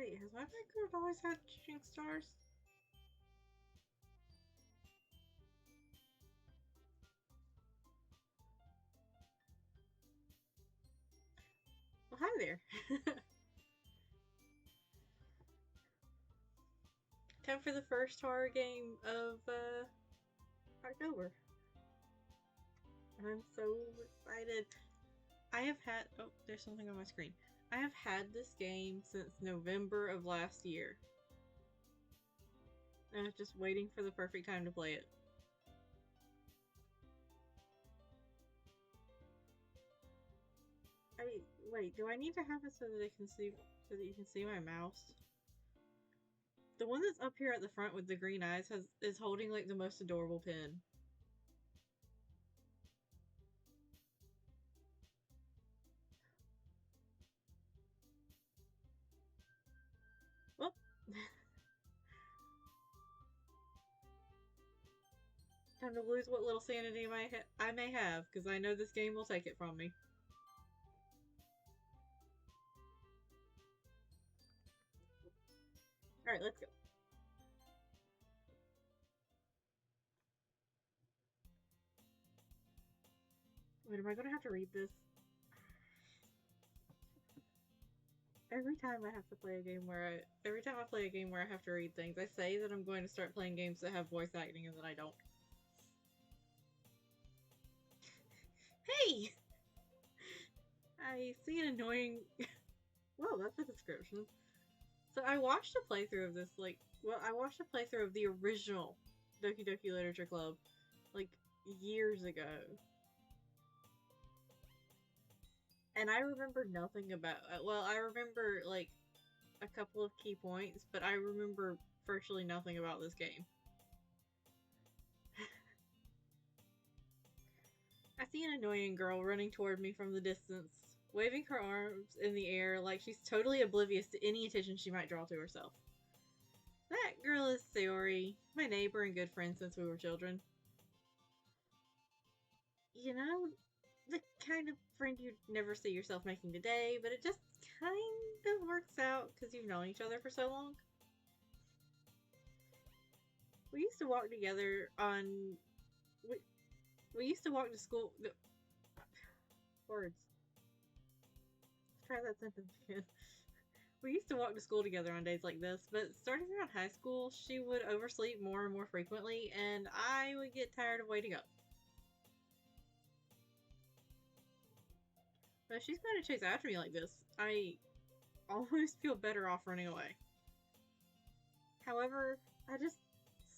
Wait, has my background always had shooting stars? Well, hi there. Time for the first horror game of October. I'm so excited. I have had. Oh, there's something on my screen. I have had this game since November of last year. I was just waiting for the perfect time to play it. Wait, do I need to have it so that you can see my mouse? The one that's up here at the front with the green eyes is holding like the most adorable pin. Well, time to lose what little sanity I may have, because I know this game will take it from me. Alright, let's go. Wait, am I gonna have to read this? Every time I have to play a game every time I play a game where I have to read things, I say that I'm going to start playing games that have voice acting and then I don't. Hey! I see an annoying... Whoa, that's a description. So I watched a playthrough of this, I watched a playthrough of the original Doki Doki Literature Club, years ago. And I remember nothing about, I remember, a couple of key points, but I remember virtually nothing about this game. I see an annoying girl running toward me from the distance, waving her arms in the air like she's totally oblivious to any attention she might draw to herself. That girl is Sayori, my neighbor and good friend since we were children. You know, the kind of friend you'd never see yourself making today, but it just kind of works out because you've known each other for so long. We used to walk together on... We used to walk to school... No. Words. Let's try that sentence again. We used to walk to school together on days like this, but starting around high school, she would oversleep more and more frequently, and I would get tired of waiting up. But if she's going to chase after me like this, I almost feel better off running away. However, I just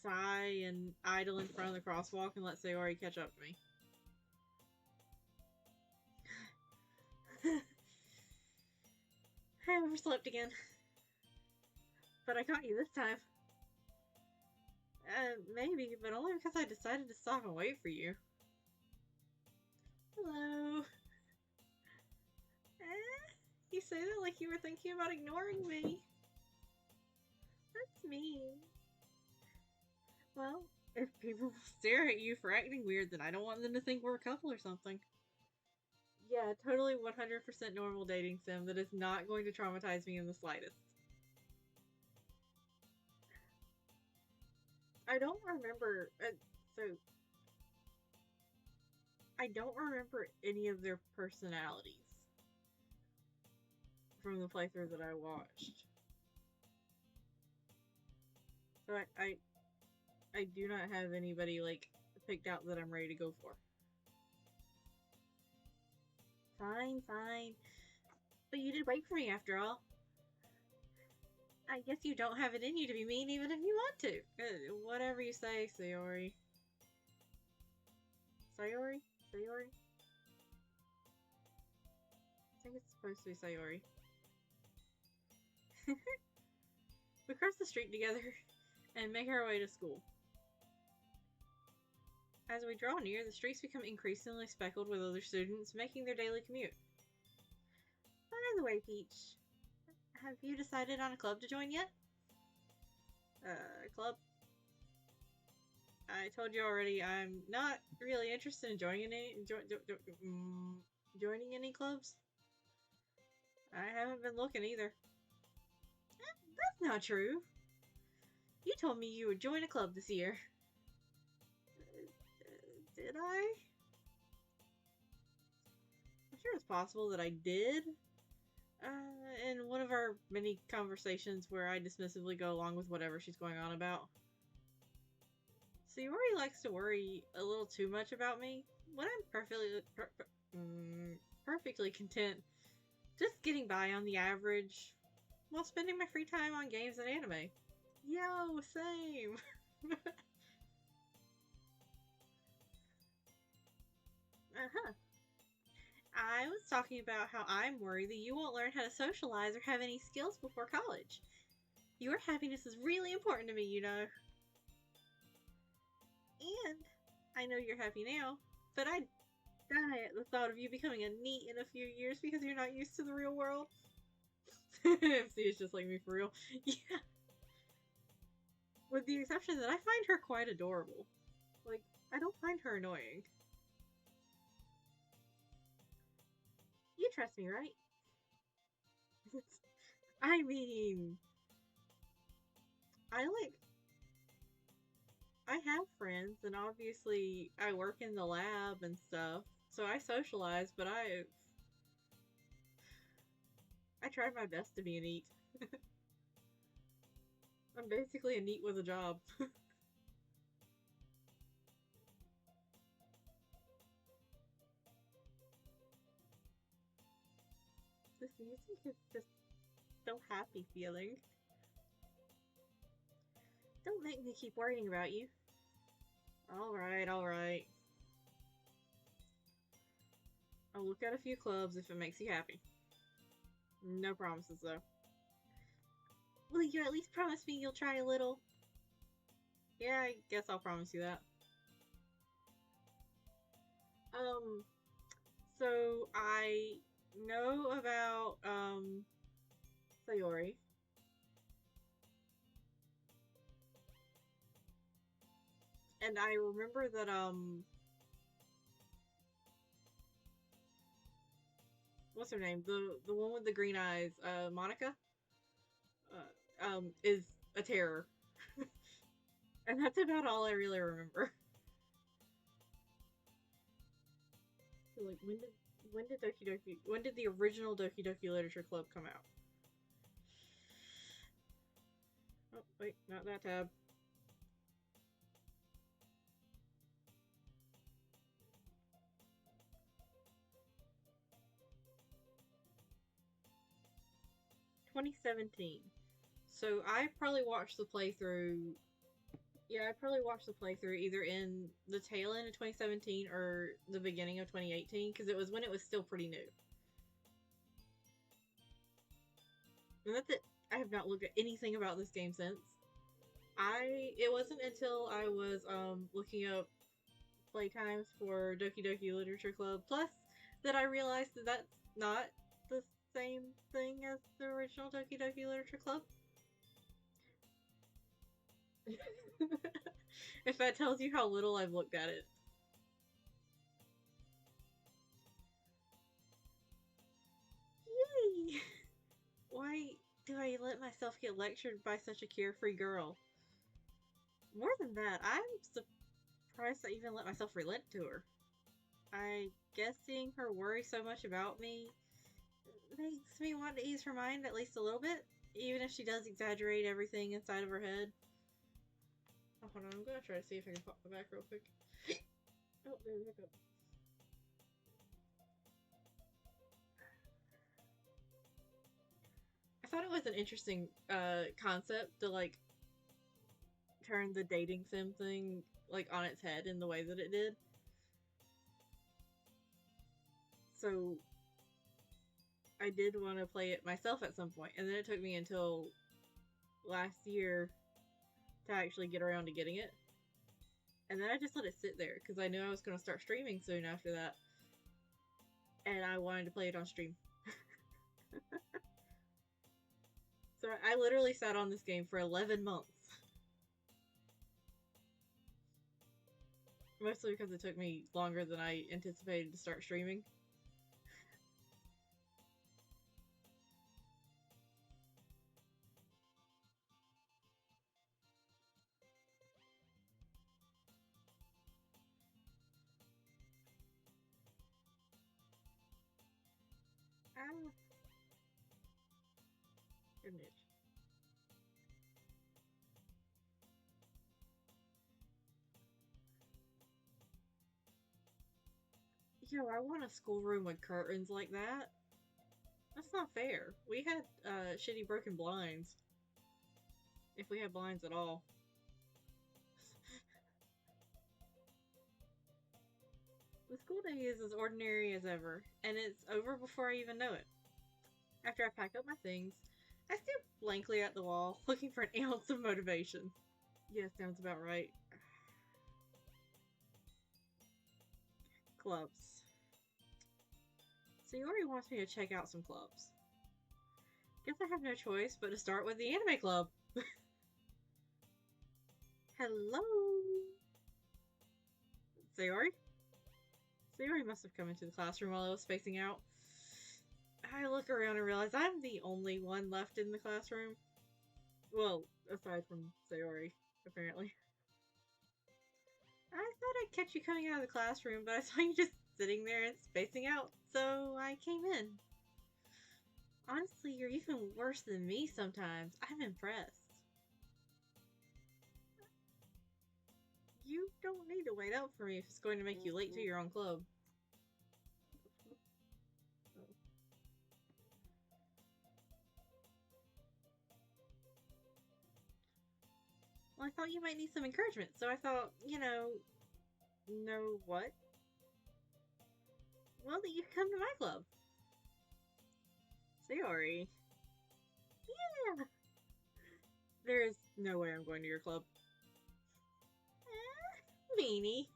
sigh and idle in front of the crosswalk and let Sayori catch up to me. I overslept again. But I caught you this time. Maybe, but only because I decided to stop and wait for you. Hello. You say that like you were thinking about ignoring me. That's mean. Well, if people stare at you for acting weird, then I don't want them to think we're a couple or something. Yeah, totally 100% normal dating sim that is not going to traumatize me in the slightest. I don't remember, I don't remember any of their personalities from the playthrough that I watched. So I do not have anybody, picked out that I'm ready to go for. Fine. But you did wait for me after all. I guess you don't have it in you to be mean even if you want to. Whatever you say, Sayori. Sayori? I think it's supposed to be Sayori. We cross the street together and make our way to school. As we draw near, the streets become increasingly speckled with other students making their daily commute. By the way, Peach, have you decided on a club to join yet? Club? I told you already, I'm not really interested in joining any clubs. I haven't been looking either. That's not true. You told me you would join a club this year. Did I? I'm sure it's possible that I did. In one of our many conversations where I dismissively go along with whatever she's going on about. See, Rory likes to worry a little too much about me when I'm perfectly content just getting by on the average while spending my free time on games and anime. Yo, same! Uh-huh. I was talking about how I'm worried that you won't learn how to socialize or have any skills before college. Your happiness is really important to me, you know. And I know you're happy now, but I'd die at the thought of you becoming a NEET in a few years because you're not used to the real world. MC is just like me for real. Yeah. With the exception that I find her quite adorable. Like, I don't find her annoying. You trust me, right? I mean, I like. I have friends, and obviously I work in the lab and stuff, so I socialize, but I tried my best to be a NEET. I'm basically a NEET with a job. This music is just so happy feeling. Don't make me keep worrying about you. Alright, alright. I'll look at a few clubs if it makes you happy. No promises, though. Will you at least promise me you'll try a little? Yeah, I guess I'll promise you that. So I know about, Sayori. And I remember that, what's her name? The one with the green eyes, Monica? Is a terror. And that's about all I really remember. So, like, when did the original Doki Doki Literature Club come out? Oh, wait, not that tab. "2017. So I probably watched the playthrough. Yeah, I probably watched the playthrough either in the tail end of 2017 or the beginning of 2018 because it was when it was still pretty new. And that's it. I have not looked at anything about this game since. It wasn't until I was looking up playtimes for Doki Doki Literature Club Plus that I realized that that's not the same thing as the original Doki Doki Literature Club. If that tells you how little I've looked at it. Yay! Why do I let myself get lectured by such a carefree girl? More than that, I'm surprised I even let myself relent to her. I guess seeing her worry so much about me makes me want to ease her mind at least a little bit, even if she does exaggerate everything inside of her head. Oh, hold on, I'm gonna try to see if I can pop my back real quick. Oh, there we go. I thought it was an interesting concept to like turn the dating sim thing like on its head in the way that it did. So I did want to play it myself at some point, and then it took me until last year to actually get around to getting it. And then I just let it sit there because I knew I was going to start streaming soon after that. And I wanted to play it on stream. So I literally sat on this game for 11 months. Mostly because it took me longer than I anticipated to start streaming. Goodness. Yo, I want a schoolroom with curtains like that. That's not fair. We had shitty broken blinds. If we had blinds at all. The school day is as ordinary as ever, and it's over before I even know it. After I pack up my things, I stare blankly at the wall, looking for an ounce of motivation. Yeah, sounds about right. Clubs. Sayori wants me to check out some clubs. Guess I have no choice but to start with the anime club. Hello? Sayori? Sayori must have come into the classroom while I was spacing out. I look around and realize I'm the only one left in the classroom. Well, aside from Sayori, apparently. I thought I'd catch you coming out of the classroom, but I saw you just sitting there and spacing out, so I came in. Honestly, you're even worse than me sometimes. I'm impressed. You don't need to wait up for me if it's going to make you late to your own club. Well, I thought you might need some encouragement, so I thought, know what? Well, that you come to my club. Sayori. Yeah. There is no way I'm going to your club. Meanie.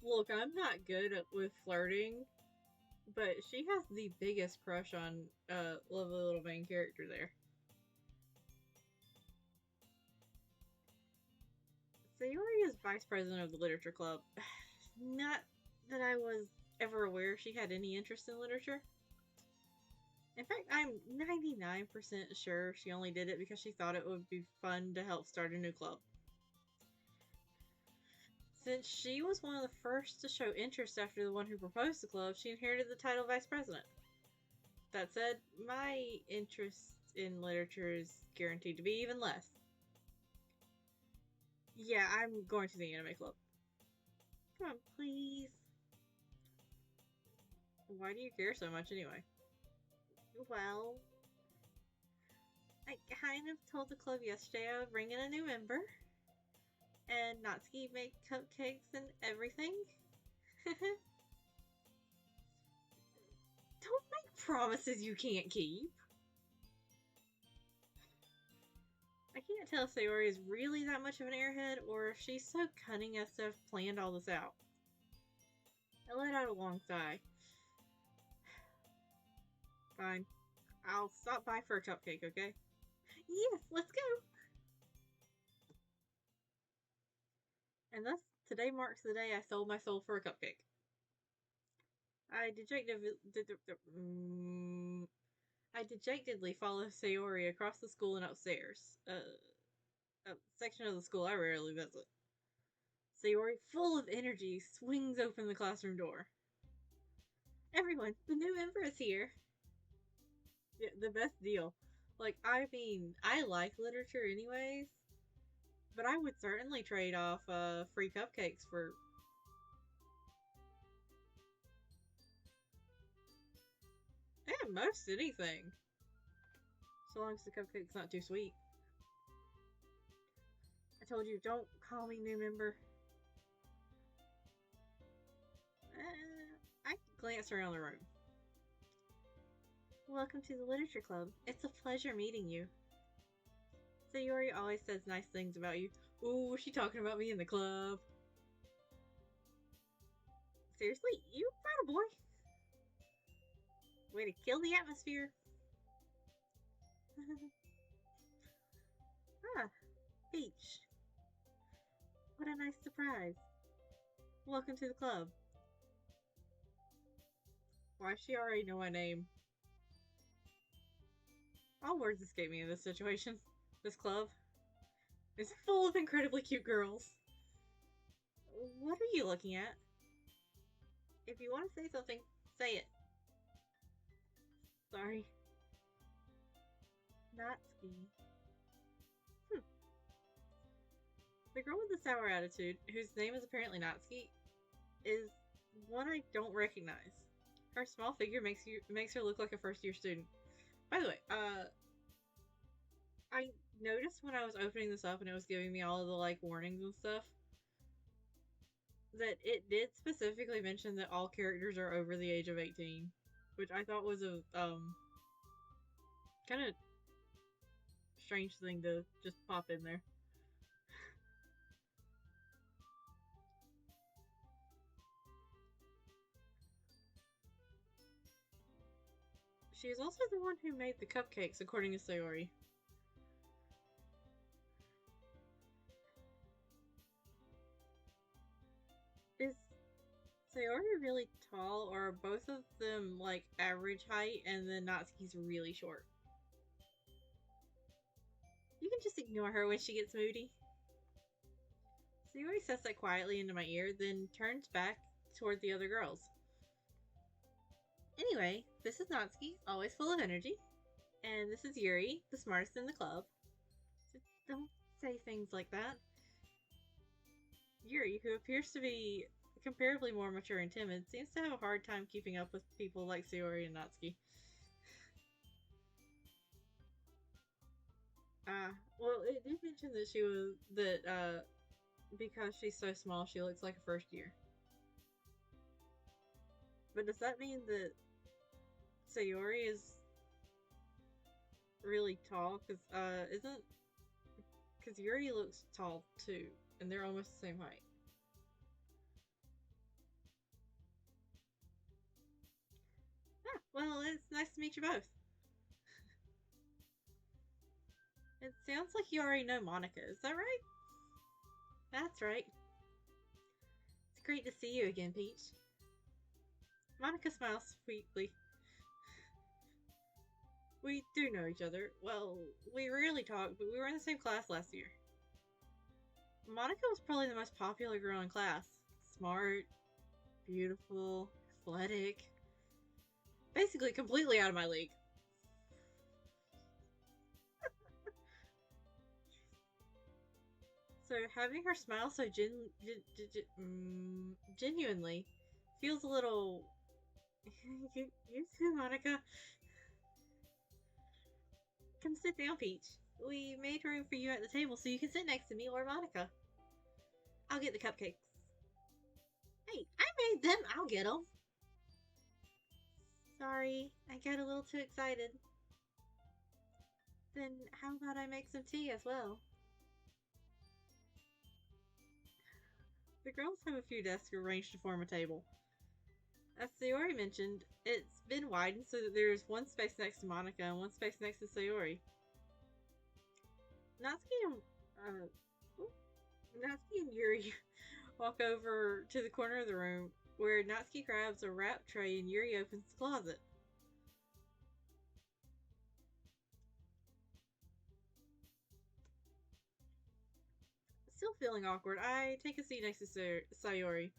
Look, I'm not good with flirting, but she has the biggest crush on lovely little main character there. Sayori is vice president of the literature club. Not that I was ever aware she had any interest in literature. In fact, I'm 99% sure she only did it because she thought it would be fun to help start a new club. Since she was one of the first to show interest after the one who proposed the club, she inherited the title vice president. That said, my interest in literature is guaranteed to be even less. Yeah, I'm going to the anime club. Come on, please. Why do you care so much anyway? Well, I kind of told the club yesterday I would bring in a new member. And Natsuki make cupcakes and everything. Don't make promises you can't keep. I can't tell if Sayori is really that much of an airhead or if she's so cunning as to have planned all this out. I let out a long sigh. Fine. I'll stop by for a cupcake, okay? Yes, let's go! And thus, today marks the day I sold my soul for a cupcake. I dejectedly follow Sayori across the school and upstairs. A section of the school I rarely visit. Sayori, full of energy, swings open the classroom door. Everyone, the new member is here. Yeah, the best deal. Like, I mean, I like literature anyways, but I would certainly trade off free cupcakes for... most anything. So long as the cupcake's not too sweet. I told you, don't call me new member. I glance around the room. Welcome to the Literature Club. It's a pleasure meeting you. Sayori always says nice things about you. Ooh, she talking about me in the club. Seriously? You brought a boy? Way to kill the atmosphere. Ah, Peach. What a nice surprise. Welcome to the club. Why does she already know my name? All words escape me in this situation. This club is full of incredibly cute girls. What are you looking at? If you want to say something, say it. Sorry. Natsuki. Hmm. The girl with the sour attitude, whose name is apparently Natsuki, is one I don't recognize. Her small figure makes her look like a first year student. By the way, I noticed when I was opening this up and it was giving me all of the like warnings and stuff that it did specifically mention that all characters are over the age of 18, which I thought was a kind of strange thing to just pop in there. She is also the one who made the cupcakes, according to Sayori. Is Sayori really tall, or are both of them like average height and then Natsuki's really short? You can just ignore her when she gets moody. Sayori says that quietly into my ear, then turns back toward the other girls. Anyway, this is Natsuki, always full of energy. And this is Yuri, the smartest in the club. So don't say things like that. Yuri, who appears to be comparably more mature and timid, seems to have a hard time keeping up with people like Sayori and Natsuki. Well, it did mention that because she's so small, she looks like a first year. But does that mean that Sayori is really tall? Because Yuri looks tall too, and they're almost the same height. Ah, well, it's nice to meet you both. It sounds like you already know Monica, is that right? That's right. It's great to see you again, Peach. Monica smiles sweetly. We do know each other. Well, we rarely talk, but we were in the same class last year. Monica was probably the most popular girl in class. Smart, beautiful, athletic. Basically, completely out of my league. So having her smile so genuinely feels a little. You too, Monica. Come sit down, Peach. We made room for you at the table so you can sit next to me or Monica. I'll get the cupcakes. Hey, I made them. I'll get them. Sorry, I got a little too excited. Then how about I make some tea as well? The girls have a few desks arranged to form a table. As Sayori mentioned, it's been widened so that there's one space next to Monica and one space next to Sayori. Uh, Natsuki and Yuri walk over to the corner of the room where Natsuki grabs a wrap tray and Yuri opens the closet. Still feeling awkward, I take a seat next to Sayori.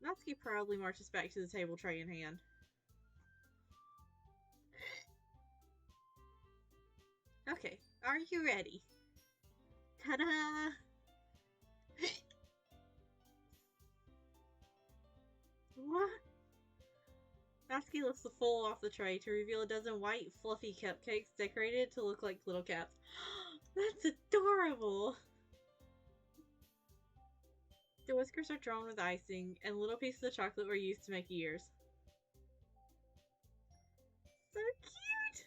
Natsuki proudly marches back to the table, tray in hand. Okay, are you ready? Ta-da! What? Natsuki lifts the full off the tray to reveal a dozen white, fluffy cupcakes decorated to look like little caps. That's adorable! The whiskers are drawn with icing, and little pieces of chocolate were used to make ears. So cute!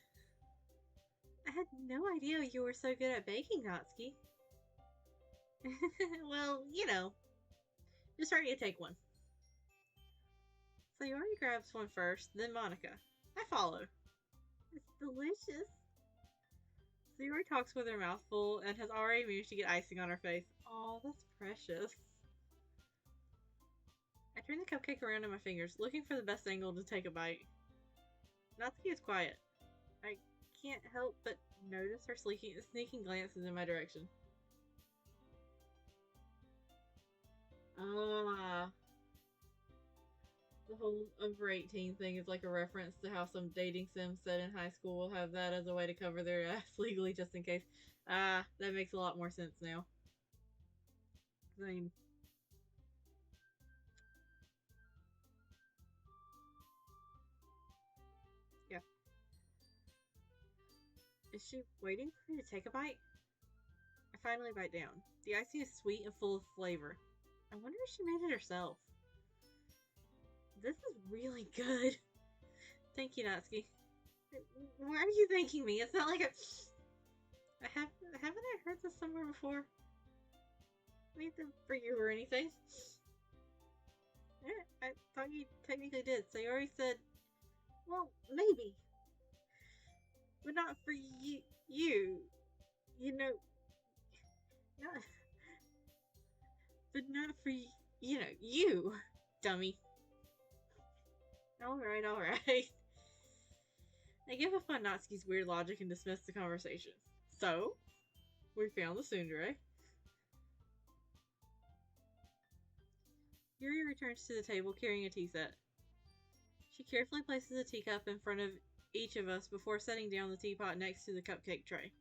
I had no idea you were so good at baking, Natsuki. Well, you know. Just ready to take one. Sayori grabs one first, then Monica. I follow. It's delicious. Sayori talks with her mouth full and has already managed to get icing on her face. Oh, that's precious. I turn the cupcake around in my fingers, looking for the best angle to take a bite. Natsuki is quiet. I can't help but notice her sneaking glances in my direction. Ah, the whole over 18 thing is like a reference to how some dating sim set in high school will have that as a way to cover their ass legally just in case. Ah, that makes a lot more sense now. I mean, yeah. Is she waiting for me to take a bite? I finally bite down. The icing is sweet and full of flavor. I wonder if she made it herself. This is really good. Thank you, Natsuki. Why are you thanking me? It's not like haven't I heard this somewhere before? Made them for you or anything? Yeah, I thought you technically did. So you already said, well, maybe, but not for you. You know, not, but not for you, dummy. All right, all right. I give up on Natsuki's weird logic and dismiss the conversation. So, we found the tsundere. Yuri returns to the table carrying a tea set. She carefully places a teacup in front of each of us before setting down the teapot next to the cupcake tray.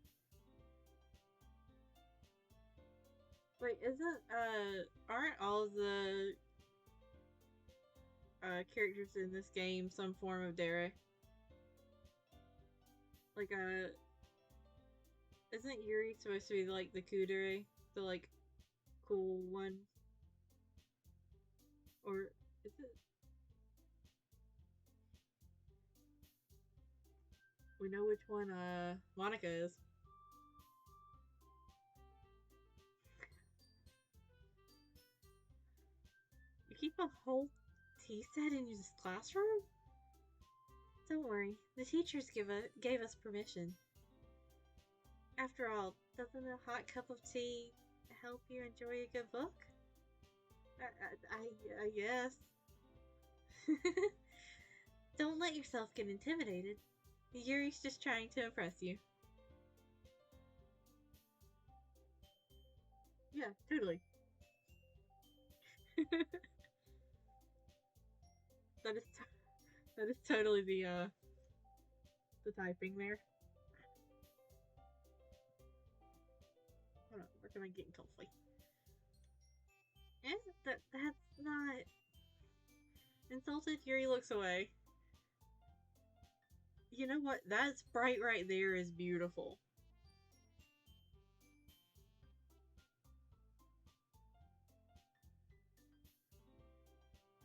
Wait, aren't all of the characters in this game some form of dere? Like, isn't Yuri supposed to be like the kudere? The like cool one? Or is it? We know which one Monica is. You keep a whole tea set in this classroom? Don't worry, the teachers gave us permission. After all, doesn't a hot cup of tea help you enjoy a good book? I guess. Don't let yourself get intimidated. Yuri's just trying to impress you. Yeah, totally. that is that is totally the typing there. Hold on, where can I get comfy? And that's not insulted. Yuri looks away. You know what? That sprite right there is beautiful.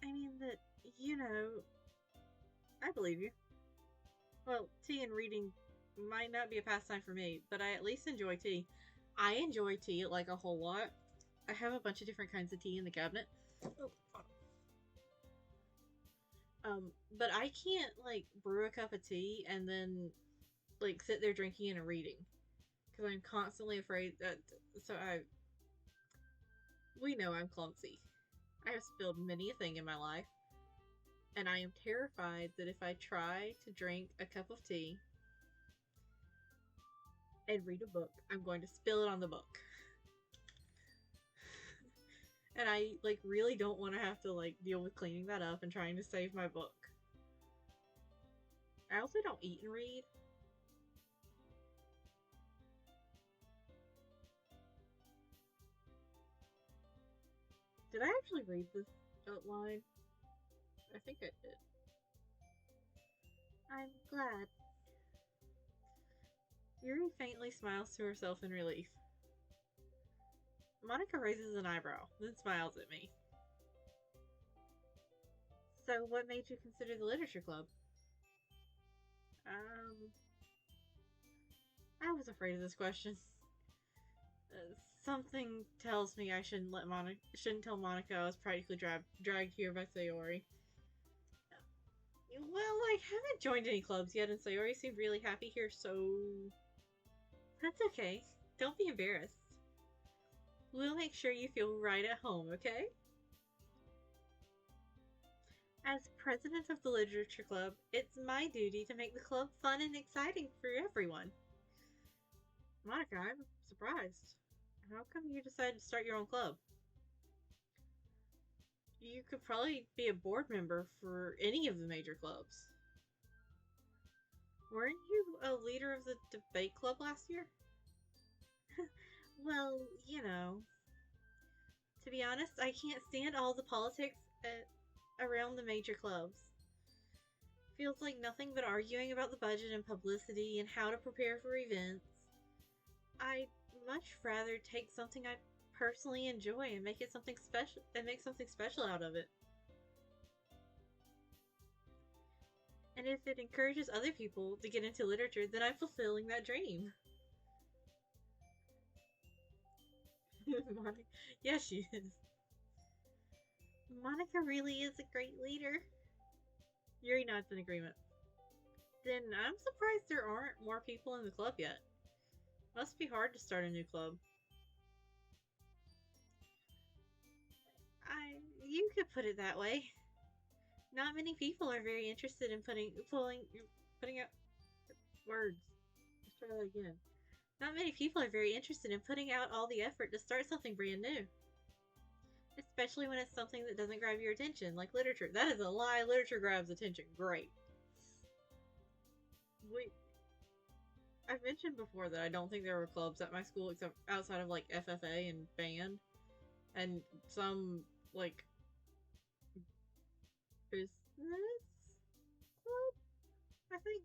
I mean that I believe you. Well, tea and reading might not be a pastime for me, but I at least enjoy tea. I enjoy tea like a whole lot. I have a bunch of different kinds of tea in the cabinet. Oh, but I can't like brew a cup of tea and then like sit there drinking and reading because I'm constantly afraid that. So we know I'm clumsy. I have spilled many a thing in my life, and I am terrified that if I try to drink a cup of tea and read a book, I'm going to spill it on the book. And I like really don't want to have to like deal with cleaning that up and trying to save my book. I also don't eat and read. Did I actually read this outline? I think I did. I'm glad. Yuri faintly smiles to herself in relief. Monica raises an eyebrow, then smiles at me. So, what made you consider the literature club? I was afraid of this question. Something tells me I shouldn't tell Monica I was practically dragged here by Sayori. Well, I haven't joined any clubs yet, and Sayori seemed really happy here, so that's okay. Don't be embarrassed. We'll make sure you feel right at home, okay? As president of the Literature Club, it's my duty to make the club fun and exciting for everyone. Monica, I'm surprised. How come you decided to start your own club? You could probably be a board member for any of the major clubs. Weren't you a leader of the debate club last year? Well, to be honest, I can't stand all the politics around the major clubs. Feels like nothing but arguing about the budget and publicity and how to prepare for events. I'd much rather take something I personally enjoy and make it something special and make something special out of it. And if it encourages other people to get into literature, then I'm fulfilling that dream. Monica, yeah, she is. Monica really is a great leader. Yuri nods in agreement. Then I'm surprised there aren't more people in the club yet. Must be hard to start a new club. You could put it that way. Not many people are very interested in putting out words. Let's try that again. Not many people are very interested in putting out all the effort to start something brand new. Especially when it's something that doesn't grab your attention, like literature. That is a lie. Literature grabs attention. Great. We, I've mentioned before that I don't think there were clubs at my school except outside of like FFA and band, and some like business club. I think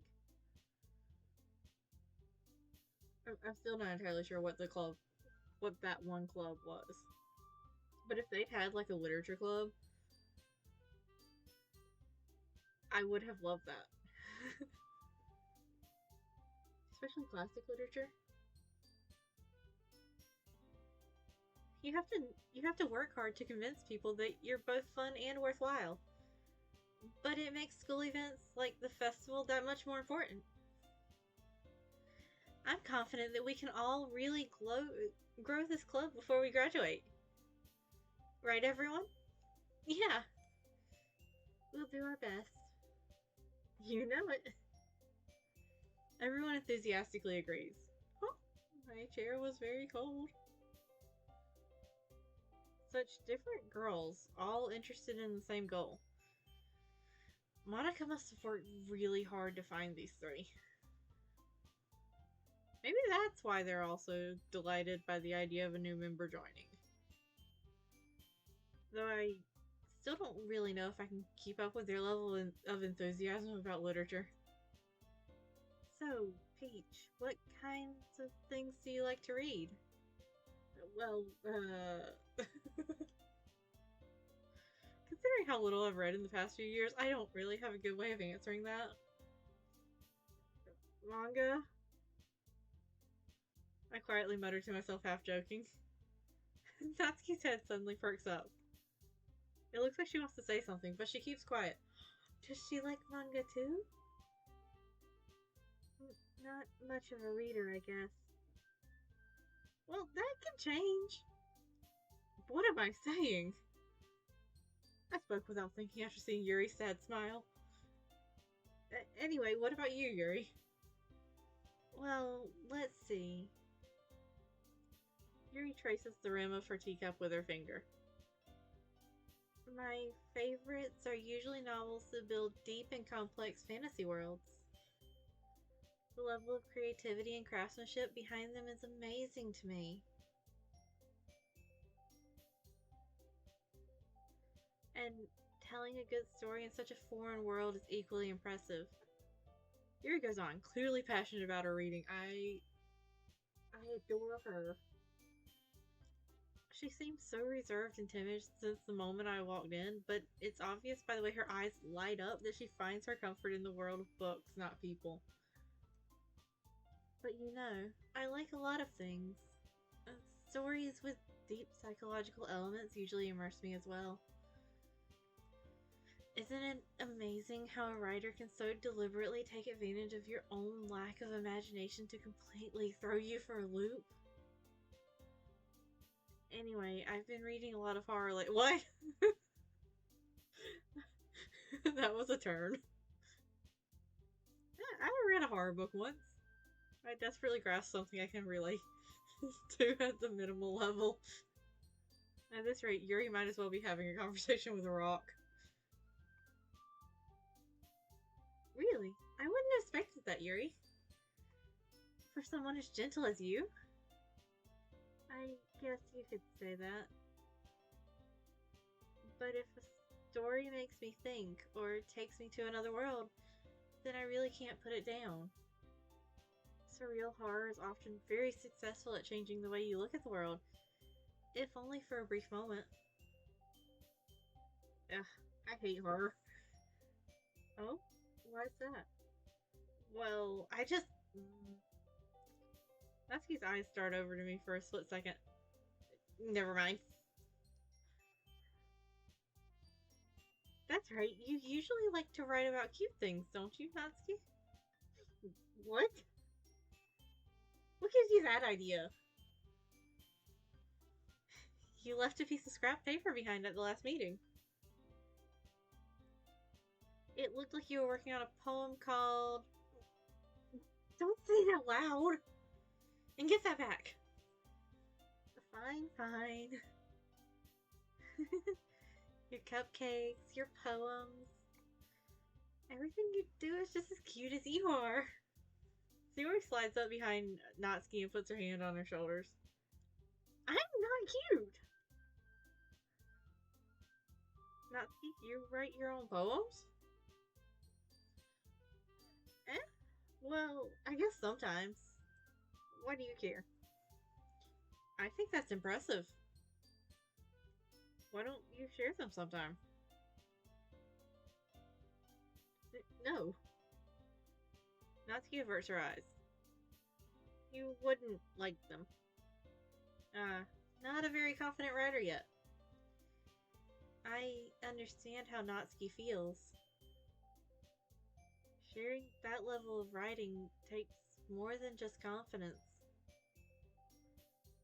I'm still not entirely sure what that one club was. But if they'd had like a literature club, I would have loved that. Especially classic literature. You have to work hard to convince people that you're both fun and worthwhile. But it makes school events like the festival that much more important. I'm confident that we can all really grow this club before we graduate. Right, everyone? Yeah, we'll do our best. You know it. Everyone enthusiastically agrees. Oh, my chair was very cold. Such different girls, all interested in the same goal. Monica must have worked really hard to find these three. Maybe that's why they're also delighted by the idea of a new member joining. Though I still don't really know if I can keep up with their level of enthusiasm about literature. So, Peach, what kinds of things do you like to read? Well, considering how little I've read in the past few years, I don't really have a good way of answering that. Manga? I quietly mutter to myself, half joking. Natsuki's head suddenly perks up. It looks like she wants to say something, but she keeps quiet. Does she like manga too? Not much of a reader, I guess. Well, that can change. What am I saying? I spoke without thinking after seeing Yuri's sad smile. Anyway, what about you, Yuri? Well, let's see. Yuri traces the rim of her teacup with her finger. My favorites are usually novels that build deep and complex fantasy worlds. The level of creativity and craftsmanship behind them is amazing to me. And telling a good story in such a foreign world is equally impressive. Yuri goes on, clearly passionate about her reading. I adore her. She seems so reserved and timid since the moment I walked in, but it's obvious by the way her eyes light up that she finds her comfort in the world of books, not people. But I like a lot of things. Stories with deep psychological elements usually immerse me as well. Isn't it amazing how a writer can so deliberately take advantage of your own lack of imagination to completely throw you for a loop? Anyway, I've been reading a lot of horror What? That was a turn. I read a horror book once. I desperately grasp something I can relate to at the minimal level. At this rate, Yuri might as well be having a conversation with a rock. Really? I wouldn't have expected that, Yuri. For someone as gentle as you? I guess you could say that. But if a story makes me think, or takes me to another world, then I really can't put it down. Surreal horror is often very successful at changing the way you look at the world, if only for a brief moment. Ugh, I hate horror. Oh? Why's that? Well, I just. Natsuki's eyes start over to me for a split second. Never mind. That's right, you usually like to write about cute things, don't you, Natsuki? What? What gives you that idea? You left a piece of scrap paper behind at the last meeting. It looked like you were working on a poem called... Don't say that loud! And get that back! Fine, fine. Your cupcakes, your poems. Everything you do is just as cute as you are. Sayori slides up behind Natsuki and puts her hand on her shoulders. I'm not cute! Natsuki, you write your own poems? Eh? Well, I guess sometimes. Why do you care? I think that's impressive. Why don't you share them sometime? No. Natsuki averts her eyes. You wouldn't like them. Not a very confident writer yet. I understand how Natsuki feels. Sharing that level of writing takes more than just confidence.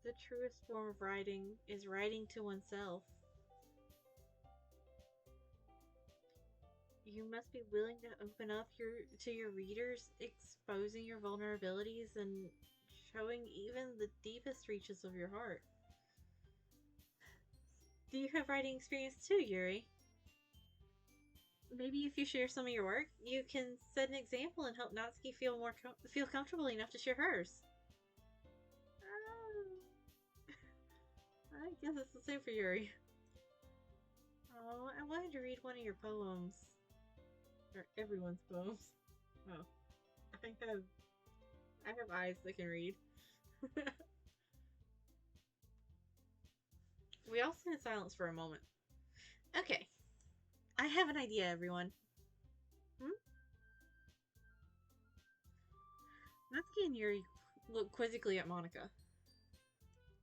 The truest form of writing is writing to oneself. You must be willing to open up to your readers, exposing your vulnerabilities and showing even the deepest reaches of your heart. Do you have writing experience too, Yuri? Maybe if you share some of your work, you can set an example and help Natsuki feel comfortable enough to share hers. I guess it's the same for Yuri. Oh, I wanted to read one of your poems. Or everyone's poems. Oh. I have eyes that can read. We all sit in silence for a moment. Okay. I have an idea, everyone. Natsuki and Yuri look quizzically at Monica.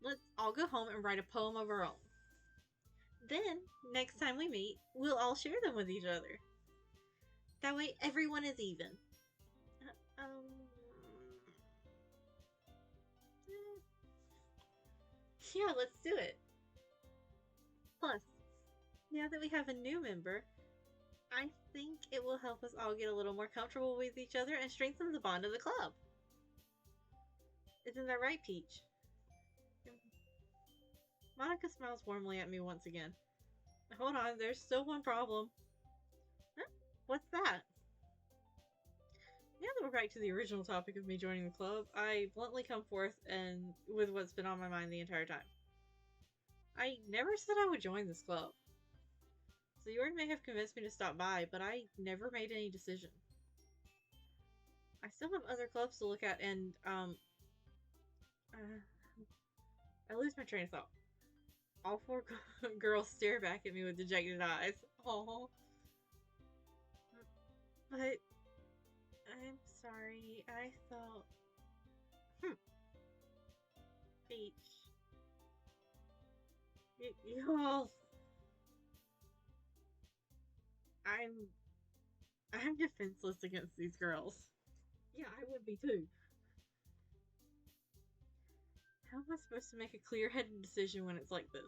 Let's all go home and write a poem of our own. Then, next time we meet, we'll all share them with each other. That way, everyone is even. Yeah, let's do it. Plus, now that we have a new member, I think it will help us all get a little more comfortable with each other and strengthen the bond of the club. Isn't that right, Peach? Monica smiles warmly at me once again. Hold on, there's still one problem. Huh? What's that? Now that we're back to the original topic of me joining the club, I bluntly come forth and with what's been on my mind the entire time. I never said I would join this club. So Yuri may have convinced me to stop by, but I never made any decision. I still have other clubs to look at, and I lose my train of thought. All four girls stare back at me with dejected eyes. Oh, but I'm sorry. I thought. Peach. You all. I'm defenseless against these girls. Yeah, I would be too. How am I supposed to make a clear-headed decision when it's like this?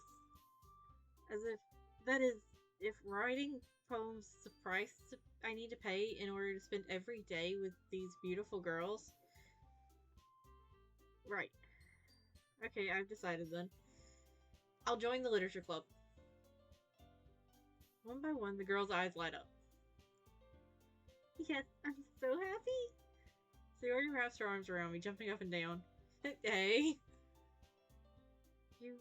As if that is, if writing poems is the price I need to pay in order to spend every day with these beautiful girls. Right. Okay, I've decided then. I'll join the literature club. One by one, the girl's eyes light up. Yes, I'm so happy. Sayori wraps her arms around me, jumping up and down. Hey. You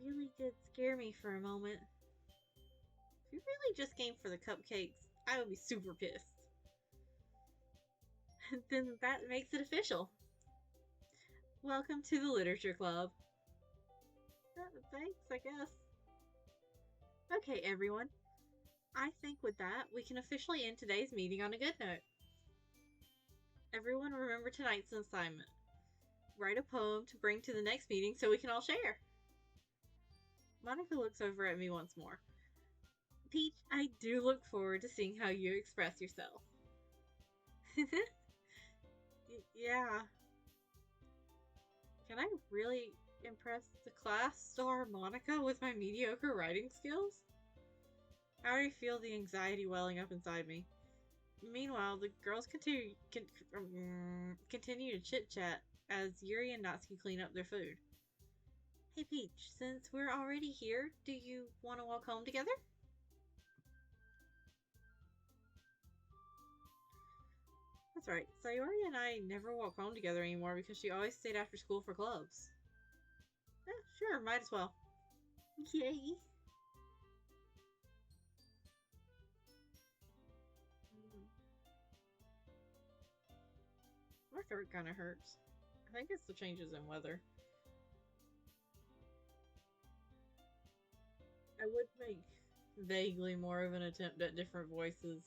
really did scare me for a moment. If you really just came for the cupcakes, I would be super pissed. Then that makes it official. Welcome to the literature club. Thanks, I guess. Okay, everyone. I think with that, we can officially end today's meeting on a good note. Everyone remember tonight's assignment. Write a poem to bring to the next meeting so we can all share. Monica looks over at me once more. Peach, I do look forward to seeing how you express yourself. Yeah. Can I really impress the class star Monica with my mediocre writing skills? I already feel the anxiety welling up inside me. Meanwhile, the girls continue to chit-chat as Yuri and Natsuki clean up their food. Hey Peach, since we're already here, do you want to walk home together? That's right, Sayori and I never walk home together anymore because she always stayed after school for clubs. Sure, might as well. Yay! My throat kind of hurts. I think it's the changes in weather. I would make vaguely more of an attempt at different voices,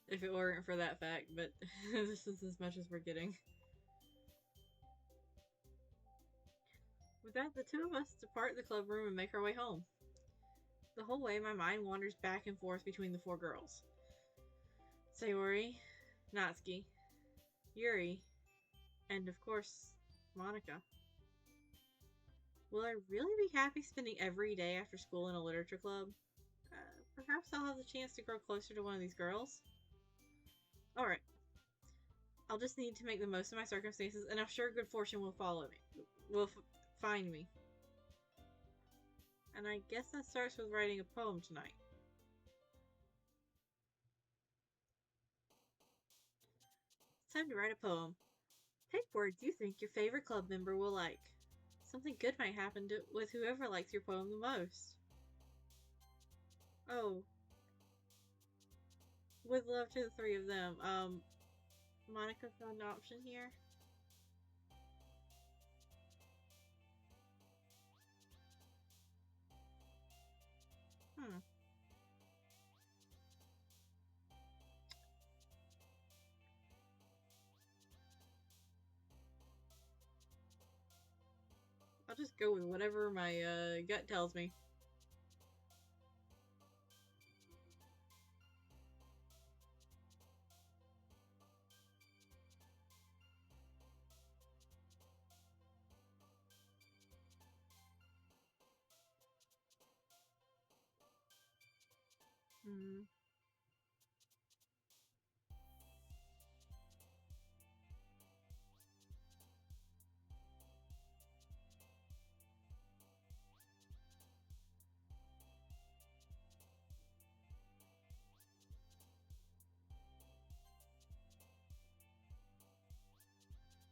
if it weren't for that fact, but this is as much as we're getting. With that, the two of us depart the club room and make our way home. The whole way, my mind wanders back and forth between the four girls. Sayori, Natsuki, Yuri, and of course, Monica. Will I really be happy spending every day after school in a literature club? Perhaps I'll have the chance to grow closer to one of these girls? Alright. I'll just need to make the most of my circumstances, and I'm sure good fortune will follow me. Will find me. And I guess that starts with writing a poem tonight. It's time to write a poem. Pick words you think your favorite club member will like. Something good might happen with whoever likes your poem the most. Oh. With love to the three of them. Monica found an option here. I'll just go with whatever my gut tells me.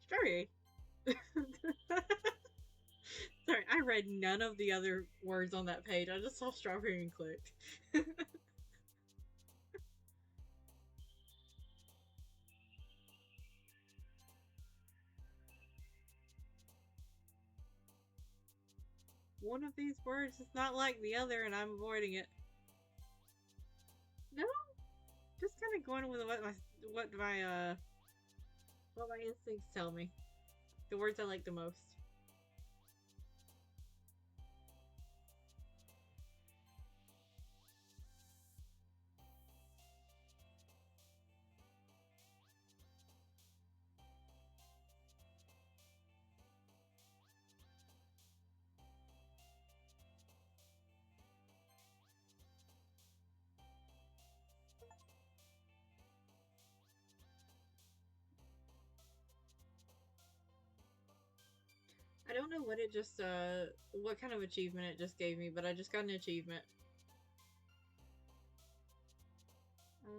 Strawberry. Sorry, I read none of the other words on that page. I just saw strawberry and clicked. One of these words is not like the other, and I'm avoiding it. No, just kind of going with what my instincts tell me. The words I like the most. I don't know what it just, what kind of achievement it just gave me, but I just got an achievement. Um,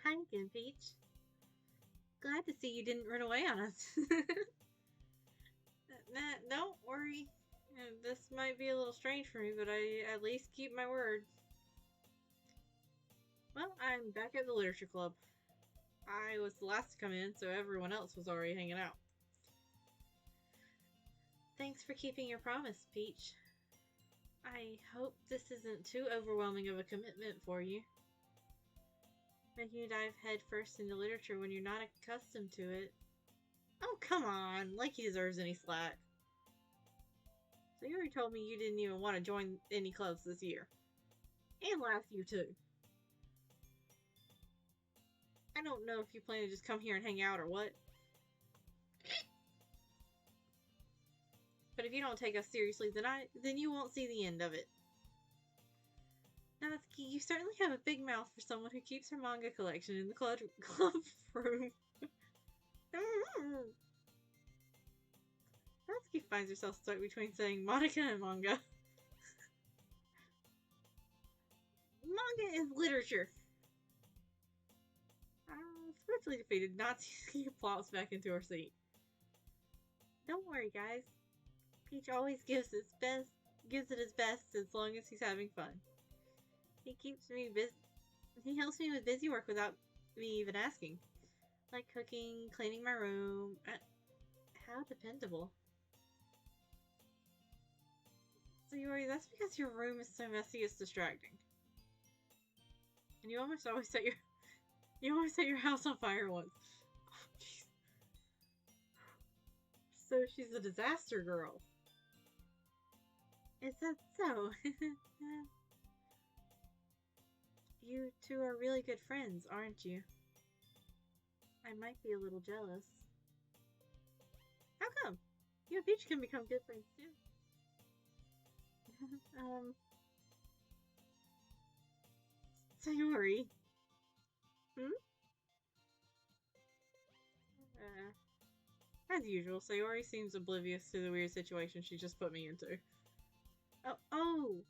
Hi again, Peach. Glad to see you didn't run away on us. Don't worry. This might be a little strange for me, but I at least keep my word. Well, I'm back at the literature club. I was the last to come in, so everyone else was already hanging out. Thanks for keeping your promise, Peach. I hope this isn't too overwhelming of a commitment for you. Making you dive headfirst into literature when you're not accustomed to it. Oh, come on, like he deserves any slack. So you already told me you didn't even want to join any clubs this year. And last year, too. I don't know if you plan to just come here and hang out or what. But if you don't take us seriously, then you won't see the end of it. Natsuki, you certainly have a big mouth for someone who keeps her manga collection in the club room. Natsuki finds herself stuck between saying Monica and manga. Manga is literature. Swiftly defeated, Natsuki plops back into her seat. Don't worry, guys. Peach always gives it his best as long as he's having fun. He keeps me busy. He helps me with busy work without me even asking. Like cooking, cleaning my room. How dependable. Sayori, that's because your room is so messy it's distracting. And you almost always set your house on fire once. Oh, jeez. So she's a disaster girl. Is that so? You two are really good friends, aren't you? I might be a little jealous. How come? You and Peach can become good friends too. Sayori. Hmm? As usual, Sayori seems oblivious to the weird situation she just put me into. Oh,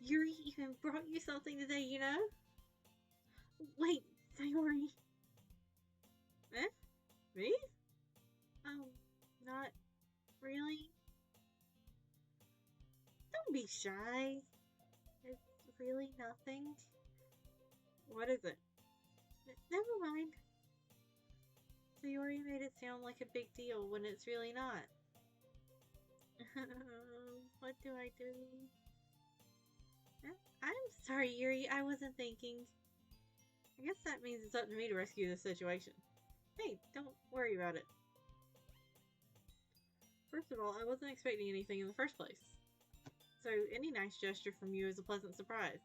Yuri even brought you something today, you know? Wait, Sayori. Eh? Me? Not really. Don't be shy. It's really nothing. What is it? Never mind. Sayori made it sound like a big deal when it's really not. What do I do? I'm sorry, Yuri. I wasn't thinking. I guess that means it's up to me to rescue this situation. Hey, don't worry about it. First of all, I wasn't expecting anything in the first place. So any nice gesture from you is a pleasant surprise.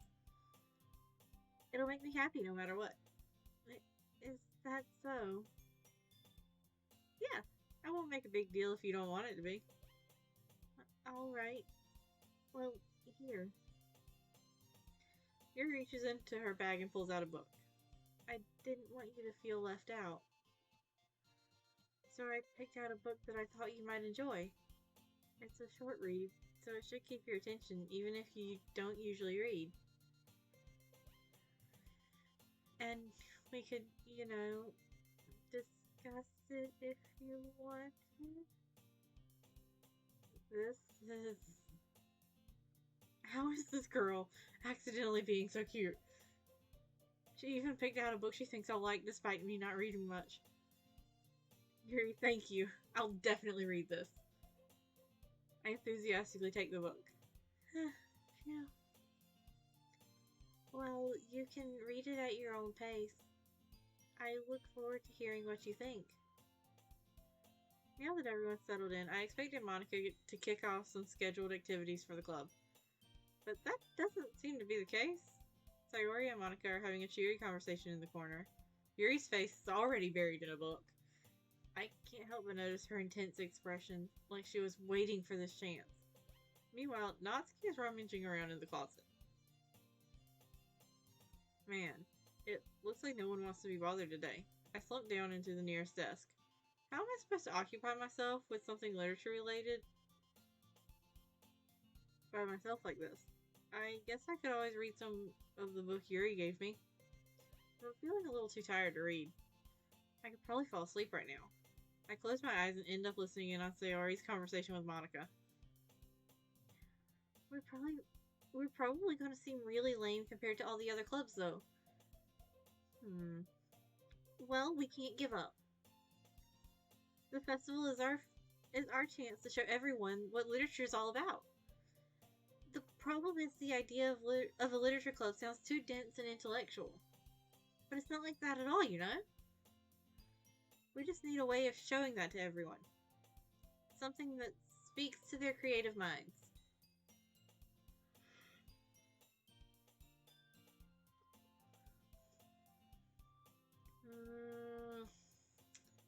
It'll make me happy no matter what. Is that so? Yeah, I won't make a big deal if you don't want it to be. Alright. Well, here. Yuri reaches into her bag and pulls out a book. I didn't want you to feel left out. So I picked out a book that I thought you might enjoy. It's a short read, so it should keep your attention even if you don't usually read. And we could, discuss it if you want to. This This... How is this girl accidentally being so cute? She even picked out a book she thinks I'll like despite me not reading much. Yuri, thank you. I'll definitely read this. I enthusiastically take the book. Yeah. Well, you can read it at your own pace. I look forward to hearing what you think. Now that everyone's settled in, I expected Monica to kick off some scheduled activities for the club. But that doesn't seem to be the case. Sayori and Monica are having a cheery conversation in the corner. Yuri's face is already buried in a book. I can't help but notice her intense expression, like she was waiting for this chance. Meanwhile, Natsuki is rummaging around in the closet. Man, it looks like no one wants to be bothered today. I slumped down into the nearest desk. How am I supposed to occupy myself with something literature related by myself like this? I guess I could always read some of the book Yuri gave me. I'm feeling a little too tired to read. I could probably fall asleep right now. I close my eyes and end up listening in on Sayori's conversation with Monica. We're probably going to seem really lame compared to all the other clubs, though. Well, we can't give up. The festival is our chance to show everyone what literature is all about. The problem is the idea of a literature club sounds too dense and intellectual. But it's not like that at all, you know? We just need a way of showing that to everyone. Something that speaks to their creative minds.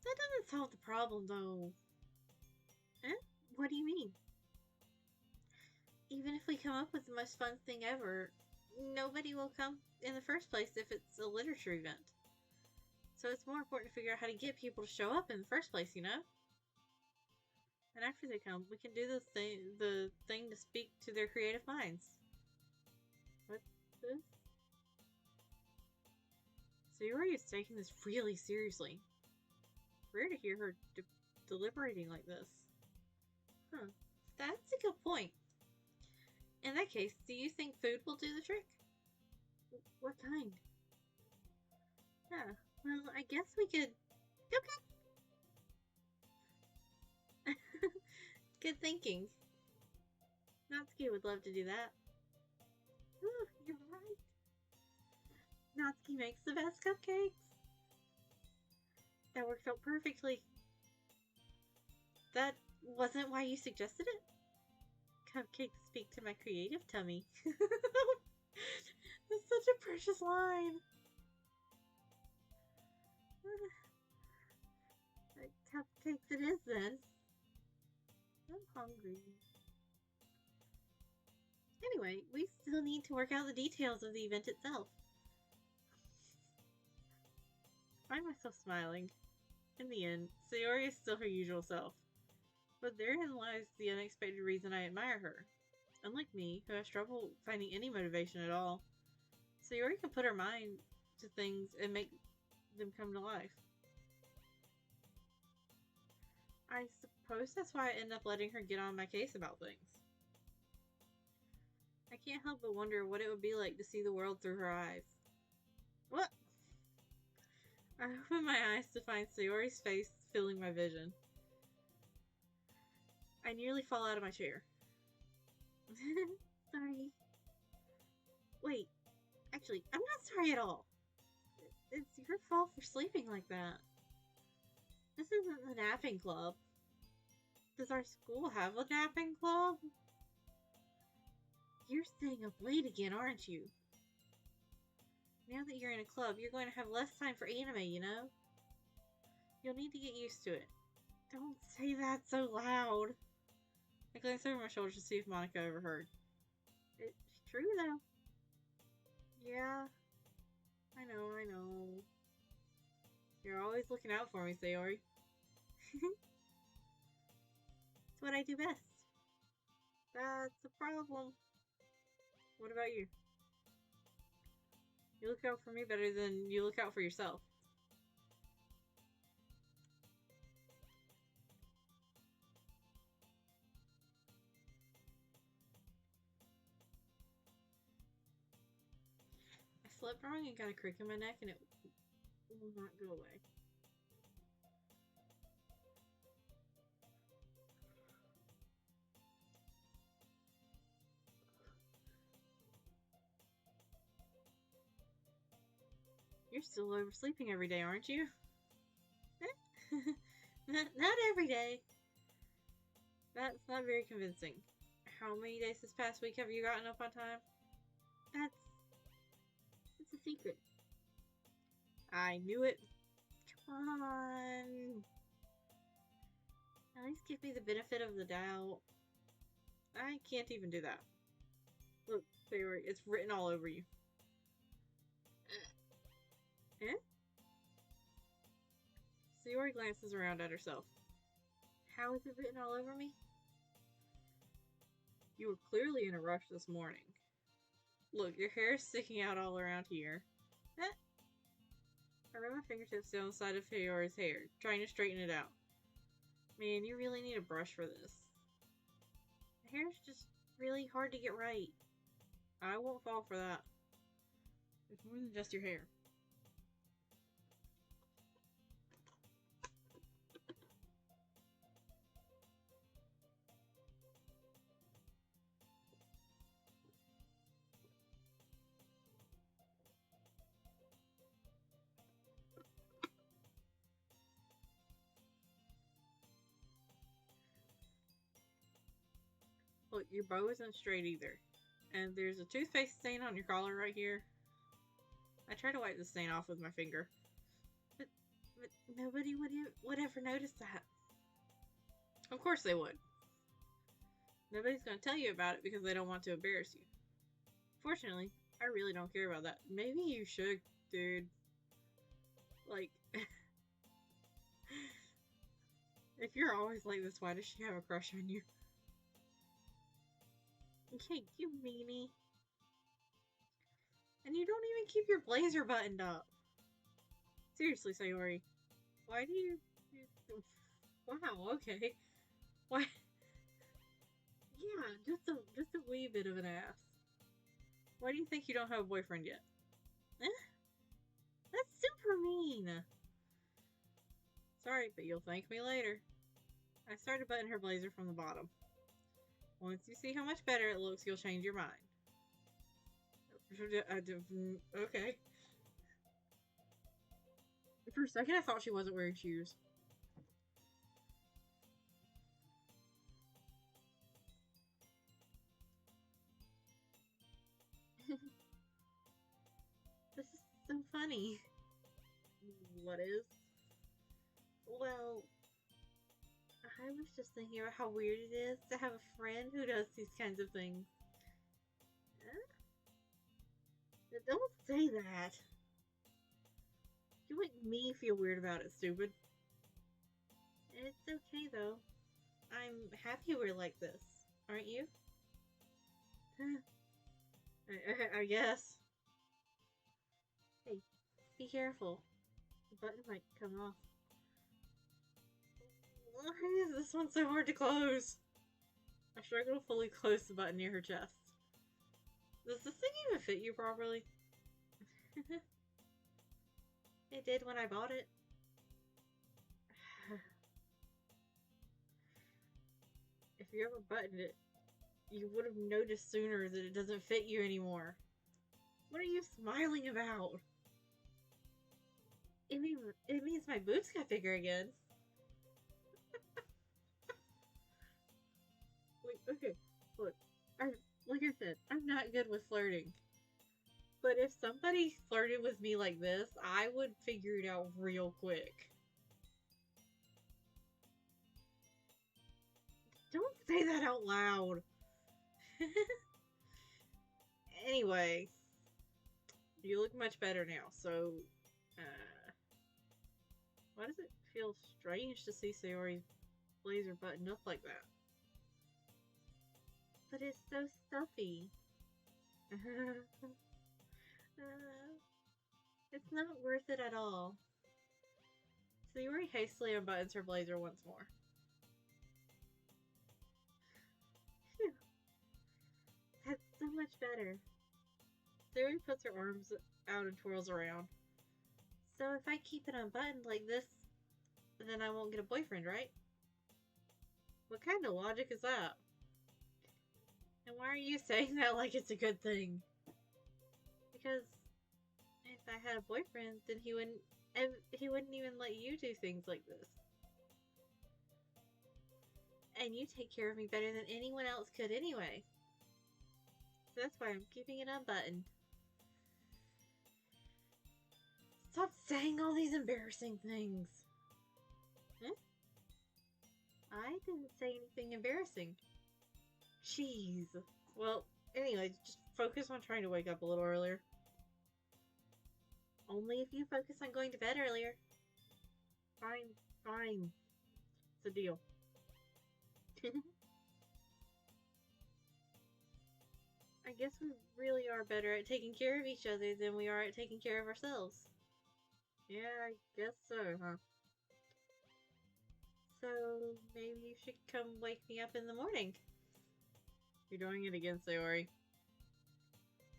That doesn't solve the problem, though. Eh? What do you mean? Even if we come up with the most fun thing ever, nobody will come in the first place if it's a literature event. So it's more important to figure out how to get people to show up in the first place, you know? And after they come, we can do the thing to speak to their creative minds. What's this? Sayori is taking this really seriously. Rare to hear her deliberating like this. That's a good point. In that case, do you think food will do the trick? What kind? Well, I guess we could... Okay. Good thinking. Natsuki would love to do that. Ooh, you're right. Natsuki makes the best cupcakes. That worked out perfectly. That wasn't why you suggested it? Cupcakes speak to my creative tummy. That's such a precious line. Cupcakes it is then. I'm hungry. Anyway, we still need to work out the details of the event itself. I find myself smiling. In the end, Sayori is still her usual self. But therein lies the unexpected reason I admire her. Unlike me, who has trouble finding any motivation at all, Sayori can put her mind to things and make them come to life. I suppose that's why I end up letting her get on my case about things. I can't help but wonder what it would be like to see the world through her eyes. What? I open my eyes to find Sayori's face filling my vision. I nearly fall out of my chair. Sorry. Wait, actually, I'm not sorry at all. It's your fault for sleeping like that. This isn't the napping club. Does our school have a napping club? You're staying up late again, aren't you? Now that you're in a club, you're going to have less time for anime, you know? You'll need to get used to it. Don't say that so loud. I glanced over my shoulder to see if Monica overheard. It's true, though. Yeah. I know. You're always looking out for me, Sayori. It's what I do best. That's a problem. What about you? You look out for me better than you look out for yourself. slept wrong and got a crick in my neck and it will not go away. You're still oversleeping every day, aren't you? not every day. That's not very convincing. How many days this past week have you gotten up on time? It's a secret. I knew it. Come on. At least give me the benefit of the doubt. I can't even do that. Look, it's written all over you. Eh? Sayori glances around at herself. How is it written all over me? You were clearly in a rush this morning. Look, your hair is sticking out all around here. Eh? I run my fingertips down the side of Sayori's hair, trying to straighten it out. Man, you really need a brush for this. The hair's just really hard to get right. I won't fall for that. It's more than just your hair. Look, your bow isn't straight either. And there's a toothpaste stain on your collar right here. I tried to wipe the stain off with my finger. But nobody would ever notice that. Of course they would. Nobody's going to tell you about it because they don't want to embarrass you. Fortunately, I really don't care about that. Maybe you should, dude. Like, if you're always like this, why does she have a crush on you? Okay, you meanie. And you don't even keep your blazer buttoned up. Seriously, Sayori. Why do you... Wow, okay. Why... Yeah, just a wee bit of an ass. Why do you think you don't have a boyfriend yet? Eh? That's super mean. Sorry, but you'll thank me later. I started buttoning her blazer from the bottom. Once you see how much better it looks, you'll change your mind. Okay. For a second, I thought she wasn't wearing shoes. This is so funny. What is? Well, I was just thinking about how weird it is to have a friend who does these kinds of things. Huh? Don't say that. You make me feel weird about it, stupid. It's okay, though. I'm happy we're like this, aren't you? I guess. Hey, be careful. The button might come off. Why is this one so hard to close? I struggle to fully close the button near her chest. Does this thing even fit you properly? It did when I bought it. If you ever buttoned it, you would have noticed sooner that it doesn't fit you anymore. What are you smiling about? It means my boobs got bigger again. Wait, okay, look, like I said, I'm not good with flirting. But if somebody flirted with me like this, I would figure it out real quick. Don't say that out loud. Anyway, you look much better now, so, why does it feel strange to see Sayori's blazer buttoned up like that? But it's so stuffy. It's not worth it at all. Sayori hastily unbuttons her blazer once more. Phew. That's so much better. Sayori puts her arms out and twirls around. So if I keep it unbuttoned like this, then I won't get a boyfriend, right? What kind of logic is that? And why are you saying that like it's a good thing? Because if I had a boyfriend, then he wouldn't even let you do things like this. And you take care of me better than anyone else could anyway. So that's why I'm keeping it unbuttoned. Stop saying all these embarrassing things. Huh? I didn't say anything embarrassing. Jeez. Well, anyway, just focus on trying to wake up a little earlier. Only if you focus on going to bed earlier. Fine, fine. It's a deal. I guess we really are better at taking care of each other than we are at taking care of ourselves. Yeah, I guess so, huh? So, maybe you should come wake me up in the morning. You're doing it again, Sayori.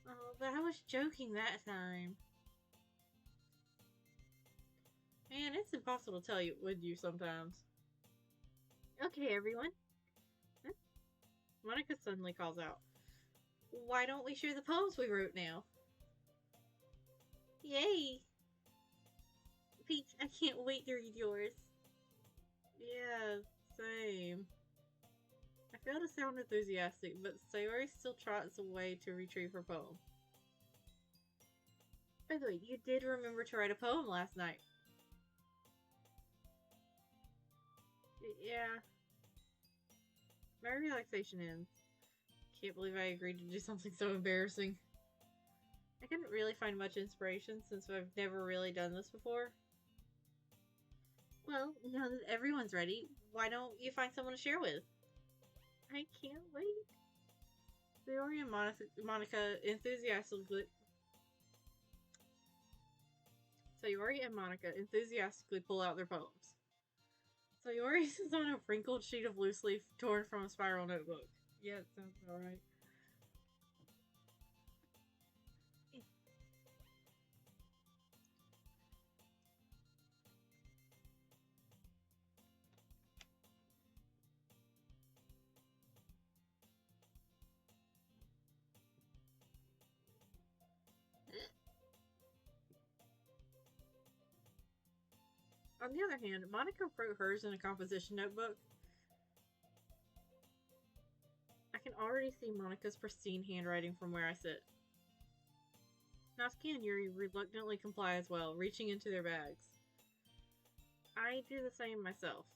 Oh, but I was joking that time. Man, it's impossible to tell you with you sometimes. Okay, everyone. Huh? Monica suddenly calls out. Why don't we share the poems we wrote now? Yay! Peach, I can't wait to read yours. Yeah, same. I fail to sound enthusiastic, but Sayori still trots away to retrieve her poem. By the way, you did remember to write a poem last night. Yeah. My relaxation ends. Can't believe I agreed to do something so embarrassing. I couldn't really find much inspiration since I've never really done this before. Well, now that everyone's ready, why don't you find someone to share with? I can't wait. Sayori and Monica enthusiastically pull out their poems. Sayori is on a wrinkled sheet of loose leaf torn from a spiral notebook. Yeah, it sounds alright. On the other hand, Monica wrote hers in a composition notebook. I can already see Monica's pristine handwriting from where I sit. Natsuki and Yuri reluctantly comply as well, reaching into their bags. I do the same myself.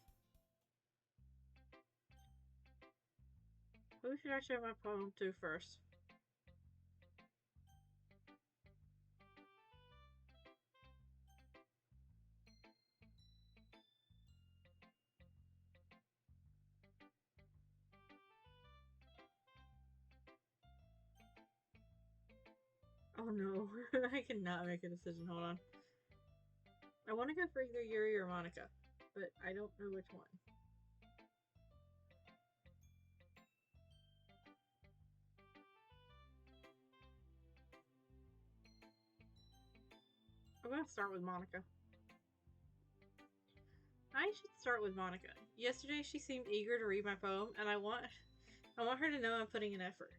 Who should I show my poem to first? Oh no, I cannot make a decision. Hold on. I want to go for either Yuri or Monica, but I don't know which one. I'm going to start with Monica. I should start with Monica. Yesterday she seemed eager to read my poem, and I want her to know I'm putting an effort.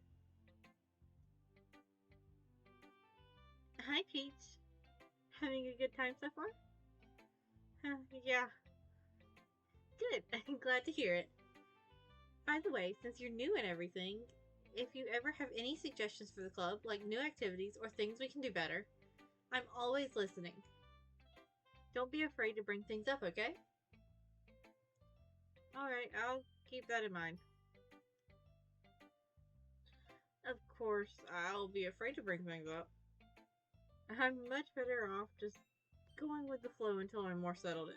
Hi, Peach. Having a good time so far? Yeah. Good. I'm glad to hear it. By the way, since you're new and everything, if you ever have any suggestions for the club, like new activities or things we can do better, I'm always listening. Don't be afraid to bring things up, okay? Alright, I'll keep that in mind. Of course, I'll be afraid to bring things up. I'm much better off just going with the flow until I'm more settled in.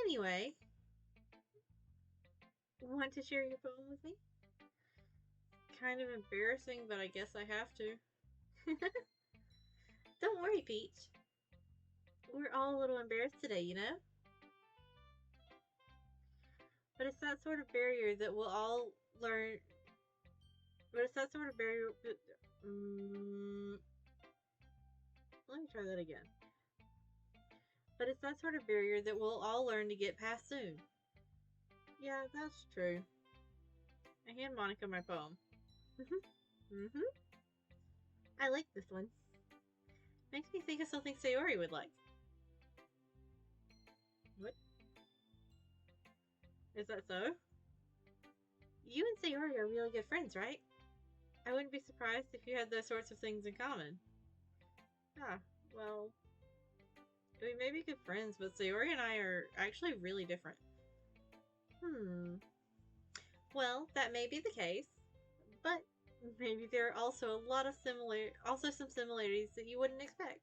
Anyway, want to share your poem with me? Kind of embarrassing, but I guess I have to. Don't worry, Peach. We're all a little embarrassed today, you know? But it's that sort of barrier that we'll all learn. But it's that sort of barrier. Mm, let me try that again. But it's that sort of barrier that we'll all learn to get past soon. Yeah, that's true. I hand Monica my poem. Mm-hmm. I like this one. Makes me think of something Sayori would like. What? Is that so? You and Sayori are really good friends, right? I wouldn't be surprised if you had those sorts of things in common. Ah, well, we may be good friends, but Sayori and I are actually really different. Hmm. Well, that may be the case, but maybe there are also some similarities that you wouldn't expect.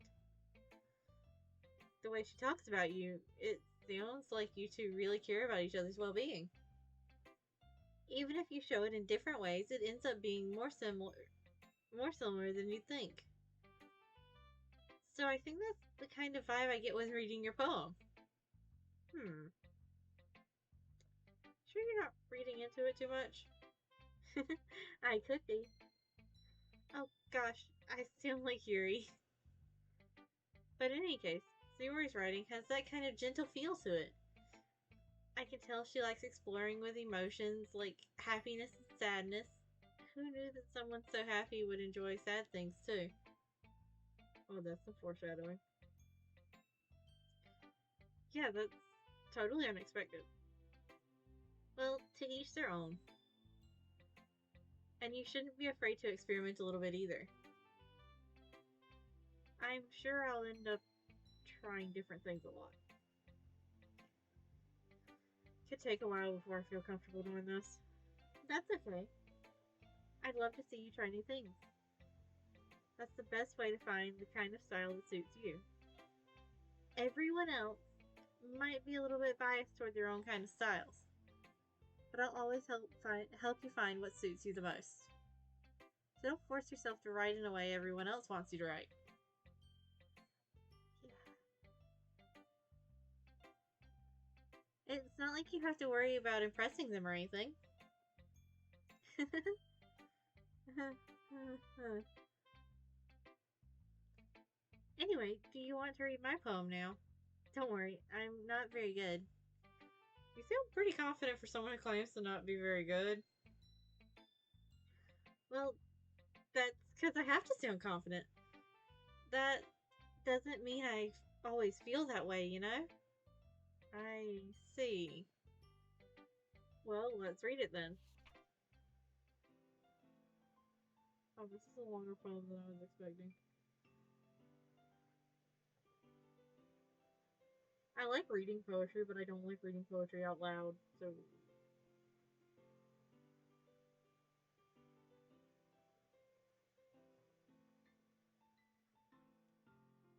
The way she talks about you, it sounds like you two really care about each other's well-being. Even if you show it in different ways, it ends up being more similar than you'd think. So I think that's the kind of vibe I get when reading your poem. Hmm. Sure you're not reading into it too much? I could be. Oh gosh, I sound like Yuri. But in any case, Sayori's writing has that kind of gentle feel to it. I can tell she likes exploring with emotions like happiness and sadness. Who knew that someone so happy would enjoy sad things too? Oh, that's some foreshadowing. Yeah, that's totally unexpected. Well, to each their own. And you shouldn't be afraid to experiment a little bit either. I'm sure I'll end up trying different things a lot. Could take a while before I feel comfortable doing this. That's okay. I'd love to see you try new things. That's the best way to find the kind of style that suits you. Everyone else might be a little bit biased toward their own kind of styles, but I'll always help you find what suits you the most. So don't force yourself to write in a way everyone else wants you to write. It's not like you have to worry about impressing them or anything. Anyway, do you want to read my poem now? Don't worry, I'm not very good. You sound pretty confident for someone who claims to not be very good. Well, that's because I have to sound confident. That doesn't mean I always feel that way, you know? I see. Well, let's read it then. Oh, this is a longer poem than I was expecting. I like reading poetry, but I don't like reading poetry out loud, so.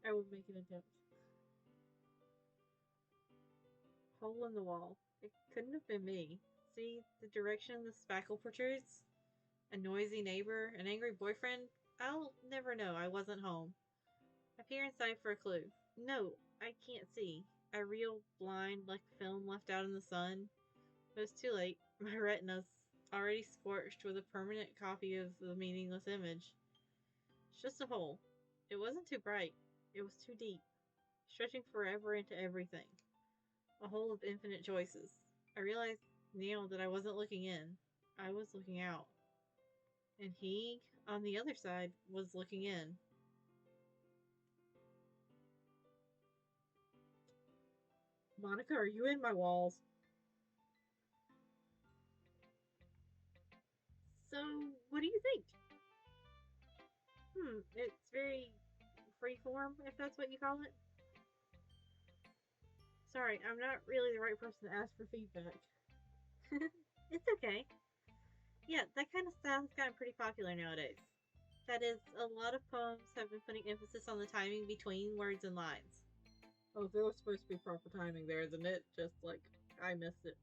I will make an attempt. Hole in the wall. It couldn't have been me. See the direction the spackle protrudes? A noisy neighbor, an angry boyfriend? I'll never know I wasn't home. I peer inside for a clue. No, I can't see. I reel blind like film left out in the sun. But it's too late. My retina's already scorched with a permanent copy of the meaningless image. It's just a hole. It wasn't too bright. It was too deep, stretching forever into everything. A hole of infinite choices. I realized now that I wasn't looking in. I was looking out. And he, on the other side, was looking in. Monica, are you in my walls? So, what do you think? It's very freeform, if that's what you call it. Sorry, I'm not really the right person to ask for feedback. It's okay. Yeah, that kind of style has gotten pretty popular nowadays. That is, a lot of poems have been putting emphasis on the timing between words and lines. Oh, there was supposed to be proper timing there, isn't it? Just like, I missed it.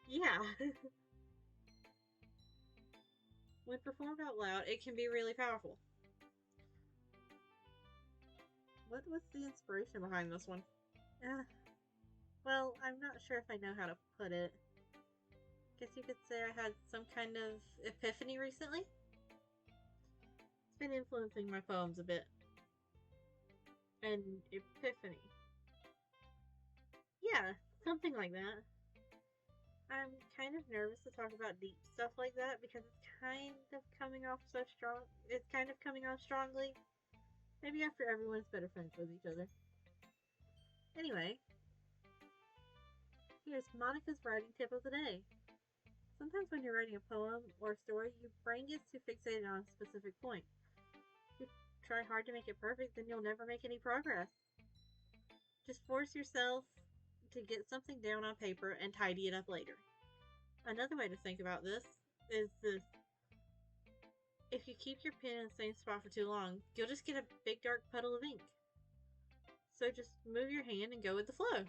Yeah. When performed out loud, it can be really powerful. What was the inspiration behind this one? Uh, well, I'm not sure if I know how to put it. guess you could say I had some kind of epiphany recently. It's been influencing my poems a bit. An epiphany. Yeah, something like that. I'm kind of nervous to talk about deep stuff like that because it's kind of coming off so strong. It's kind of coming off strongly. Maybe after everyone's better friends with each other. Anyway, here's Monica's writing tip of the day. Sometimes when you're writing a poem or a story, your brain gets too fixated on a specific point. If you try hard to make it perfect, then you'll never make any progress. Just force yourself to get something down on paper and tidy it up later. Another way to think about this is this. If you keep your pen in the same spot for too long, you'll just get a big dark puddle of ink. So just move your hand and go with the flow.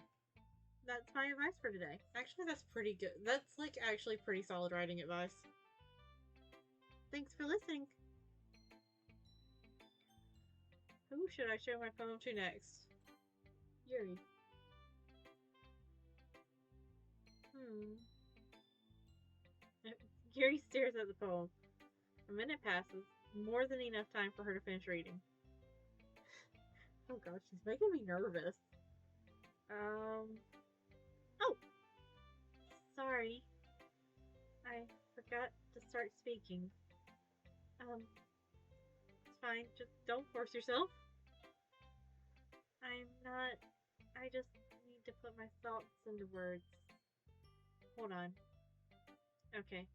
That's my advice for today. Actually, that's pretty good. That's like actually pretty solid writing advice. Thanks for listening. Who should I show my poem to next? Yuri. Yuri stares at the poem. A minute passes, more than enough time for her to finish reading. Oh gosh, she's making me nervous. Oh, sorry. I forgot to start speaking. It's fine, just don't force yourself. I just need to put my thoughts into words. Hold on. Okay.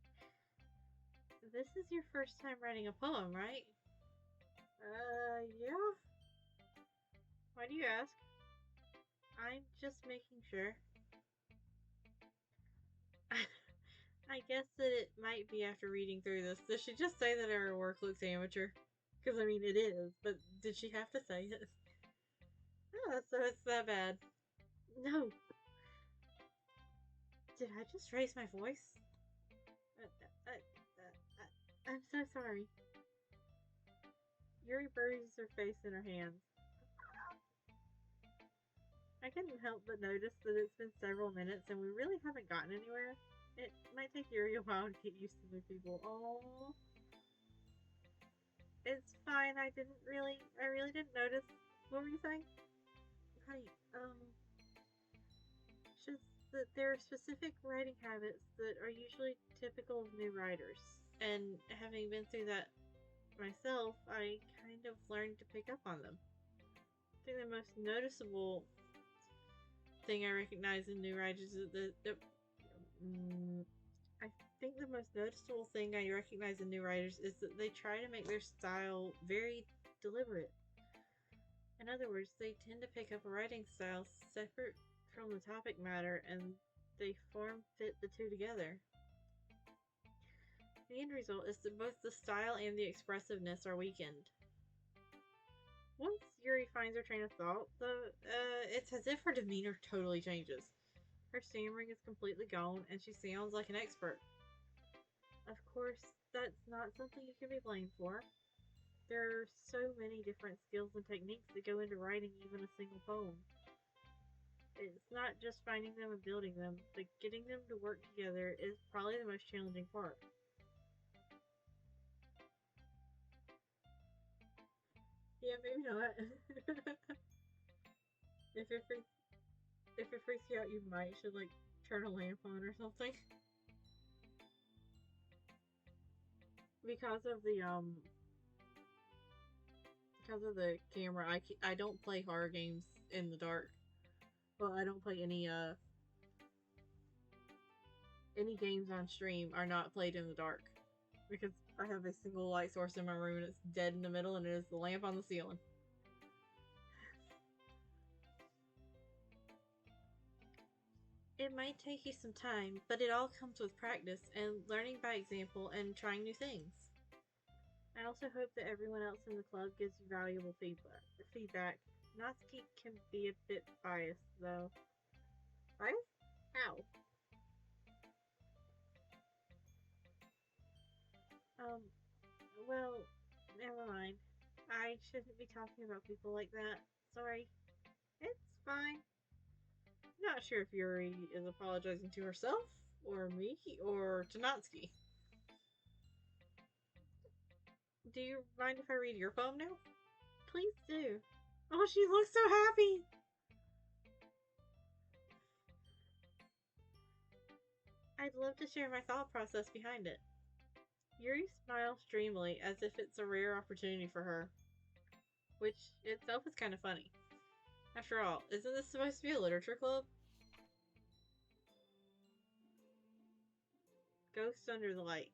This is your first time writing a poem, right? Yeah. Why do you ask? I'm just making sure. I guess that it might be after reading through this. Did she just say that her work looks amateur? Because, I mean, it is, but did she have to say it? Oh, so it's that bad. No. Did I just raise my voice? I'm so sorry. Yuri buries her face in her hands. I couldn't help but notice that it's been several minutes and we really haven't gotten anywhere. It might take Yuri a while to get used to new people. Oh, it's fine. I really didn't notice. What were you saying? Right. Just that there are specific writing habits that are usually typical of new writers. And having been through that myself, I kind of learned to pick up on them. I think the most noticeable thing I recognize in new writers is I think the most noticeable thing I recognize in new writers is that they try to make their style very deliberate. In other words, they tend to pick up a writing style separate from the topic matter and they form fit the two together. The end result is that both the style and the expressiveness are weakened. Once Yuri finds her train of thought, though, it's as if her demeanor totally changes. Her stammering is completely gone, and she sounds like an expert. Of course, that's not something you can be blamed for. There are so many different skills and techniques that go into writing even a single poem. It's not just finding them and building them, but getting them to work together is probably the most challenging part. Yeah, maybe not. If it freaks you out, you might should like turn a lamp on or something. Because of the camera, I don't play horror games in the dark. Well, I don't play any games on stream are not played in the dark because I have a single light source in my room and it's dead in the middle and it is the lamp on the ceiling. It might take you some time, but it all comes with practice and learning by example and trying new things. I also hope that everyone else in the club gives you valuable feedback. Natsuki can be a bit biased, though. Biased? How? Well, never mind. I shouldn't be talking about people like that. Sorry. It's fine. Not sure if Yuri is apologizing to herself Or me? Or Tanatsky? Do you mind if I read your poem now? Please do. Oh, she looks so happy! I'd love to share my thought process behind it. Yuri smiles dreamily as if it's a rare opportunity for her, which itself is kind of funny. After all, isn't this supposed to be a literature club? Ghost under the light.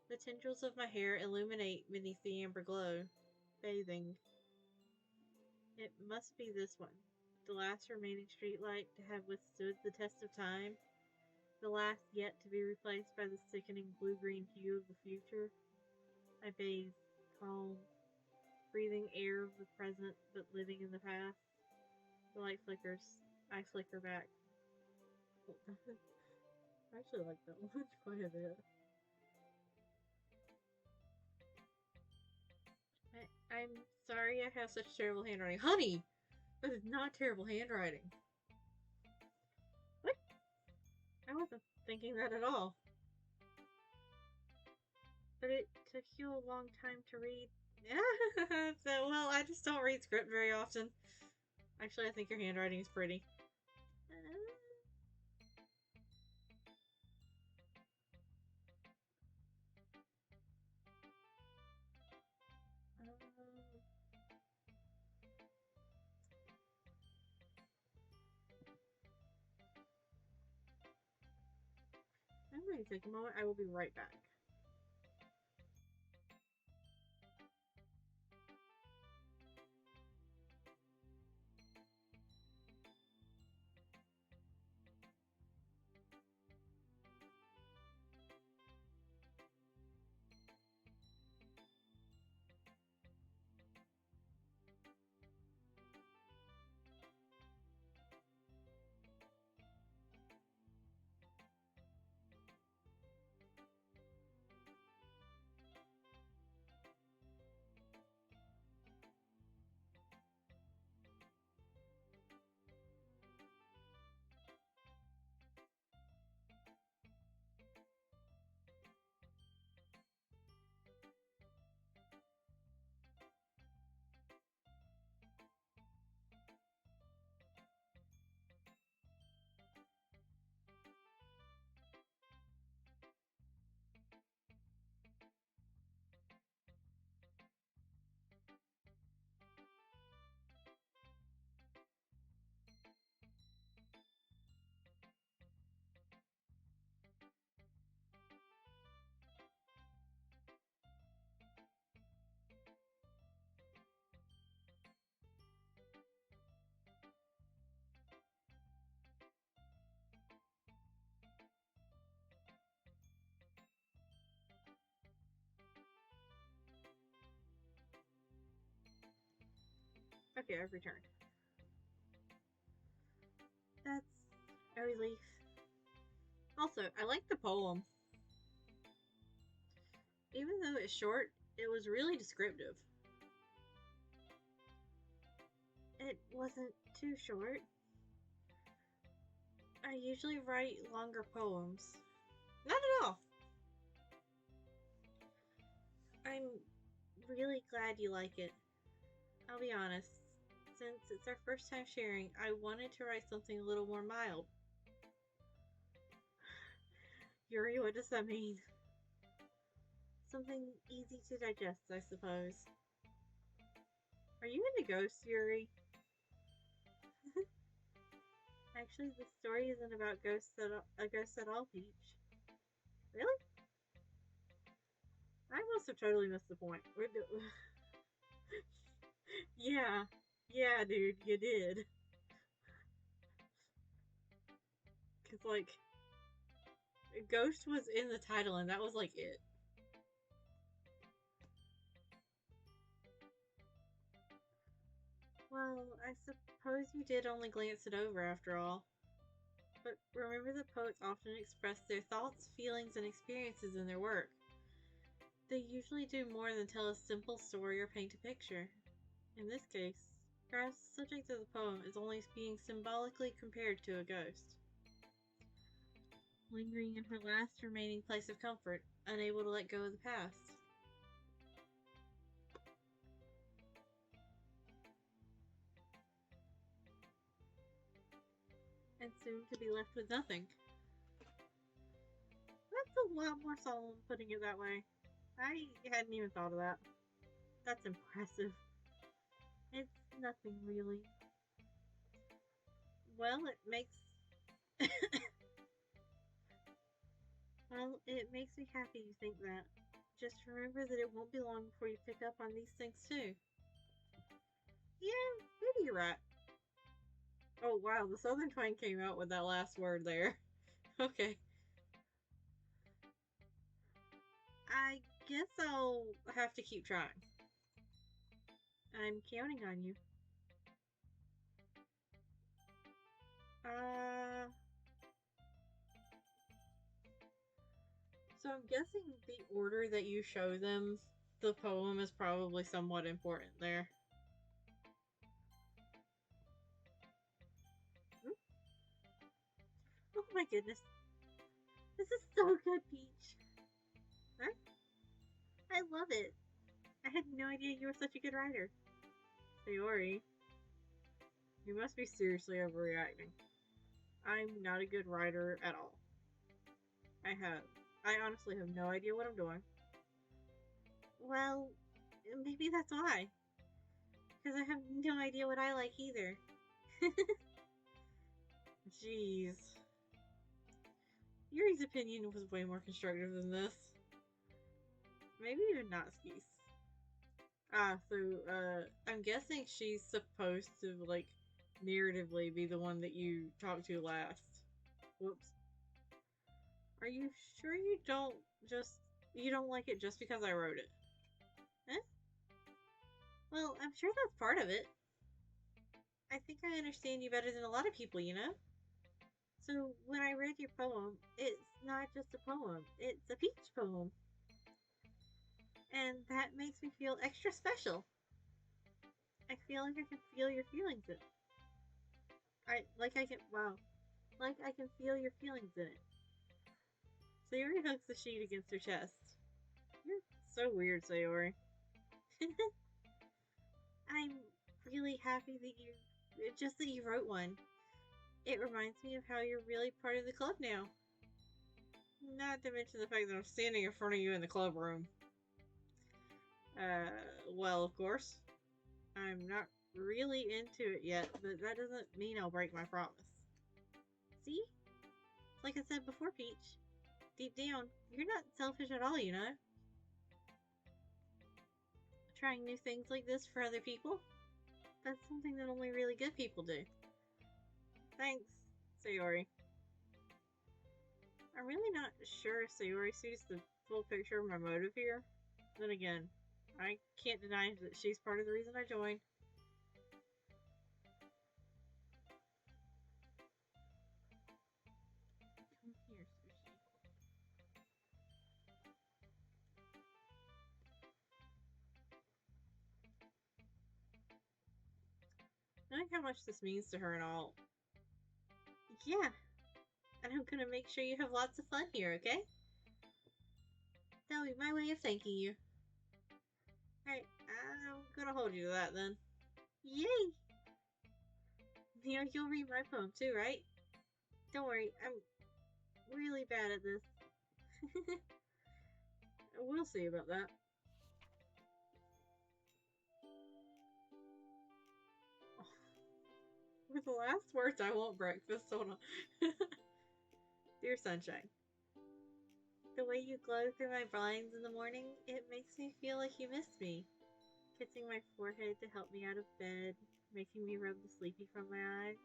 The tendrils of my hair illuminate beneath the amber glow, bathing. It must be this one, the last remaining streetlight to have withstood the test of time, the last yet to be replaced by the sickening blue-green hue of the future. I bathe, calm, breathing air of the present but living in the past. The light flickers. I flicker back. I actually like that one quite a bit. I'm sorry I have such terrible handwriting. Honey! That is not terrible handwriting. What? I wasn't thinking that at all. But it took you a long time to read. So, well, I just don't read script very often. Actually, I think your handwriting is pretty. I'm going to take a moment. I will be right back. Okay, I've returned. That's a relief. Also, I like the poem. Even though it's short, it was really descriptive. It wasn't too short. I usually write longer poems. Not at all. I'm really glad you like it. I'll be honest. Since it's our first time sharing, I wanted to write something a little more mild. Yuri, what does that mean? Something easy to digest, I suppose. Are you into ghosts, Yuri? Actually, the story isn't about ghosts at all, Peach. Really? I must have totally missed the point. Yeah. Yeah, dude, you did. Because, like, Ghost was in the title, and that was, like, it. Well, I suppose you did only glance it over after all. But remember, the poets often express their thoughts, feelings, and experiences in their work. They usually do more than tell a simple story or paint a picture. In this case, perhaps the subject of the poem is only being symbolically compared to a ghost. lingering in her last remaining place of comfort, unable to let go of the past. And soon to be left with nothing. That's a lot more solemn putting it that way. I hadn't even thought of that. That's impressive. It's nothing really. Well, it makes me happy you think that. Just remember that it won't be long before you pick up on these things too. Yeah, maybe you're right. Oh wow, the Southern twang came out with that last word there. Okay. I guess I'll have to keep trying. I'm counting on you. Uh, so I'm guessing the order that you show them the poem is probably somewhat important there. Hmm? Oh my goodness. This is so good, Peach. Huh? I love it. I had no idea you were such a good writer. Sayori, you must be seriously overreacting. I'm not a good writer at all. I have. I honestly have no idea what I'm doing. Well, maybe that's why. Because I have no idea what I like either. Jeez. Yuri's opinion was way more constructive than this. Maybe even Natsuki's. I'm guessing she's supposed to, like, narratively be the one that you talk to last. Whoops. Are you sure you don't like it just because I wrote it? Eh? Well, I'm sure that's part of it. I think I understand you better than a lot of people, you know? So, when I read your poem, it's not just a poem, it's a peach poem. And that makes me feel extra special. I feel like I can feel your feelings in it. Like I can feel your feelings in it. Sayori hugs the sheet against her chest. You're so weird, Sayori. I'm really happy that you wrote one. It reminds me of how you're really part of the club now. Not to mention the fact that I'm standing in front of you in the club room. Well, of course. I'm not really into it yet, but that doesn't mean I'll break my promise. See? Like I said before, Peach. Deep down, you're not selfish at all, you know? Trying new things like this for other people? That's something that only really good people do. Thanks, Sayori. I'm really not sure if Sayori sees the full picture of my motive here. Then again, I can't deny that she's part of the reason I joined. Come here, Sushi. Knowing how much this means to her and all. Yeah, and I'm gonna make sure you have lots of fun here, okay? That'll be my way of thanking you. Alright, I'm gonna hold you to that then. Yay! You know, you'll read my poem too, right? Don't worry, I'm really bad at this. We'll see about that. With the last words, I want breakfast. Hold on. Dear Sunshine, the way you glow through my blinds in the morning, it makes me feel like you missed me. Kissing my forehead to help me out of bed, making me rub the sleepy from my eye.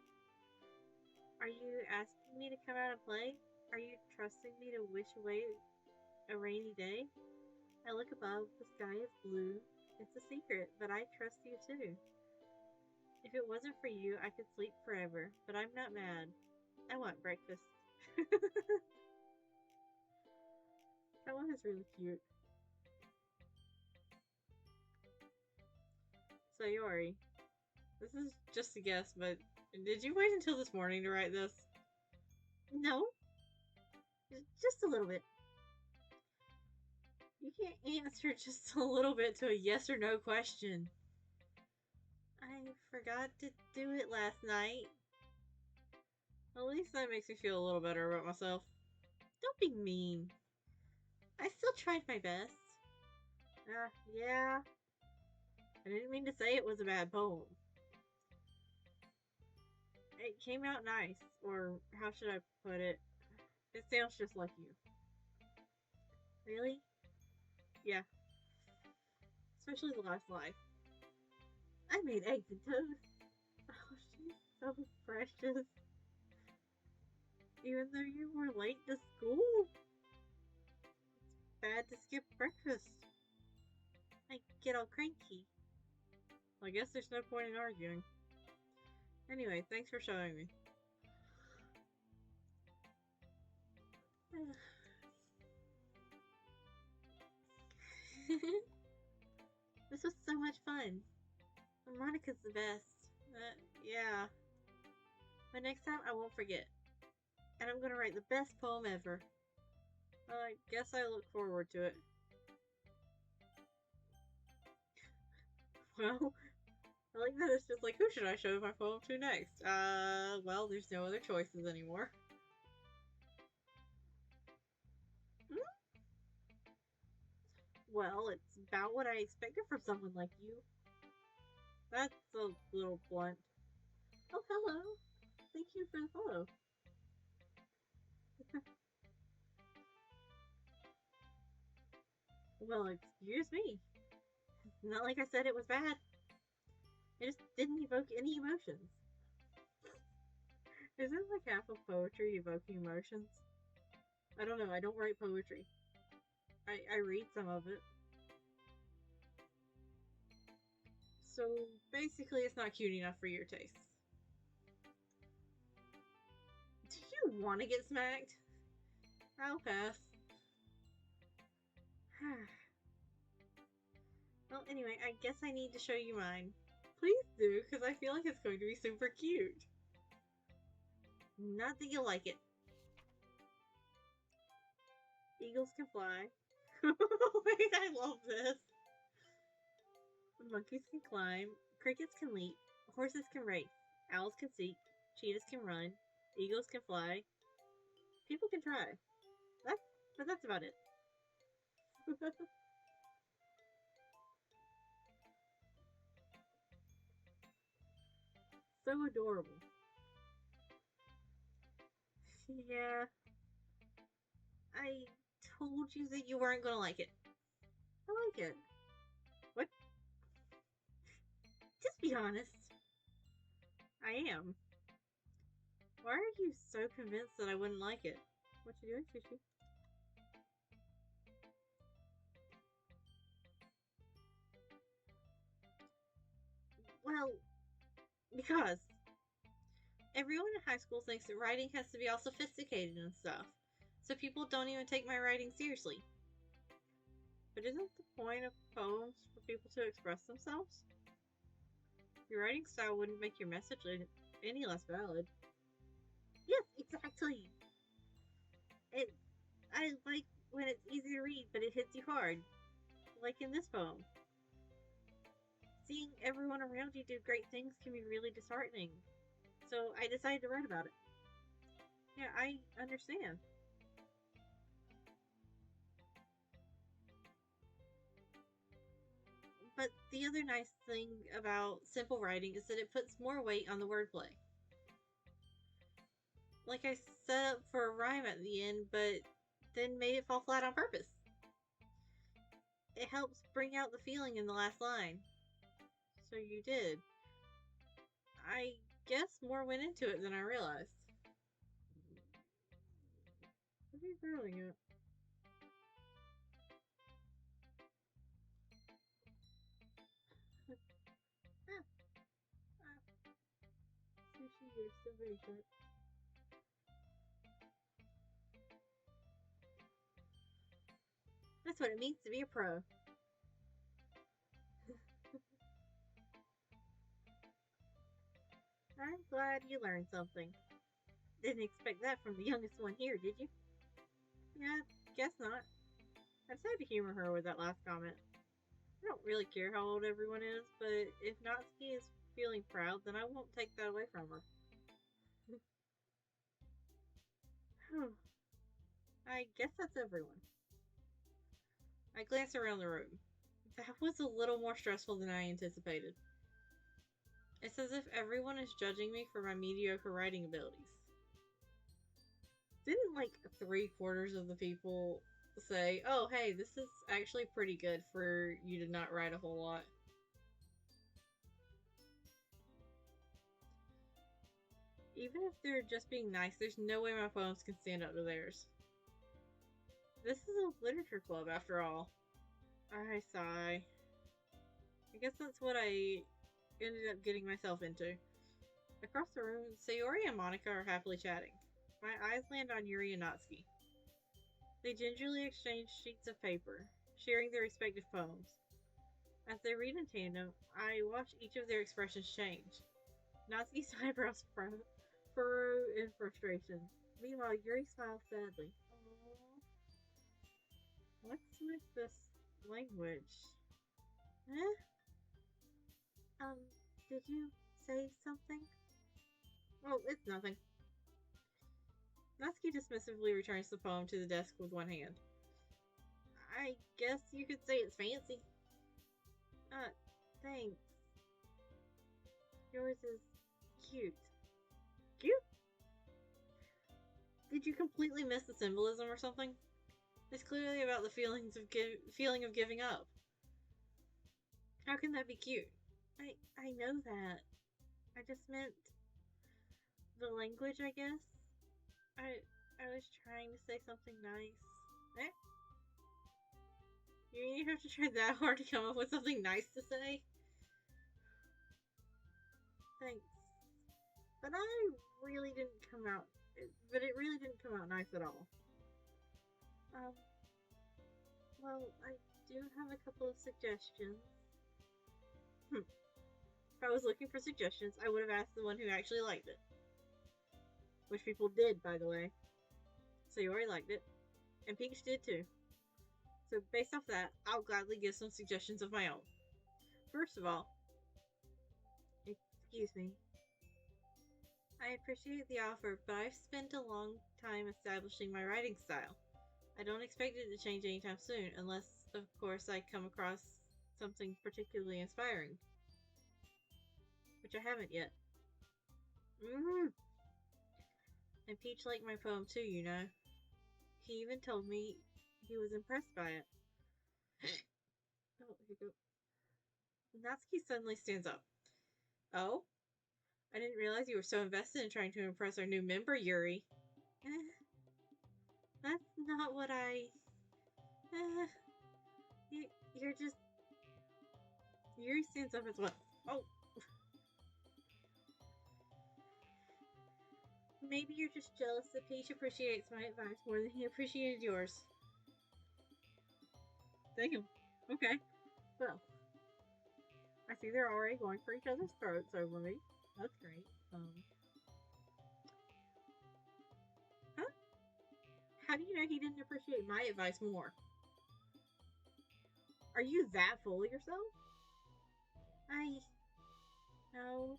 Are you asking me to come out and play? Are you trusting me to wish away a rainy day? I look above, the sky is blue. It's a secret, but I trust you too. If it wasn't for you, I could sleep forever, but I'm not mad. I want breakfast. That one is really cute. Sayori, this is just a guess, but did you wait until this morning to write this? No. Just a little bit. You can't answer just a little bit to a yes or no question. I forgot to do it last night. At least that makes me feel a little better about myself. Don't be mean. I still tried my best. Yeah. I didn't mean to say it was a bad poem. It came out nice, or how should I put it? It sounds just like you. Really? Yeah. Especially the last line. I made eggs and toast. Oh, she's so precious. Even though you were late to school, bad to skip breakfast. I get all cranky. Well, I guess there's no point in arguing. Anyway, thanks for showing me. This was so much fun. Monica's the best. Yeah. But next time I won't forget. And I'm gonna write the best poem ever. I guess I look forward to it. Well, I like that it's just like, who should I show my poem to next? Well, there's no other choices anymore. Hmm? Well, it's about what I expected from someone like you. That's a little blunt. Oh, hello. Thank you for the follow. Well, excuse me. Not like I said it was bad. It just didn't evoke any emotions. Isn't like half of poetry evoking emotions? I don't know. I don't write poetry. I read some of it. So basically, it's not cute enough for your taste. Do you want to get smacked? I'll pass. Well, anyway, I guess I need to show you mine. Please do, because I feel like it's going to be super cute. Not that you'll like it. Eagles can fly. Wait, I love this. Monkeys can climb. Crickets can leap. Horses can race. Owls can seek. Cheetahs can run. Eagles can fly. People can try. But that's about it. So adorable. Yeah, I told you that you weren't gonna like it. I like it. What? Just be honest. I am. Why are you so convinced that I wouldn't like it? What you doing, Shushi? Well, because everyone in high school thinks that writing has to be all sophisticated and stuff. So people don't even take my writing seriously. But isn't the point of poems for people to express themselves? Your writing style wouldn't make your message any less valid. Yes, exactly. It. I like when it's easy to read, but it hits you hard. Like in this poem. Seeing everyone around you do great things can be really disheartening. So I decided to write about it. Yeah, I understand. But the other nice thing about simple writing is that it puts more weight on the wordplay. Like I set up for a rhyme at the end, but then made it fall flat on purpose. It helps bring out the feeling in the last line. So you did. I guess more went into it than I realized. What are you growling at? Ah, ah. Sushi, you're still very sharp. That's what it means to be a pro. I'm glad you learned something. Didn't expect that from the youngest one here, did you? Yeah, guess not. I decided to humor her with that last comment. I don't really care how old everyone is, but if Natsuki is feeling proud, then I won't take that away from her. I guess that's everyone. I glance around the room. That was a little more stressful than I anticipated. It's as if everyone is judging me for my mediocre writing abilities. Didn't like 3/4 of the people say, oh, hey, this is actually pretty good for you to not write a whole lot? Even if they're just being nice, there's no way my poems can stand up to theirs. This is a literature club, after all. I sigh. I guess that's what I ended up getting myself into. Across the room, Sayori and Monica are happily chatting. My eyes land on Yuri and Natsuki. They gingerly exchange sheets of paper, sharing their respective poems. As they read in tandem, I watch each of their expressions change. Natsuki's eyebrows furrow in frustration. Meanwhile, Yuri smiles sadly. Aww. What's with this language? Eh? Did you say something? Oh, it's nothing. Natsuki dismissively returns the poem to the desk with one hand. I guess you could say it's fancy. Thanks. Yours is cute. Cute? Did you completely miss the symbolism or something? It's clearly about the feeling of giving up. How can that be cute? I know that. I just meant the language, I guess. I was trying to say something nice. Eh? You have to try that hard to come up with something nice to say? Thanks. But really didn't come out. It really didn't come out nice at all. Well, I do have a couple of suggestions. If I was looking for suggestions, I would have asked the one who actually liked it. Which people did, by the way. So you already liked it. And Peach did too. So based off that, I'll gladly give some suggestions of my own. First of all, excuse me. I appreciate the offer, but I've spent a long time establishing my writing style. I don't expect it to change anytime soon, unless, of course, I come across something particularly inspiring. Which I haven't yet. And Peach liked my poem too, you know. He even told me he was impressed by it. Oh, here you go. Natsuki suddenly stands up. Oh? I didn't realize you were so invested in trying to impress our new member, Yuri. That's not what you're just... Yuri stands up as well. Oh! Maybe you're just jealous that Peach appreciates my advice more than he appreciated yours. Damn. Okay. Well, I see they're already going for each other's throats over me. That's great. Huh? How do you know he didn't appreciate my advice more? Are you that full of yourself? No.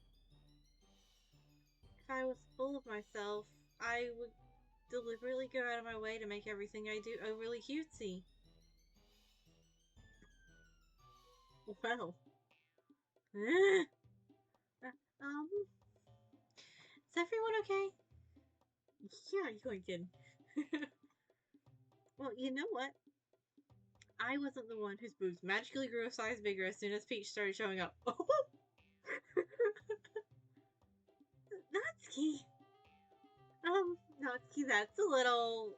If I was full of myself, I would deliberately go out of my way to make everything I do overly cutesy. Well. Is everyone okay? Yeah, you ain't kidding. Well, you know what? I wasn't the one whose boobs magically grew a size bigger as soon as Peach started showing up. Natsuki! Natsuki, that's a little...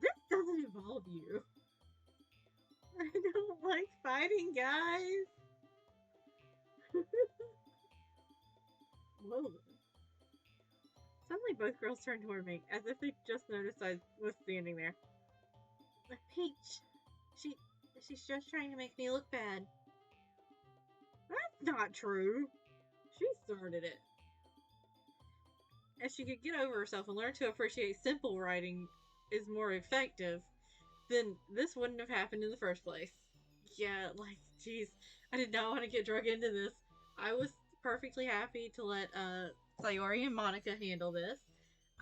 this doesn't involve you. I don't like fighting, guys. Whoa. Suddenly both girls turned toward me, as if they just noticed I was standing there. Peach, she's just trying to make me look bad. That's not true. She started it. If she could get over herself and learn to appreciate simple writing is more effective, then this wouldn't have happened in the first place. Yeah, like, jeez, I did not want to get drug into this. I was perfectly happy to let Sayori and Monica handle this.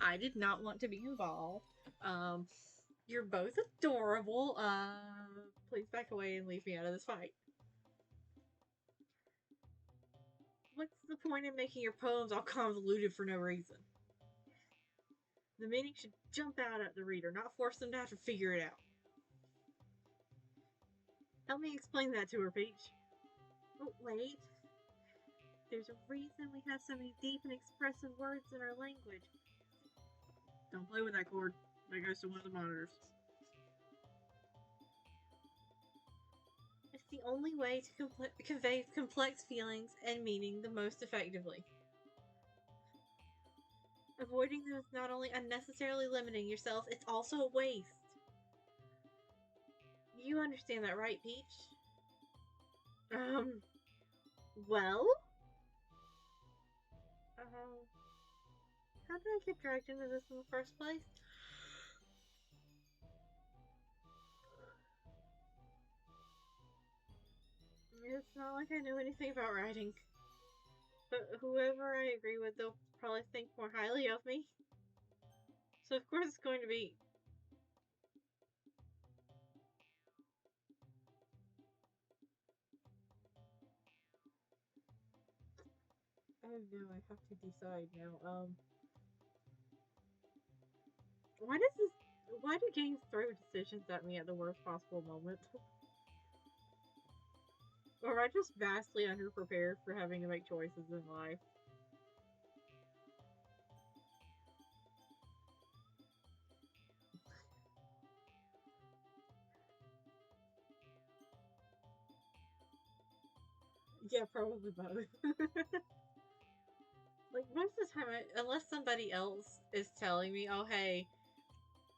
I did not want to be involved. Um, you're both adorable. Please back away and leave me out of this fight. What's the point in making your poems all convoluted for no reason? The meaning should jump out at the reader, not force them to have to figure it out. Help me explain that to her, Peach. Oh, wait. There's a reason we have so many deep and expressive words in our language. Don't play with that cord. That goes to one of the monitors. It's the only way to convey complex feelings and meaning the most effectively. Avoiding them is not only unnecessarily limiting yourself, it's also a waste. You understand that, right, Peach? Well? How did I get dragged into this in the first place? It's not like I knew anything about writing. But whoever I agree with, they'll probably think more highly of me. So of course it's going to be... Oh no, I have to decide now. Why do games throw decisions at me at the worst possible moment? Or am I just vastly underprepared for having to make choices in life? Yeah, probably both. Like, most of the time, unless somebody else is telling me, oh, hey,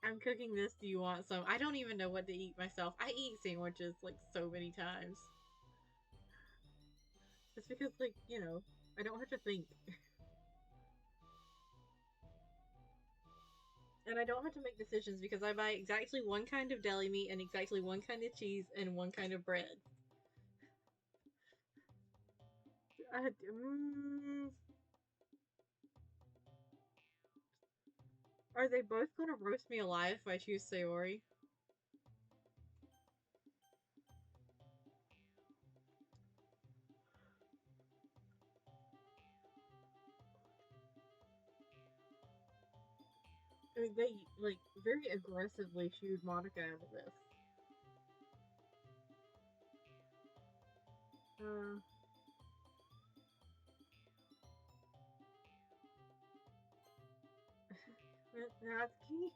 I'm cooking this, do you want some? I don't even know what to eat myself. I eat sandwiches, like, so many times. It's because, like, I don't have to think. And I don't have to make decisions because I buy exactly one kind of deli meat and exactly one kind of cheese and one kind of bread. Are they both going to roast me alive if I choose Sayori? I mean, they, like, very aggressively shooed Monica out of this. Natsuki?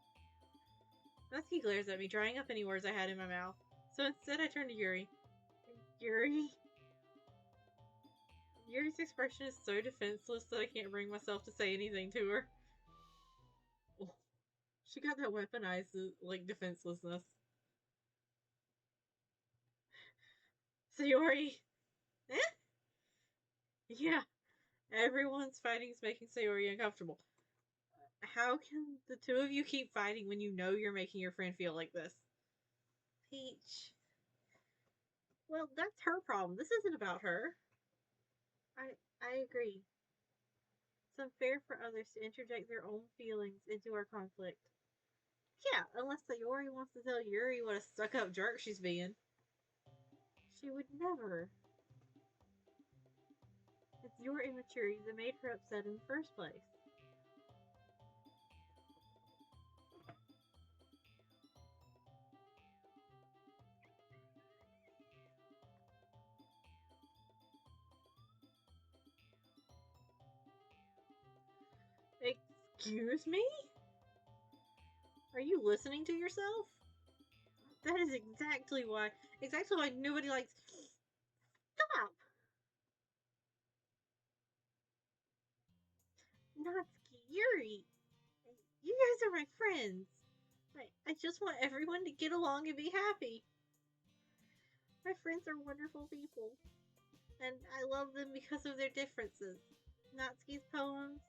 Natsuki glares at me, drying up any words I had in my mouth. So instead, I turn to Yuri. Yuri? Yuri's expression is so defenseless that I can't bring myself to say anything to her. Oh, she got that weaponized, like, defenselessness. Sayori! Eh? Yeah, everyone's fighting is making Sayori uncomfortable. How can the two of you keep fighting when you know you're making your friend feel like this? Peach. Well, that's her problem. This isn't about her. I agree. It's unfair for others to interject their own feelings into our conflict. Yeah, unless Sayori wants to tell Yuri what a stuck-up jerk she's being. She would never. It's your immaturity that made her upset in the first place. Excuse me? Are you listening to yourself? That is exactly why nobody likes... Stop! Natsuki, Yuri! You guys are my friends. I just want everyone to get along and be happy. My friends are wonderful people. And I love them because of their differences. Natsuki's poems,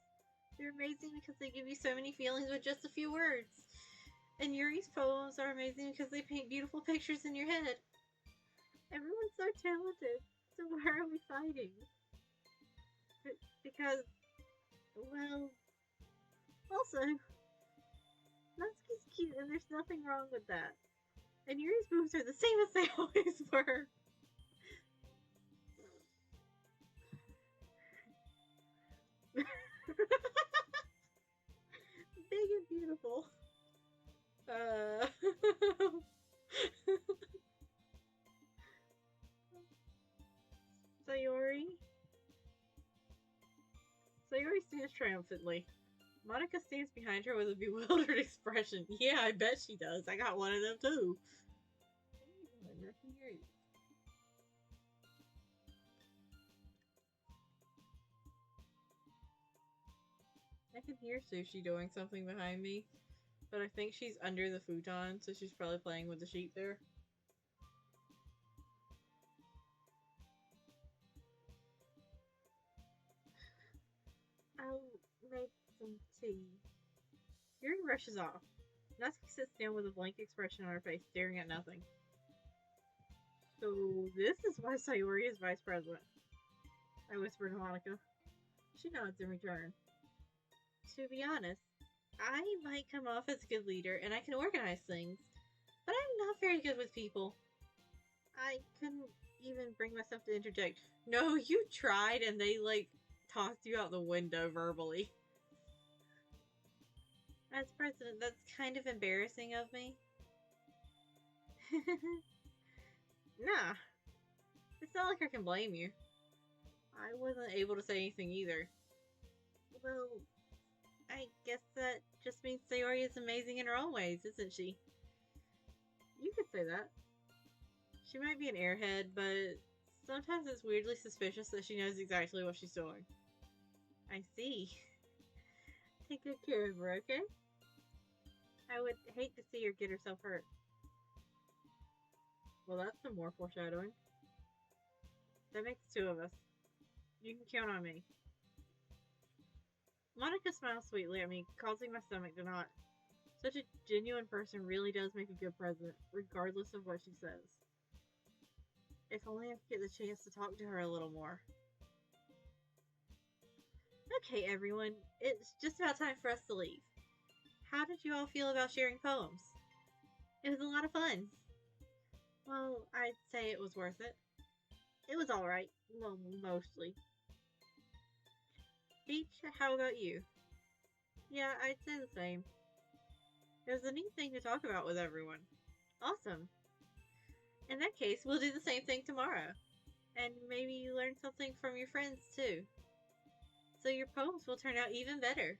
they're amazing because they give you so many feelings with just a few words. And Yuri's poems are amazing because they paint beautiful pictures in your head. Everyone's so talented. So why are we fighting? Because, well, also, Natsuki's cute and there's nothing wrong with that. And Yuri's boobs are the same as they always were. Big and beautiful. Uh... Sayori? Sayori stands triumphantly. Monica stands behind her with a bewildered expression. Yeah, I bet she does. I got one of them too. I can hear Sushi doing something behind me, but I think she's under the futon, so she's probably playing with the sheep there. I'll make some tea. Yuri rushes off. Natsuki sits down with a blank expression on her face, staring at nothing. So this is why Sayori is vice president, I whisper to Monica. She nods in return. To be honest, I might come off as a good leader and I can organize things, but I'm not very good with people. I couldn't even bring myself to interject. No, you tried and they, tossed you out the window verbally. As president, that's kind of embarrassing of me. Nah, it's not like I can blame you. I wasn't able to say anything either. Well, I guess that just means Sayori is amazing in her own ways, isn't she? You could say that. She might be an airhead, but sometimes it's weirdly suspicious that she knows exactly what she's doing. I see. Take good care of her, okay? I would hate to see her get herself hurt. Well, that's some more foreshadowing. That makes two of us. You can count on me. Monica smiles sweetly at me, causing my stomach to knot. Such a genuine person really does make a good president, regardless of what she says. If only I could get the chance to talk to her a little more. Okay, everyone, it's just about time for us to leave. How did you all feel about sharing poems? It was a lot of fun. Well, I'd say it was worth it. It was alright. Well, mostly. Peach, how about you? Yeah, I'd say the same. It was a neat thing to talk about with everyone. Awesome. In that case, we'll do the same thing tomorrow. And maybe you learn something from your friends, too. So your poems will turn out even better.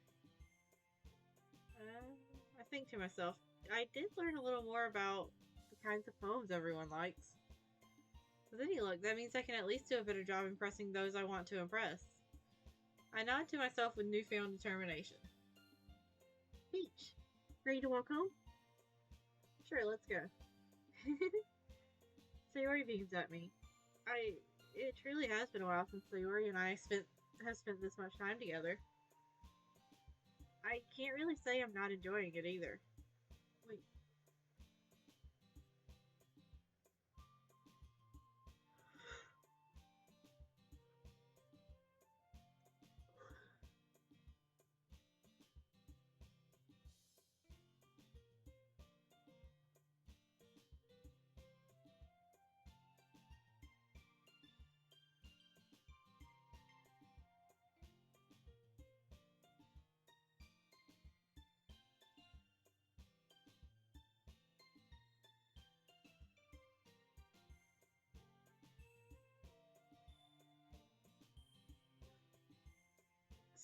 I think to myself, I did learn a little more about the kinds of poems everyone likes. With any luck, that means I can at least do a better job impressing those I want to impress. I nod to myself with newfound determination. Peach, ready to walk home? Sure, let's go. Sayori beams at me. It truly has been a while since Sayori and I have spent this much time together. I can't really say I'm not enjoying it either. Wait.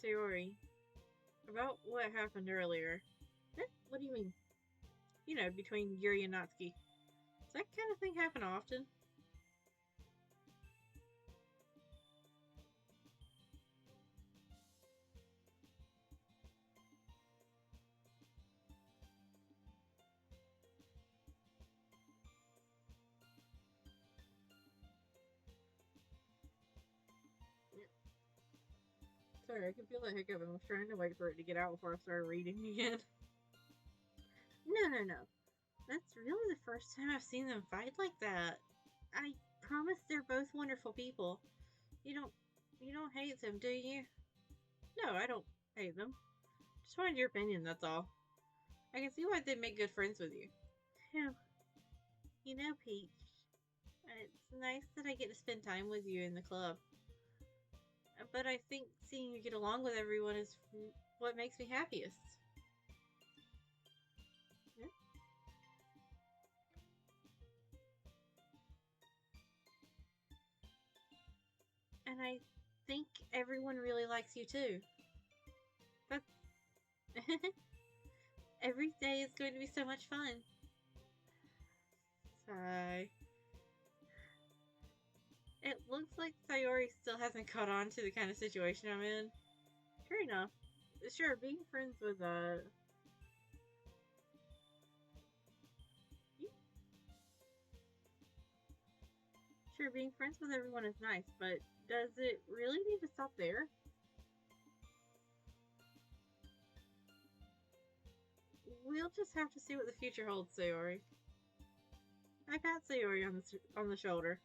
Sayori, about what happened earlier. What do you mean? You know, between Yuri and Natsuki. Does that kind of thing happen often? Sorry, I can feel that hiccup and I was trying to wait for it to get out before I started reading again. No, no, no. That's really the first time I've seen them fight like that. I promise they're both wonderful people. You don't you don't hate them, do you? No, I don't hate them. Just wanted your opinion, that's all. I can see why they'd make good friends with you. Phew. You know, Peach, it's nice that I get to spend time with you in the club. But I think seeing you get along with everyone is what makes me happiest. Yeah. And I think everyone really likes you too. That's every day is going to be so much fun. Sigh. It looks like Sayori still hasn't caught on to the kind of situation I'm in. Fair enough. Sure, being friends with sure being friends with everyone is nice, but does it really need to stop there? We'll just have to see what the future holds, Sayori. I pat Sayori on the shoulder.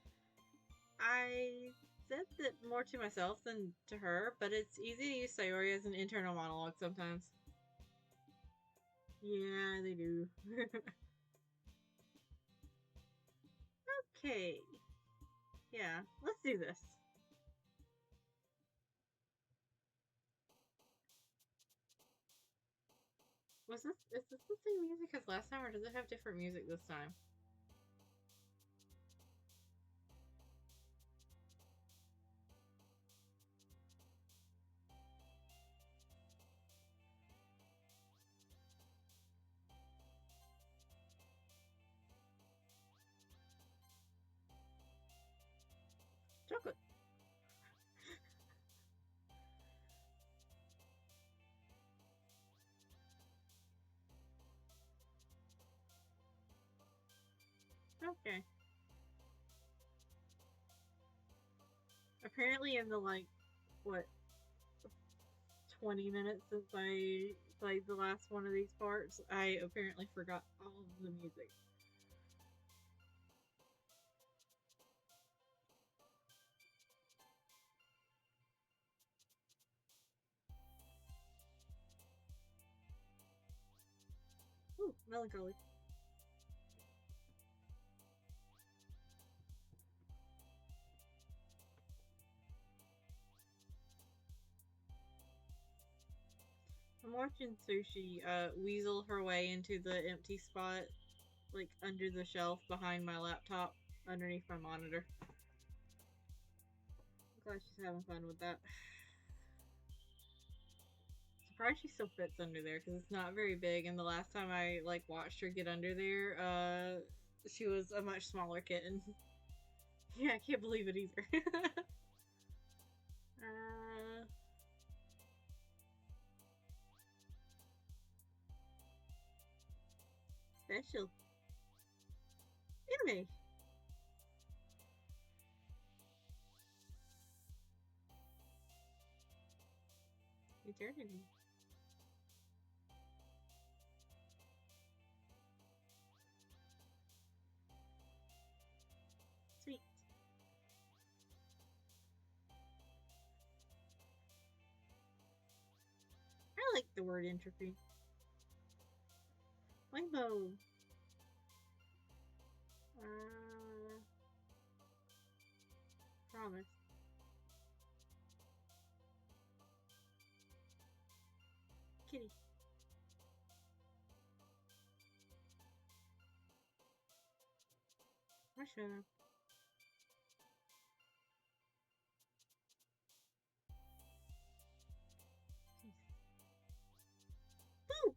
I said that more to myself than to her, but it's easy to use Sayori as an internal monologue sometimes. Yeah, they do. Okay. Yeah, let's do this. Is this the same music as last time, or does it have different music this time? Chocolate. Okay. Apparently, in the what 20 minutes since I played the last one of these parts, I apparently forgot all of the music. Ooh, melancholy. I'm watching Sushi weasel her way into the empty spot, like under the shelf behind my laptop, underneath my monitor. I'm glad she's having fun with that. Surprised she still fits under there because it's not very big. And the last time I watched her get under there, she was a much smaller kitten. Yeah, I can't believe it either. uh, special anime eternity. Sweet. I like the word entropy. Rainbow. Uh, promise. Kitty. I should have. Boop.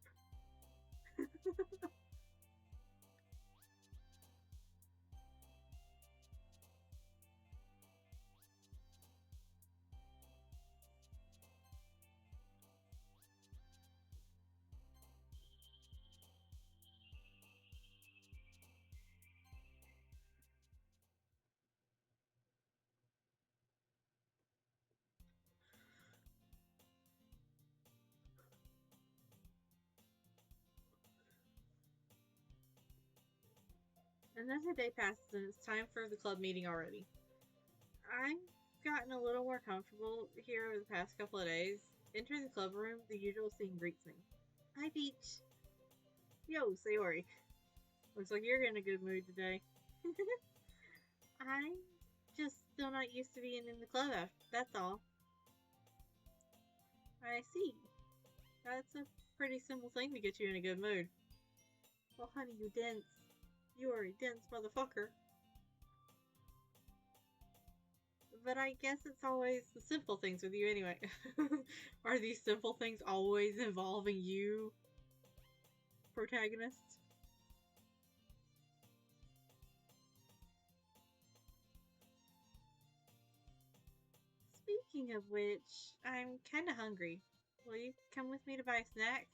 Another day passes and it's time for the club meeting already. I've gotten a little more comfortable here over the past couple of days. Entering the club room, the usual scene greets me. Hi, Peach. Yo, Sayori. Looks like you're in a good mood today. I'm just still not used to being in the club after, that's all. I see. That's a pretty simple thing to get you in a good mood. Well, honey, you dense. You are a dense motherfucker. But I guess it's always the simple things with you anyway. Are these simple things always involving you, protagonist? Speaking of which, I'm kinda hungry. Will you come with me to buy a snack?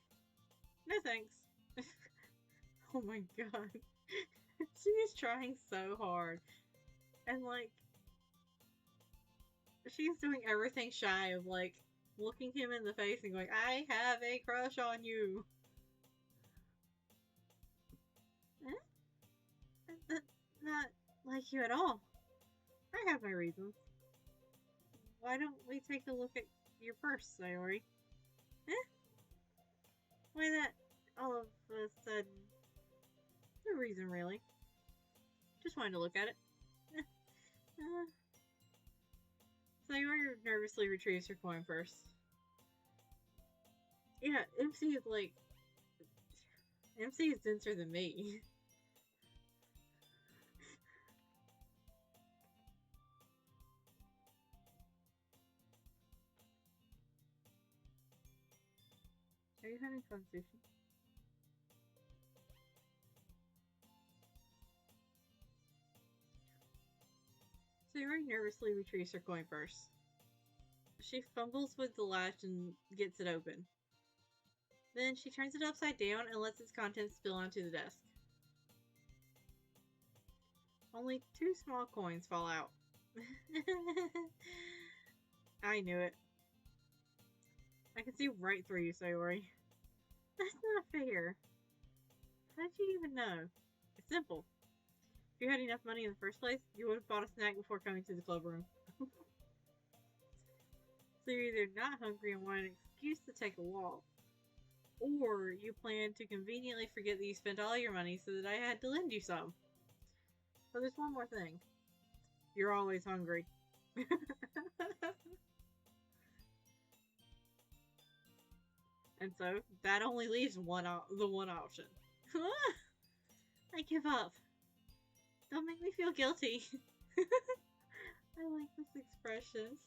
No thanks. Oh my god. She is trying so hard. And like, she's doing everything shy of like looking him in the face and going, I have a crush on you. That's not like you at all. I have my reasons. Why don't we take a look at your purse, Sayori? Eh? Why that all of a sudden? No reason, really. Just wanted to look at it. Sayori nervously retrieves her coin purse. Yeah, MC is like... MC is denser than me. Are you having fun, Sushi? Sayori nervously retrieves her coin purse. She fumbles with the latch and gets it open. Then she turns it upside down and lets its contents spill onto the desk. Only 2 small coins fall out. I knew it. I can see right through you, Sayori. That's not fair. How did you even know? It's simple. If you had enough money in the first place, you would have bought a snack before coming to the club room. So you're either not hungry and want an excuse to take a walk, or you plan to conveniently forget that you spent all your money so that I had to lend you some. But there's one more thing. You're always hungry. And so that only leaves the one option. I give up. Don't make me feel guilty. I like this expression.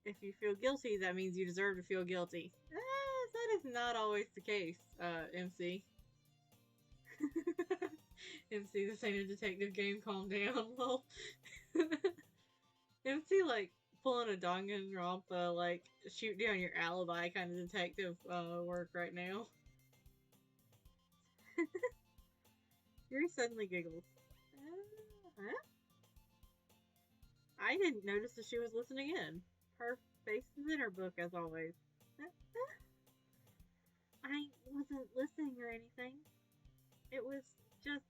If you feel guilty, that means you deserve to feel guilty. That is not always the case, MC. MC, this ain't a detective game, calm down. Well, MC, like, pulling a Danganronpa, like, shoot down your alibi kind of detective work right now. Yuri suddenly giggles. Huh? I didn't notice that she was listening in. Her face is in her book, as always. I wasn't listening or anything. It was just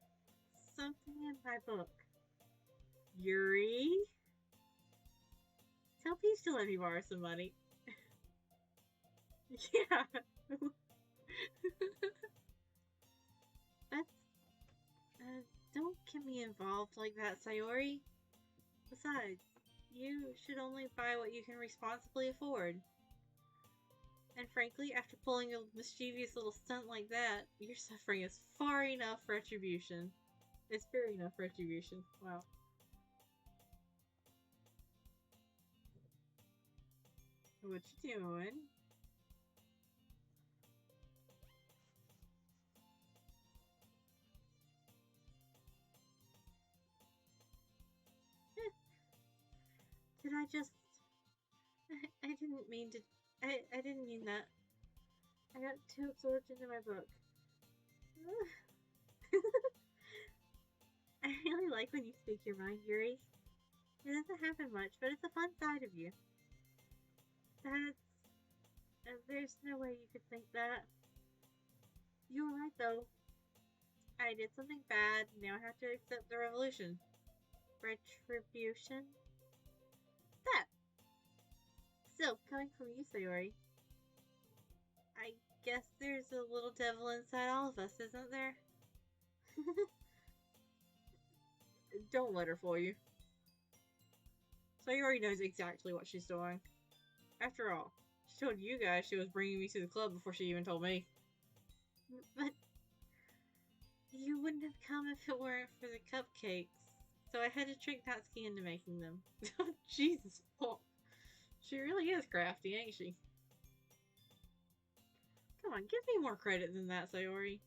something in my book. Yuri? Tell Peach to let me borrow some money. Yeah. That's... don't get me involved like that, Sayori. Besides, you should only buy what you can responsibly afford. And frankly, after pulling a mischievous little stunt like that, your suffering is far enough retribution. It's fair enough retribution. Wow. What you doing? Did I just... I didn't mean to... I didn't mean that. I got too absorbed into my book. I really like when you speak your mind, Yuri. It doesn't happen much, but it's a fun side of you. That's... there's no way you could think that. You were right, though. I did something bad, now I have to accept the revolution. Retribution? That! Still, coming from you, Sayori, I guess there's a little devil inside all of us, isn't there? Don't let her fool you. Sayori knows exactly what she's doing. After all, she told you guys she was bringing me to the club before she even told me. But you wouldn't have come if it weren't for the cupcakes. So I had to trick Natsuki into making them. Jesus, Paul. She really is crafty, ain't she? Come on, give me more credit than that, Sayori.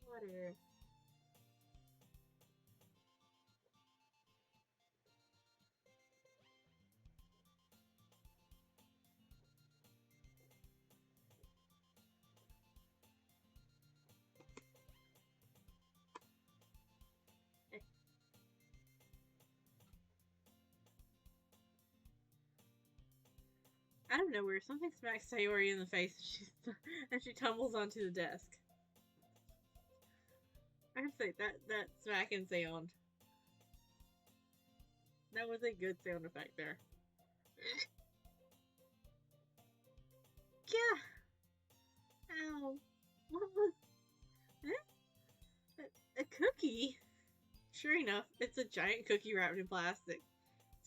Whatever. Out of nowhere, something smacks Sayori in the face and she tumbles onto the desk. I have to say, that smacking sound. That was a good sound effect there. Yeah. Ow. What was... Eh? A cookie? Sure enough, it's a giant cookie wrapped in plastic.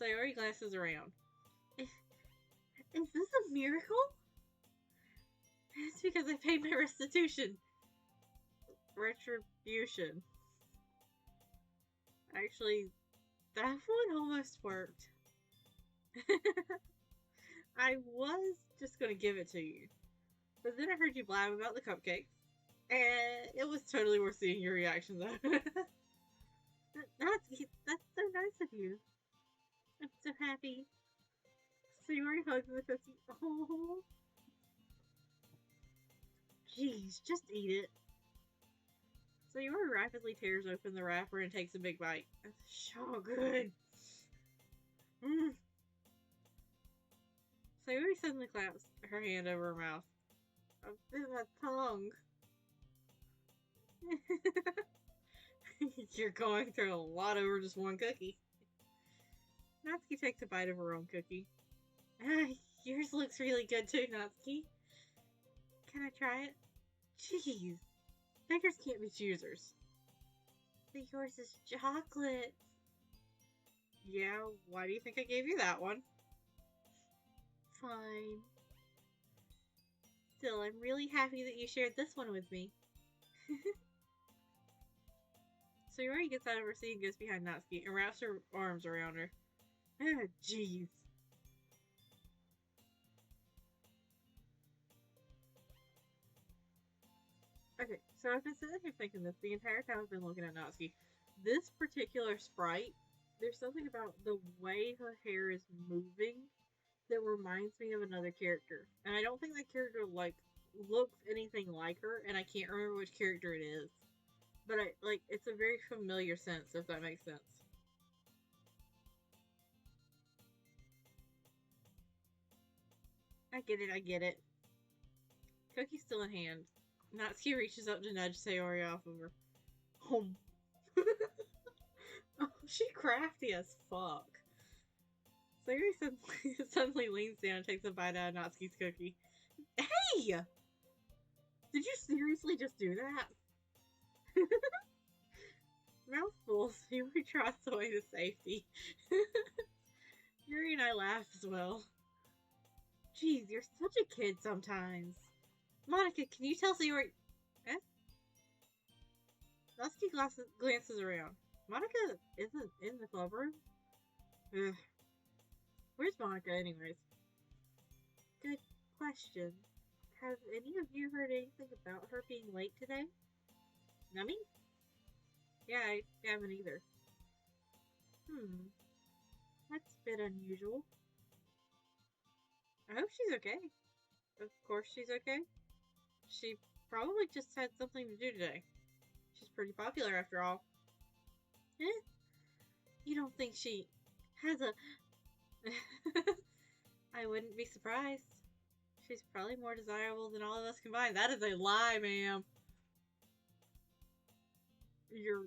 Sayori glances around. Is this a miracle? It's because I paid my restitution. Retribution. Actually, that one almost worked. I was just gonna give it to you. But then I heard you blab about the cupcakes. And it was totally worth seeing your reaction, though. That's so nice of you. I'm so happy. Sayori hugs the cookie. Oh, jeez, just eat it. Sayori rapidly tears open the wrapper and takes a big bite. It's so good. Mm. Sayori suddenly claps her hand over her mouth. I've bit my tongue. You're going through a lot over just one cookie. Natsuki takes a bite of her own cookie. Yours looks really good too, Natsuki. Can I try it? Jeez. Beggars can't be choosers. But yours is chocolate. Yeah, why do you think I gave you that one? Fine. Still, I'm really happy that you shared this one with me. Sayori gets out of her seat and goes behind Natsuki and wraps her arms around her. Ah, jeez. Okay, so I've been sitting here thinking this the entire time I've been looking at Natsuki. This particular sprite, there's something about the way her hair is moving that reminds me of another character. And I don't think that character, like, looks anything like her, and I can't remember which character it is. But, it's a very familiar sense, if that makes sense. I get it, I get it. Cookie's still in hand. Natsuki reaches up to nudge Sayori off of her. Home. Oh, she crafty as fuck. Sayori suddenly leans down and takes a bite out of Natsuki's cookie. Hey! Did you seriously just do that? Mouthful, Sayori trots away to safety. Yuri and I laugh as well. Jeez, you're such a kid sometimes. Monica, can you tell Sayori... Eh? Natsuki glances around. Monica isn't in the club room? Ugh. Where's Monica, anyways? Good question. Have any of you heard anything about her being late today? Nummy? Yeah, I haven't either. That's a bit unusual. I hope she's okay. Of course she's okay. She probably just had something to do today. She's pretty popular after all. Eh? You don't think she has a... I wouldn't be surprised. She's probably more desirable than all of us combined. That is a lie, ma'am. You're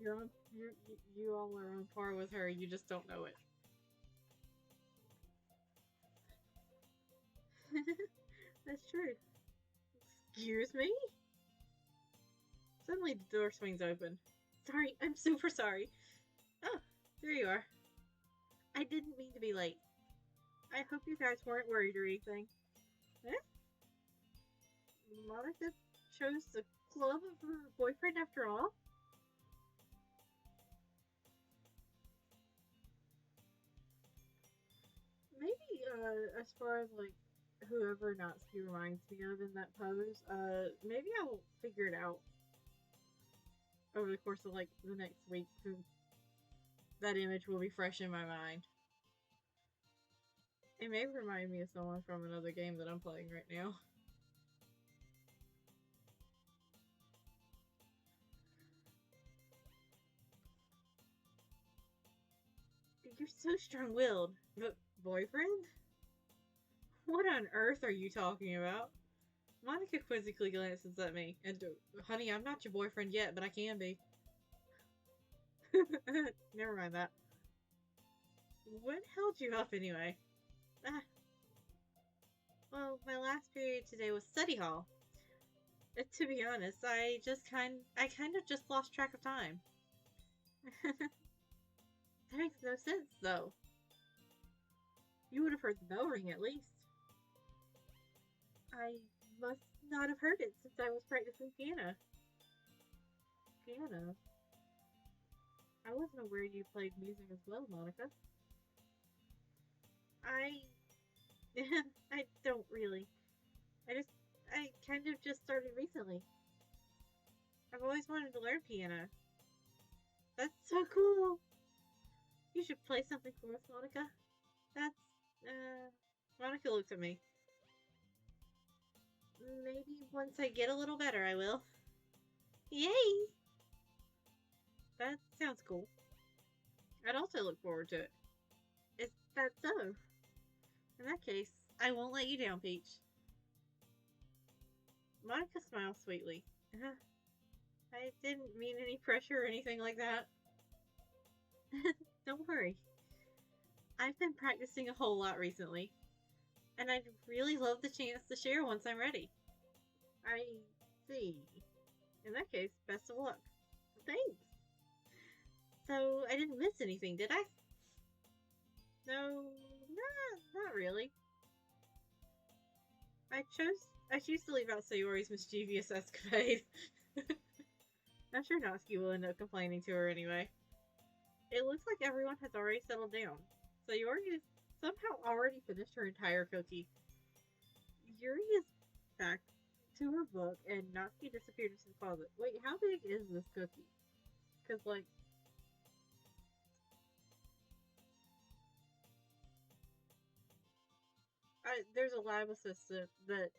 you're on you all are on par with her. You just don't know it. That's true. Excuse me? Suddenly the door swings open. Sorry, I'm super sorry. Oh, there you are. I didn't mean to be late. I hope you guys weren't worried or anything. Eh? Monica chose the club of her boyfriend after all? Maybe, as far as, like, whoever Natsuki reminds me of in that pose, maybe I'll figure it out over the course of, like, the next week, since that image will be fresh in my mind. It may remind me of someone from another game that I'm playing right now. You're so strong-willed. But boyfriend? What on earth are you talking about? Monica quizzically glances at me, and honey, I'm not your boyfriend yet, but I can be. Never mind that. What held you up anyway? Ah, well, my last period today was study hall. To be honest, I kind of just lost track of time. That makes no sense, though. You would have heard the bell ring at least. I must not have heard it since I was practicing piano. Piano? I wasn't aware you played music as well, Monica. I. I don't really. I kind of just started recently. I've always wanted to learn piano. That's so cool! You should play something for us, Monica. That's, Monica looks at me. Maybe once I get a little better, I will. Yay! That sounds cool. I'd also look forward to it. Is that so? In that case, I won't let you down, Peach. Monica smiles sweetly. I didn't mean any pressure or anything like that. Don't worry. I've been practicing a whole lot recently, and I'd really love the chance to share once I'm ready. I see. In that case, best of luck. Thanks. So, I didn't miss anything, did I? No, not really. I choose to leave out Sayori's mischievous escapade. I'm sure Natsuki will end up complaining to her anyway. It looks like everyone has already settled down. Sayori has somehow already finished her entire cookie. Yuri is back to her book, and Natsuki disappeared into the closet. Wait, how big is this cookie? Because, like, there's a lab assistant that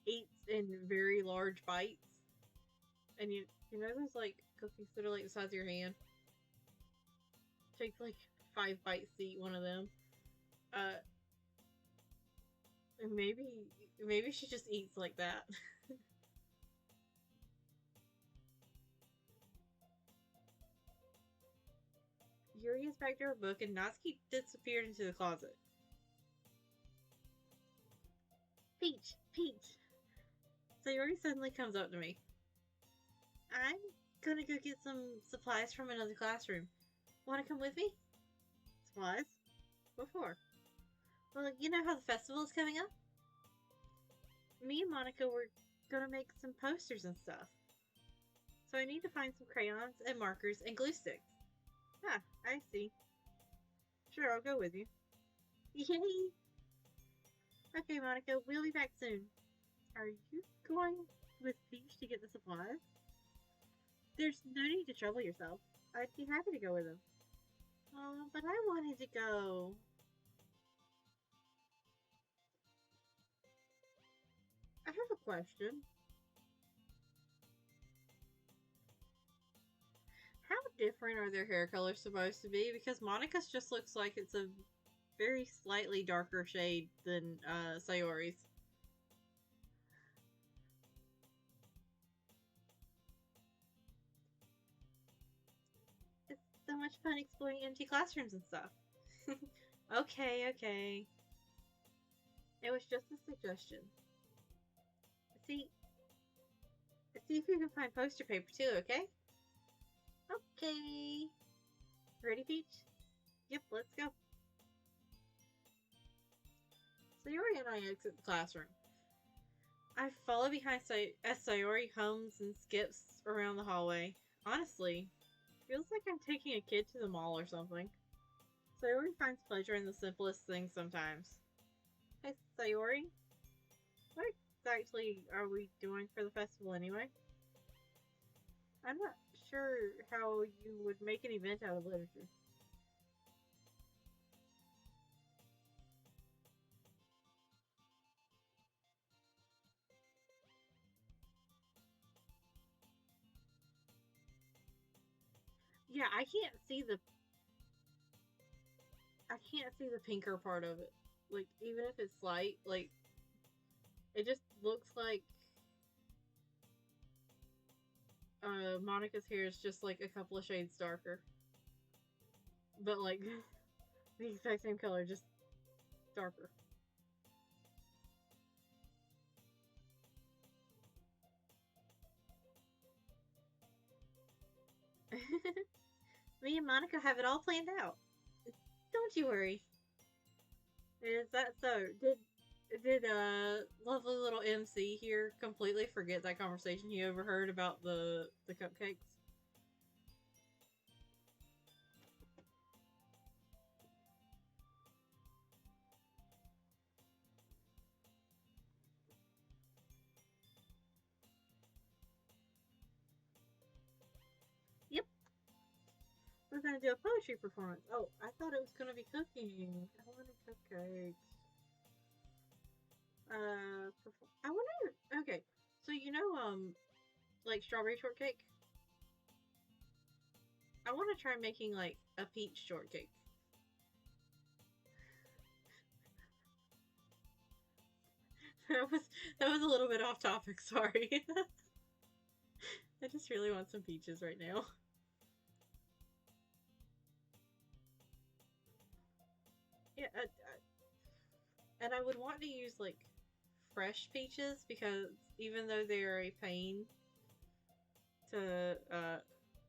eats in very large bites, and you know those like cookies that are like the size of your hand. Takes like 5 bites to eat one of them. Uh, maybe she just eats like that. Yuri is back to her book, and Natsuki disappeared into the closet. Peach, Peach. Sayori suddenly comes up to me. I'm gonna go get some supplies from another classroom. Wanna come with me? Supplies? What for? Well, you know how the festival is coming up? Me and Monica were gonna make some posters and stuff. So I need to find some crayons and markers and glue sticks. Ah, I see. Sure, I'll go with you. Yay! Okay, Monica, we'll be back soon. Are you going with Peach to get the supplies? There's no need to trouble yourself. I'd be happy to go with him. Oh, but I wanted to go. I have a question. different are their hair colors supposed to be? Because Monica's just looks like it's a very slightly darker shade than Sayori's. It's so much fun exploring empty classrooms and stuff. Okay, okay. It was just a suggestion. See, see if you can find poster paper too, okay? Okay. Ready, Peach? Yep, let's go. Sayori and I exit the classroom. I follow behind as Sayori hums and skips around the hallway. Honestly, feels like I'm taking a kid to the mall or something. Sayori finds pleasure in the simplest things sometimes. Hey, Sayori? What exactly are we doing for the festival anyway? I'm not sure how you would make an event out of literature. Yeah, I can't see the pinker part of it. Like, even if it's light, like, it just looks like Monica's hair is just like a couple of shades darker. But like the exact same color, just darker. Me and Monica have it all planned out. Don't you worry. Is that so? Did lovely little MC here completely forget that conversation he overheard about the cupcakes? Yep. We're gonna do a poetry performance. Oh, I thought it was gonna be cooking. I wanted cupcakes. I wonder. Okay, so like strawberry shortcake. I want to try making like a peach shortcake. that was that was a little bit off topic. Sorry. I just really want some peaches right now. Yeah, and I would want to use like fresh peaches because even though they are a pain to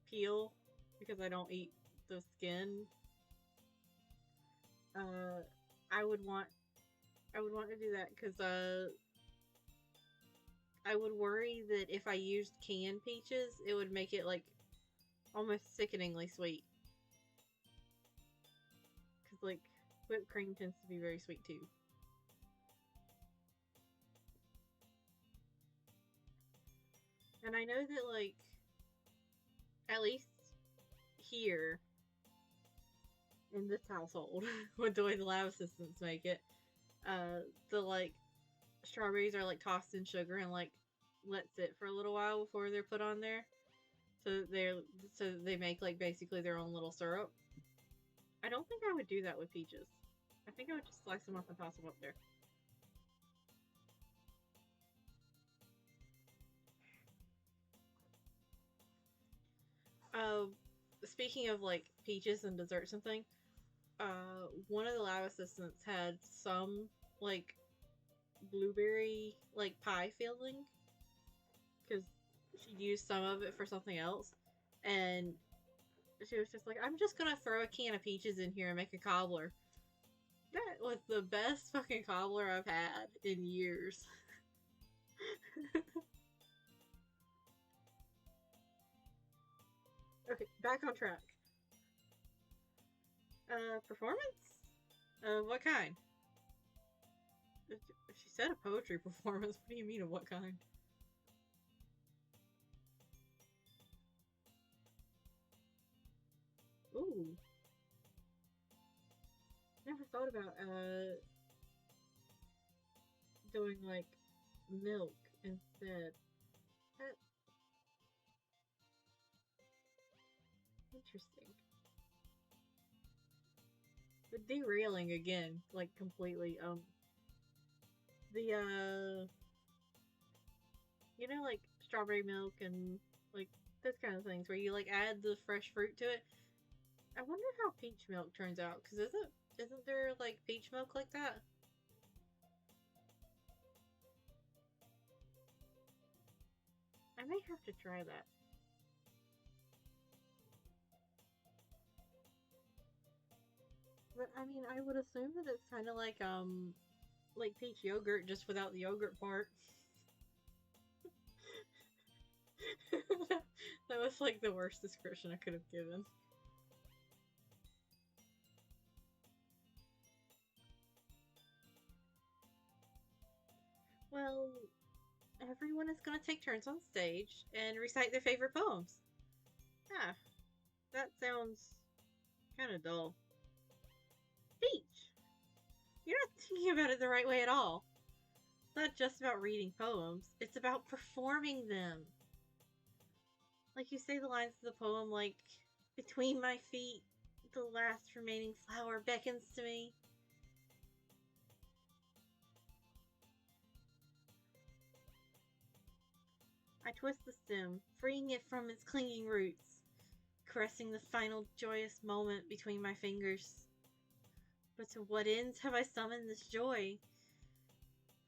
peel because I don't eat the skin, uh, I would want to do that because I would worry that if I used canned peaches, it would make it like almost sickeningly sweet. Because like whipped cream tends to be very sweet too. And I know that like at least here in this household, with the way the lab assistants make it, the like strawberries are like tossed in sugar and like let sit for a little while before they're put on there. So they make like basically their own little syrup. I don't think I would do that with peaches. I think I would just slice them up and toss them up there. Uh, Speaking of like peaches and desserts and thing, one of the lab assistants had some like blueberry like pie filling because she used some of it for something else, and she was just like, "I'm just gonna throw a can of peaches in here and make a cobbler." That was the best fucking cobbler I've had in years. Okay, back on track. Performance? What kind? She said a poetry performance. What do you mean of what kind? Ooh. Never thought about doing like milk instead. That Interesting. But derailing again, like completely. The you know, like strawberry milk and like those kind of things where you like add the fresh fruit to it. I wonder how peach milk turns out, because isn't there like peach milk like that? I may have to try that. But I mean, I would assume that it's kind of like peach yogurt, just without the yogurt part. That was like the worst description I could have given. Well, everyone is going to take turns on stage and recite their favorite poems. Ah, that sounds kind of dull. Peach, you're not thinking about it the right way at all. It's not just about reading poems, it's about performing them. Like you say the lines of the poem, like, between my feet, the last remaining flower beckons to me. I twist the stem, freeing it from its clinging roots, caressing the final joyous moment between my fingers. But to what ends have I summoned this joy?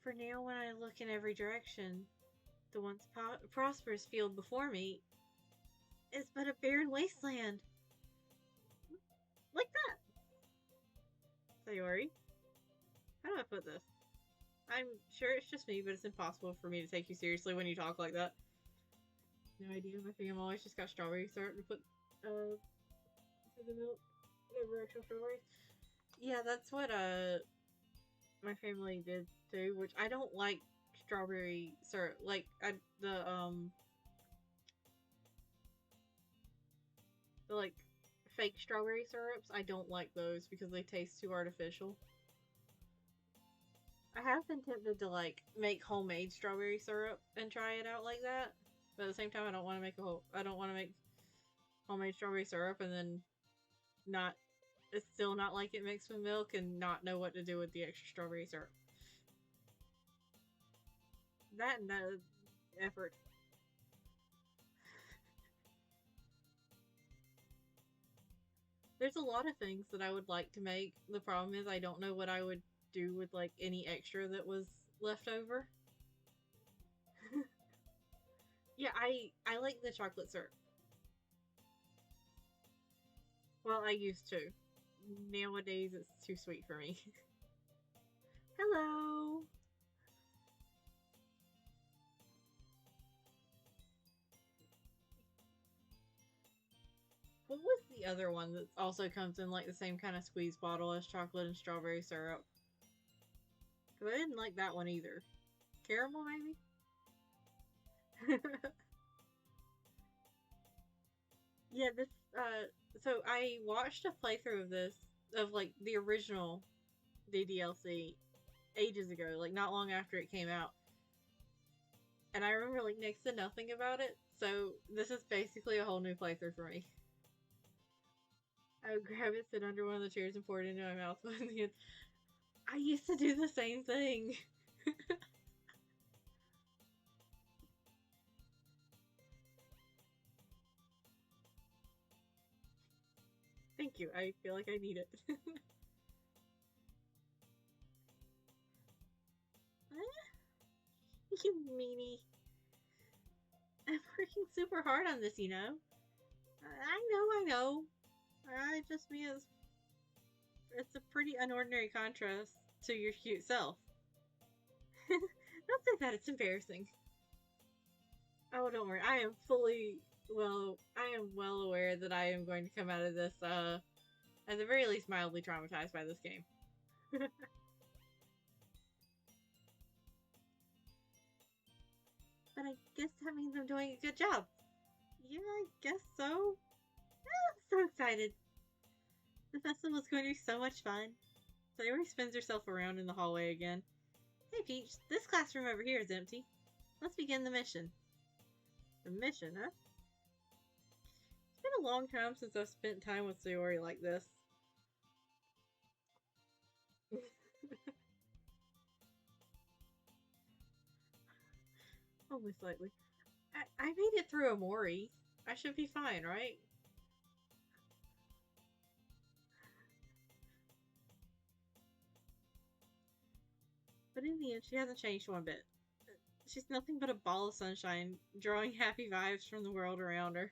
For now, when I look in every direction, the once prosperous field before me is but a barren wasteland. Like that! Sayori, how do I put this? I'm sure it's just me, but it's impossible for me to take you seriously when you talk like that. No idea. My family always just got strawberry syrup to put to the milk. Never actual strawberries. Yeah, that's what my family did too. Which I don't like strawberry syrup. Like the like fake strawberry syrups. I don't like those because they taste too artificial. I have been tempted to like make homemade strawberry syrup and try it out like that. But at the same time, I don't want to make I don't want to make homemade strawberry syrup and then not. It's still not like it mixed with milk and not know what to do with the extra strawberry syrup. That and that effort. There's a lot of things that I would like to make. The problem is I don't know what I would do with like any extra that was left over. Yeah, I like the chocolate syrup. Well, I used to. Nowadays, it's too sweet for me. Hello. What was the other one that also comes in like the same kind of squeeze bottle as chocolate and strawberry syrup? Because I didn't like that one either. Caramel, maybe? Yeah, this, so I watched a playthrough of this, of like the original DDLC ages ago, like not long after it came out. And I remember like next to nothing about it, so this is basically a whole new playthrough for me. I would grab it, sit under one of the chairs, and pour it into my mouth. I used to do the same thing. Thank you. I feel like I need it. You meanie. I'm working super hard on this, you know. I know. I just mean it's a pretty unordinary contrast to your cute self. Don't say that, it's embarrassing. Oh, don't worry. I am well aware that I am going to come out of this, at the very least, mildly traumatized by this game. But I guess that means I'm doing a good job. Yeah, I guess so. I'm so excited. The festival is going to be so much fun. Sayori spins herself around in the hallway again. Hey, Peach, this classroom over here is empty. Let's begin the mission. The mission, huh? been a long time since I've spent time with Sayori like this. Only slightly. I made it through Amori. I should be fine, right? But in the end, she hasn't changed one bit. She's nothing but a ball of sunshine, drawing happy vibes from the world around her.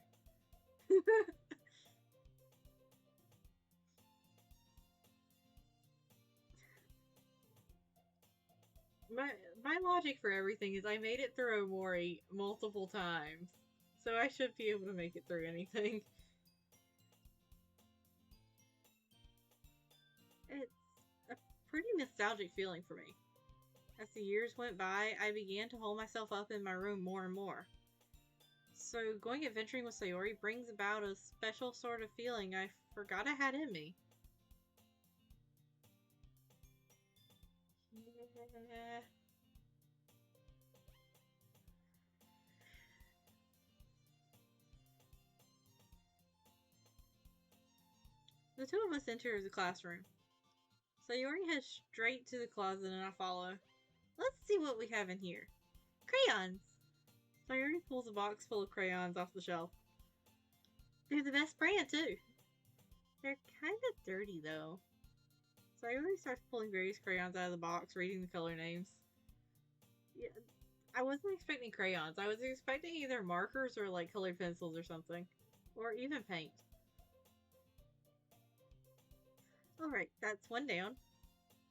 my my logic for everything is I made it through Omori multiple times, so I should be able to make it through anything. It's a pretty nostalgic feeling for me. As the years went by, I began to hold myself up in my room more and more. So going adventuring with Sayori brings about a special sort of feeling I forgot I had in me. Yeah. The two of us enter the classroom. Sayori heads straight to the closet and I follow. Let's see what we have in here. Crayons! Sayori pulls a box full of crayons off the shelf. They're the best brand, too. They're kind of dirty, though. Sayori starts pulling various crayons out of the box, reading the color names. Yeah, I wasn't expecting crayons. I was expecting either markers or like colored pencils or something. Or even paint. Alright, that's one down.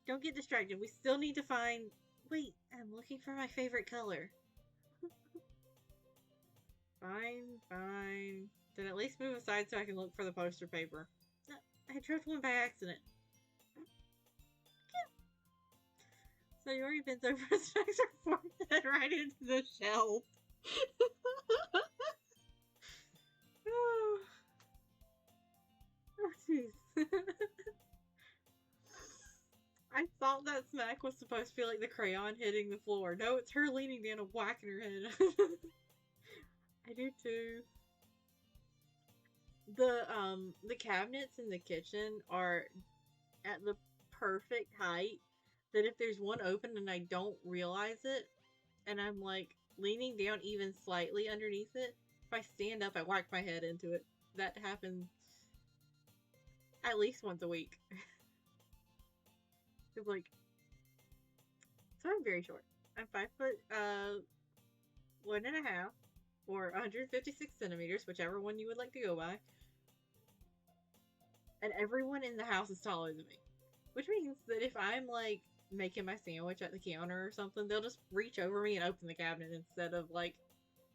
Don't get distracted. We still need to find... Wait, I'm looking for my favorite color. Fine. Then at least move aside so I can look for the poster paper. I dropped one by accident. Sayori bends over and smacks her forehead right into the shelf. Oh, jeez. I thought that smack was supposed to be like the crayon hitting the floor. No, it's her leaning down and whacking her head. I do too. The cabinets in the kitchen are at the perfect height that if there's one open and I don't realize it, and I'm like leaning down even slightly underneath it, if I stand up, I whack my head into it. That happens at least once a week. It's like, so I'm very short. I'm 5 foot, 1.5, or 156 centimeters, whichever one you would like to go by. And everyone in the house is taller than me. Which means that if I'm like making my sandwich at the counter or something, they'll just reach over me and open the cabinet instead of like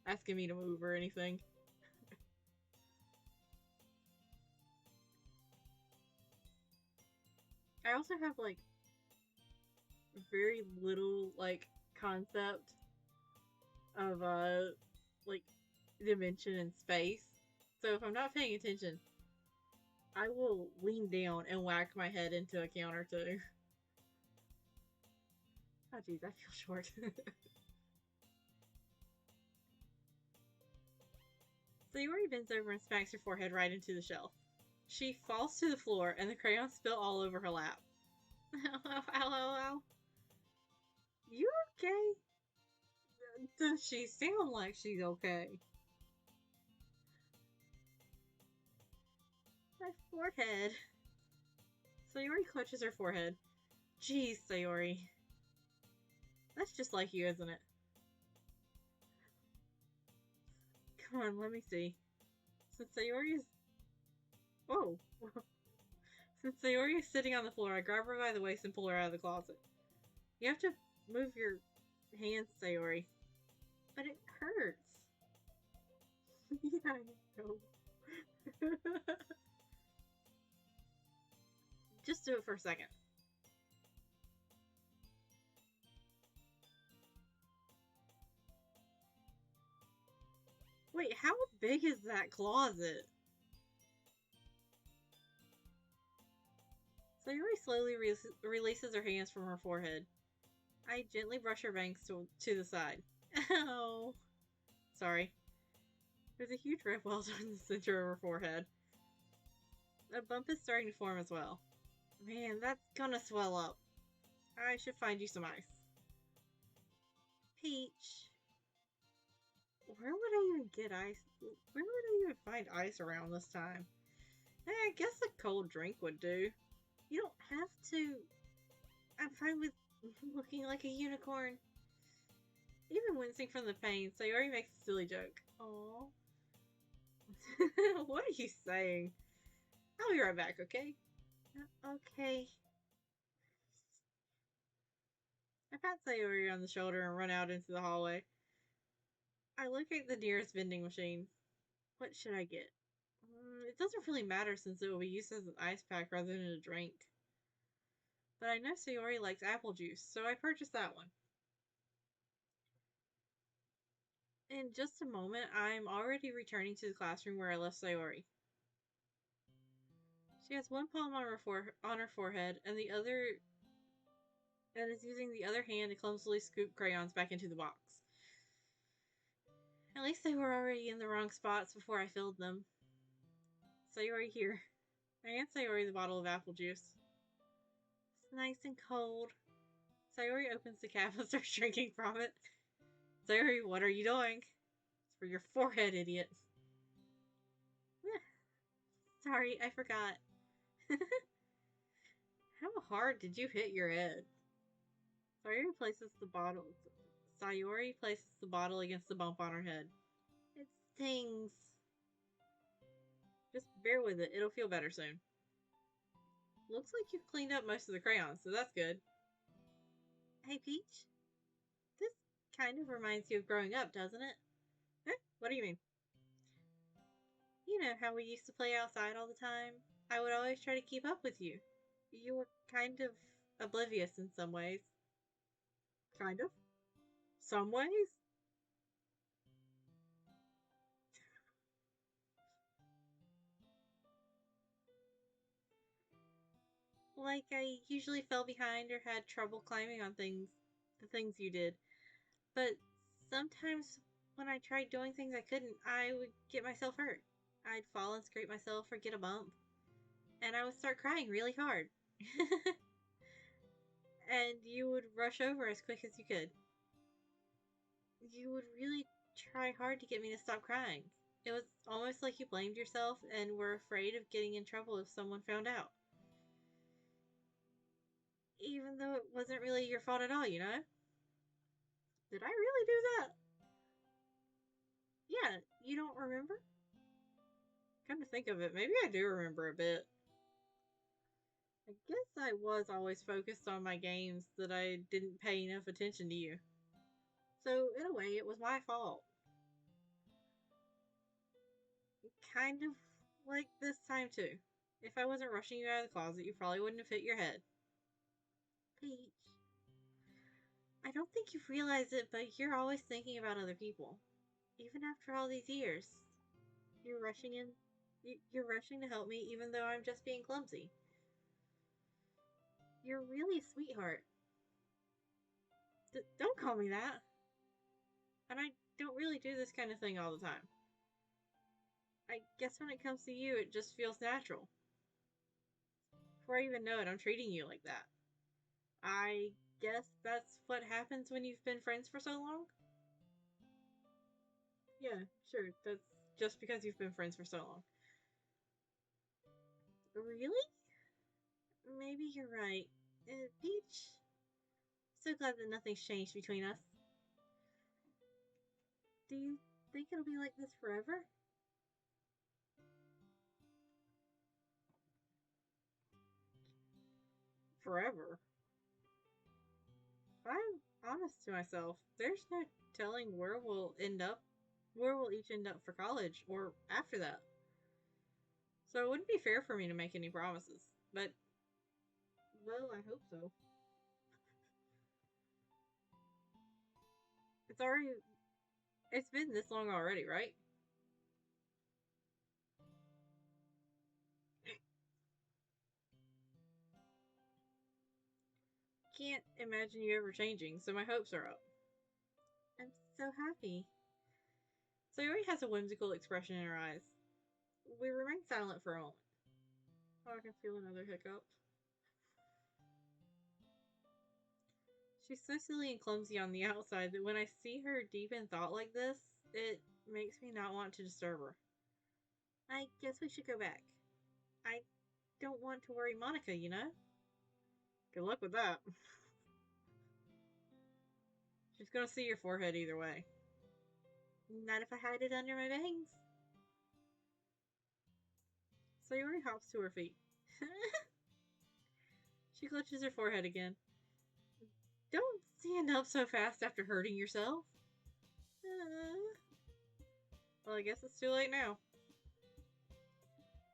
asking me to move or anything. I also have like very little like concept of like dimension and space. So if I'm not paying attention, I will lean down and whack my head into a counter too. Oh jeez, I feel short. Sayori bends over and smacks her forehead right into the shelf. She falls to the floor and the crayons spill all over her lap. Ow. You okay? Does she sound like she's okay? My forehead. Sayori clutches her forehead. Jeez, Sayori. That's just like you, isn't it? Come on, let me see. Since Sayori is... Whoa. Since Sayori is sitting on the floor, I grab her by the waist and pull her out of the closet. You have to move your hands, Sayori. But it hurts. Yeah, I know. Just do it for a second. Wait, how big is that closet? Sayori slowly releases her hands from her forehead. I gently brush her bangs to the side. Ow. Sorry. There's a huge red welter in the center of her forehead. A bump is starting to form as well. Man, that's gonna swell up. I should find you some ice. Peach. Where would I even get ice? Where would I even find ice around this time? I guess a cold drink would do. You don't have to. I'm fine with looking like a unicorn. Even wincing from the pain, Sayori makes a silly joke. Aww. What are you saying? I'll be right back, okay? Okay. I pat Sayori on the shoulder and run out into the hallway. I locate the nearest vending machine. What should I get? It doesn't really matter since it will be used as an ice pack rather than a drink. But I know Sayori likes apple juice, so I purchased that one. In just a moment, I'm already returning to the classroom where I left Sayori. She has one palm on her forehead, and the other, and is using the other hand to clumsily scoop crayons back into the box. At least they were already in the wrong spots before I filled them. Sayori here. I hand Sayori the bottle of apple juice. It's nice and cold. Sayori opens the cap and starts drinking from it. Sayori, what are you doing? It's for your forehead, idiot. Sorry, I forgot. How hard did you hit your head? Sayori places the bottle against the bump on her head. It stings. Just bear with it. It'll feel better soon. Looks like you've cleaned up most of the crayons, so that's good. Hey, Peach. This kind of reminds you of growing up, doesn't it? Huh? What do you mean? You know how we used to play outside all the time? I would always try to keep up with you. You were kind of oblivious in some ways. Kind of? Some ways? Like I usually fell behind or had trouble climbing on the things you did. But sometimes when I tried doing things I couldn't, I would get myself hurt. I'd fall and scrape myself or get a bump. And I would start crying really hard. And you would rush over as quick as you could. You would really try hard to get me to stop crying. It was almost like you blamed yourself and were afraid of getting in trouble if someone found out. Even though it wasn't really your fault at all, you know? Did I really do that? Yeah, you don't remember? Come to think of it, maybe I do remember a bit. I guess I was always focused on my games that I didn't pay enough attention to you. So, in a way, it was my fault. Kind of like this time, too. If I wasn't rushing you out of the closet, you probably wouldn't have hit your head. Peach. I don't think you've realized it, but you're always thinking about other people. Even after all these years. You're rushing in. You're rushing to help me, even though I'm just being clumsy. You're really a sweetheart. Don't call me that. And I don't really do this kind of thing all the time. I guess when it comes to you, it just feels natural. Before I even know it, I'm treating you like that. I guess that's what happens when you've been friends for so long? Yeah, sure. That's just because you've been friends for so long. Really? Maybe you're right. Peach, so glad that nothing's changed between us. Do you think it'll be like this forever? Forever? If I'm honest to myself, there's no telling where we'll each end up for college, or after that. So it wouldn't be fair for me to make any promises. But, well, I hope so. It's already, it's been this long already, right? Can't imagine you ever changing, so my hopes are up. I'm so happy. Sayori has a whimsical expression in her eyes. We remain silent for a moment. Oh, I can feel another hiccup. She's so silly and clumsy on the outside that when I see her deep in thought like this, it makes me not want to disturb her. I guess we should go back. I don't want to worry Monica, you know? Good luck with that. She's gonna see your forehead either way. Not if I hide it under my bangs. Sayori hops to her feet. She clutches her forehead again. Don't stand up so fast after hurting yourself. Well, I guess it's too late now.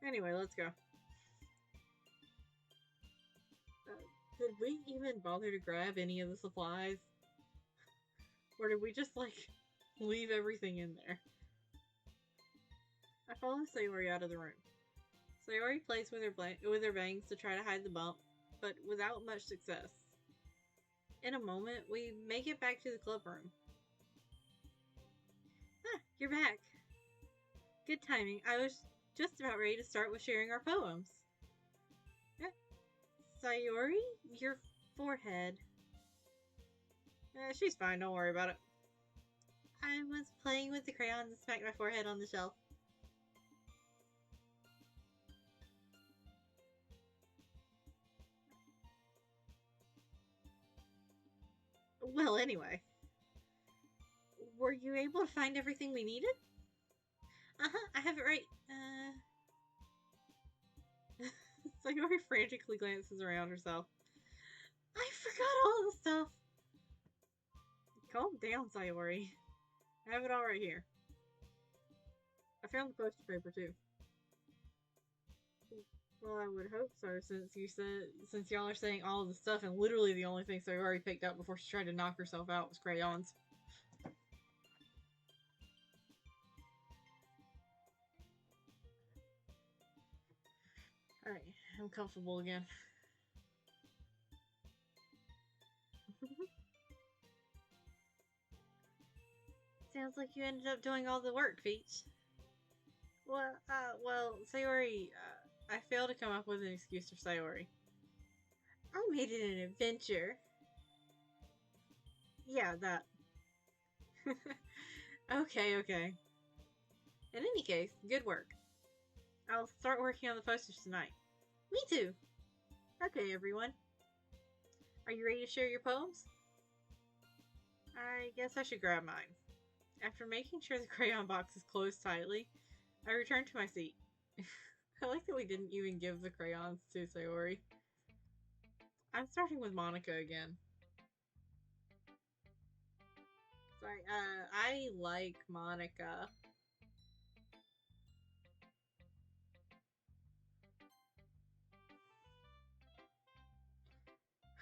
Anyway, let's go. Did we even bother to grab any of the supplies? Or did we just, like, leave everything in there? I follow Sayori out of the room. Sayori plays with her bangs to try to hide the bump, but without much success. In a moment, we make it back to the club room. Ah, you're back. Good timing. I was just about ready to start with sharing our poems. Sayori, your forehead. She's fine, don't worry about it. I was playing with the crayons and smacked my forehead on the shelf. Well, anyway. Were you able to find everything we needed? Uh-huh, I have it right. Sayori frantically glances around herself. I forgot all the stuff. Calm down, Sayori. I have it all right here. I found the poster paper too. Well, I would hope so, since y'all are saying all of the stuff, and literally the only thing Sayori picked up before she tried to knock herself out was crayons. Alright, I'm comfortable again. Sounds like you ended up doing all the work, Peach. Well, Sayori, I failed to come up with an excuse for Sayori. I made it an adventure. Yeah, that. Okay. In any case, good work. I'll start working on the posters tonight. Me too. Okay, everyone. Are you ready to share your poems? I guess I should grab mine. After making sure the crayon box is closed tightly, I return to my seat. I like that we didn't even give the crayons to Sayori. I'm starting with Monica again. Sorry, I like Monica.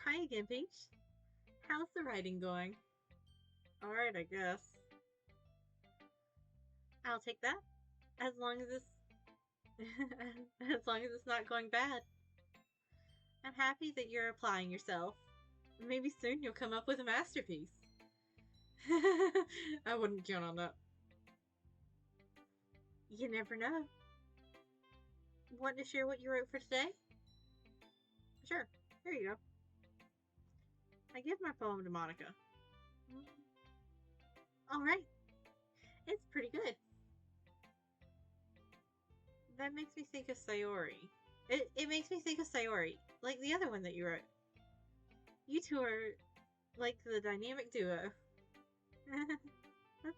Hi again, Peach. How's the writing going? Alright, I guess. I'll take that. As long as it's as long as it's not going bad. I'm happy that you're applying yourself. Maybe soon you'll come up with a masterpiece. I wouldn't count on that. You never know. Want to share what you wrote for today? Sure. Here you go. I give my poem to Monica. Alright. It's pretty good. That makes me think of Sayori. It makes me think of Sayori, like the other one that you wrote. You two are like the dynamic duo. That's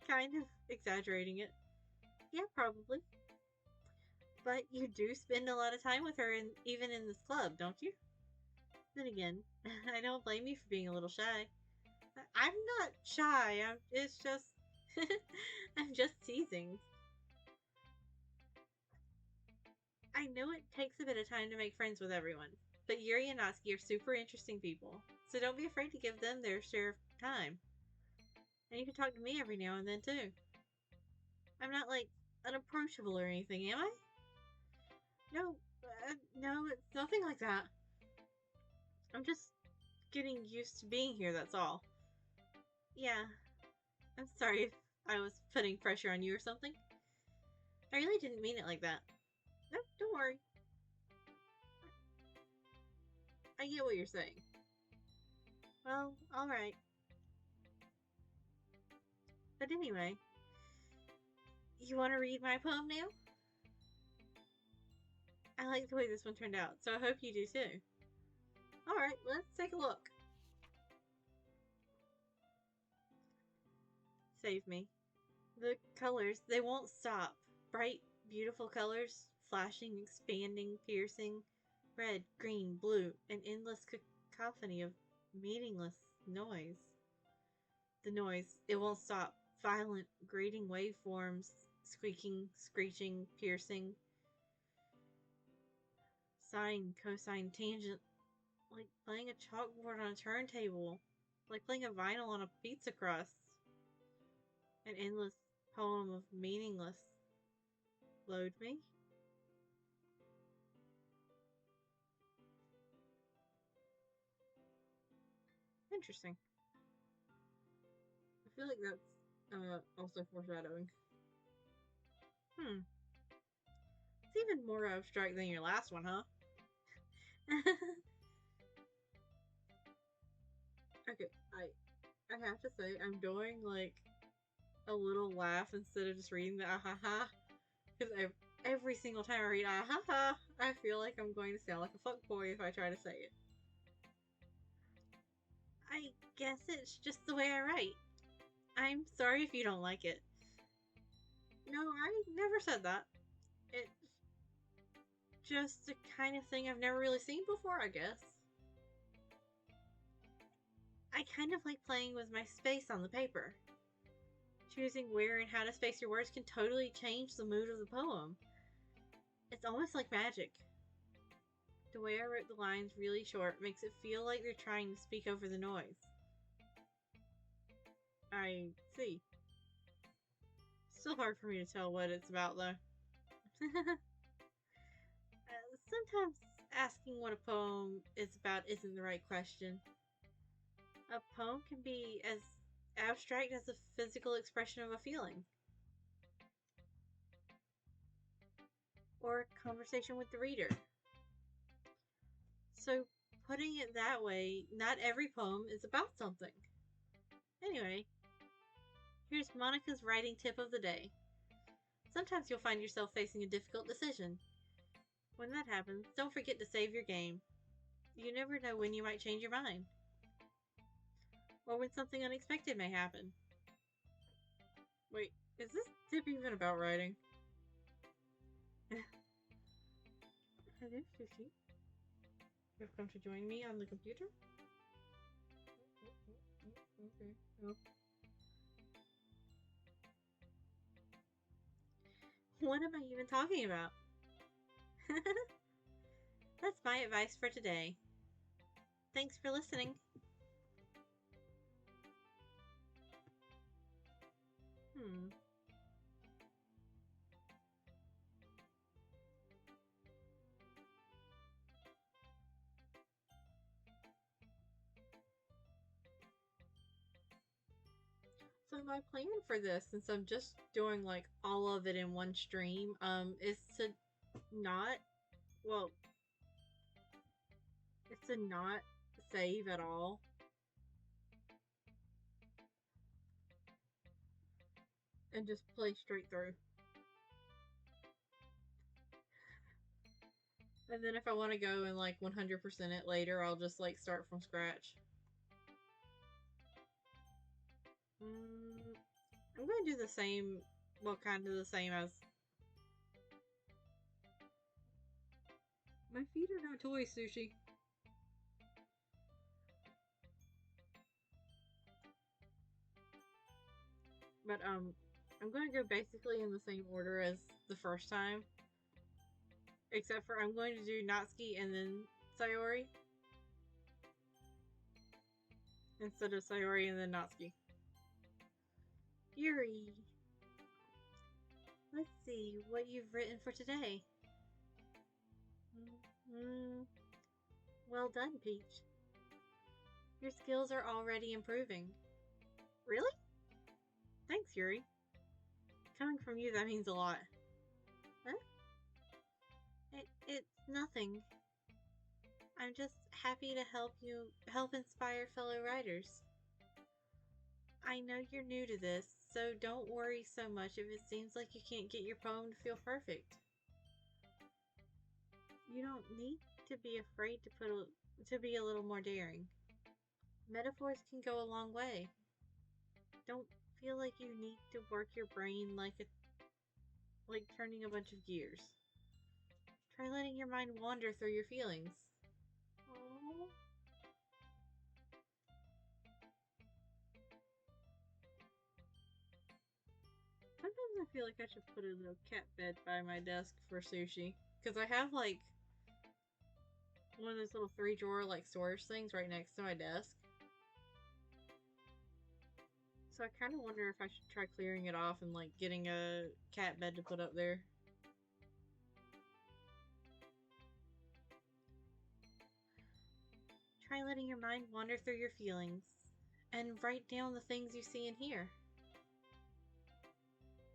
kind of exaggerating it. Yeah, probably. But you do spend a lot of time with her, even in this club, don't you? Then again, I don't blame you for being a little shy. I'm not shy. It's just... I'm just teasing. I know it takes a bit of time to make friends with everyone, but Yuri and Natsuki are super interesting people, so don't be afraid to give them their share of time. And you can talk to me every now and then, too. I'm not, like, unapproachable or anything, am I? No, it's nothing like that. I'm just getting used to being here, that's all. Yeah, I'm sorry if I was putting pressure on you or something. I really didn't mean it like that. No, don't worry. I get what you're saying. Well, alright. But anyway, you want to read my poem now? I like the way this one turned out, so I hope you do too. Alright, let's take a look. Save me. The colors, they won't stop. Bright, beautiful colors, flashing, expanding, piercing, red, green, blue, an endless cacophony of meaningless noise. The noise, it won't stop. Violent, grating waveforms, squeaking, screeching, piercing, sine, cosine, tangent, like playing a chalkboard on a turntable, like playing a vinyl on a pizza crust. An endless poem of meaningless. Load me? Interesting. I feel like that's also foreshadowing. It's even more abstract than your last one, huh? Okay, I have to say, I'm doing like a little laugh instead of just reading the ahaha. Because every single time I read ahaha, I feel like I'm going to sound like a fuckboy if I try to say it. I guess it's just the way I write. I'm sorry if you don't like it. No, I never said that. It's just the kind of thing I've never really seen before, I guess. I kind of like playing with my space on the paper. Choosing where and how to space your words can totally change the mood of the poem. It's almost like magic. The way I wrote the lines really short makes it feel like they're trying to speak over the noise. I see. Still hard for me to tell what it's about, though. Sometimes asking what a poem is about isn't the right question. A poem can be as abstract as a physical expression of a feeling, or a conversation with the reader. So, putting it that way, not every poem is about something. Anyway, here's Monica's writing tip of the day. Sometimes you'll find yourself facing a difficult decision. When that happens, don't forget to save your game. You never know when you might change your mind, or when something unexpected may happen. Wait, is this tip even about writing? Hello, Sushi. You've come to join me on the computer? Okay. Oh. What am I even talking about? That's my advice for today. Thanks for listening. So my plan for this, since I'm just doing like all of it in one stream, is to not, well, it's to not save at all. And just play straight through. And then if I want to go and like 100% it later, I'll just like start from scratch. I'm going to do the same, well, kind of the same as... My feet are not toys, Sushi. But, I'm going to go basically in the same order as the first time. Except for I'm going to do Natsuki and then Sayori. Instead of Sayori and then Natsuki. Yuri. Let's see what you've written for today. Well done, Peach. Your skills are already improving. Really? Thanks, Yuri. Coming from you, that means a lot. Huh? It's nothing. I'm just happy to help inspire fellow writers. I know you're new to this, so don't worry so much if it seems like you can't get your poem to feel perfect. You don't need to be afraid to be a little more daring. Metaphors can go a long way. Don't feel like you need to work your brain like turning a bunch of gears. Try letting your mind wander through your feelings. Aww. Sometimes I feel like I should put a little cat bed by my desk for sushi. Because I have like one of those little 3-drawer like storage things right next to my desk. So I kind of wonder if I should try clearing it off and like getting a cat bed to put up there. Try letting your mind wander through your feelings and write down the things you see and hear.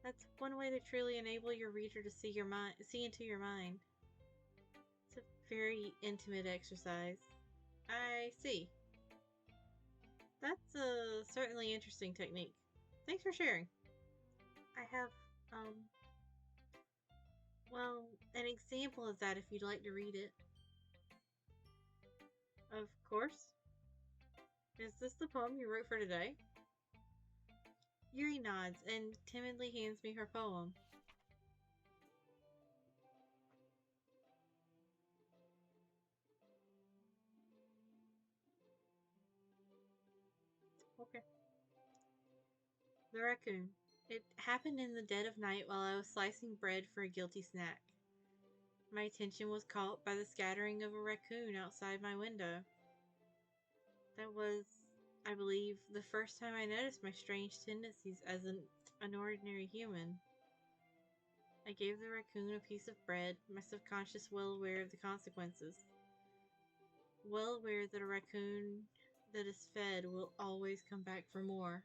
That's one way to truly enable your reader to see into your mind. It's a very intimate exercise. I see. That's a certainly interesting technique. Thanks for sharing. I have, well, an example of that if you'd like to read it. Of course. Is this the poem you wrote for today? Yuri nods and timidly hands me her poem. Okay. The Raccoon. It happened in the dead of night while I was slicing bread for a guilty snack. My attention was caught by the scattering of a raccoon outside my window. That was, I believe, the first time I noticed my strange tendencies as an ordinary human. I gave the raccoon a piece of bread, my subconscious well aware of the consequences. Well aware that a raccoon that is fed will always come back for more.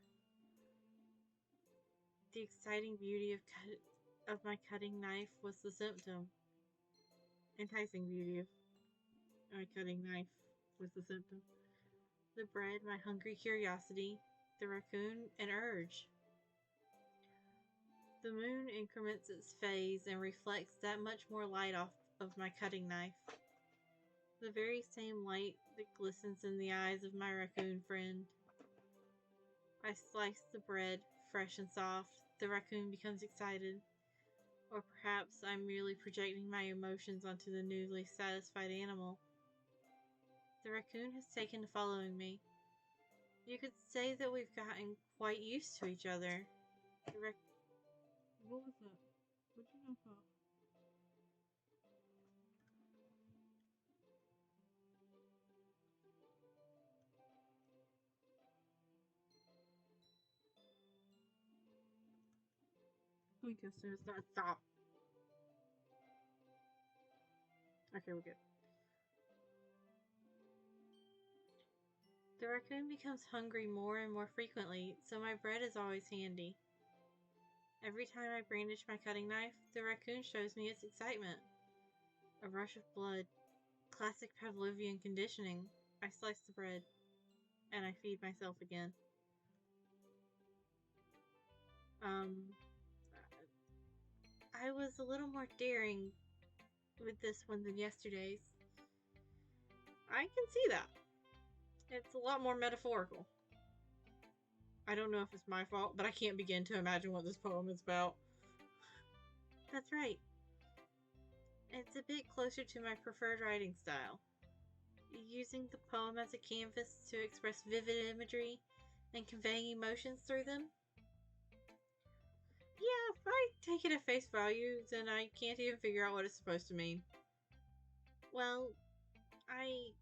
The exciting beauty of my cutting knife was the symptom. Enticing beauty of my cutting knife was the symptom. The bread, my hungry curiosity. The raccoon, an urge. The moon increments its phase and reflects that much more light off of my cutting knife. The very same light that glistens in the eyes of my raccoon friend. I slice the bread, fresh and soft. The raccoon becomes excited. Or perhaps I'm merely projecting my emotions onto the newly satisfied animal. The raccoon has taken to following me. You could say that we've gotten quite used to each other. What was that? What'd you knock off? We can stop. Okay, we're good. The raccoon becomes hungry more and more frequently, so my bread is always handy. Every time I brandish my cutting knife, the raccoon shows me its excitement. A rush of blood. Classic Pavlovian conditioning. I slice the bread, and I feed myself again. I was a little more daring with this one than yesterday's. I can see that. It's a lot more metaphorical. I don't know if it's my fault, but I can't begin to imagine what this poem is about. That's right. It's a bit closer to my preferred writing style. Using the poem as a canvas to express vivid imagery and conveying emotions through them. Yeah, if I take it at face value, then I can't even figure out what it's supposed to mean. Well, I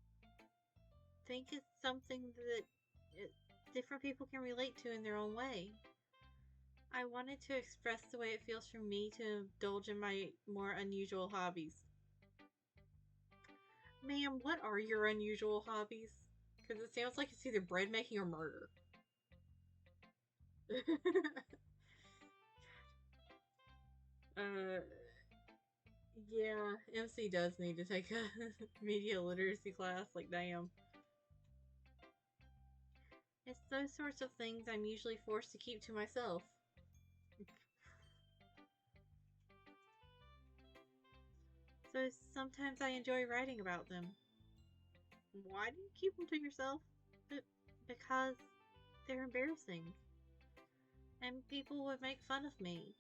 think it's something that different people can relate to in their own way. I wanted to express the way it feels for me to indulge in my more unusual hobbies. Ma'am, what are your unusual hobbies? Because it sounds like it's either bread making or murder. Uh, yeah, MC does need to take a media literacy class. Like, damn. It's those sorts of things I'm usually forced to keep to myself. So sometimes I enjoy writing about them. Why do you keep them to yourself? But because they're embarrassing. And people would make fun of me.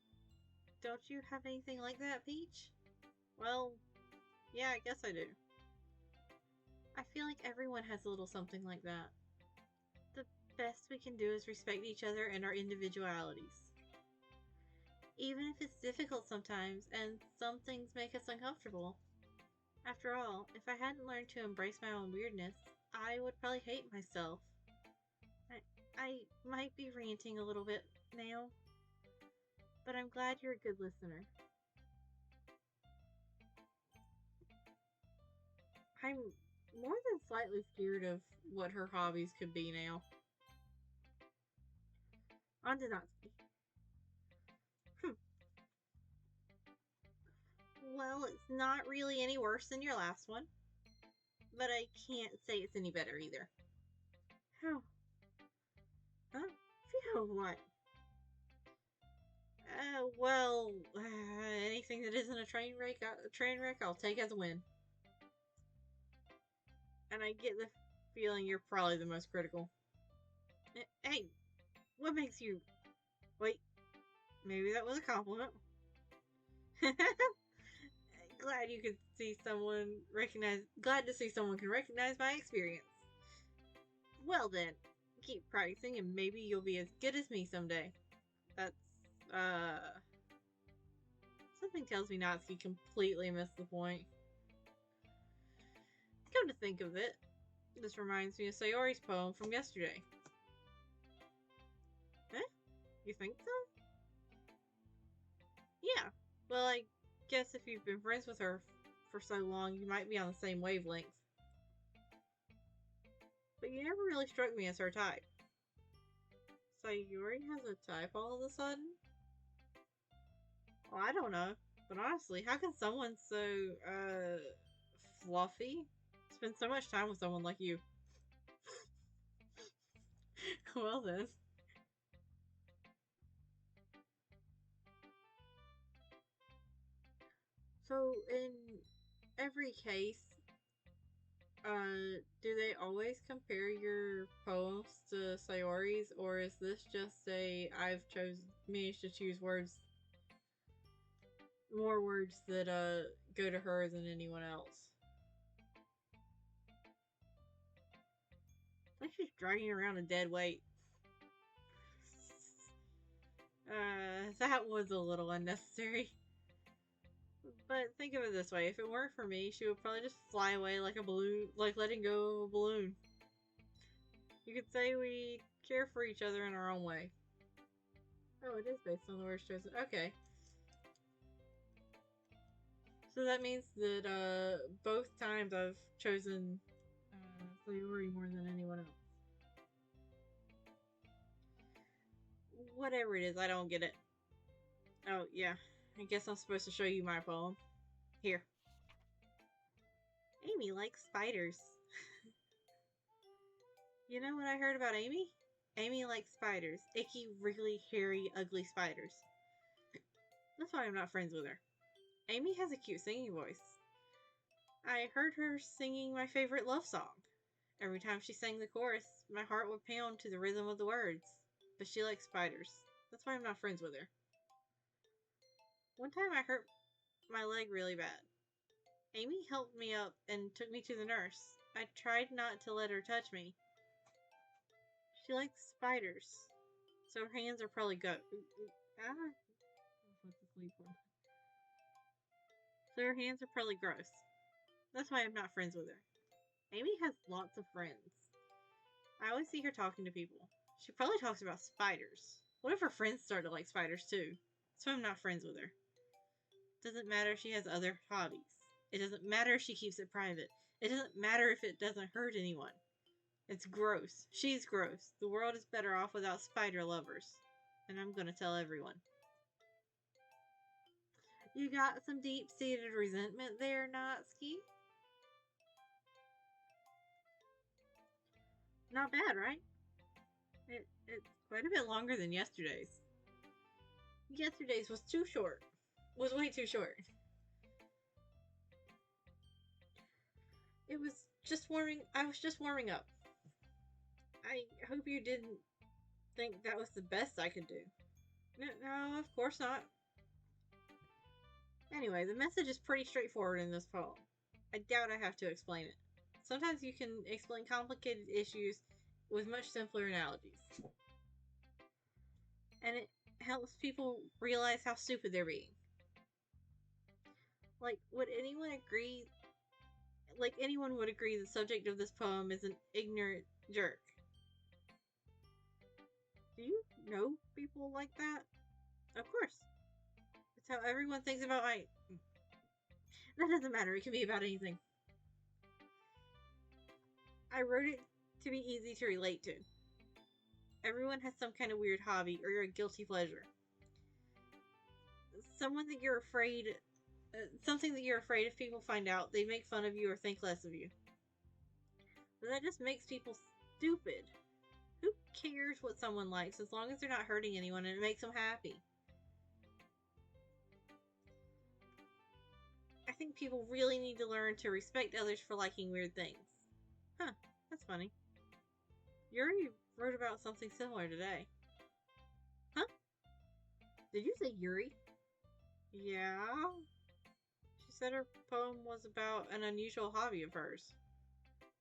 Don't you have anything like that, Peach? Well, yeah, I guess I do. I feel like everyone has a little something like that. The best we can do is respect each other and our individualities. Even if it's difficult sometimes and some things make us uncomfortable. After all, if I hadn't learned to embrace my own weirdness, I would probably hate myself. I, I might be ranting a little bit now, but I'm glad you're a good listener. I'm more than slightly scared of what her hobbies could be now. On to Natsuki. Hmm. Well, it's not really any worse than your last one, but I can't say it's any better either. How? Huh? Phew, what? Well, anything that isn't a train wreck, I'll take as a win. And I get the feeling you're probably the most critical. Hey, what makes you... Wait, maybe that was a compliment. Glad you could see someone recognize... Glad to see someone can recognize my experience. Well then, keep practicing and maybe you'll be as good as me someday. That's, uh... Something tells me Natsuki completely missed the point. Come to think of it, this reminds me of Sayori's poem from yesterday. Huh? You think so? Yeah. Well, I guess if you've been friends with her for so long, you might be on the same wavelength. But you never really struck me as her type. Sayori has a type all of a sudden? Well, I don't know. But honestly, how can someone so, fluffy spend so much time with someone like you? Well then. So, in every case, do they always compare your poems to Sayori's, or is this just a managed to choose more words that go to her than anyone else? Like she's dragging around a dead weight. That was a little unnecessary. But think of it this way: if it weren't for me, she would probably just fly away like a balloon, like letting go of a balloon. You could say we care for each other in our own way. Oh, it is based on the words chosen. Okay. So that means that both times I've chosen Sayori more than anyone else. Whatever it is, I don't get it. Oh, yeah. I guess I'm supposed to show you my poem. Here. Amy likes spiders. You know what I heard about Amy? Amy likes spiders. Icky, wriggly, hairy, ugly spiders. That's why I'm not friends with her. Amy has a cute singing voice. I heard her singing my favorite love song. Every time she sang the chorus, my heart would pound to the rhythm of the words. But she likes spiders. That's why I'm not friends with her. One time I hurt my leg really bad. Amy helped me up and took me to the nurse. I tried not to let her touch me. She likes spiders, so her hands are probably So her hands are probably gross. That's why I'm not friends with her. Amy has lots of friends. I always see her talking to people. She probably talks about spiders. What if her friends start to like spiders too? So I'm not friends with her. Doesn't matter if she has other hobbies. It doesn't matter if she keeps it private. It doesn't matter if it doesn't hurt anyone. It's gross. She's gross. The world is better off without spider lovers. And I'm gonna tell everyone. You got some deep-seated resentment there, Natsuki. Not bad, right? It's quite a bit longer than yesterday's. Yesterday's was too short. Was way too short. It was just warming. I was just warming up. I hope you didn't think that was the best I could do. No, of course not. Anyway, the message is pretty straightforward in this poem. I doubt I have to explain it. Sometimes you can explain complicated issues with much simpler analogies. And it helps people realize how stupid they're being. Like, would anyone agree? Like, anyone would agree the subject of this poem is an ignorant jerk. Do you know people like that? Of course. It's how everyone thinks about my. That doesn't matter, it can be about anything. I wrote it to be easy to relate to. Everyone has some kind of weird hobby or a guilty pleasure. Someone that you're afraid. Something that you're afraid if people find out, they make fun of you or think less of you. But that just makes people stupid. Who cares what someone likes as long as they're not hurting anyone and it makes them happy? I think people really need to learn to respect others for liking weird things. Huh, that's funny. Yuri wrote about something similar today. Huh? Did you say Yuri? Yeah. She said her poem was about an unusual hobby of hers.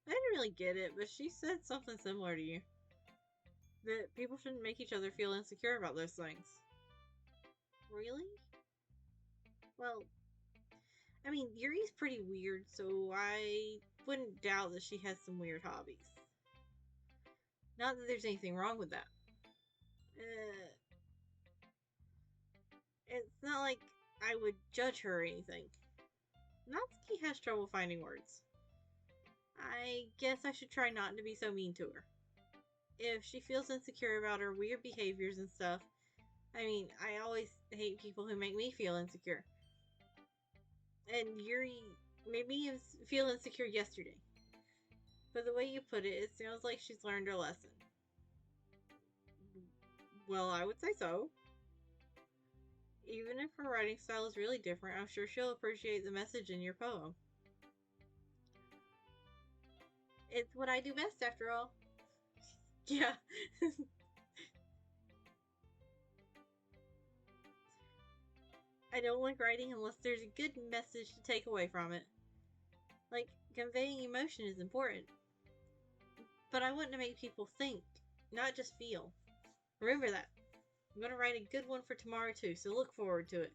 I didn't really get it, but she said something similar to you. That people shouldn't make each other feel insecure about those things. Really? Well, I mean, Yuri's pretty weird, so I wouldn't doubt that she has some weird hobbies. Not that there's anything wrong with that. It's not like I would judge her or anything. Natsuki has trouble finding words. I guess I should try not to be so mean to her. If she feels insecure about her weird behaviors and stuff, I mean, I always hate people who make me feel insecure. And Yuri made me feel insecure yesterday. But the way you put it, it sounds like she's learned her lesson. Well, I would say so. Even if her writing style is really different, I'm sure she'll appreciate the message in your poem. It's what I do best, after all. Yeah. I don't like writing unless there's a good message to take away from it. Like, conveying emotion is important. But I want to make people think, not just feel. Remember that. I'm going to write a good one for tomorrow too, so look forward to it.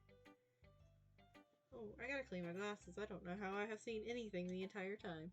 Oh, I gotta clean my glasses. I don't know how I have seen anything the entire time.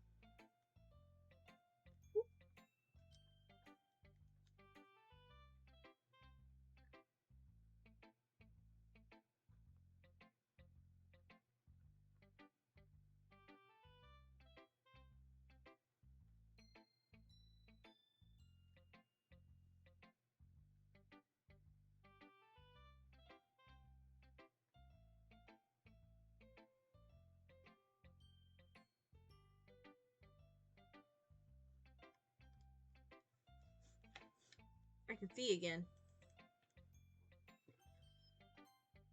I can see again.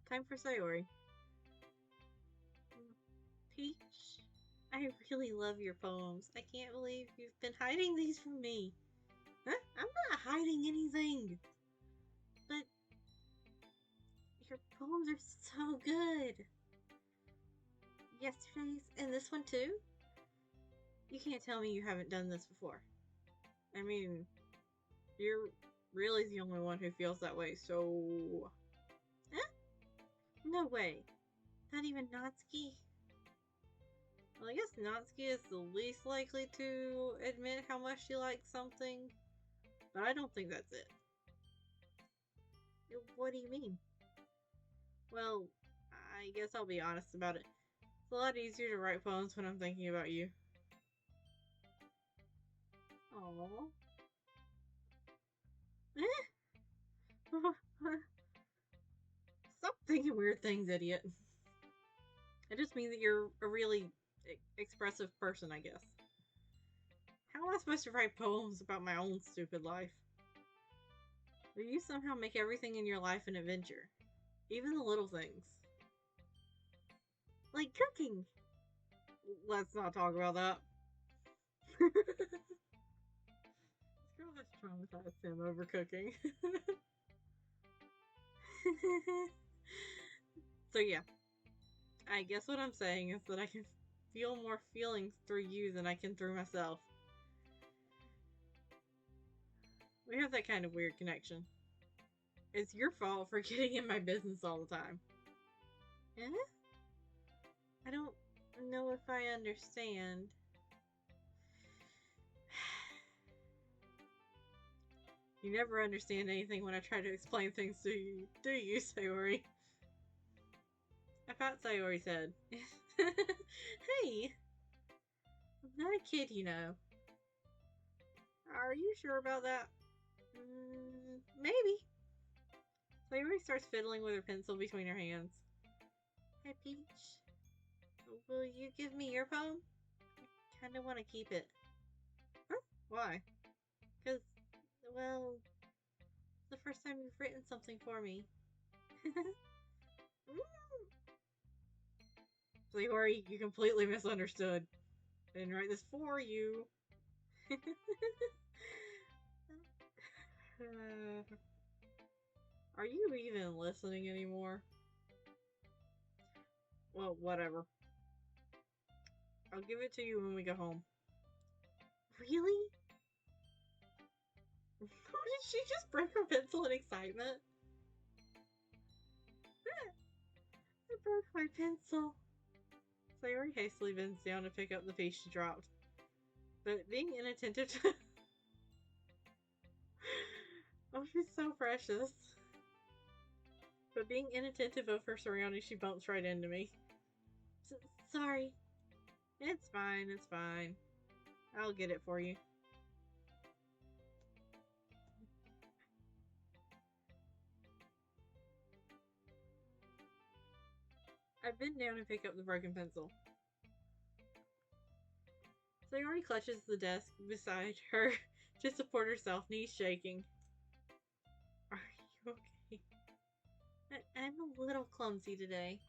Time for Sayori. Peach, I really love your poems. I can't believe you've been hiding these from me. Huh? I'm not hiding anything. But your poems are so good. Yesterday's and this one too? You can't tell me you haven't done this before. I mean, you're really the only one who feels that way, so... Huh? No way. Not even Natsuki? Well, I guess Natsuki is the least likely to admit how much she likes something, but I don't think that's it. What do you mean? Well, I guess I'll be honest about it. It's a lot easier to write poems when I'm thinking about you. Aww. Stop thinking weird things, idiot. I just mean that you're a really expressive person, I guess. How am I supposed to write poems about my own stupid life? But you somehow make everything in your life an adventure. Even the little things. Like cooking. Let's not talk about that. This girl has traumatized him over cooking. So yeah, I guess what I'm saying is that I can feel more feelings through you than I can through myself. We have that kind of weird connection. It's your fault for getting in my business all the time. Eh? I don't know if I understand. You never understand anything when I try to explain things to you, do you, Sayori? I pat Sayori's head. Hey! I'm not a kid, you know. Are you sure about that? Maybe. Sayori starts fiddling with her pencil between her hands. Hi, Peach. Will you give me your poem? I kinda wanna keep it. Huh? Why? Because, well, it's the first time you've written something for me. Sayori, you completely misunderstood. I didn't write this for you. Are you even listening anymore? Well, whatever. I'll give it to you when we go home. Really? Did she just break her pencil in excitement? I broke my pencil. Sayori hastily bends down to pick up the piece she dropped. But being inattentive to... Oh, she's so precious. But being inattentive of her surroundings, she bumps right into me. Sorry. It's fine, it's fine. I'll get it for you. I bend down and pick up the broken pencil. Sayori clutches the desk beside her to support herself, knees shaking. Are you okay? I'm a little clumsy today.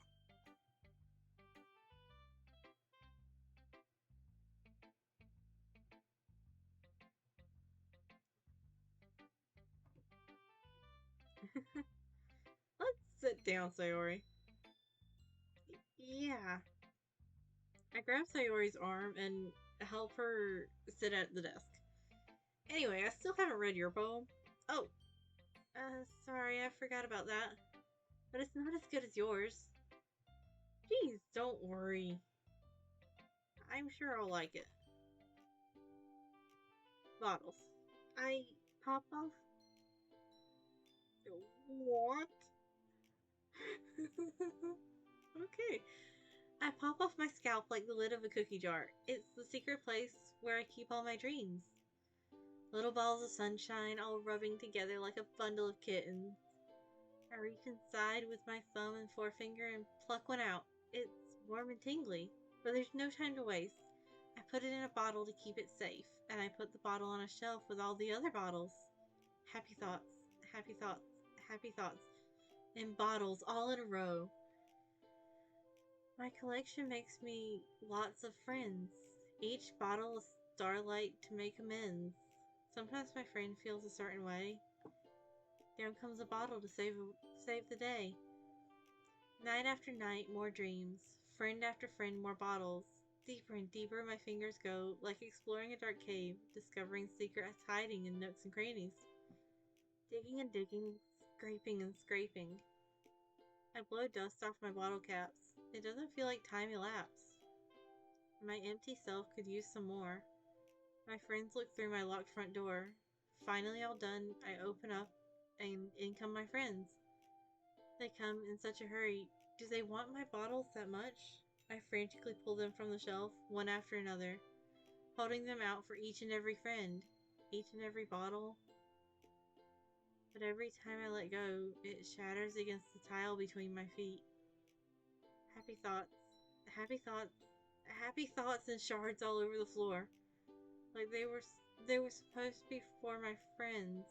Let's sit down, Sayori. Yeah. I grab Sayori's arm and help her sit at the desk. Anyway, I still haven't read your poem. Oh, sorry, I forgot about that. But it's not as good as yours. Jeez, don't worry. I'm sure I'll like it. Bottles. I pop off? What? Okay. I pop off my scalp like the lid of a cookie jar. It's the secret place where I keep all my dreams. Little balls of sunshine all rubbing together like a bundle of kittens. I reach inside with my thumb and forefinger and pluck one out. It's warm and tingly, but there's no time to waste. I put it in a bottle to keep it safe, and I put the bottle on a shelf with all the other bottles. Happy thoughts, happy thoughts, happy thoughts, in bottles all in a row. My collection makes me lots of friends. Each bottle is starlight to make amends. Sometimes my friend feels a certain way. Down comes a bottle to save the day. Night after night, more dreams. Friend after friend, more bottles. Deeper and deeper my fingers go, like exploring a dark cave, discovering secrets hiding in nooks and crannies. Digging and digging, scraping and scraping. I blow dust off my bottle caps. It doesn't feel like time elapsed. My empty self could use some more. My friends look through my locked front door. Finally all done, I open up, and in come my friends. They come in such a hurry. Do they want my bottles that much? I frantically pull them from the shelf, one after another, holding them out for each and every friend, each and every bottle. But every time I let go, it shatters against the tile between my feet. Happy thoughts, Happy thoughts, happy thoughts and shards all over the floor. Like they were supposed to be for my friends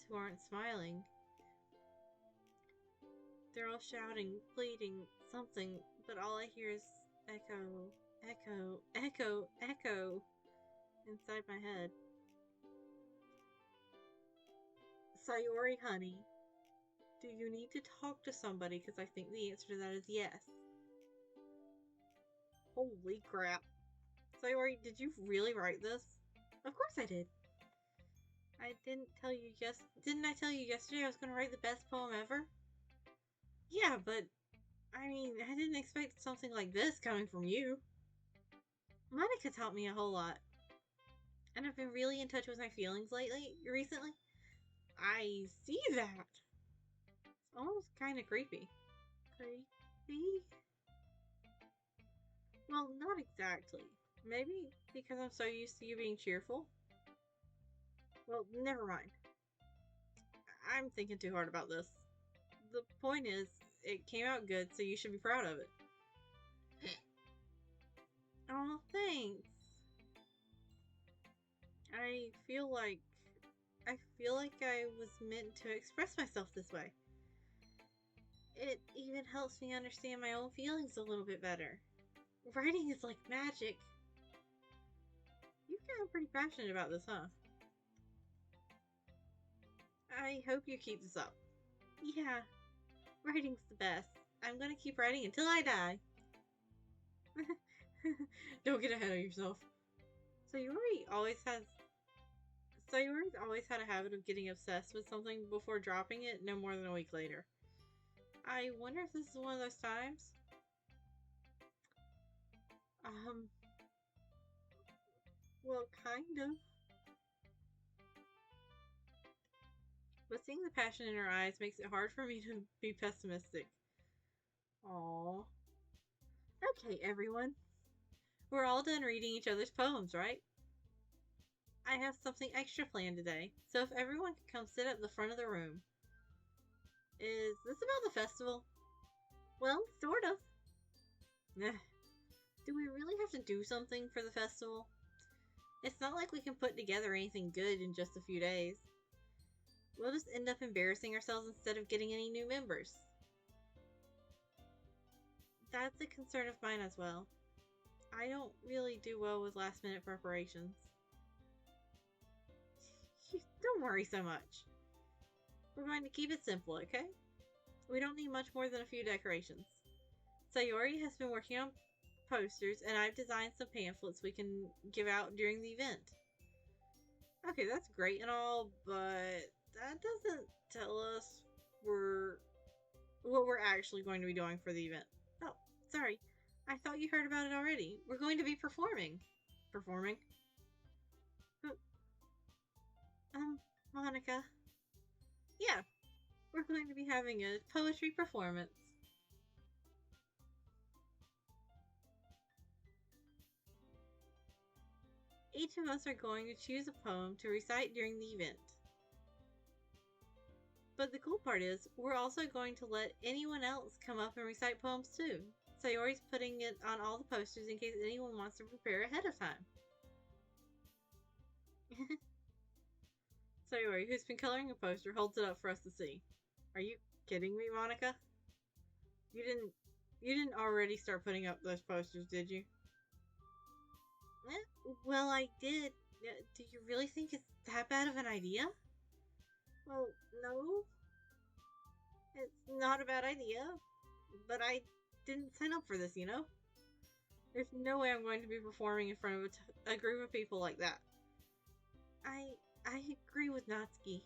who aren't smiling. They're all shouting, pleading, something, but all I hear is echo, echo, echo, echo inside my head. Sayori, honey, do you need to talk to somebody? Because I think the answer to that is yes. Holy crap. Sayori, did you really write this? Of course I did. Didn't I tell you yesterday I was going to write the best poem ever? Yeah, but I mean, I didn't expect something like this coming from you. Monica taught me a whole lot. And I've been really in touch with my feelings recently. I see that. It's almost kind of creepy. Creepy? Well, not exactly. Maybe because I'm so used to you being cheerful. Well, never mind. I'm thinking too hard about this. The point is, it came out good, so you should be proud of it. Oh, thanks. I feel like I was meant to express myself this way. It even helps me understand my own feelings a little bit better. Writing is like magic. You've gotten pretty passionate about this, huh? I hope you keep this up. Yeah, writing's the best. I'm gonna keep writing until I die. Don't get ahead of yourself. Sayori's always had a habit of getting obsessed with something before dropping it no more than a week later. I wonder if this is one of those times? Um, well, kind of. But seeing the passion in her eyes makes it hard for me to be pessimistic. Aww. Okay, everyone. We're all done reading each other's poems, right? I have something extra planned today, so if everyone could come sit at the front of the room. Is this about the festival? Well, sort of. Nah. Do we really have to do something for the festival? It's not like we can put together anything good in just a few days. We'll just end up embarrassing ourselves instead of getting any new members. That's a concern of mine as well. I don't really do well with last minute preparations. Don't worry so much. We're going to keep it simple, okay? We don't need much more than a few decorations. Sayori has been working on posters, and I've designed some pamphlets we can give out during the event. Okay, that's great and all, but that doesn't tell us what we're actually going to be doing for the event. Oh, sorry. I thought you heard about it already. We're going to be performing. Performing? Monica. Yeah, we're going to be having a poetry performance. Each of us are going to choose a poem to recite during the event. But the cool part is, we're also going to let anyone else come up and recite poems too. Sayori's putting it on all the posters in case anyone wants to prepare ahead of time. Sayori, who's been coloring a poster, holds it up for us to see. Are you kidding me, Monica? You didn't already start putting up those posters, did you? Well, I did. Do you really think it's that bad of an idea? Well, no. It's not a bad idea. But I didn't sign up for this, you know? There's no way I'm going to be performing in front of a group of people like that. I agree with Natsuki.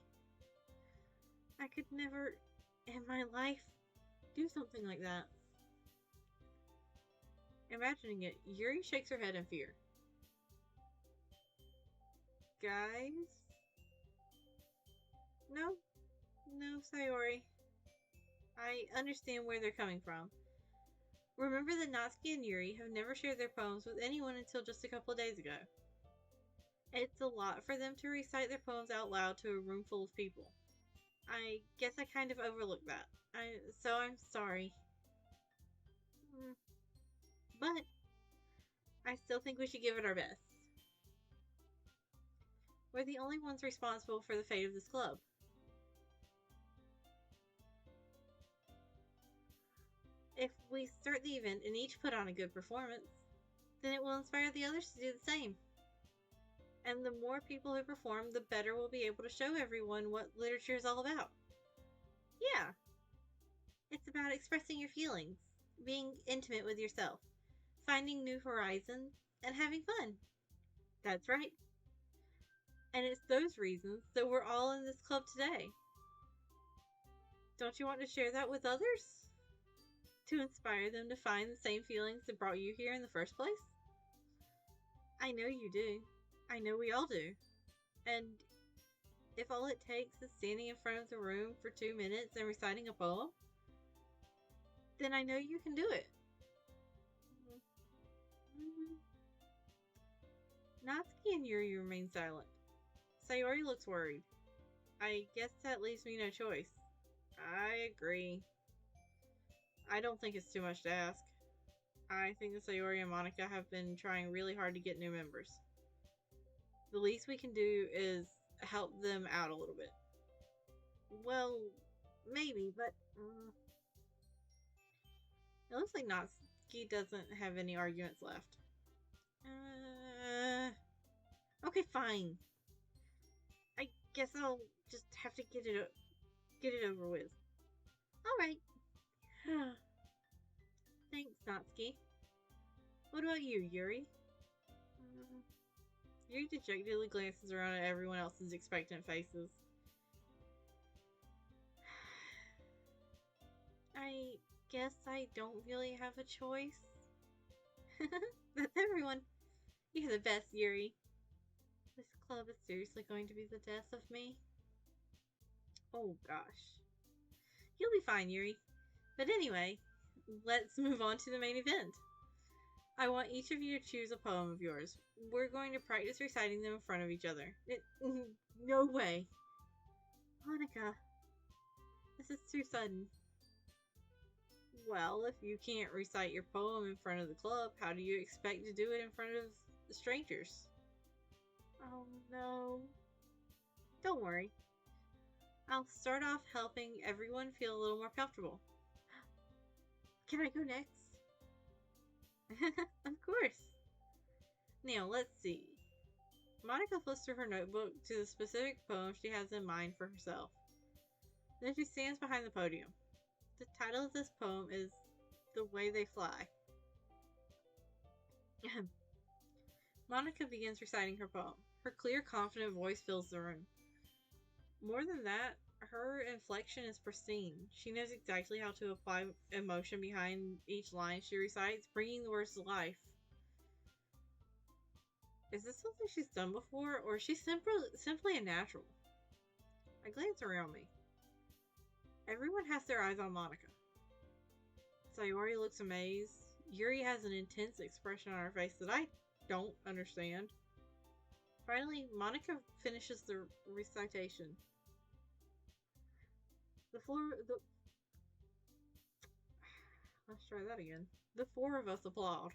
I could never, in my life, do something like that. Imagining it, Yuri shakes her head in fear. Guys? No, Sayori. I understand where they're coming from. Remember that Natsuki and Yuri have never shared their poems with anyone until just a couple of days ago. It's a lot for them to recite their poems out loud to a room full of people. I guess I kind of overlooked that. So I'm sorry. but I still think we should give it our best. We're the only ones responsible for the fate of this club. If we start the event and each put on a good performance, then it will inspire the others to do the same. And the more people who perform, the better we'll be able to show everyone what literature is all about. Yeah, it's about expressing your feelings, being intimate with yourself, finding new horizons, and having fun. That's right. And it's those reasons that we're all in this club today. Don't you want to share that with others? To inspire them to find the same feelings that brought you here in the first place? I know you do. I know we all do. And if all it takes is standing in front of the room for 2 minutes and reciting a poem, then I know you can do it. Natsuki and Yuri remain silent. Sayori looks worried. I guess that leaves me no choice. I agree. I don't think it's too much to ask. I think that Sayori and Monica have been trying really hard to get new members. The least we can do is help them out a little bit. Well, maybe, but it looks like Natsuki doesn't have any arguments left. Okay, fine. I guess I'll just have to get it over with. All right. Thanks, Natsuki. What about you, Yuri? Yuri dejectedly glances around at everyone else's expectant faces. I guess I don't really have a choice. That's everyone. You're the best, Yuri. This club is seriously going to be the death of me? Oh gosh. You'll be fine, Yuri. But anyway, let's move on to the main event. I want each of you to choose a poem of yours. We're going to practice reciting them in front of each other. No way. Monica, this is too sudden. Well, if you can't recite your poem in front of the club, how do you expect to do it in front of the strangers? Oh no. Don't worry. I'll start off helping everyone feel a little more comfortable. Can I go next? Of course. Now, let's see. Monica flips through her notebook to the specific poem she has in mind for herself. Then she stands behind the podium. The title of this poem is The Way They Fly. Monica begins reciting her poem. Her clear, confident voice fills the room. More than that, her inflection is pristine. She knows exactly how to apply emotion behind each line she recites, bringing the words to life. Is this something she's done before, or is she simply a natural? I glance around me. Everyone has their eyes on Monica. Sayori looks amazed. Yuri has an intense expression on her face that I don't understand. Finally, Monica finishes the recitation. Let's try that again. The four of us applaud.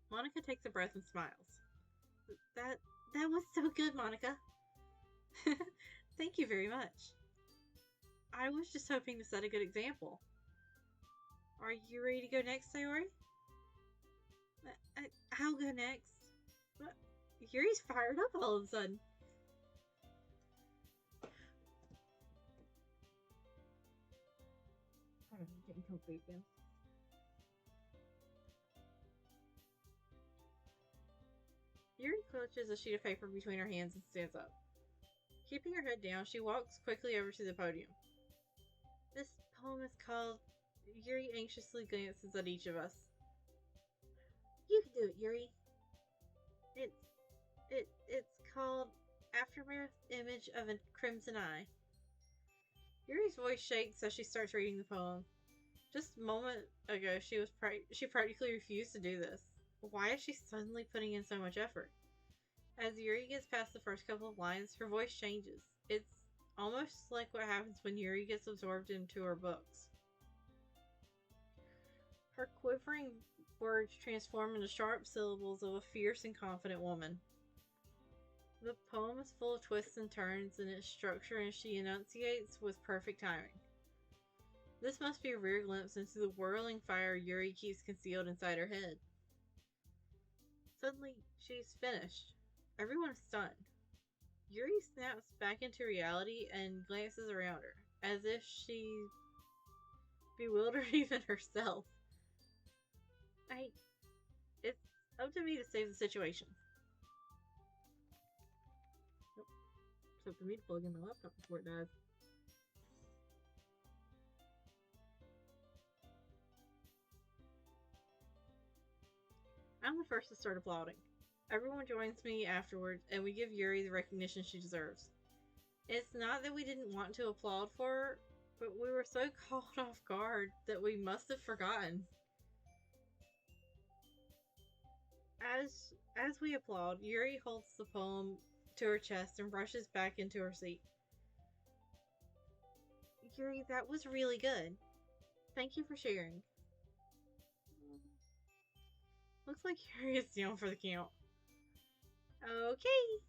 Monica takes a breath and smiles. That was so good, Monica. Thank you very much. I was just hoping to set a good example. Are you ready to go next, Sayori? I'll go next. What? Yuri's fired up all of a sudden. I'm getting complete again. Yuri clutches a sheet of paper between her hands and stands up. Keeping her head down, she walks quickly over to the podium. This poem is called... Yuri anxiously glances at each of us. You can do it, Yuri. It's called Aftermath Image of a Crimson Eye. Yuri's voice shakes as she starts reading the poem. Just a moment ago, she practically refused to do this. Why is she suddenly putting in so much effort? As Yuri gets past the first couple of lines, her voice changes. It's almost like what happens when Yuri gets absorbed into her books. Her quivering words transform into sharp syllables of a fierce and confident woman. The poem is full of twists and turns in its structure, and she enunciates with perfect timing. This must be a rare glimpse into the whirling fire Yuri keeps concealed inside her head. Suddenly, she's finished. Everyone is stunned. Yuri snaps back into reality and glances around her, as if she's bewildered even herself. It's up to me to save the situation. Nope. It's up to me to plug in my laptop before it dies. I'm the first to start applauding. Everyone joins me afterwards, and we give Yuri the recognition she deserves. It's not that we didn't want to applaud for her, but we were so caught off guard that we must have forgotten. As we applaud, Yuri holds the poem to her chest and rushes back into her seat. Yuri, that was really good. Thank you for sharing. Looks like Yuri is down for the count. Okay,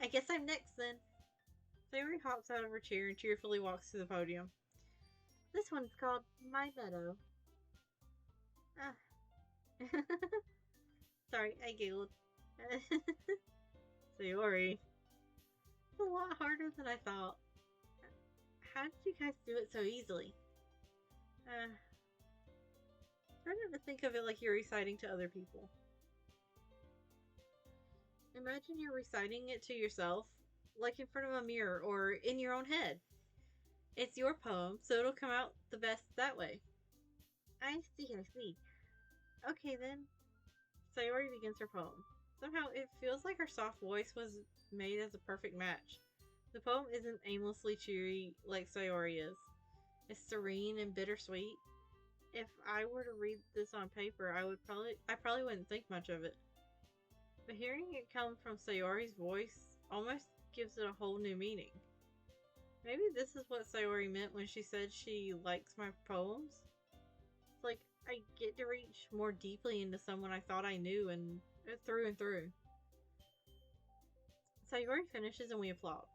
I guess I'm next then. Sayori hops out of her chair and cheerfully walks to the podium. This one's called My Meadow. Ah. Sorry, I giggled. Sayori. It's a lot harder than I thought. How did you guys do it so easily? Try not to think of it like you're reciting to other people. Imagine you're reciting it to yourself, like in front of a mirror or in your own head. It's your poem, so it'll come out the best that way. I see. Okay then. Sayori begins her poem. Somehow it feels like her soft voice was made as a perfect match. The poem isn't aimlessly cheery like Sayori is. It's serene and bittersweet. If I were to read this on paper, I probably wouldn't think much of it. But hearing it come from Sayori's voice almost gives it a whole new meaning. Maybe this is what Sayori meant when she said she likes my poems. It's like I get to reach more deeply into someone I thought I knew and through and through. Sayori finishes and we applaud.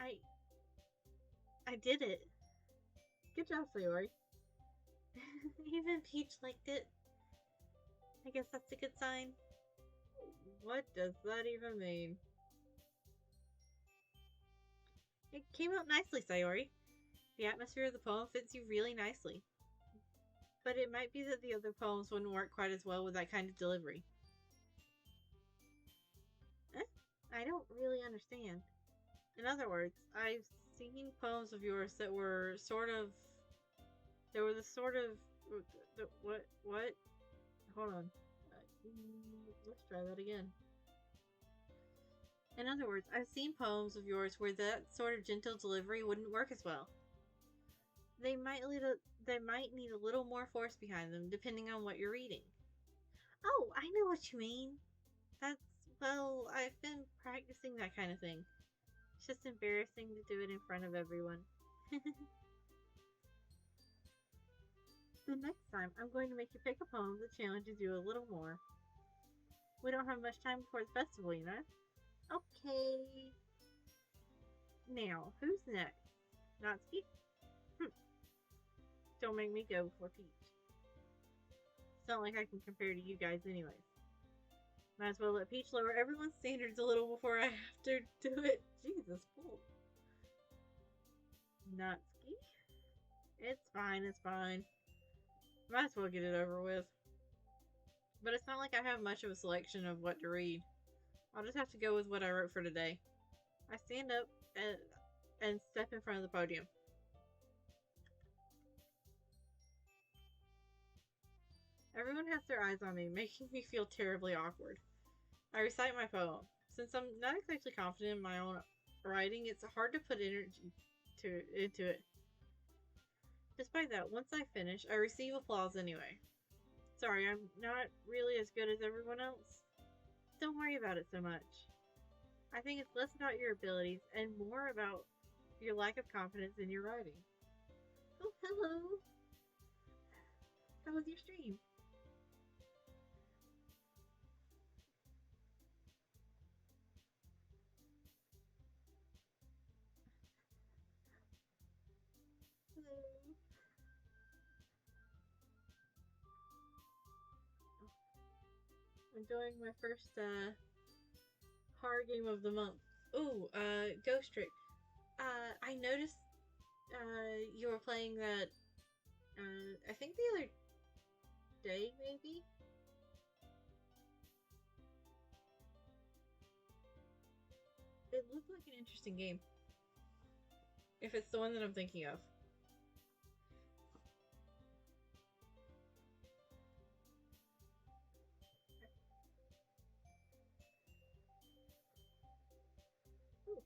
I did it. Good job, Sayori. Even Peach liked it. I guess that's a good sign. What does that even mean? It came out nicely, Sayori. The atmosphere of the poem fits you really nicely. But it might be that the other poems wouldn't work quite as well with that kind of delivery. I don't really understand. In other words, I've seen poems of yours that were what? Hold on. Let's try that again. In other words, I've seen poems of yours where that sort of gentle delivery wouldn't work as well. They might need a little more force behind them, depending on what you're reading. Oh, I know what you mean. I've been practicing that kind of thing. It's just embarrassing to do it in front of everyone. The next time, I'm going to make you pick a poem that challenges you a little more. We don't have much time before the festival, you know? Okay. Now, who's next? Natsuki? Don't make me go before Peach. It's not like I can compare to you guys anyways. Might as well let Peach lower everyone's standards a little before I have to do it. Jesus, cool. Natsuki? It's fine. Might as well get it over with. But it's not like I have much of a selection of what to read. I'll just have to go with what I wrote for today. I stand up and step in front of the podium. Everyone has their eyes on me, making me feel terribly awkward. I recite my poem. Since I'm not exactly confident in my own writing, it's hard to put energy into it. Despite that, once I finish, I receive applause anyway. Sorry, I'm not really as good as everyone else. Don't worry about it so much. I think it's less about your abilities and more about your lack of confidence in your writing. Oh, hello. How was your stream? Hello. I'm doing my first horror game of the month. Ooh, Ghost Trick. I noticed you were playing that. I think the other day, maybe. It looked like an interesting game. If it's the one that I'm thinking of. Ooh.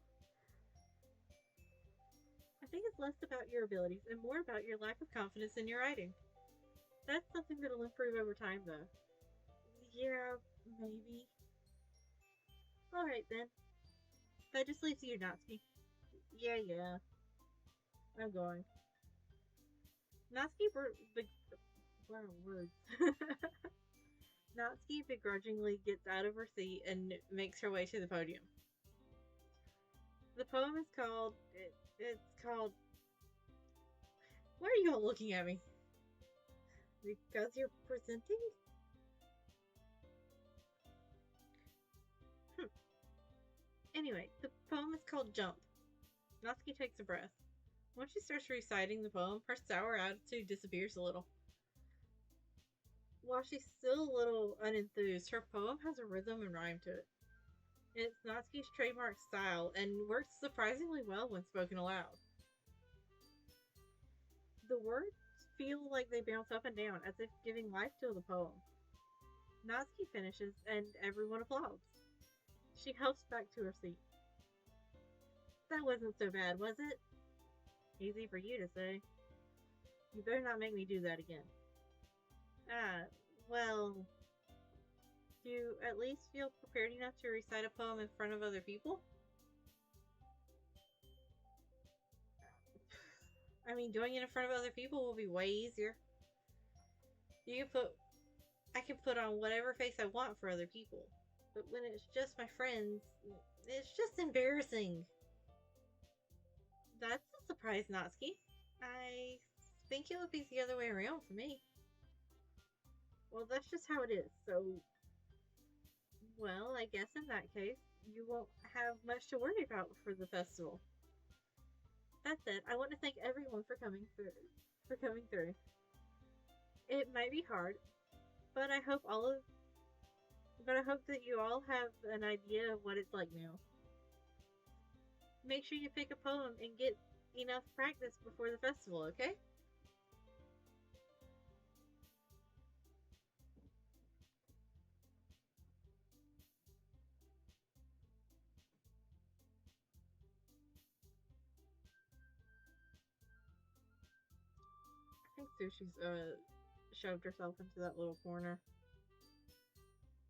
I think it's less about your abilities and more about your lack of confidence in your writing. That's something that'll improve over time, though. Yeah, maybe. Alright then. That just leaves you, Natsuki. Yeah. I'm going. Natsuki what are words? Natsuki begrudgingly gets out of her seat and makes her way to the podium. The poem is called. It's called. Why are you all looking at me? Because you're presenting? Anyway, the poem is called Jump. Natsuki takes a breath. Once she starts reciting the poem, her sour attitude disappears a little. While she's still a little unenthused, her poem has a rhythm and rhyme to it. It's Natsuki's trademark style and works surprisingly well when spoken aloud. The words feel like they bounce up and down, as if giving life to the poem. Natsuki finishes, and everyone applauds. She helps back to her seat. That wasn't so bad, was it? Easy for you to say. You better not make me do that again. Well, do you at least feel prepared enough to recite a poem in front of other people? I mean, doing it in front of other people will be way easier. I can put on whatever face I want for other people. But when it's just my friends, it's just embarrassing. That's a surprise, Natsuki. I think it would be the other way around for me. Well, that's just how it is, so... Well, I guess in that case, you won't have much to worry about for the festival. That said, I want to thank everyone for coming through. It might be hard, but I hope that you all have an idea of what it's like now. Make sure you pick a poem and get enough practice before the festival, okay? I think Sushi's shoved herself into that little corner.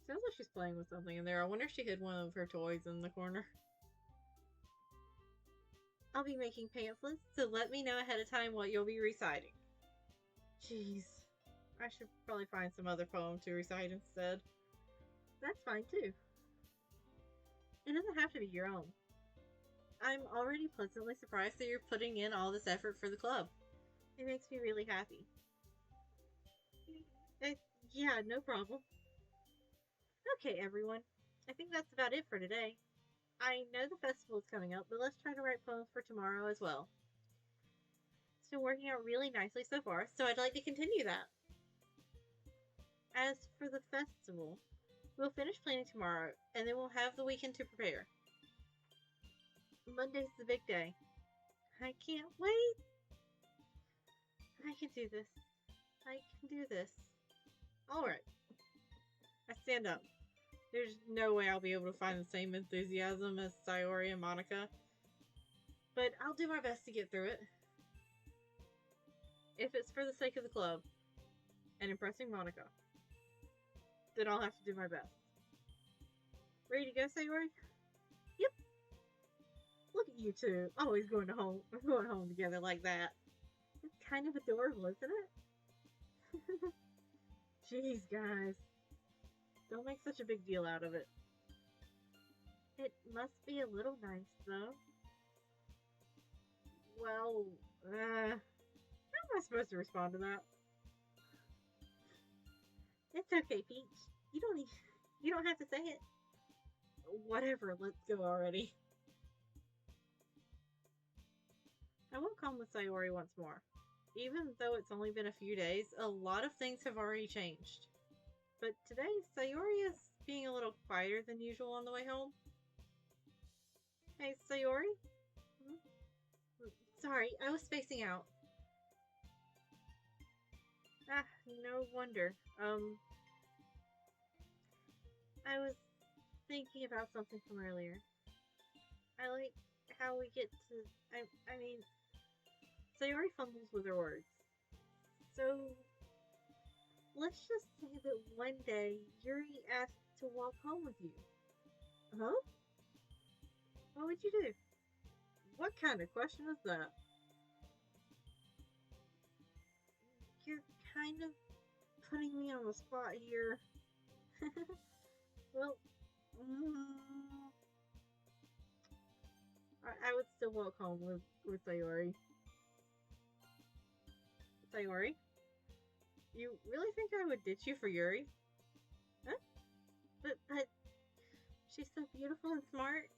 Sounds like she's playing with something in there. I wonder if she hid one of her toys in the corner. I'll be making pamphlets, so let me know ahead of time what you'll be reciting. Jeez. I should probably find some other poem to recite instead. That's fine too. It doesn't have to be your own. I'm already pleasantly surprised that you're putting in all this effort for the club. It makes me really happy. Yeah, no problem. Okay, everyone. I think that's about it for today. I know the festival is coming up, but let's try to write poems for tomorrow as well. It's been working out really nicely so far, so I'd like to continue that. As for the festival, we'll finish planning tomorrow, and then we'll have the weekend to prepare. Monday's the big day. I can't wait! I can do this. I can do this. Alright. I stand up. There's no way I'll be able to find the same enthusiasm as Sayori and Monica. But I'll do my best to get through it. If it's for the sake of the club and impressing Monica, then I'll have to do my best. Ready to go, Sayori? Yep. Look at you two, always going home together like that. It's kind of adorable, isn't it? Jeez, guys. Don't make such a big deal out of it. It must be a little nice, though. Well, how am I supposed to respond to that? It's okay, Peach. You don't have to say it. Whatever, let's go already. I will come with Sayori once more. Even though it's only been a few days, a lot of things have already changed. But today, Sayori is being a little quieter than usual on the way home. Hey, Sayori? Sorry, I was spacing out. Ah, no wonder. I was thinking about something from earlier. I like how we get to... I mean... Sayori fumbles with her words. So... Let's just say that one day, Yuri asked to walk home with you. Huh? What would you do? What kind of question is that? You're kind of putting me on the spot here. Well, I would still walk home with Sayori. Sayori? You really think I would ditch you for Yuri? Huh? But she's so beautiful and smart.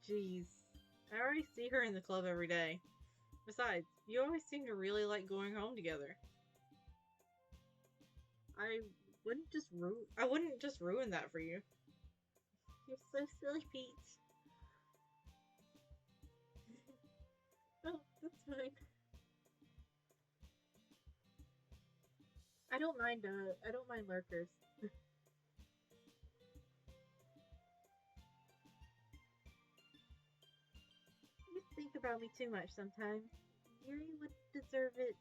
Jeez. I already see her in the club every day. Besides, you always seem to really like going home together. I wouldn't just ruin that for you. You're so silly, Peach. Oh, that's fine. I don't mind lurkers. You think about me too much sometimes. Yuri would deserve it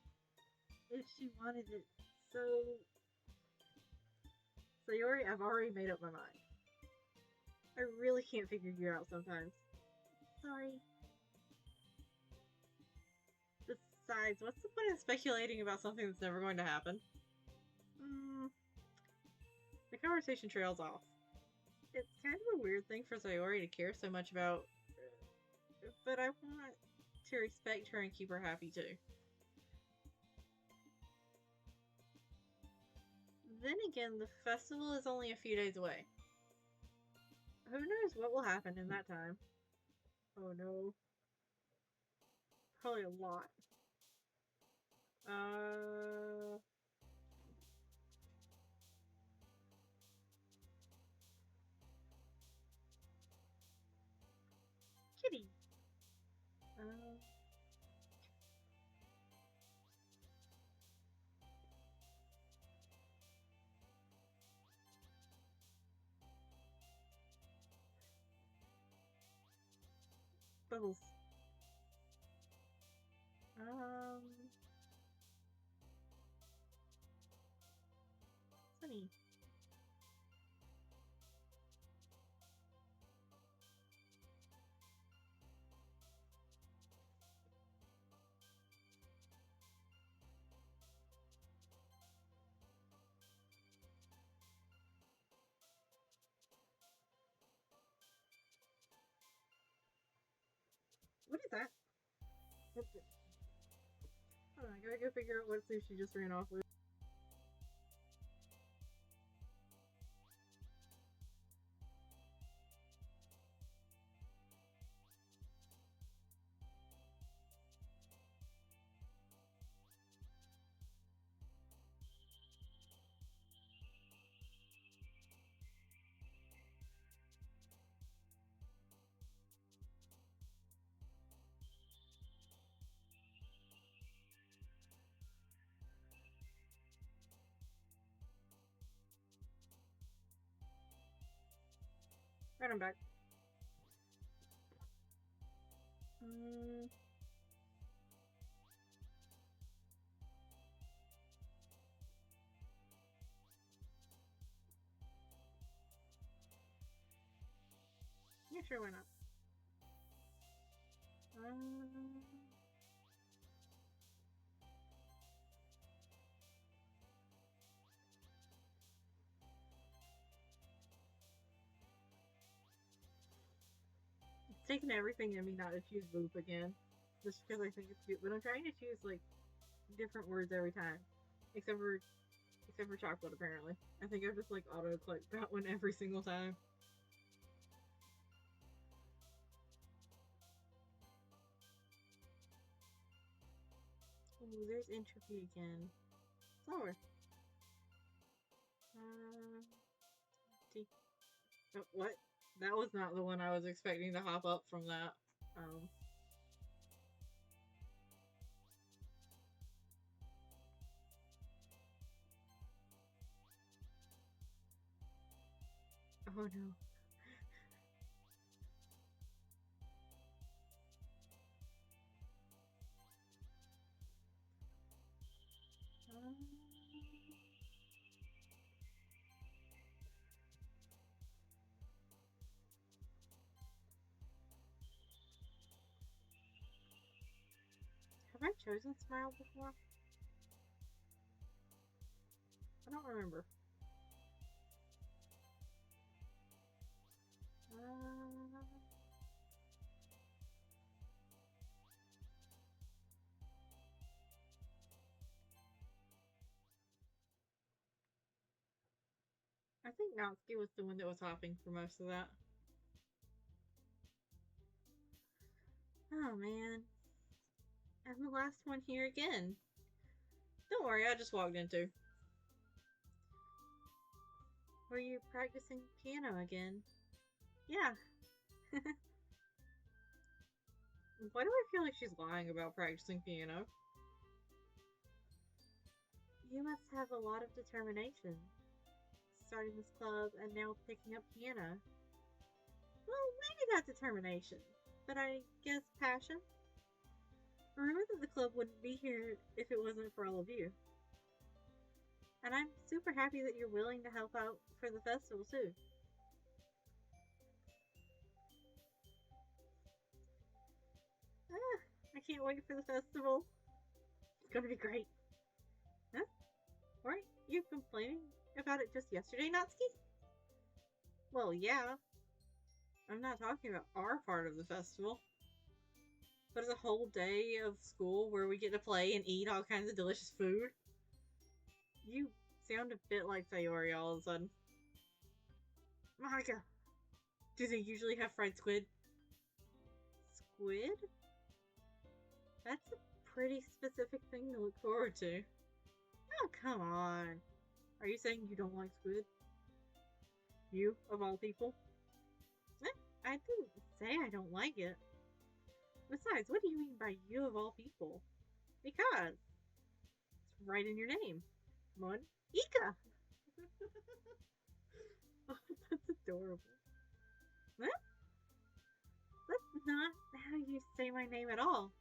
if she wanted it. So, Sayori, I've already made up my mind. I really can't figure you out sometimes. Sorry. Besides, what's the point of speculating about something that's never going to happen? The conversation trails off. It's kind of a weird thing for Sayori to care so much about, but I want to respect her and keep her happy too. Then again, the festival is only a few days away. Who knows what will happen in that time? Oh no. Probably a lot. Kitty. Bubbles. Sunny. What is that? Hold on, I gotta go figure out what sushi just ran off with. Right, I'm back. Yeah, sure, why not? taken everything in me not to choose boop again. Just because I think it's cute. But I'm trying to choose, like, different words every time. Except for chocolate, apparently. I think I've just, like, auto-clicked that one every single time. Ooh, there's entropy again. Slower. Oh, what? That was not the one I was expecting to hop up from that. Oh no. Um, have I chosen Smile before? I don't remember. I think Natsuki was the one that was hopping for most of that. Oh man. I'm the last one here again. Don't worry, I just walked into. Were you practicing piano again? Yeah. Why do I feel like she's lying about practicing piano? You must have a lot of determination. Starting this club and now picking up piano. Well, maybe not determination, but I guess passion. Remember that the club wouldn't be here if it wasn't for all of you. And I'm super happy that you're willing to help out for the festival too. I can't wait for the festival. It's gonna be great. Huh? Weren't you complaining about it just yesterday, Natsuki? Well, yeah. I'm not talking about our part of the festival. But it's a whole day of school where we get to play and eat all kinds of delicious food. You sound a bit like Sayori all of a sudden. Monica, do they usually have fried squid? Squid? That's a pretty specific thing to look forward to. Oh, come on. Are you saying you don't like squid? You, of all people? I didn't say I don't like it. Besides, what do you mean by you of all people? Because it's right in your name. Mon Ika. Oh, that's adorable. What? That's not how you say my name at all.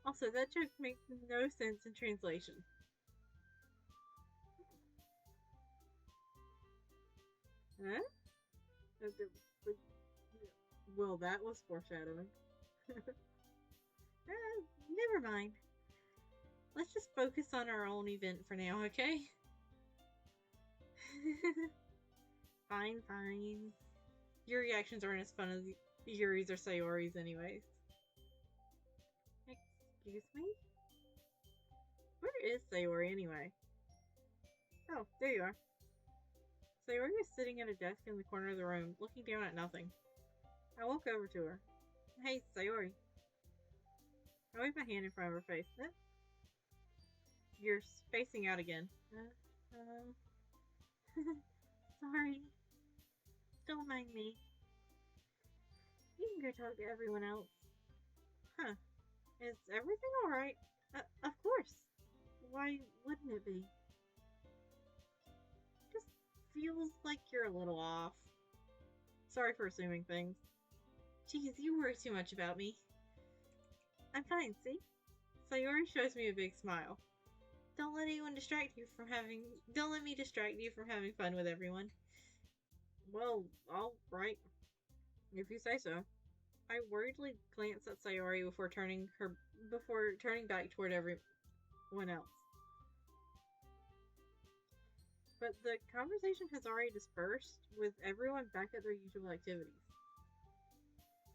Also, that joke makes no sense in translation. Huh? Well, that was foreshadowing. Never mind. Let's just focus on our own event for now, okay? Fine, fine. Your reactions aren't as fun as Yuri's or Sayori's anyways. Excuse me? Where is Sayori anyway? Oh, there you are. Sayori is sitting at a desk in the corner of the room, looking down at nothing. I walk over to her. Hey, Sayori. I wave my hand in front of her face. You're spacing out again. Sorry. Don't mind me. You can go talk to everyone else. Huh. Is everything alright? Of course. Why wouldn't it be? Just feels like you're a little off. Sorry for assuming things. Jeez, you worry too much about me. I'm fine, see? Sayori shows me a big smile. Don't let me distract you from having fun with everyone. Well, alright. If you say so. I worriedly glance at Sayori before turning back toward everyone else. But the conversation has already dispersed, with everyone back at their usual activities.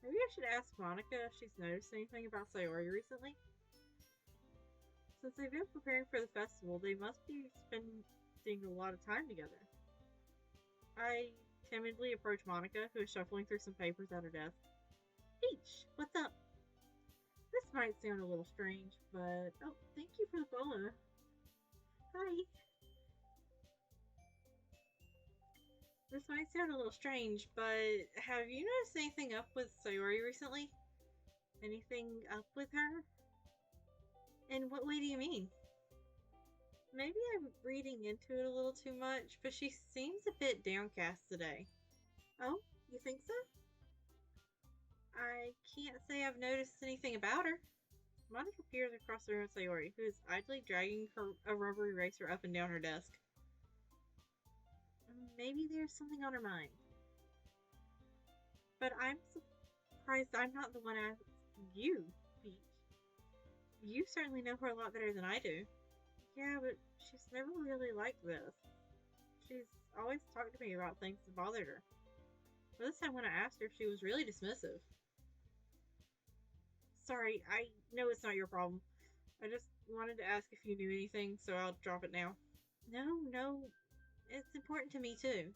Maybe I should ask Monica if she's noticed anything about Sayori recently. Since they've been preparing for the festival, they must be spending a lot of time together. I timidly approach Monica, who is shuffling through some papers at her desk. Peach, what's up? This might sound a little strange, but oh, thank you for the follow. Hi. This might sound a little strange, but have you noticed anything up with Sayori recently? Anything up with her? In what way do you mean? Maybe I'm reading into it a little too much, but she seems a bit downcast today. Oh, you think so? I can't say I've noticed anything about her. Monica peers across the room at Sayori, who is idly dragging a rubber eraser up and down her desk. Maybe there's something on her mind. But I'm surprised I'm not the one asking you, Peach. You certainly know her a lot better than I do. Yeah, but she's never really like this. She's always talked to me about things that bothered her. But this time when I asked her, she was really dismissive. Sorry, I know it's not your problem. I just wanted to ask if you knew anything, so I'll drop it now. No, it's important to me too.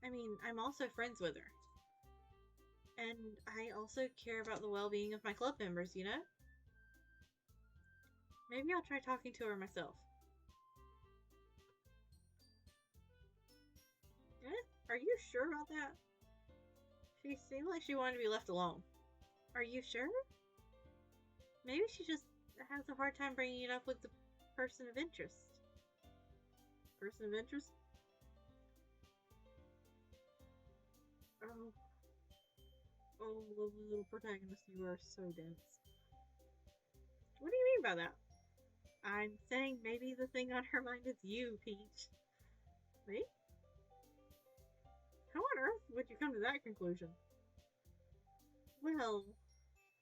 I mean, I'm also friends with her. And I also care about the well-being of my club members, you know? Maybe I'll try talking to her myself. Eh? Are you sure about that? She seemed like she wanted to be left alone. Are you sure? Maybe she just has a hard time bringing it up with the person of interest. Person of interest? Oh. Oh, little protagonist, you are so dense. What do you mean by that? I'm saying maybe the thing on her mind is you, Peach. Me? How on earth would you come to that conclusion? Well,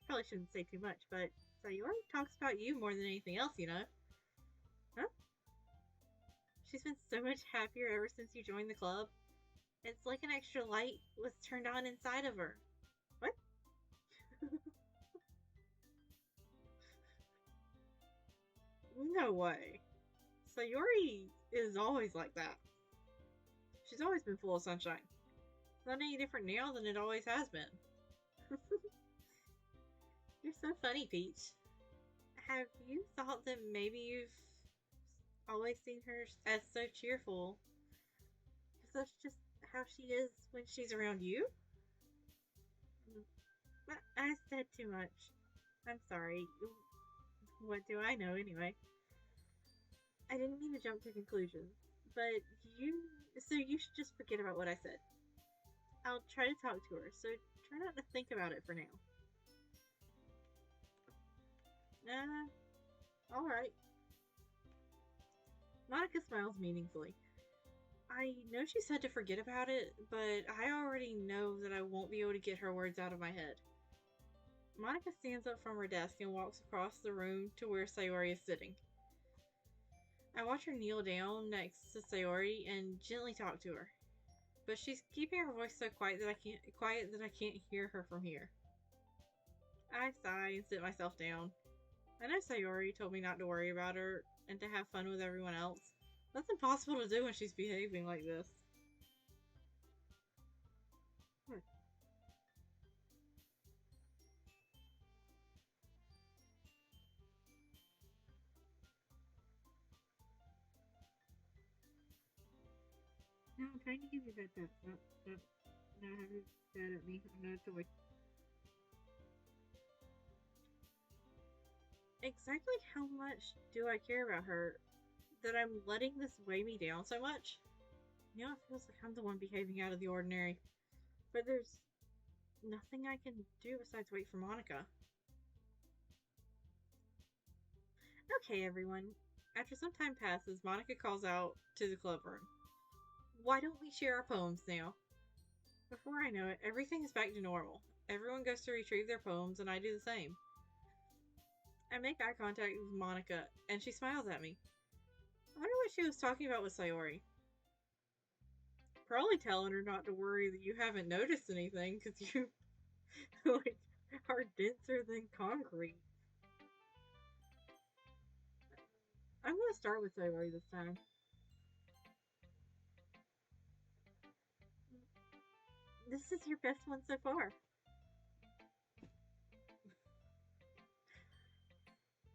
probably shouldn't say too much, but Sayori talks about you more than anything else, you know? Huh? She's been so much happier ever since you joined the club. It's like an extra light was turned on inside of her. What? No way. Sayori is always like that. She's always been full of sunshine. It's not any different now than it always has been. You're so funny, Peach. Have you thought that maybe you've always seen her as so cheerful? Because that's just how she is when she's around you? I said too much. I'm sorry. What do I know anyway? I didn't mean to jump to conclusions, but so you should just forget about what I said. I'll try to talk to her, so try not to think about it for now. Alright. Monica smiles meaningfully. I know she said to forget about it, but I already know that I won't be able to get her words out of my head. Monica stands up from her desk and walks across the room to where Sayori is sitting. I watch her kneel down next to Sayori and gently talk to her. But she's keeping her voice so quiet that I can't hear her from here. I sigh and sit myself down. I know Sayori told me not to worry about her and to have fun with everyone else. That's impossible to do when she's behaving like this. No, I'm trying to give you that. Not have you sad at me. I'm not a toy. Exactly how much do I care about her that I'm letting this weigh me down so much? Now it feels like I'm the one behaving out of the ordinary. But there's nothing I can do besides wait for Monica. Okay, everyone. After some time passes, Monica calls out to the club room. Why don't we share our poems now? Before I know it, everything is back to normal. Everyone goes to retrieve their poems, and I do the same. I make eye contact with Monica, and she smiles at me. I wonder what she was talking about with Sayori. Probably telling her not to worry that you haven't noticed anything, because you Like, are denser than concrete. I'm gonna start with Sayori this time. This is your best one so far.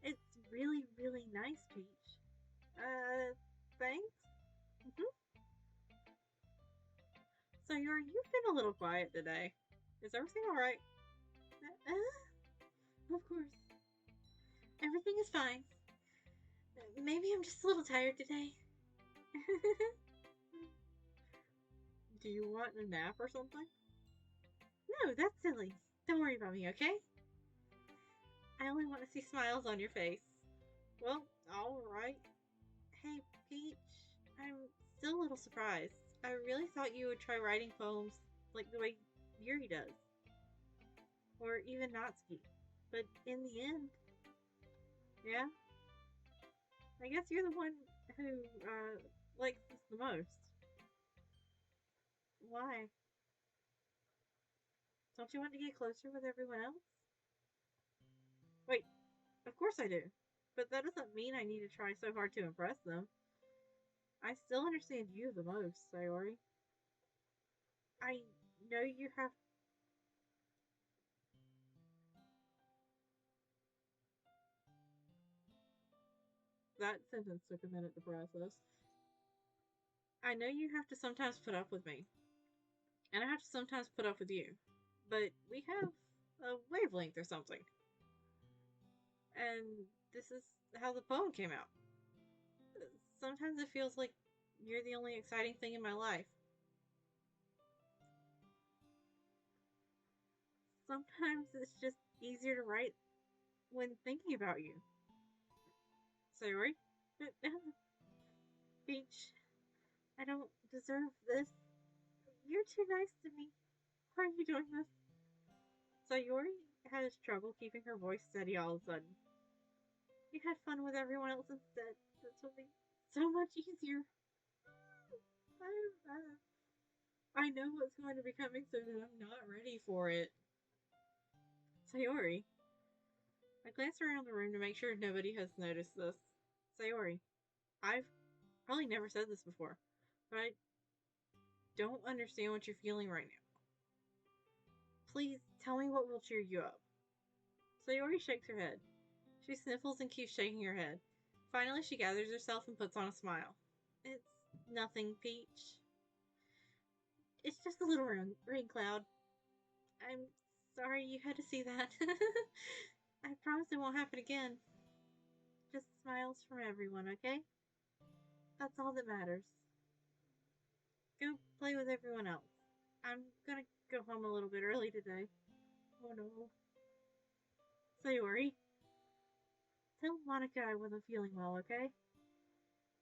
It's really, really nice, Peach. Thanks? Mm-hmm. So, you've been a little quiet today. Is everything alright? Of course. Everything is fine. Maybe I'm just a little tired today. Do you want a nap or something? No, that's silly. Don't worry about me, okay? I only want to see smiles on your face. Well, alright. Hey, Peach. I'm still a little surprised. I really thought you would try writing poems like the way Yuri does. Or even Natsuki. But in the end, yeah, I guess you're the one who likes this the most. Why? Don't you want to get closer with everyone else? Wait, of course I do. But that doesn't mean I need to try so hard to impress them. I still understand you the most, Sayori. I know you have. That sentence took a minute to process. I know you have to sometimes put up with me, and I have to sometimes put up with you. But we have a wavelength or something. And this is how the poem came out. Sometimes it feels like you're the only exciting thing in my life. Sometimes it's just easier to write when thinking about you. Sayori? Peach, I don't deserve this. You're too nice to me. Why are you doing this? Sayori has trouble keeping her voice steady all of a sudden. You had fun with everyone else instead. This will be so much easier. I know what's going to be coming soon and I'm not ready for it. Sayori. I glance around the room to make sure nobody has noticed this. Sayori, I've probably never said this before, but I don't understand what you're feeling right now. Please tell me what will cheer you up. Sayori shakes her head. She sniffles and keeps shaking her head. Finally, she gathers herself and puts on a smile. It's nothing, Peach. It's just a little rain cloud. I'm sorry you had to see that. I promise it won't happen again. Just smiles from everyone, okay? That's all that matters. Go play with everyone else. I'm gonna go home a little bit early today. Oh no. Sayori, tell Monica I wasn't feeling well, okay?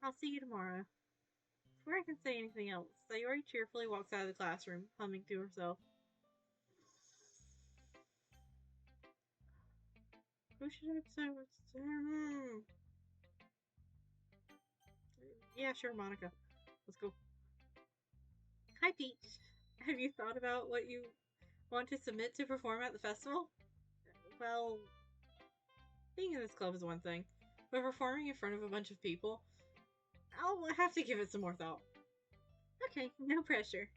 I'll see you tomorrow. Before I can say anything else, Sayori cheerfully walks out of the classroom, humming to herself. Who should I say what's Yeah, sure, Monica. Let's go. Hi, Peach. Have you thought about what you want to submit to perform at the festival? Well, being in this club is one thing, but performing in front of a bunch of people, I'll have to give it some more thought. Okay, no pressure.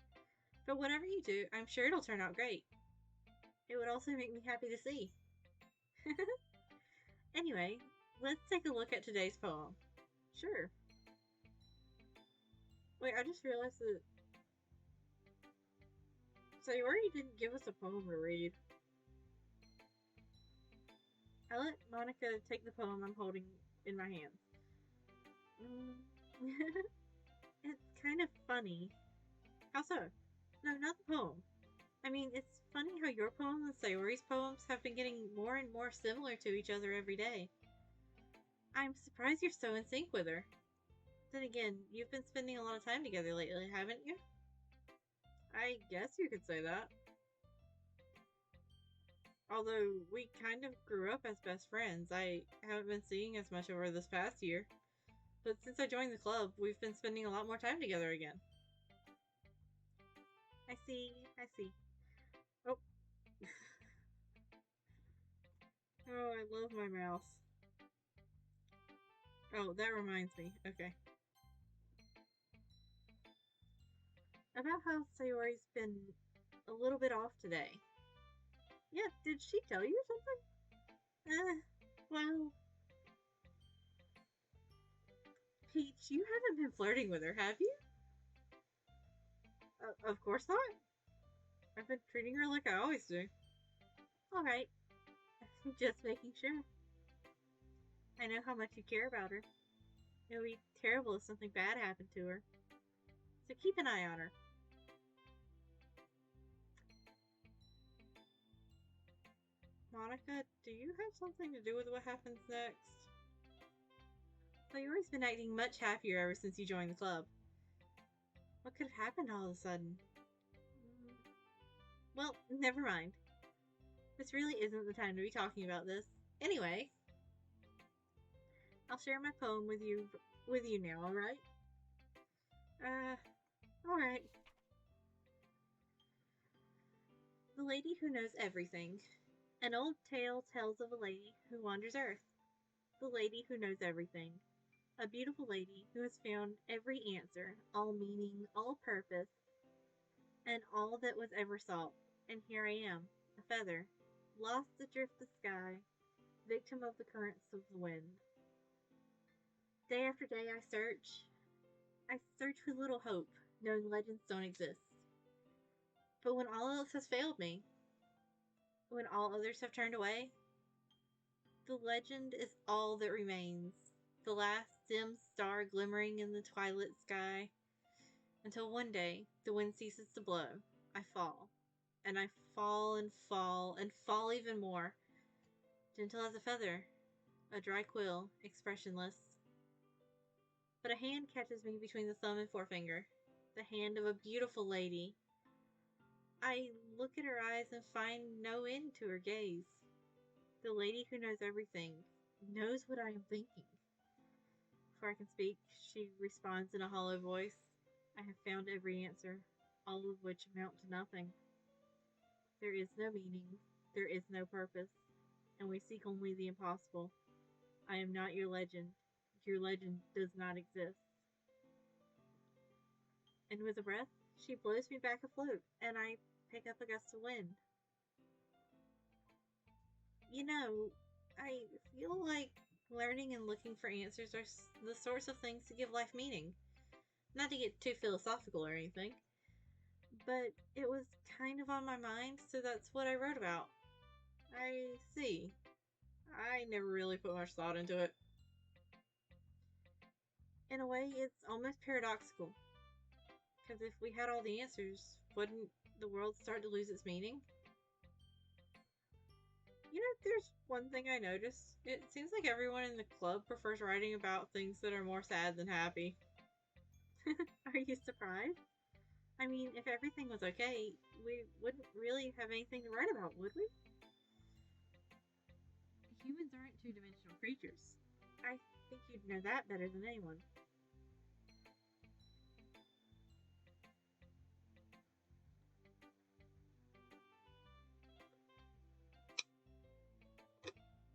But whatever you do, I'm sure it'll turn out great. It would also make me happy to see. Anyway, let's take a look at today's poem. Sure. Wait, I just realized that Sayori didn't give us a poem to read. I let Monica take the poem I'm holding in my hands. It's kind of funny. How so? No, not the poem. I mean, it's funny how your poems and Sayori's poems have been getting more and more similar to each other every day. I'm surprised you're so in sync with her. Then again, you've been spending a lot of time together lately, haven't you? I guess you could say that. Although we kind of grew up as best friends, I haven't been seeing as much over this past year. But since I joined the club, we've been spending a lot more time together again. I see. Oh, Oh, I love my mouse. Oh, that reminds me. Okay. About how Sayori's been a little bit off today. Yeah, did she tell you something? Well, Peach, you haven't been flirting with her, have you? Of course not. I've been treating her like I always do. Alright, just making sure. I know how much you care about her. It would be terrible if something bad happened to her. So keep an eye on her. Monica, do you have something to do with what happens next? Sayori's been acting much happier ever since you joined the club. What could have happened all of a sudden? Well, never mind. This really isn't the time to be talking about this. Anyway, I'll share my poem with you now, alright? Alright. The Lady Who Knows Everything. An old tale tells of a lady who wanders earth. The lady who knows everything. A beautiful lady who has found every answer, all meaning, all purpose, and all that was ever sought. And here I am, a feather, lost adrift the sky, victim of the currents of the wind. Day after day I search with little hope, knowing legends don't exist. But when all else has failed me, when all others have turned away, the legend is all that remains, the last dim star glimmering in the twilight sky, until one day the wind ceases to blow. I fall, and I fall and fall and fall even more, gentle as a feather, a dry quill, expressionless. But a hand catches me between the thumb and forefinger, the hand of a beautiful lady. I look at her eyes and find no end to her gaze. The lady who knows everything knows what I am thinking. Before I can speak, she responds in a hollow voice. I have found every answer, all of which amount to nothing. There is no meaning, there is no purpose, and we seek only the impossible. I am not your legend. Your legend does not exist. And with a breath, she blows me back afloat, and I pick up a gust of wind. You know, I feel like learning and looking for answers are the sorts of things to give life meaning. Not to get too philosophical or anything, but it was kind of on my mind, so that's what I wrote about. I see. I never really put much thought into it. In a way, it's almost paradoxical. Because if we had all the answers, wouldn't the world start to lose its meaning? You know, there's one thing I noticed. It seems like everyone in the club prefers writing about things that are more sad than happy. Are you surprised? I mean, if everything was okay, we wouldn't really have anything to write about, would we? Humans aren't two-dimensional creatures. I think you'd know that better than anyone.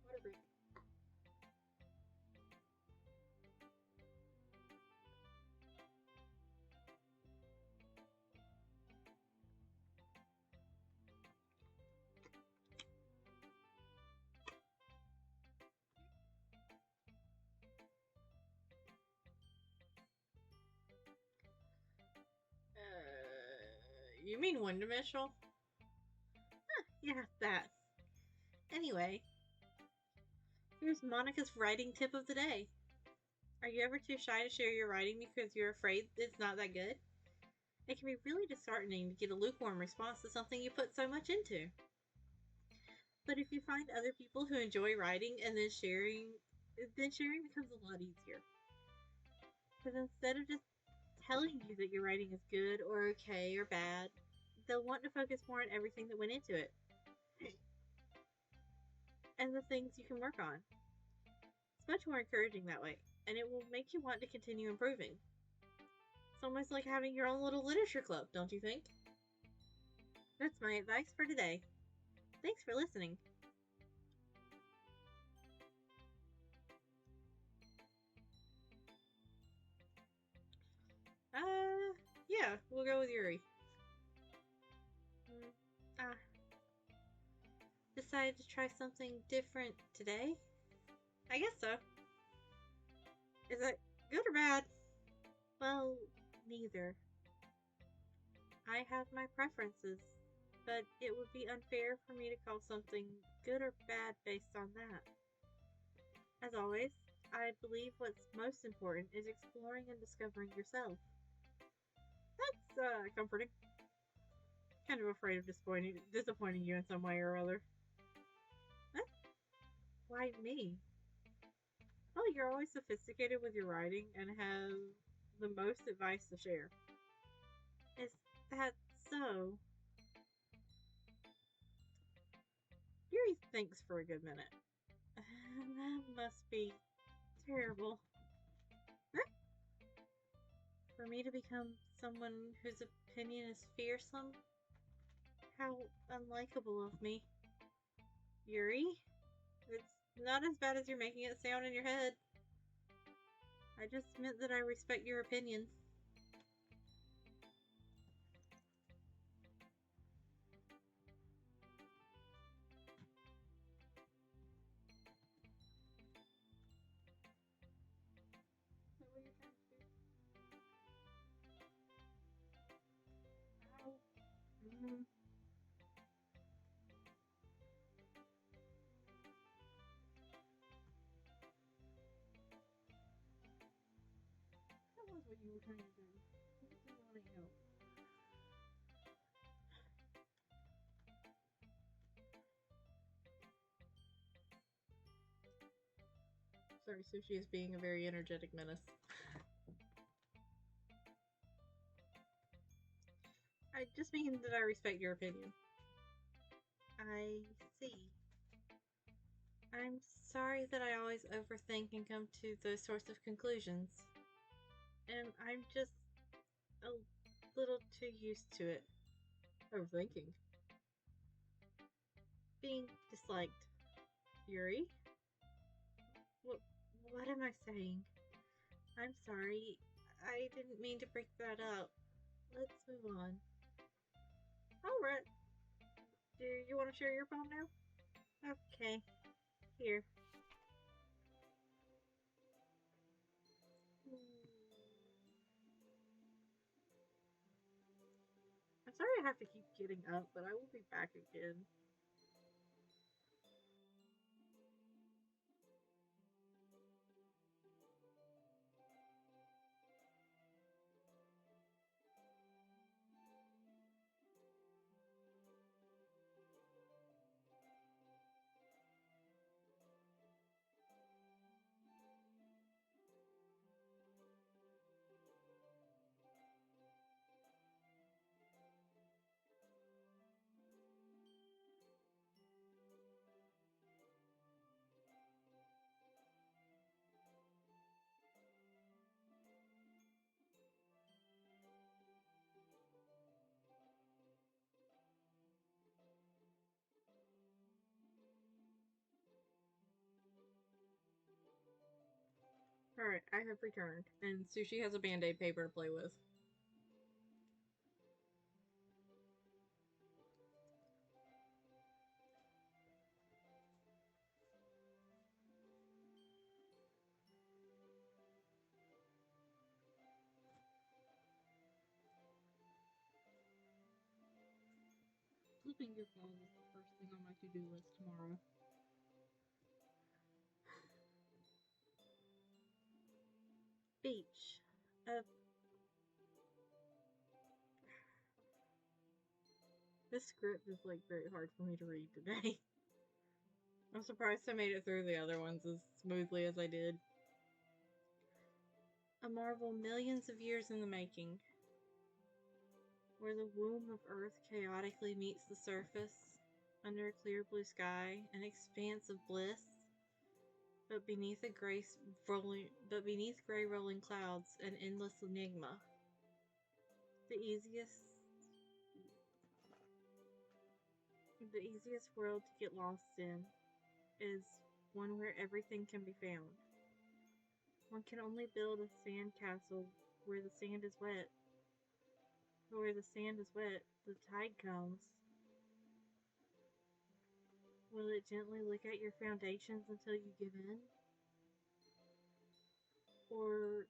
What a break. You mean one-dimensional? Yeah, that. Anyway, here's Monica's writing tip of the day. Are you ever too shy to share your writing because you're afraid it's not that good? It can be really disheartening to get a lukewarm response to something you put so much into. But if you find other people who enjoy writing and then sharing becomes a lot easier. Because instead of just telling you that your writing is good or okay or bad, they'll want to focus more on everything that went into it and the things you can work on. It's much more encouraging that way, and it will make you want to continue improving. It's almost like having your own little literature club, don't you think? That's my advice for today. Thanks for listening. decided to try something different today? I guess so. Is that good or bad? Well, neither. I have my preferences, but it would be unfair for me to call something good or bad based on that. As always, I believe what's most important is exploring and discovering yourself. That's comforting. Kind of afraid of disappointing you in some way or other. Huh? Why me? Well, you're always sophisticated with your writing and have the most advice to share. Is that so? Yuri thinks for a good minute. That must be terrible. Huh? For me to become someone whose opinion is fearsome? How unlikable of me. Yuri? It's not as bad as you're making it sound in your head. I just meant that I respect your opinion. Is that what you're trying to do? Ow. Mm-hmm. That was what you were trying to do. You just didn't want to help. Sorry, Sushi is being a very energetic menace. I just mean that I respect your opinion. I see. I'm sorry that I always overthink and come to those sorts of conclusions. And I'm just a little too used to it. Overthinking. Being disliked. Yuri? What, what am I saying? I'm sorry. I didn't mean to break that up. Let's move on. Alright. Do you want to share your phone now? Okay. Here. I'm sorry I have to keep getting up, but I will be back again. Alright, I have returned, and Sushi has a band-aid paper to play with. Flipping your phone is the first thing on my to-do list tomorrow. Beach. This script is like very hard for me to read today. I'm surprised I made it through the other ones as smoothly as I did. A marvel millions of years in the making. Where the womb of Earth chaotically meets the surface, under a clear blue sky, an expanse of bliss, but beneath gray rolling clouds, an endless enigma. The easiest world to get lost in is one where everything can be found. One can only build a sand castle where the sand is wet. But where the sand is wet, the tide comes. Will it gently lick at your foundations until you give in? Or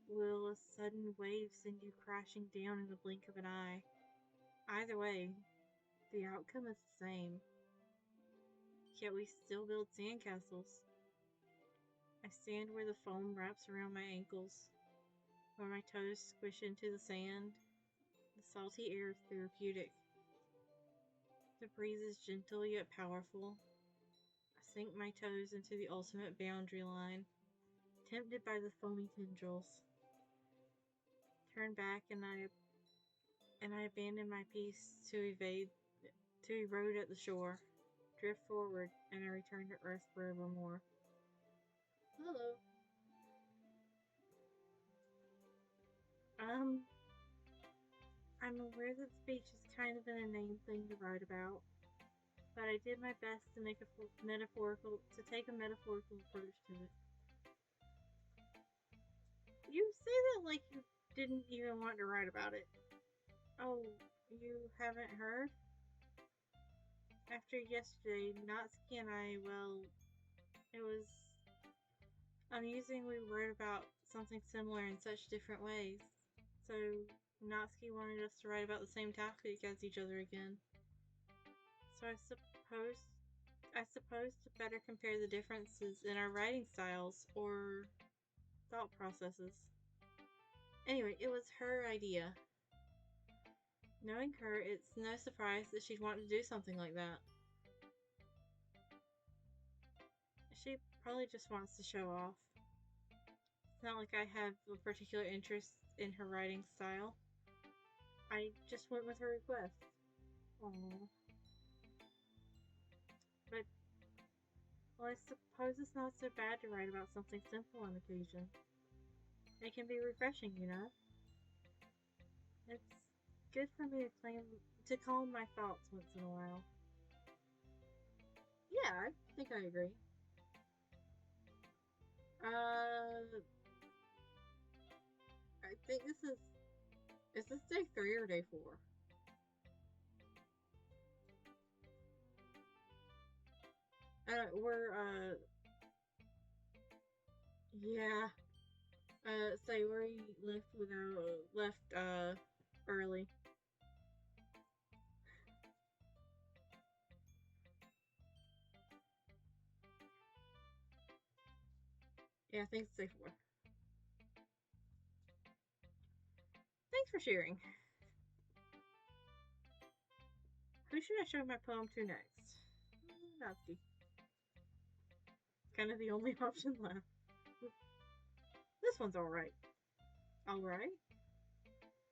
will a sudden wave send you crashing down in the blink of an eye? Either way, the outcome is the same. Yet we still build sandcastles. I stand where the foam wraps around my ankles, where my toes squish into the sand. The salty air is therapeutic. The breeze is gentle yet powerful. I sink my toes into the ultimate boundary line, tempted by the foamy tendrils. Turn back and I abandon my peace to erode at the shore, drift forward, and I return to earth forevermore. Hello. I'm aware that speech is kind of an inane thing to write about, but I did my best to take a metaphorical approach to it. You say that like you didn't even want to write about it. Oh, you haven't heard? After yesterday, Natsuki and I, well, it was amusing we wrote about something similar in such different ways. So, Natsuki wanted us to write about the same topic as each other again. So I suppose to better compare the differences in our writing styles or thought processes. Anyway, it was her idea. Knowing her, it's no surprise that she'd want to do something like that. She probably just wants to show off. It's not like I have a particular interest in her writing style. I just went with her request. Aww. But, well, I suppose it's not so bad to write about something simple on occasion. It can be refreshing, you know? It's good for me to calm my thoughts once in a while. Yeah, I think I agree. I think is this day 3 or day 4? We're, yeah. Say we left early. Yeah, I think it's day 4. Thanks for sharing. Who should I show my poem to next? Natsuki. Kind of the only option left. This one's alright. Alright?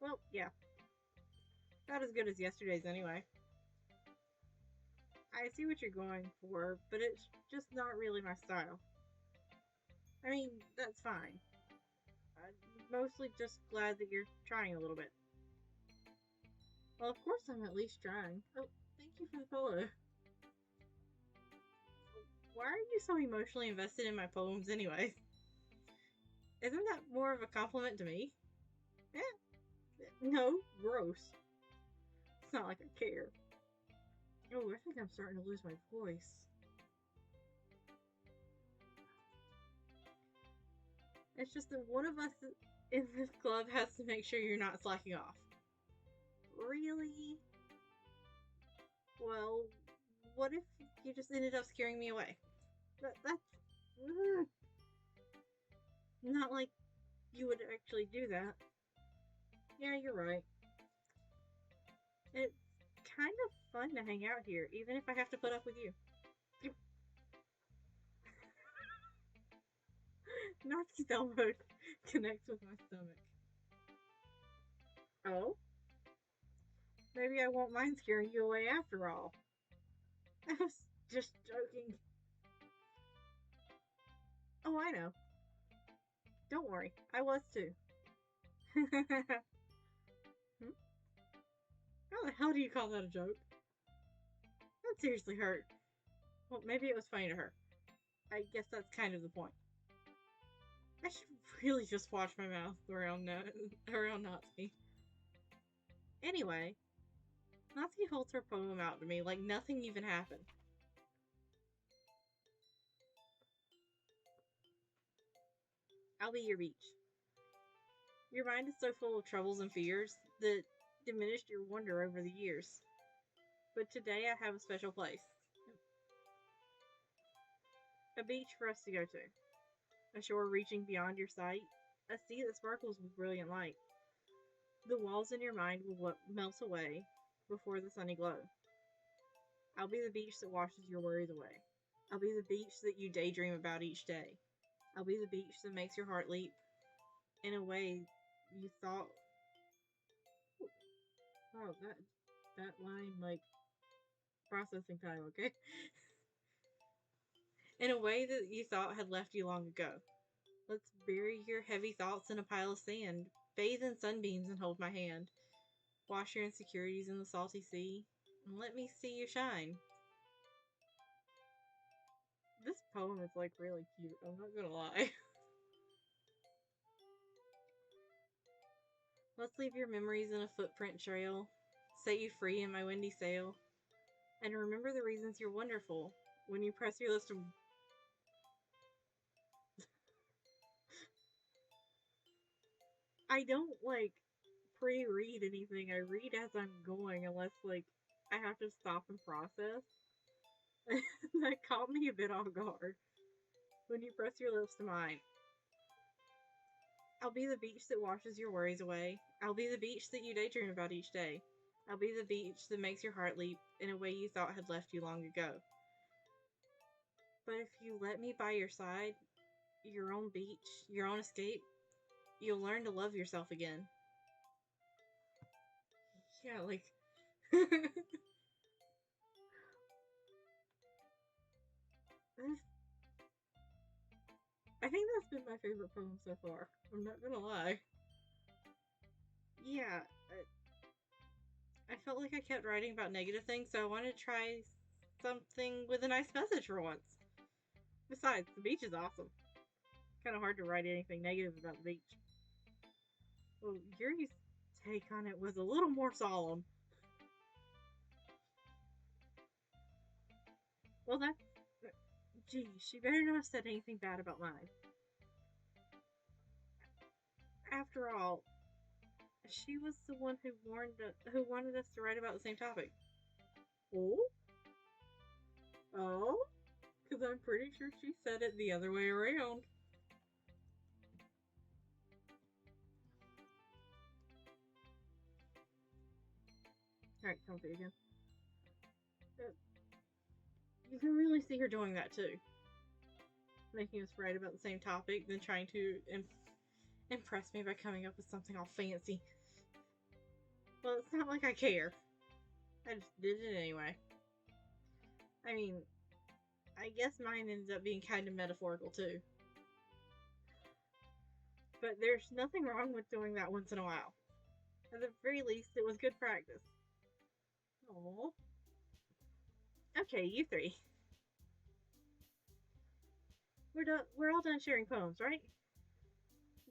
Well, yeah. Not as good as yesterday's anyway. I see what you're going for, but it's just not really my style. I mean, that's fine. I'm mostly just glad that you're trying a little bit. Well, of course I'm at least trying. Oh, thank you for the follow. Why are you so emotionally invested in my poems anyway? Isn't that more of a compliment to me? Eh, no, gross. It's not like I care. Oh, I think I'm starting to lose my voice. It's just that one of us in this club has to make sure you're not slacking off. Really? Well, what if you just ended up scaring me away? That's not like you would actually do that. Yeah, you're right. It's kind of fun to hang out here, even if I have to put up with you. Natsuki's elbow connects with my stomach. Oh? Maybe I won't mind scaring you away after all. I was just joking. Oh, I know. Don't worry, I was too. Hmm? How the hell do you call that a joke? That seriously hurt. Well, maybe it was funny to her. I guess that's kind of the point. I should really just watch my mouth around Natsuki. Anyway, Natsuki holds her poem out to me like nothing even happened. I'll be your beach. Your mind is so full of troubles and fears that diminished your wonder over the years. But today I have a special place. A beach for us to go to. A shore reaching beyond your sight. A sea that sparkles with brilliant light. The walls in your mind will melt away before the sunny glow. I'll be the beach that washes your worries away. I'll be the beach that you daydream about each day. I'll be the beach that makes your heart leap in a way you thought. Oh, that line, like, processing time, okay? In a way that you thought had left you long ago. Let's bury your heavy thoughts in a pile of sand, bathe in sunbeams and hold my hand. Wash your insecurities in the salty sea, and let me see you shine. This poem is, like, really cute, I'm not gonna lie. Let's leave your memories in a footprint trail, set you free in my windy sail, and remember the reasons you're wonderful when you press your list of. I don't, like, pre-read anything. I read as I'm going, unless, like, I have to stop and process. That caught me a bit off guard. When you press your lips to mine. I'll be the beach that washes your worries away. I'll be the beach that you daydream about each day. I'll be the beach that makes your heart leap in a way you thought had left you long ago. But if you let me by your side, your own beach, your own escape, you'll learn to love yourself again. Yeah, like. I think that's been my favorite poem so far. I'm not gonna lie. Yeah, I felt like I kept writing about negative things, so I wanted to try something with a nice message for once. Besides, the beach is awesome. Kind of hard to write anything negative about the beach. Well, Yuri's take on it was a little more solemn. Well, that. Gee, she better not have said anything bad about mine. After all, she was the one who wanted us to write about the same topic. Oh? Oh? Because I'm pretty sure she said it the other way around. Alright, comfy again. You can really see her doing that too. Making us write about the same topic, then trying to impress me by coming up with something all fancy. Well, it's not like I care. I just did it anyway. I mean, I guess mine ended up being kind of metaphorical too. But there's nothing wrong with doing that once in a while. At the very least, it was good practice. Aww. Okay, you three. We're all done sharing poems, right?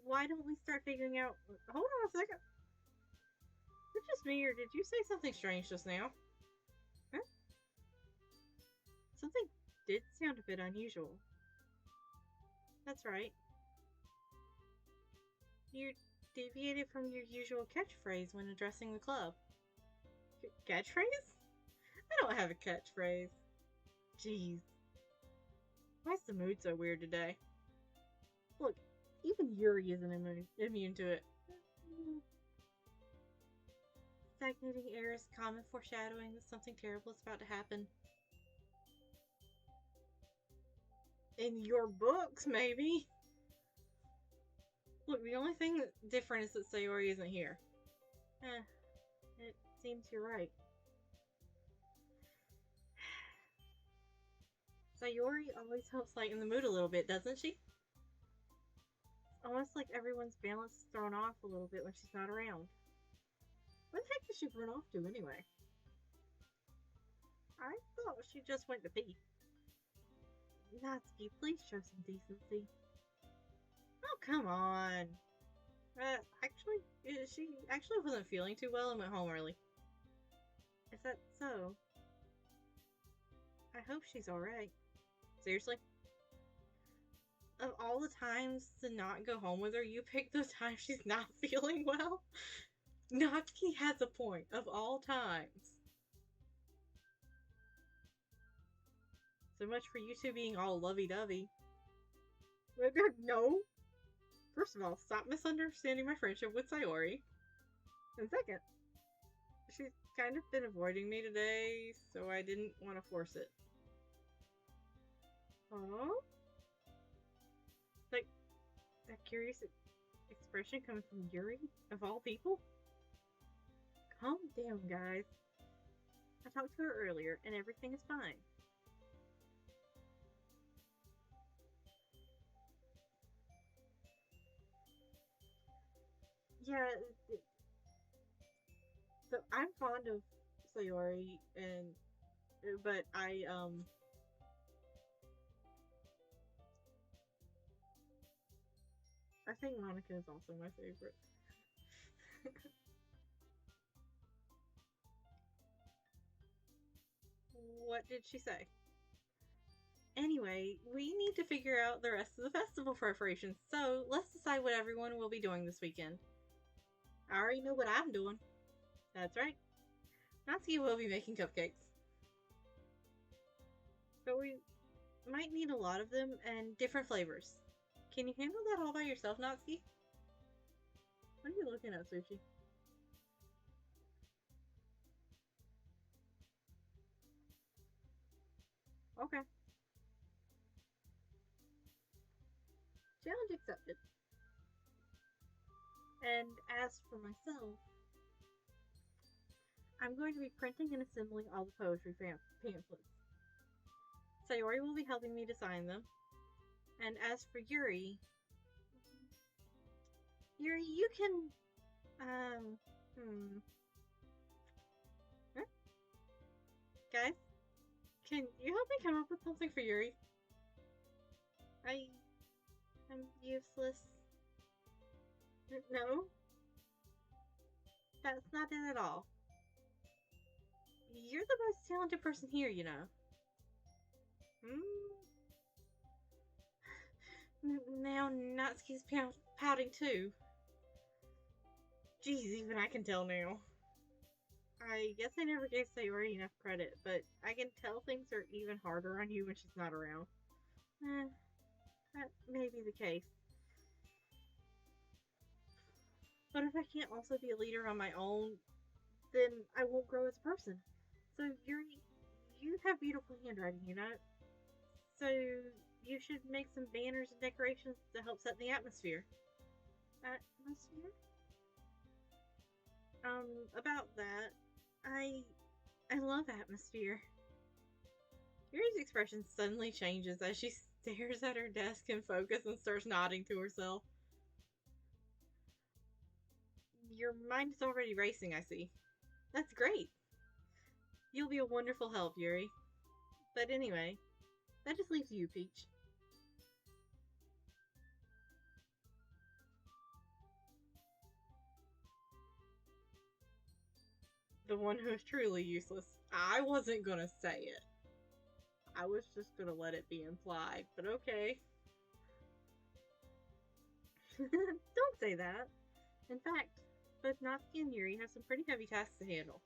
Why don't we start figuring out. Hold on a second. Is it just me, or did you say something strange just now? Huh? Something did sound a bit unusual. That's right. You deviated from your usual catchphrase when addressing the club. Catchphrase? I don't have a catchphrase. Jeez. Why is the mood so weird today? Look, even Yuri isn't immune to it. Stagnating air is common foreshadowing that something terrible is about to happen. In your books, maybe? Look, the only thing that's different is that Sayori isn't here. It seems you're right. Sayori always helps lighten the mood a little bit, doesn't she? It's almost like everyone's balance is thrown off a little bit when she's not around. Where the heck did she run off to anyway? I thought she just went to pee. Natsuki, please show some decency. Oh, come on. She actually wasn't feeling too well and went home early. Is that so? I hope she's alright. Seriously? of all the times to not go home with her, you pick the time she's not feeling well. Natsuki has a point of all times. So much for you two being all lovey-dovey. No. First of all, stop misunderstanding my friendship with Sayori. And second, she's kind of been avoiding me today, so I didn't want to force it. Oh? Like, that curious expression coming from Yuri, of all people? Calm down, guys. I talked to her earlier, and everything is fine. Yeah, so I'm fond of Sayori, but I think Monica is also my favorite. What did she say? Anyway, we need to figure out the rest of the festival preparations, so let's decide what everyone will be doing this weekend. I already know what I'm doing. That's right. Natsuki will be making cupcakes. But we might need a lot of them and different flavors. Can you handle that all by yourself, Natsuki? What are you looking at, Sushi? Okay. Challenge accepted. And as for myself, I'm going to be printing and assembling all the poetry pamphlets. Sayori will be helping me design them. And as for Yuri, you can, huh? Guys, can you help me come up with something for Yuri? I'm useless. No, that's not it at all. You're the most talented person here, you know. Now Natsuki's pouting too. Jeez, even I can tell now. I guess I never gave Sayori enough credit, but I can tell things are even harder on you when she's not around. That may be the case. But if I can't also be a leader on my own, then I won't grow as a person. So you have beautiful handwriting, you know? So you should make some banners and decorations to help set the atmosphere. Atmosphere? About that, I love atmosphere. Yuri's expression suddenly changes as she stares at her desk in focus and starts nodding to herself. Your mind is already racing, I see. That's great. You'll be a wonderful help, Yuri. But anyway, that just leaves you, Peach. The one who is truly useless. I wasn't gonna say it. I was just gonna let it be implied, but okay. Don't say that. In fact, both Natsuki and Yuri have some pretty heavy tasks to handle.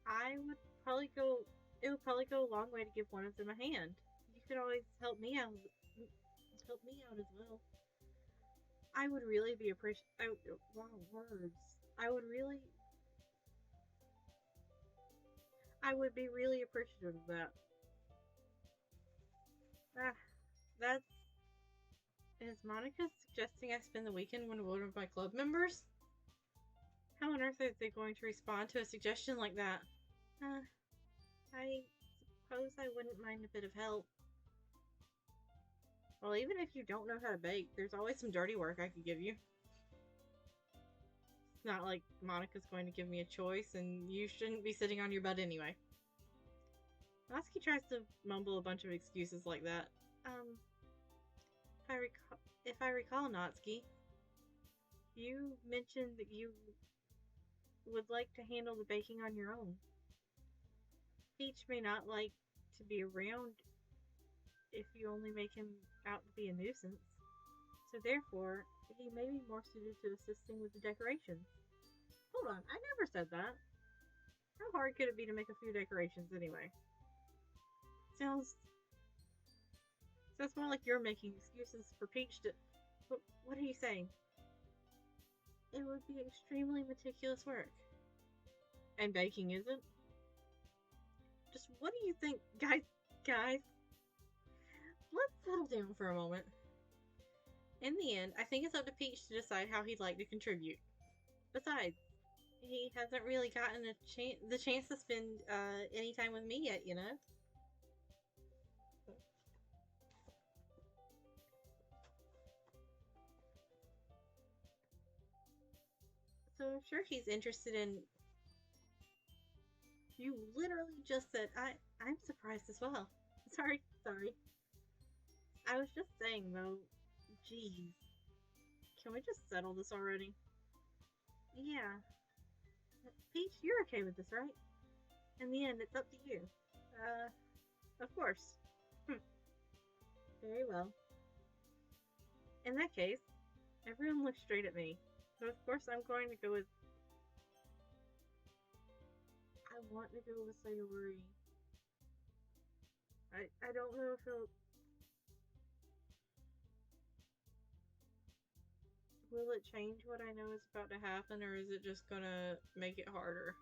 It would probably go a long way to give one of them a hand. You could always help me out as well. I would really be wow, words. I would really, I would be really appreciative of that. Ah, that's, is Monica suggesting I spend the weekend with one of my club members? How on earth are they going to respond to a suggestion like that? I suppose I wouldn't mind a bit of help. Well, even if you don't know how to bake, there's always some dirty work I could give you. It's not like Monica's going to give me a choice, and you shouldn't be sitting on your butt anyway. Natsuki tries to mumble a bunch of excuses like that. If I recall, Natsuki, you mentioned that you would like to handle the baking on your own. Peach may not like to be around if you only make him out to be a nuisance. So therefore, he may be more suited to assisting with the decorations. Hold on, I never said that. How hard could it be to make a few decorations anyway? Sounds more like you're making excuses for Peach to. What are you saying? It would be extremely meticulous work. And baking isn't? Just what do you think, guys, let's settle down for a moment. In the end, I think it's up to Peach to decide how he'd like to contribute. Besides, he hasn't really gotten the chance to spend any time with me yet, you know? So I'm sure he's interested in. You literally just said I'm surprised as well. Sorry. I was just saying though, geez. Can we just settle this already? Yeah. Peach, you're okay with this, right? In the end, it's up to you. Of course. Very well. In that case, everyone looks straight at me. So of course I'm going to go with. I want to go with Sayori. I don't know if he'll. Will it change what I know is about to happen, or is it just gonna make it harder?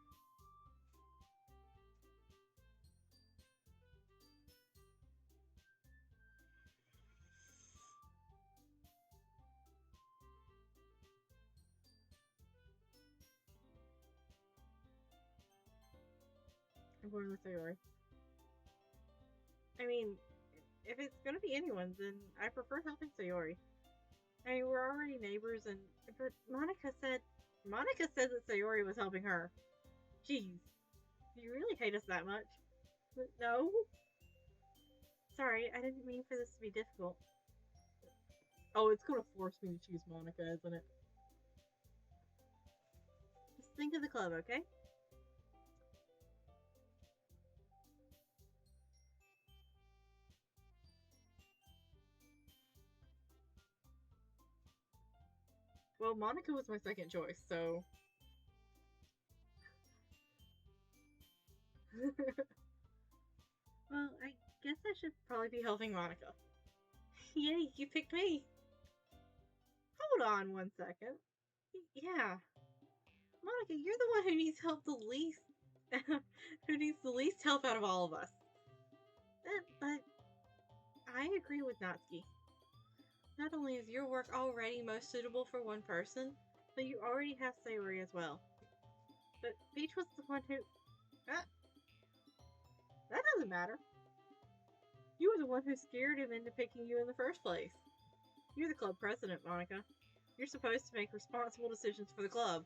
I'm going with Sayori. I mean, if it's gonna be anyone, then I prefer helping Sayori. I mean, we're already neighbors, but Monica said that Sayori was helping her. Jeez, do you really hate us that much? No. Sorry, I didn't mean for this to be difficult. Oh, it's gonna force me to choose Monica, isn't it? Just think of the club, okay? Well, Monica was my second choice, so. Well, I guess I should probably be helping Monica. Yay, you picked me! Hold on one second. Yeah. Monica, you're the one who needs help the least. Who needs the least help out of all of us. But I agree with Natsuki. Not only is your work already most suitable for one person, but you already have Sayori as well. But Peach was the one who. Ah, that doesn't matter. You were the one who scared him into picking you in the first place. You're the club president, Monica. You're supposed to make responsible decisions for the club.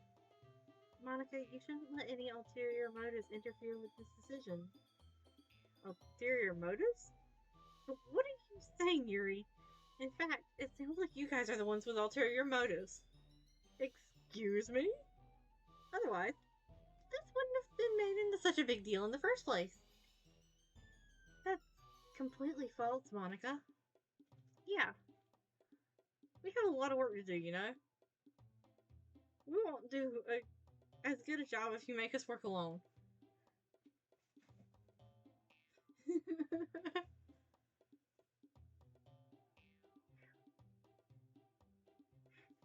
Monica, you shouldn't let any ulterior motives interfere with this decision. Ulterior motives? But what are you saying, Yuri? In fact, it sounds like you guys are the ones with ulterior motives. Excuse me? Otherwise, this wouldn't have been made into such a big deal in the first place. That's completely false, Monica. Yeah. We have a lot of work to do, you know? We won't do as good a job if you make us work alone.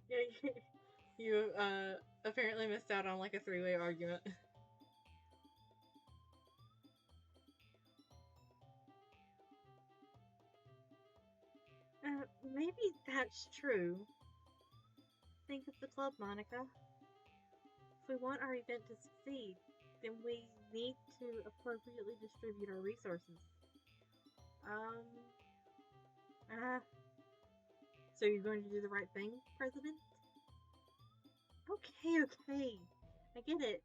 Yeah, you apparently missed out on like a three-way argument. Maybe that's true. Think of the club, Monica. If we want our event to succeed, then we need to appropriately distribute our resources. Um, so you're going to do the right thing, President? Okay. I get it.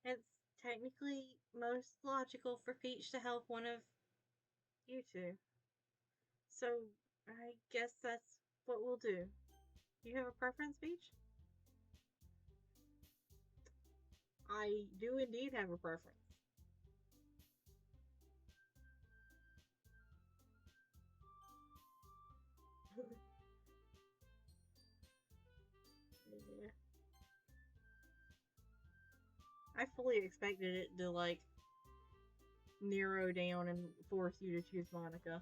It's technically most logical for Peach to help one of you two. So I guess that's what we'll do. You have a preference, Peach? I do indeed have a preference. Yeah. I fully expected it to, like, narrow down and force you to choose Monica.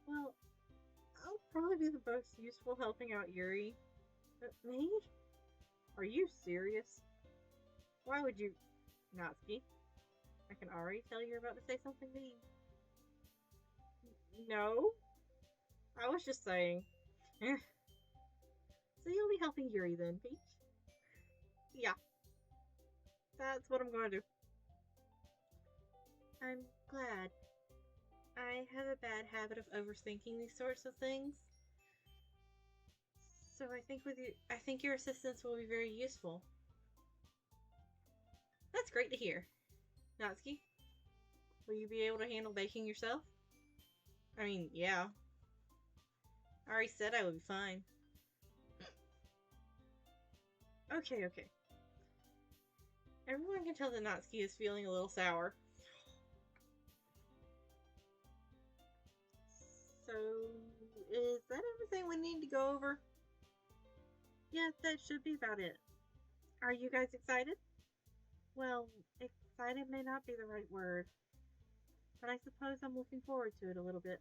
Well, I'll probably be the most useful helping out Yuri. Me? Are you serious? Why would you... Natsuki, I can already tell you're about to say something mean. No, I was just saying. So you'll be helping Yuri then, Peach? Yeah, that's what I'm going to do. I'm glad. I have a bad habit of overthinking these sorts of things. So I think your assistance will be very useful. That's great to hear. Natsuki, will you be able to handle baking yourself? I mean, yeah. I already said I would be fine. Okay. Everyone can tell that Natsuki is feeling a little sour. So, is that everything we need to go over? Yeah, that should be about it. Are you guys excited? Well, excited may not be the right word, but I suppose I'm looking forward to it a little bit.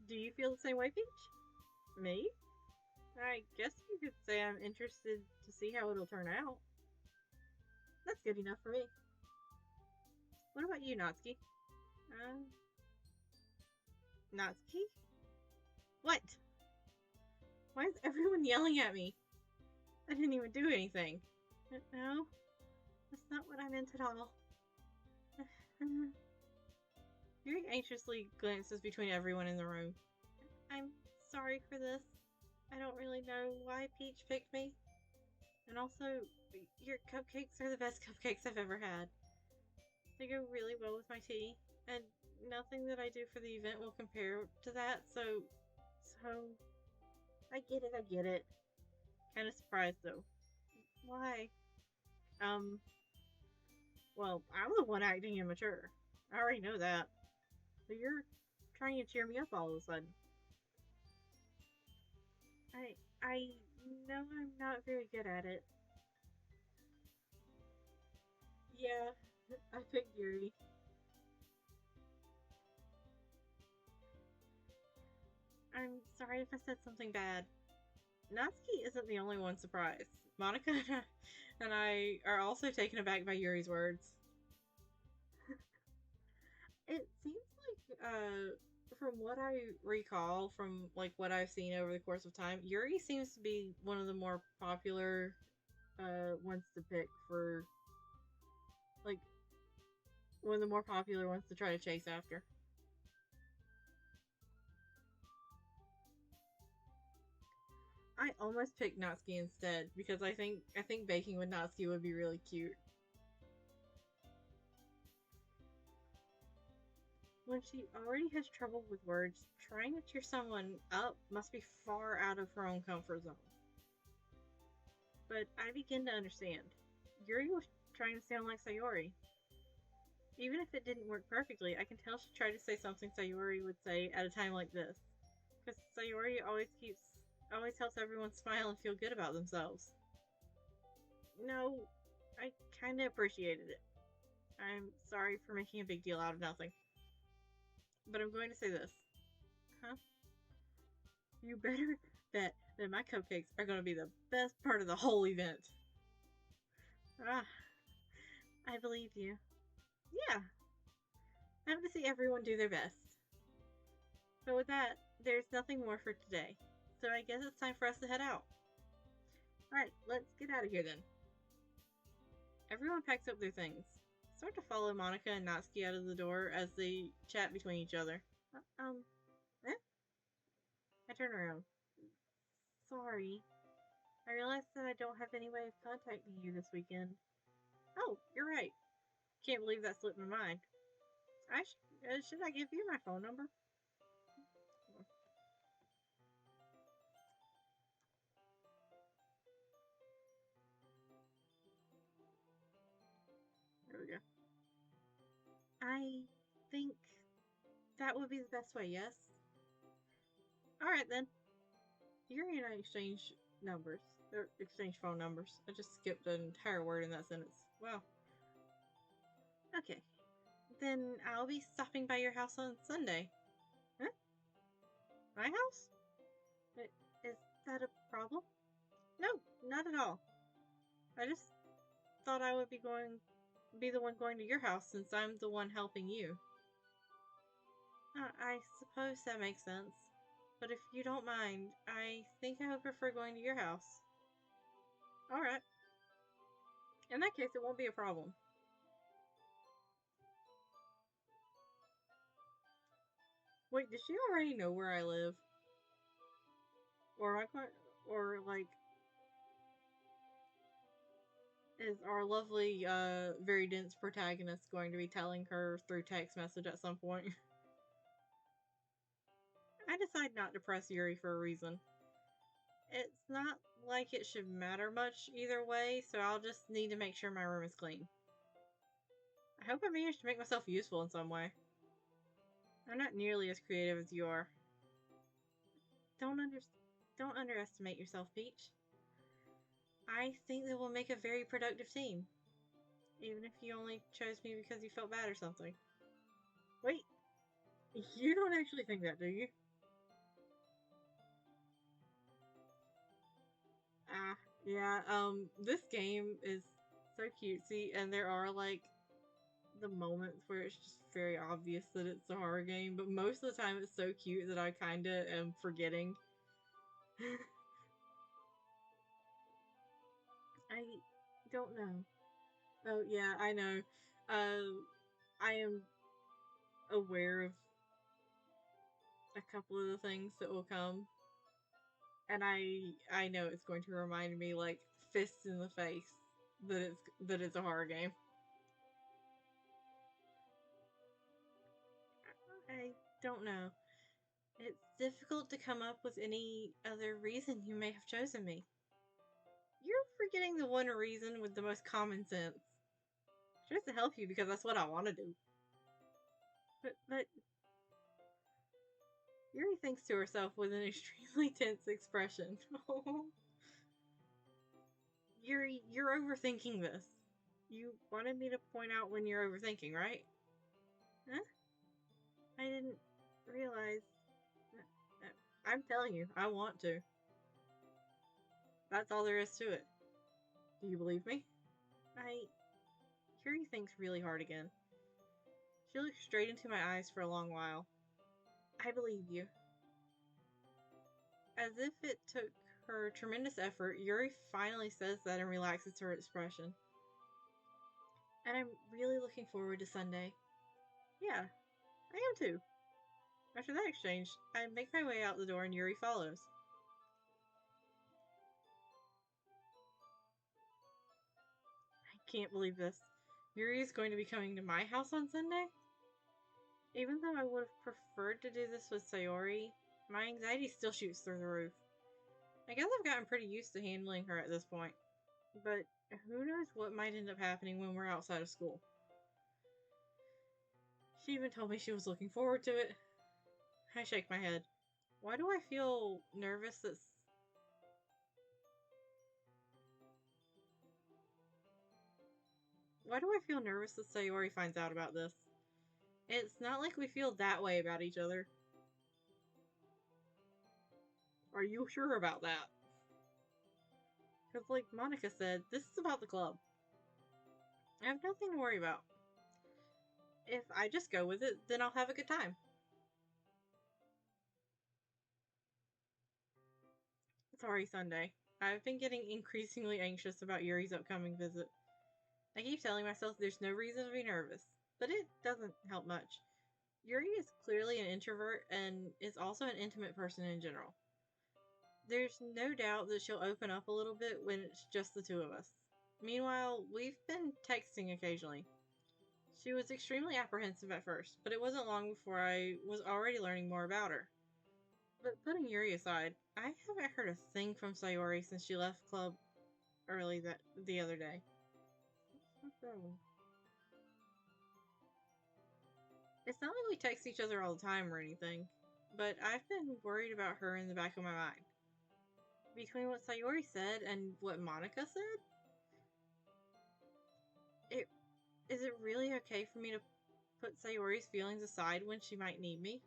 Do you feel the same way, Peach? Me? I guess you could say I'm interested to see how it'll turn out. That's good enough for me. What about you, Natsuki? Natsuki? What? Why is everyone yelling at me? I didn't even do anything. No, that's not what I meant at all. Yuri anxiously glances between everyone in the room. I'm sorry for this. I don't really know why Peach picked me. And also, your cupcakes are the best cupcakes I've ever had. They go really well with my tea, and nothing that I do for the event will compare to that, so... I get it. Kinda surprised, though. Why? Well, I'm the one acting immature. I already know that. But you're trying to cheer me up all of a sudden. I know I'm not very good at it. Yeah, I picked Yuri. I'm sorry if I said something bad. Natsuki isn't the only one surprised. Monica and I are also taken aback by Yuri's words. It seems like, from what I recall, from like what I've seen over the course of time, Yuri seems to be one of the more popular ones to pick for, like, one of the more popular ones to try to chase after. I almost picked Natsuki instead because I think baking with Natsuki would be really cute. When she already has trouble with words, trying to cheer someone up must be far out of her own comfort zone. But I begin to understand. Yuri was trying to sound like Sayori. Even if it didn't work perfectly, I can tell she tried to say something Sayori would say at a time like this. Because Sayori always helps everyone smile and feel good about themselves. No, I kinda appreciated it. I'm sorry for making a big deal out of nothing. But I'm going to say this. Huh? You better bet that my cupcakes are going to be the best part of the whole event. Ah, I believe you. Yeah, I have to see everyone do their best. But with that, there's nothing more for today. So I guess it's time for us to head out. Alright, let's get out of here then. Everyone packs up their things. Start to follow Monica and Natsuki out of the door as they chat between each other. Eh? I turn around. Sorry. I realized that I don't have any way of contacting you this weekend. Oh, you're right. Can't believe that slipped my mind. Should I give you my phone number? There we go. I That would be the best way, yes? Alright then. Yuri and I exchange numbers. Or exchange phone numbers. I just skipped an entire word in that sentence. Wow. Okay. Then I'll be stopping by your house on Sunday. Huh? My house? Is that a problem? No, not at all. I just thought I would be the one going to your house since I'm the one helping you. I suppose that makes sense. But if you don't mind, I think I would prefer going to your house. Alright. In that case, it won't be a problem. Wait, does she already know where I live? Or am I going, or like, is our lovely, very dense protagonist going to be telling her through text message at some point? I decide not to press Yuri for a reason. It's not like it should matter much either way, so I'll just need to make sure my room is clean. I hope I managed to make myself useful in some way. I'm not nearly as creative as you are. Don't under don't underestimate yourself, Peach. I think that we'll make a very productive team. Even if you only chose me because you felt bad or something. Wait, you don't actually think that, do you? Ah, yeah, this game is so cutesy, and there are, like, the moments where it's just very obvious that it's a horror game, but most of the time it's so cute that I kinda am forgetting. I don't know. Oh, yeah, I know. I am aware of a couple of the things that will come, and I know it's going to remind me, like, fists in the face that it's a horror game. I don't know. It's difficult to come up with any other reason you may have chosen me. You're forgetting the one reason with the most common sense. Just to help you because that's what I want to do. But Yuri thinks to herself with an extremely tense expression. Yuri, you're overthinking this. You wanted me to point out when you're overthinking, right? Huh? I didn't realize. I'm telling you, I want to. That's all there is to it. Do you believe me? Yuri thinks really hard again. She looked straight into my eyes for a long while. I believe you. As if it took her tremendous effort, Yuri finally says that and relaxes her expression. And I'm really looking forward to Sunday. Yeah, I am too. After that exchange, I make my way out the door and Yuri follows. I can't believe this. Yuri is going to be coming to my house on Sunday? Even though I would have preferred to do this with Sayori, my anxiety still shoots through the roof. I guess I've gotten pretty used to handling her at this point. But who knows what might end up happening when we're outside of school. She even told me she was looking forward to it. I shake my head. Why do I feel nervous that Sayori finds out about this? It's not like we feel that way about each other. Are you sure about that? Because, like Monica said, this is about the club. I have nothing to worry about. If I just go with it, then I'll have a good time. Sorry, Sunday. I've been getting increasingly anxious about Yuri's upcoming visit. I keep telling myself there's no reason to be nervous, but it doesn't help much. Yuri is clearly an introvert and is also an intimate person in general. There's no doubt that she'll open up a little bit when it's just the two of us. Meanwhile, we've been texting occasionally. She was extremely apprehensive at first, but it wasn't long before I was already learning more about her. But putting Yuri aside, I haven't heard a thing from Sayori since she left club early the other day. What's her problem? It's not like we text each other all the time or anything, but I've been worried about her in the back of my mind. Between what Sayori said and what Monica said, it is it really okay for me to put Sayori's feelings aside when she might need me?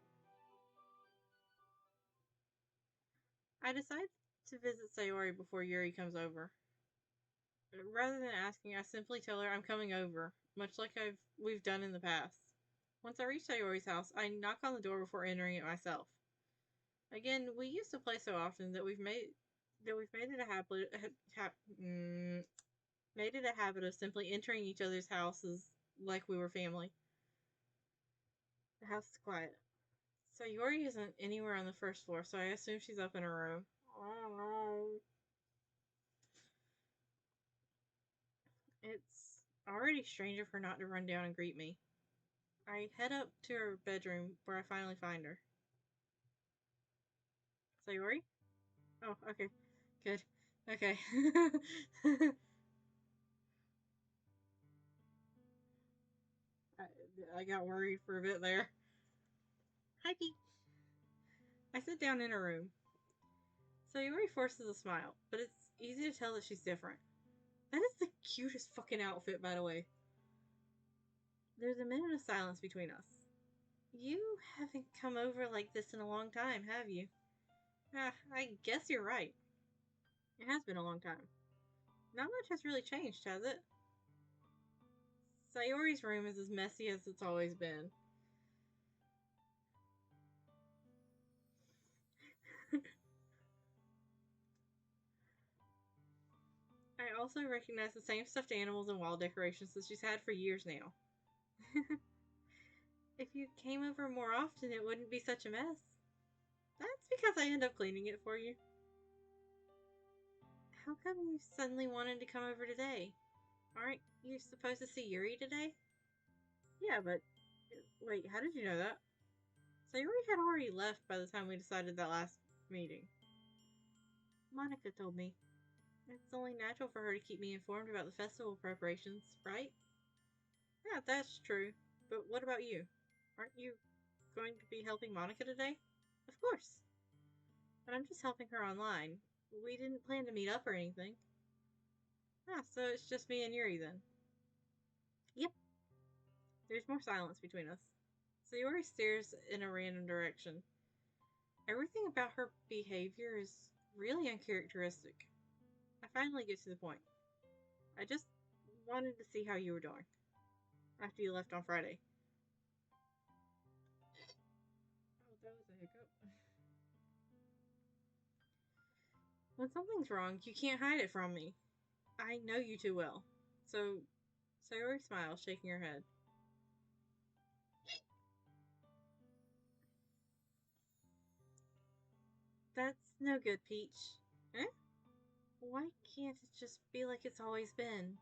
I decide to visit Sayori before Yuri comes over. Rather than asking, I simply tell her I'm coming over, much like we've done in the past. Once I reach Sayori's house, I knock on the door before entering it myself. Again, we used to play so often that we've made it a habit made it a habit of simply entering each other's houses like we were family. The house is quiet. Sayori isn't anywhere on the first floor, so I assume she's up in her room. Oh, it's already strange of her not to run down and greet me. I head up to her bedroom where I finally find her. Sayori? Oh, okay. Good. Okay. I got worried for a bit there. Hi, Pete. I sit down in her room. Sayori forces a smile, but it's easy to tell that she's different. That is the cutest fucking outfit, by the way. There's a minute of silence between us. You haven't come over like this in a long time, have you? I guess you're right. It has been a long time. Not much has really changed, has it? Sayori's room is as messy as it's always been. I also recognize the same stuffed animals and wall decorations that she's had for years now. If you came over more often, it wouldn't be such a mess. That's because I end up cleaning it for you. How come you suddenly wanted to come over today? Aren't you supposed to see Yuri today? Yeah, but wait, how did you know that? Sayori had already left by the time we decided that last meeting. Monica told me. It's only natural for her to keep me informed about the festival preparations, right? Yeah, that's true. But what about you? Aren't you going to be helping Monica today? Of course. But I'm just helping her online. We didn't plan to meet up or anything. Ah, so it's just me and Yuri then. Yep. There's more silence between us. Sayori stares in a random direction. Everything about her behavior is really uncharacteristic. I finally get to the point. I just wanted to see how you were doing after you left on Friday. Oh, that was a hiccup. When something's wrong, you can't hide it from me. I know you too well. So, Sayori smiles, shaking her head. That's no good, Peach. Eh? Why can't it just be like it's always been?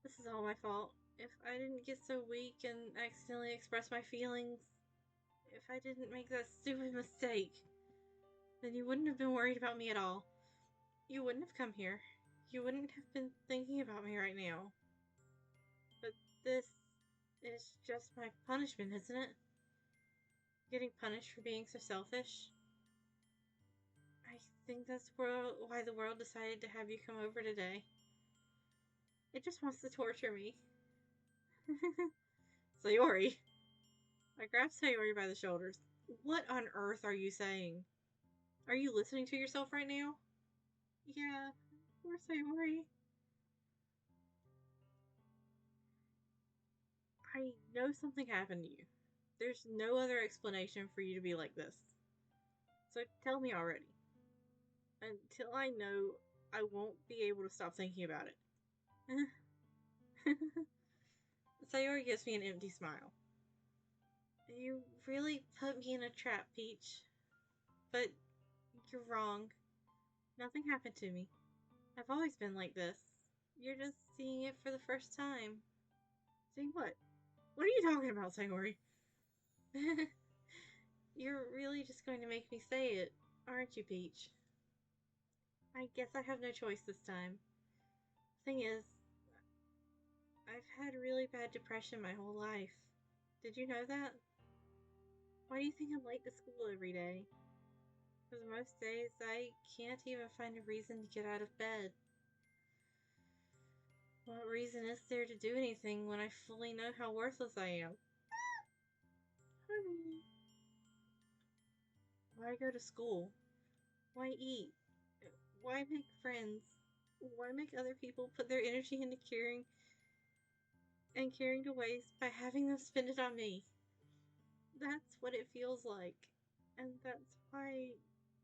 This is all my fault. If I didn't get so weak and accidentally express my feelings, if I didn't make that stupid mistake, then you wouldn't have been worried about me at all. You wouldn't have come here. You wouldn't have been thinking about me right now. But this is just my punishment, isn't it? Getting punished for being so selfish? I think that's why the world decided to have you come over today. It just wants to torture me. Sayori. I grab Sayori by the shoulders. What on earth are you saying? Are you listening to yourself right now? Yeah, poor Sayori. I know something happened to you. There's no other explanation for you to be like this. So tell me already. Until I know, I won't be able to stop thinking about it. Sayori gives me an empty smile. You really put me in a trap, Peach. But you're wrong. Nothing happened to me. I've always been like this. You're just seeing it for the first time. Seeing what? What are you talking about, Sayori? You're really just going to make me say it, aren't you, Peach? I guess I have no choice this time. Thing is, I've had really bad depression my whole life. Did you know that? Why do you think I'm late to school every day? Because most days I can't even find a reason to get out of bed. What reason is there to do anything when I fully know how worthless I am? Honey. Why go to school? Why eat? Why make friends? Why make other people put their energy into caring to waste by having them spend it on me? That's what it feels like. And that's why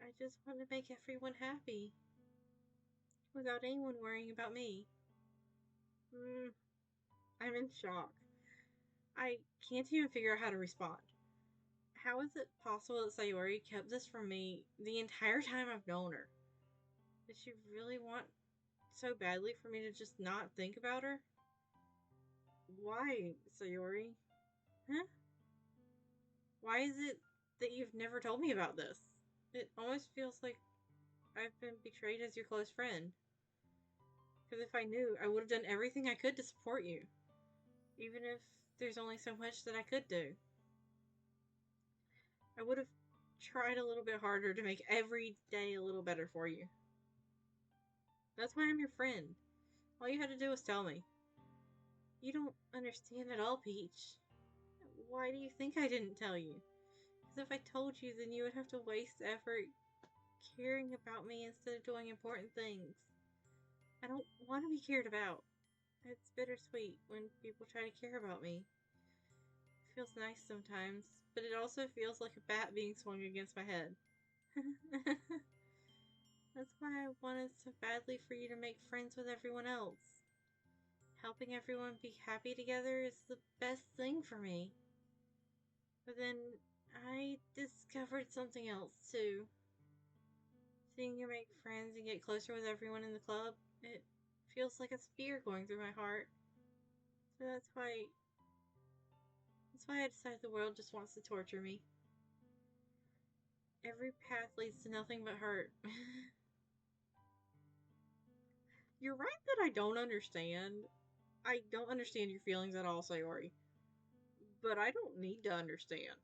I just want to make everyone happy without anyone worrying about me. I'm in shock. I can't even figure out how to respond. How is it possible that Sayori kept this from me the entire time I've known her? Did she really want so badly for me to just not think about her? Why, Sayori? Huh? Why is it that you've never told me about this? It almost feels like I've been betrayed as your close friend. Because if I knew, I would have done everything I could to support you. Even if there's only so much that I could do. I would have tried a little bit harder to make every day a little better for you. That's why I'm your friend. All you had to do was tell me. You don't understand at all, Peach. Why do you think I didn't tell you? Because if I told you, then you would have to waste effort caring about me instead of doing important things. I don't want to be cared about. It's bittersweet when people try to care about me. It feels nice sometimes, but it also feels like a bat being swung against my head. That's why I wanted so badly for you to make friends with everyone else. Helping everyone be happy together is the best thing for me. But then I discovered something else too. Seeing you make friends and get closer with everyone in the club, it feels like a spear going through my heart. So that's why I decided the world just wants to torture me. Every path leads to nothing but hurt. You're right that I don't understand. I don't understand your feelings at all, Sayori. But I don't need to understand.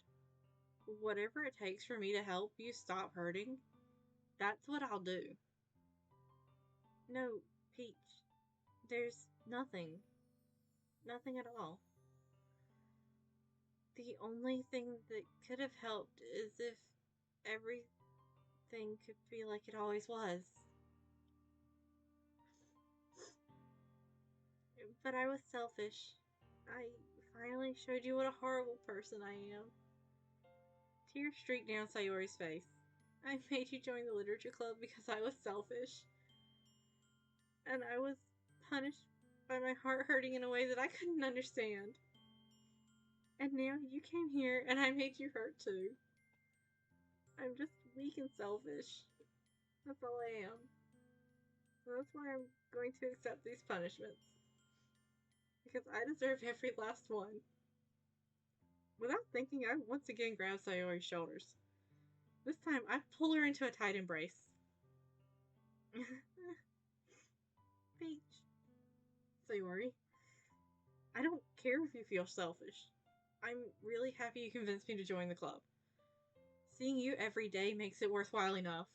Whatever it takes for me to help you stop hurting, that's what I'll do. No, Peach, there's nothing. Nothing at all. The only thing that could have helped is if everything could be like it always was. But I was selfish. I finally showed you what a horrible person I am. Tears streaked down Sayori's face. I made you join the literature club because I was selfish. And I was punished by my heart hurting in a way that I couldn't understand. And now you came here and I made you hurt too. I'm just weak and selfish. That's all I am. So that's why I'm going to accept these punishments. Because I deserve every last one. Without thinking, I once again grab Sayori's shoulders. This time, I pull her into a tight embrace. Peach. Sayori, I don't care if you feel selfish. I'm really happy you convinced me to join the club. Seeing you every day makes it worthwhile enough.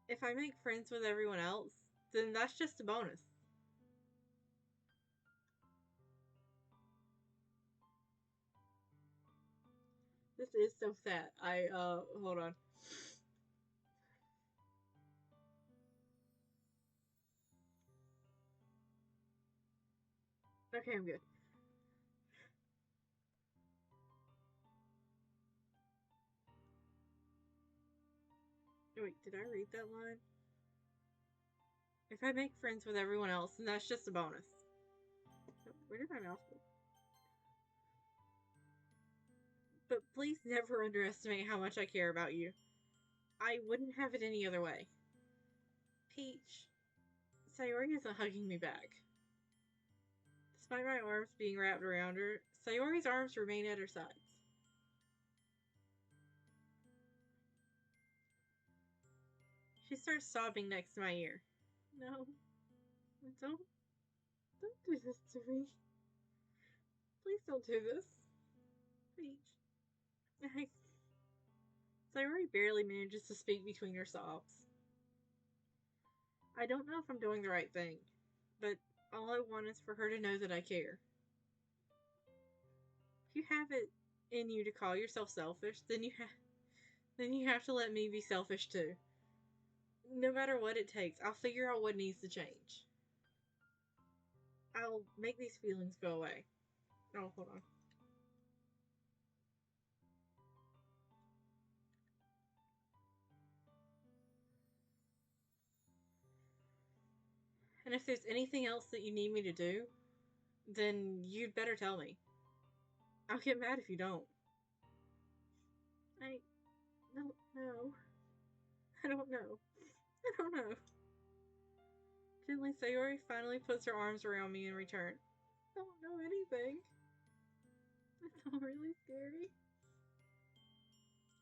If I make friends with everyone else, then that's just a bonus. This is so sad. Hold on. Okay, I'm good. Wait, did I read that line? If I make friends with everyone else, then that's just a bonus. Where did my mouse go? But please never underestimate how much I care about you. I wouldn't have it any other way. Peach. Sayori isn't hugging me back. Despite my arms being wrapped around her, Sayori's arms remain at her sides. She starts sobbing next to my ear. No. Don't do this to me. don't do this. Peach. Sayori barely manages to speak between her sobs. I don't know if I'm doing the right thing, but all I want is for her to know that I care. If you have it in you to call yourself selfish, then you have to let me be selfish too. No matter what it takes, I'll figure out what needs to change. I'll make these feelings go away. Oh, hold on. And if there's anything else that you need me to do, then you'd better tell me. I'll get mad if you don't. I don't know. I don't know. I don't know. Gently, Sayori finally puts her arms around me in return. I don't know anything. It's all really scary.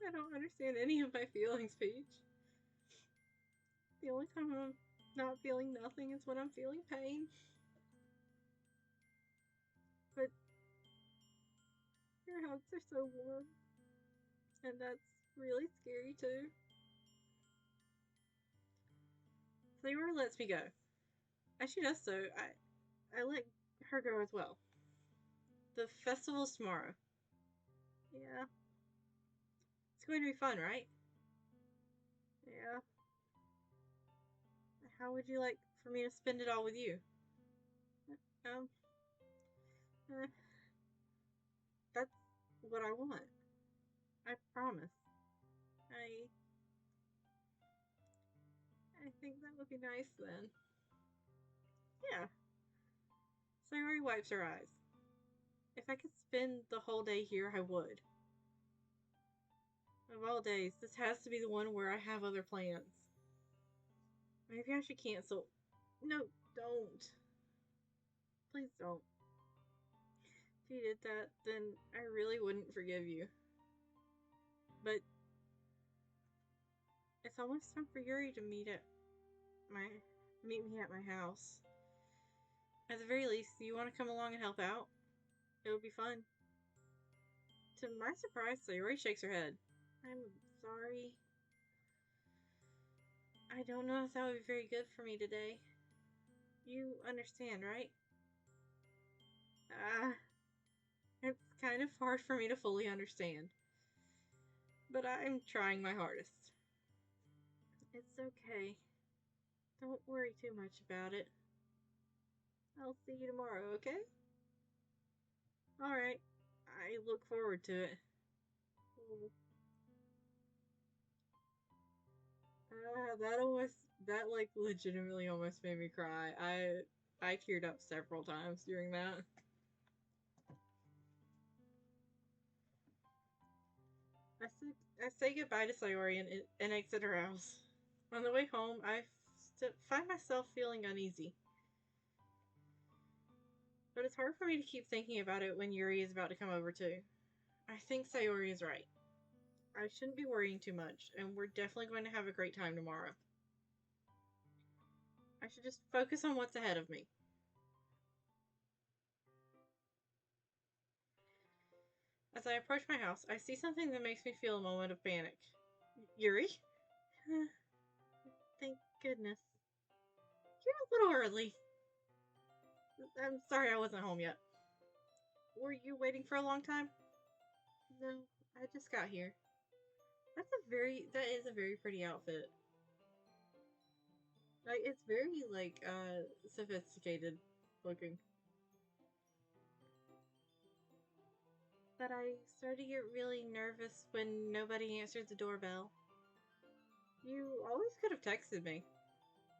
I don't understand any of my feelings, Peach. The only time I'm not feeling nothing is when I'm feeling pain. But your hugs are so warm. And that's really scary too. Sayori lets me go. As she does so, I let her go as well. The festival's tomorrow. Yeah. It's going to be fun, right? Yeah. How would you like for me to spend it all with you? Um, uh, that's what I want. I promise. I I think that would be nice then. Yeah. Sayori wipes her eyes. If I could spend the whole day here, I would. Of all days, this has to be the one where I have other plans. Maybe I should cancel. No, don't. Please don't. If you did that, then I really wouldn't forgive you. But it's almost time for Yuri to meet me at my house. At the very least, do you want to come along and help out? It would be fun. To my surprise, Sayori shakes her head. I'm sorry. I don't know if that would be very good for me today. You understand, right? It's kind of hard for me to fully understand. But I'm trying my hardest. It's okay. Don't worry too much about it. I'll see you tomorrow, okay? Alright. I look forward to it. That like legitimately almost made me cry. I teared up several times during that. I say goodbye to Sayori and exit her house. On the way home, I find myself feeling uneasy. But it's hard for me to keep thinking about it when Yuri is about to come over too. I think Sayori is right. I shouldn't be worrying too much, and we're definitely going to have a great time tomorrow. I should just focus on what's ahead of me. As I approach my house, I see something that makes me feel a moment of panic. Yuri? Thank goodness. You're a little early. I'm sorry I wasn't home yet. Were you waiting for a long time? No, I just got here. That is a very pretty outfit. Like, it's very, like, sophisticated looking. But I started to get really nervous when nobody answered the doorbell. You always could have texted me.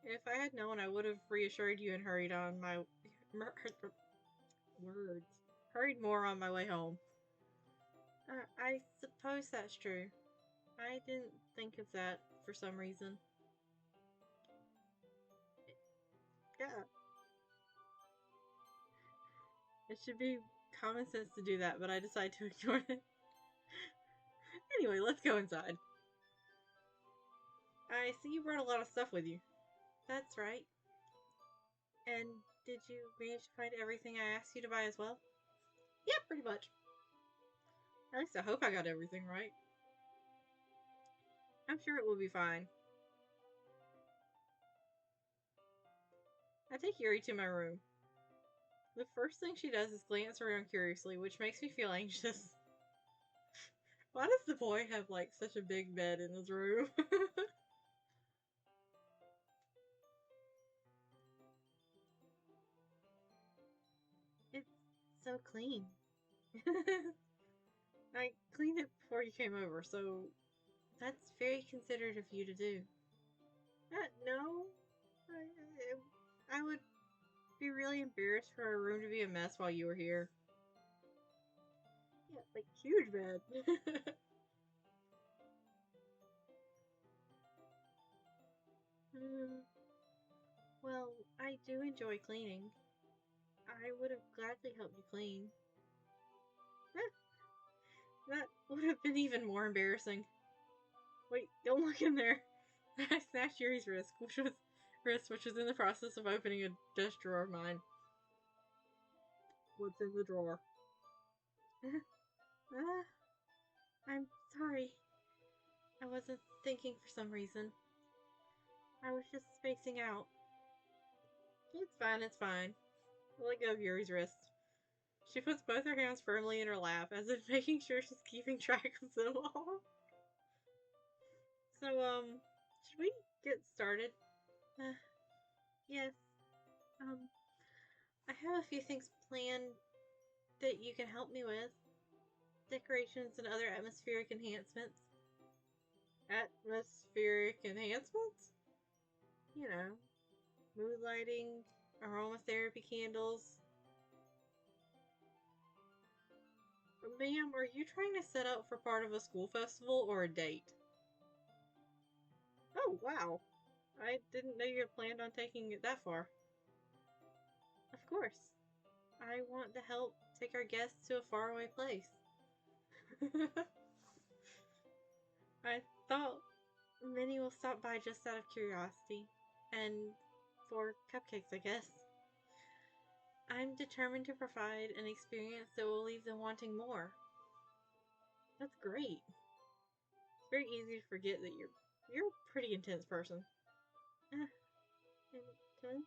If I had known, I would have reassured you and hurried on my words. Hurried more on my way home. I suppose that's true. I didn't think of that for some reason. Yeah. It should be common sense to do that, but I decided to ignore it. Anyway, let's go inside. I see you brought a lot of stuff with you. That's right. And did you manage to find everything I asked you to buy as well? Yeah, pretty much. At least I hope I got everything right. I'm sure it will be fine. I take Yuri to my room. The first thing she does is glance around curiously, which makes me feel anxious. Why does the boy have like such a big bed in his room? It's so clean. I cleaned it before you came over, so that's very considerate of you to do. No, I would be really embarrassed for our room to be a mess while you were here. Yeah, like huge bed. Hmm, well, I do enjoy cleaning. I would have gladly helped you clean. That would have been even more embarrassing. Wait, don't look in there. I snatched Yuri's wrist, which was in the process of opening a desk drawer of mine. What's in the drawer? I'm sorry. I wasn't thinking for some reason. I was just spacing out. It's fine, it's fine. I let go of Yuri's wrist. She puts both her hands firmly in her lap, as if making sure she's keeping track of them all. So, should we get started? Uh, yes. Um, I have a few things planned that you can help me with. Decorations and other atmospheric enhancements. Atmospheric enhancements? You know, mood lighting, aromatherapy candles. Ma'am, are you trying to set up for part of a school festival or a date? Oh, wow. I didn't know you had planned on taking it that far. Of course. I want to help take our guests to a faraway place. I thought many will stop by just out of curiosity. And for cupcakes, I guess. I'm determined to provide an experience that will leave them wanting more. That's great. It's very easy to forget that you're a pretty intense person. Intense?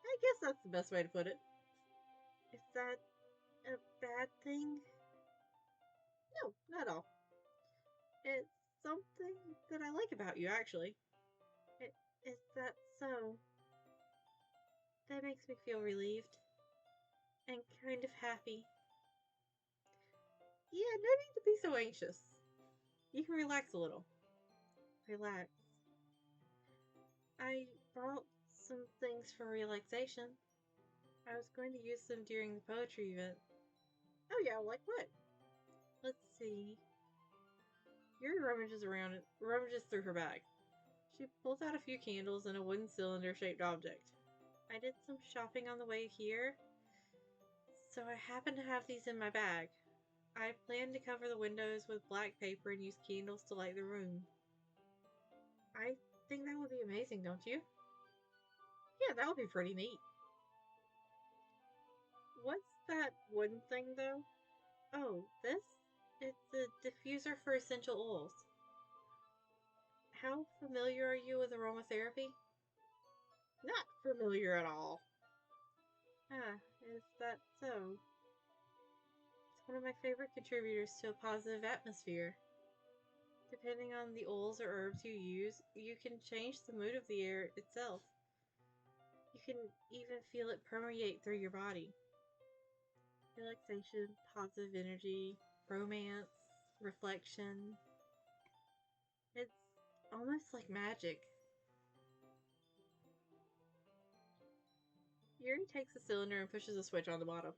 I guess that's the best way to put it. Is that a bad thing? No, not at all. It's something that I like about you, actually. It, is that so? That makes me feel relieved and kind of happy. Yeah, no need to be so anxious. You can relax a little. Relax. I brought some things for relaxation. I was going to use them during the poetry event. Oh yeah, like what? Let's see. Yuri rummages through her bag. She pulls out a few candles and a wooden cylinder-shaped object. I did some shopping on the way here, so I happen to have these in my bag. I plan to cover the windows with black paper and use candles to light the room. I think that would be amazing, don't you? Yeah, that would be pretty neat. What's that wooden thing, though? Oh, this? It's a diffuser for essential oils. How familiar are you with aromatherapy? Not familiar at all. Ah, is that so? It's one of my favorite contributors to a positive atmosphere. Depending on the oils or herbs you use, you can change the mood of the air itself. You can even feel it permeate through your body. Relaxation, positive energy, romance, reflection. It's almost like magic. Yuri takes the cylinder and pushes a switch on the bottom.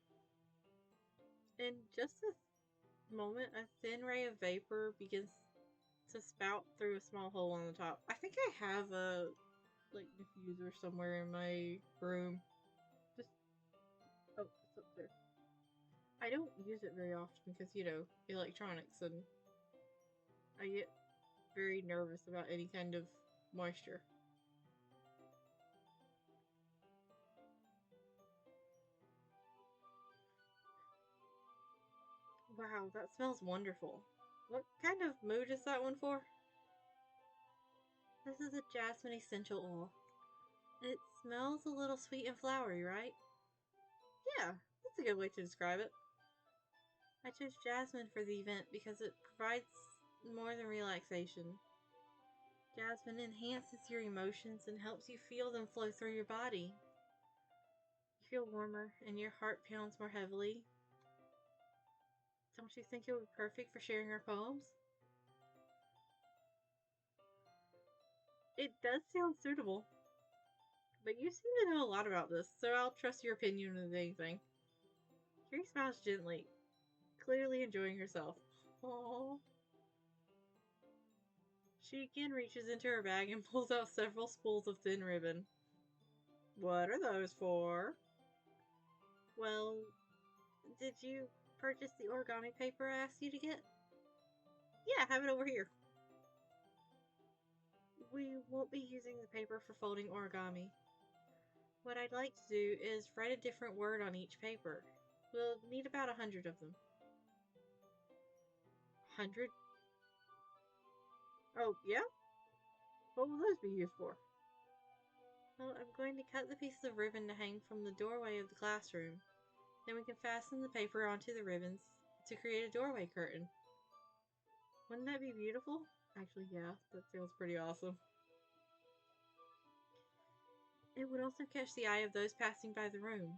In just a moment, a thin ray of vapor begins to spout through a small hole on the top. I think I have a like diffuser somewhere in my room. Just oh, it's up there. I don't use it very often because electronics, and I get very nervous about any kind of moisture. Wow, that smells wonderful. What kind of mood is that one for? This is a jasmine essential oil. It smells a little sweet and flowery, right? Yeah, that's a good way to describe it. I chose jasmine for the event because it provides more than relaxation. Jasmine enhances your emotions and helps you feel them flow through your body. You feel warmer and your heart pounds more heavily. Don't you think it would be perfect for sharing our poems? It does sound suitable, but you seem to know a lot about this, so I'll trust your opinion on anything. Carrie smiles gently, clearly enjoying herself. Aww. She again reaches into her bag and pulls out several spools of thin ribbon. What are those for? Well, did you purchase the origami paper I asked you to get? Yeah, have it over here. We won't be using the paper for folding origami. What I'd like to do is write a different word on each paper. We'll need about 100 of them. 100? Oh, yeah? What will those be used for? Well, I'm going to cut the pieces of ribbon to hang from the doorway of the classroom. Then we can fasten the paper onto the ribbons to create a doorway curtain. Wouldn't that be beautiful? Actually, yeah, that sounds pretty awesome. It would also catch the eye of those passing by the room.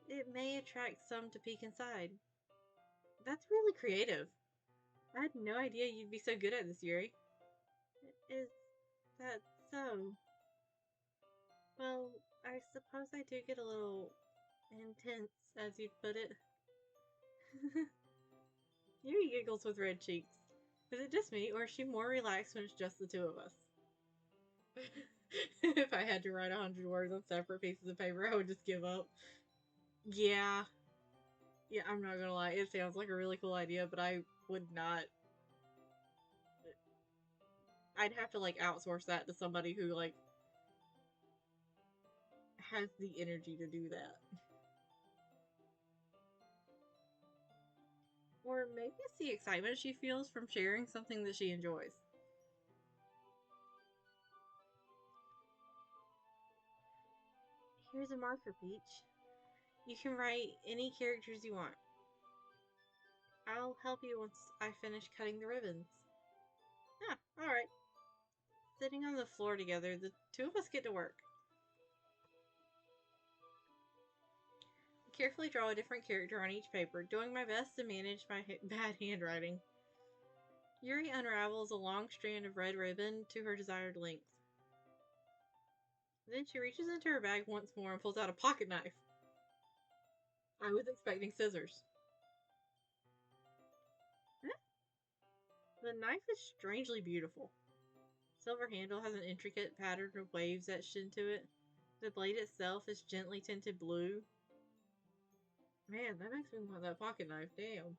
It may attract some to peek inside. That's really creative. I had no idea you'd be so good at this, Yuri. Is that so? Well, I suppose I do get a little intense, as you'd put it. Yuri giggles with red cheeks. Is it just me, or is she more relaxed when it's just the two of us? If I had to write 100 words on separate pieces of paper, I would just give up. Yeah. Yeah, I'm not gonna lie. It sounds like a really cool idea, but I would not. I'd have to, like, outsource that to somebody who, like, has the energy to do that. Or maybe it's the excitement she feels from sharing something that she enjoys. Here's a marker, Peach. You can write any characters you want. I'll help you once I finish cutting the ribbons. Ah, alright. Sitting on the floor together, the two of us get to work. I carefully draw a different character on each paper, doing my best to manage my bad handwriting. Yuri unravels a long strand of red ribbon to her desired length. Then she reaches into her bag once more and pulls out a pocket knife. I was expecting scissors. The knife is strangely beautiful. Silver handle has an intricate pattern of waves etched into it. The blade itself is gently tinted blue. Man, that makes me want that pocket knife. Damn.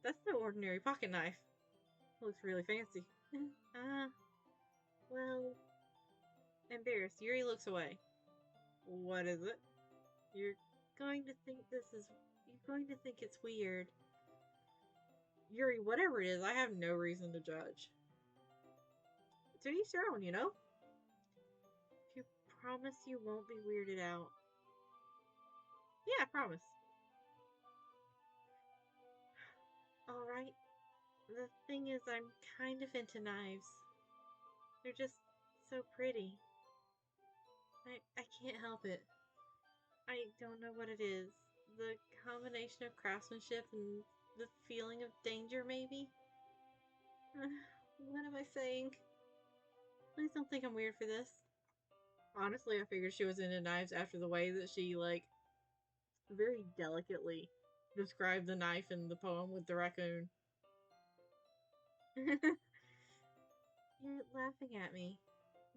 That's no ordinary pocket knife. It looks really fancy. Well, embarrassed, Yuri looks away. What is it? You're going to think you're going to think it's weird. Yuri, whatever it is, I have no reason to judge. To each their own, you know? If you promise you won't be weirded out. Yeah, I promise. Alright. The thing is, I'm kind of into knives. They're just so pretty. I can't help it. I don't know what it is. The combination of craftsmanship and the feeling of danger, maybe? What am I saying? Please don't think I'm weird for this. Honestly, I figured she was into knives after the way that she, like, very delicately described the knife in the poem with the raccoon. You're laughing at me.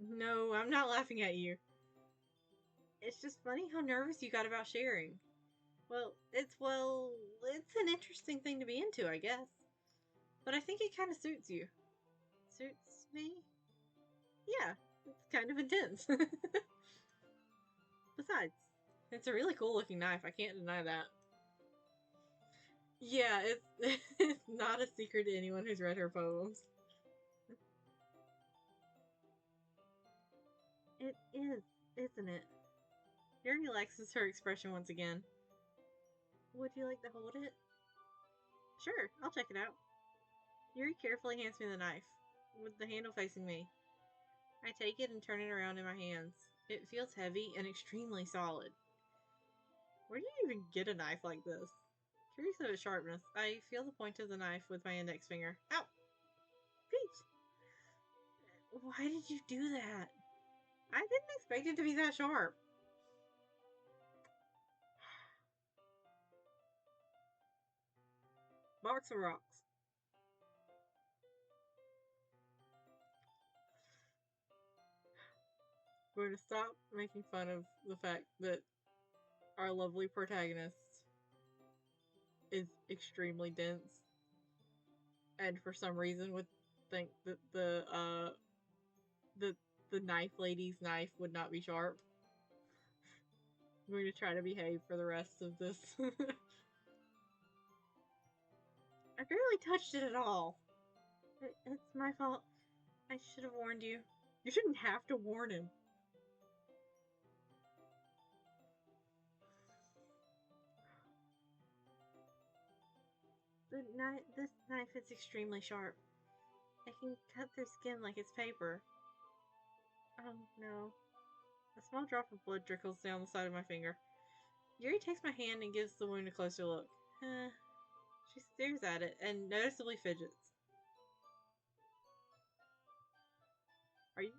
No, I'm not laughing at you. It's just funny how nervous you got about sharing. It's an interesting thing to be into, I guess. But I think it kind of suits you. Suits me? Yeah, it's kind of intense. Besides, it's a really cool looking knife. I can't deny that. Yeah, it's it's not a secret to anyone who's read her poems. It is, isn't it? Yuri relaxes her expression once again. Would you like to hold it? Sure, I'll check it out. Yuri carefully hands me the knife, with the handle facing me. I take it and turn it around in my hands. It feels heavy and extremely solid. Where do you even get a knife like this? Curious of its sharpness, I feel the point of the knife with my index finger. Ow! Peach! Why did you do that? I didn't expect it to be that sharp. Box of rocks. I'm going to stop making fun of the fact that our lovely protagonist is extremely dense, and for some reason would think that the the knife lady's knife would not be sharp. I'm going to try to behave for the rest of this. I barely touched it at all. It's my fault. I should have warned you. You shouldn't have to warn him. This knife is extremely sharp. I can cut their skin like it's paper. Oh no. A small drop of blood trickles down the side of my finger. Yuri takes my hand and gives the wound a closer look. She stares at it and noticeably fidgets. Are you...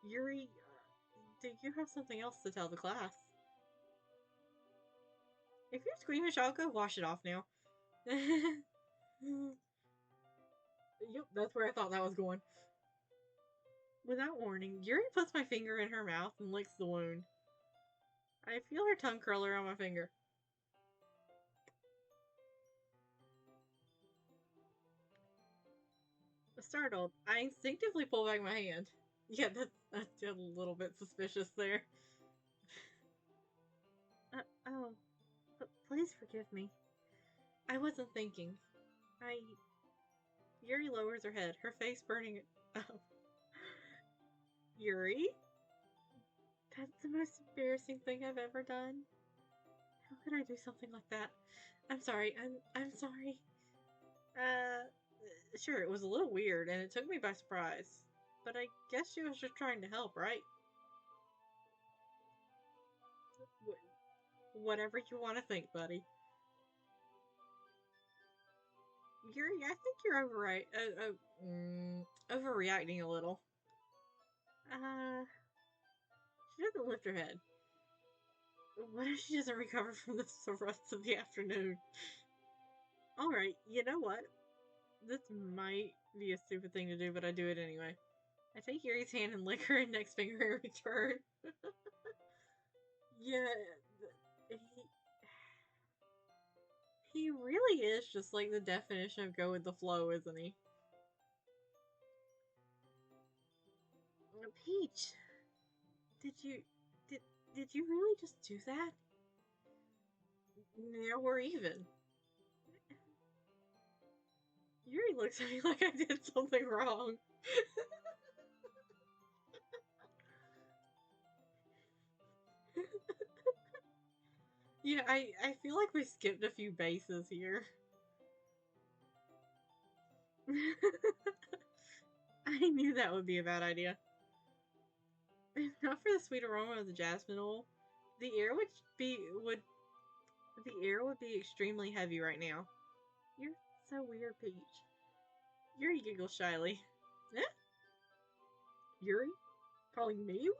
Yuri, do you have something else to tell the class? If you're squeamish, I'll go wash it off now. Yep, that's where I thought that was going. Without warning, Yuri puts my finger in her mouth and licks the wound. I feel her tongue curl around my finger. Startled, I instinctively pull back my hand. Yeah, that's a little bit suspicious there. Oh, but please forgive me. I wasn't thinking. Yuri lowers her head, her face burning up. Yuri? That's the most embarrassing thing I've ever done. How could I do something like that? I'm sorry. I'm sorry. Sure, it was a little weird and it took me by surprise. But I guess she was just trying to help, right? Whatever you want to think, buddy. Yuri, I think you're overreacting a little. She doesn't lift her head. What if she doesn't recover from this the rest of the afternoon? Alright, you know what? This might be a stupid thing to do, but I do it anyway. I take Yuri's hand and lick her index finger in return. Yeah, he really is just like the definition of go with the flow, isn't he? Peach, did you did did you really just do that? Now we're even. Yuri looks at me like I did something wrong. Yeah, I feel like we skipped a few bases here. I knew that would be a bad idea. If not for the sweet aroma of the jasmine oil, the air would the air would be extremely heavy right now. You're so weird, Peach. Yuri giggles shyly. Eh? Yuri? Calling me weird?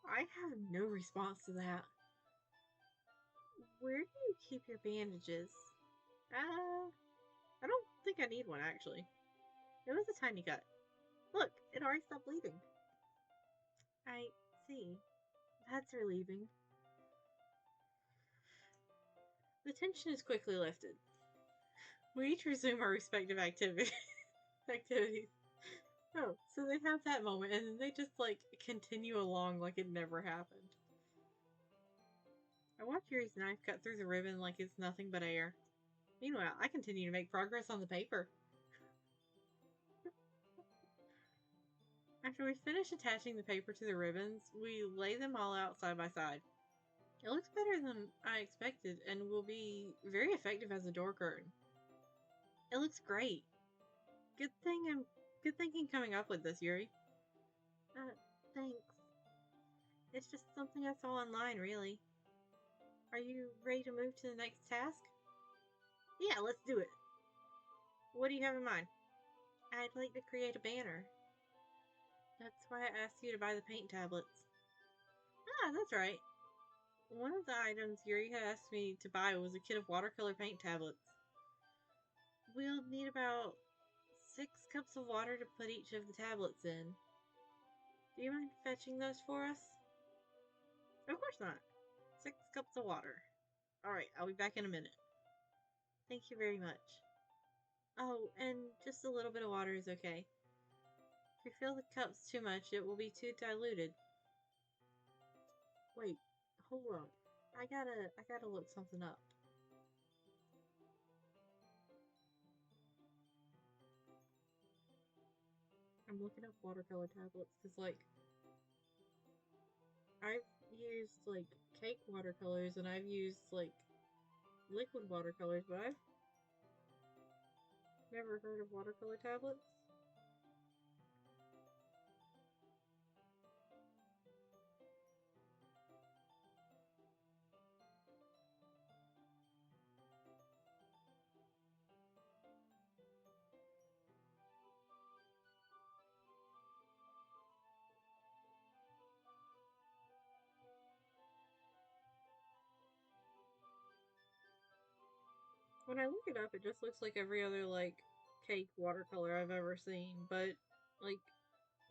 I have no response to that. Where do you keep your bandages? I don't think I need one, actually. It was a tiny cut. Look, it already stopped bleeding. I see. That's relieving. The tension is quickly lifted. We each resume our respective activities. Oh, so they have that moment and then they just like continue along like it never happened. I watch Yuri's knife cut through the ribbon like it's nothing but air. Meanwhile, I continue to make progress on the paper. After we finish attaching the paper to the ribbons, we lay them all out side by side. It looks better than I expected and will be very effective as a door curtain. It looks great. Good thinking coming up with this, Yuri. Thanks. It's just something I saw online, really. Are you ready to move to the next task? Yeah, let's do it. What do you have in mind? I'd like to create a banner. That's why I asked you to buy the paint tablets. Ah, that's right. One of the items Yuri had asked me to buy was a kit of watercolor paint tablets. We'll need about 6 cups of water to put each of the tablets in. Do you mind fetching those for us? Of course not. 6 cups of water. Alright, I'll be back in a minute. Thank you very much. Oh, and just a little bit of water is okay. If you fill the cups too much, it will be too diluted. Wait, hold on. I gotta look something up. I'm looking up watercolor tablets because, like, I've used, like, cake watercolors and I've used, like, liquid watercolors, but I've never heard of watercolor tablets. When I look it up, it just looks like every other, like, cake watercolor I've ever seen, but, like,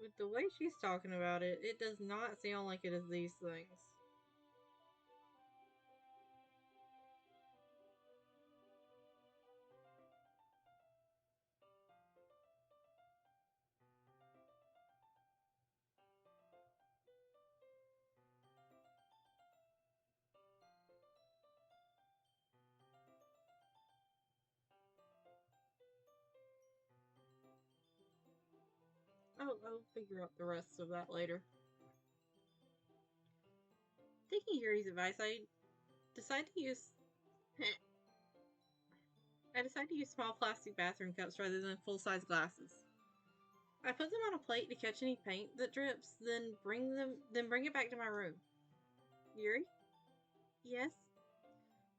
with the way she's talking about it, it does not sound like it is these things. I'll figure out the rest of that later. Taking Yuri's advice, decide to use I decide to use small plastic bathroom cups rather than full-size glasses. I put them on a plate to catch any paint that drips, then bring it back to my room. Yuri? Yes?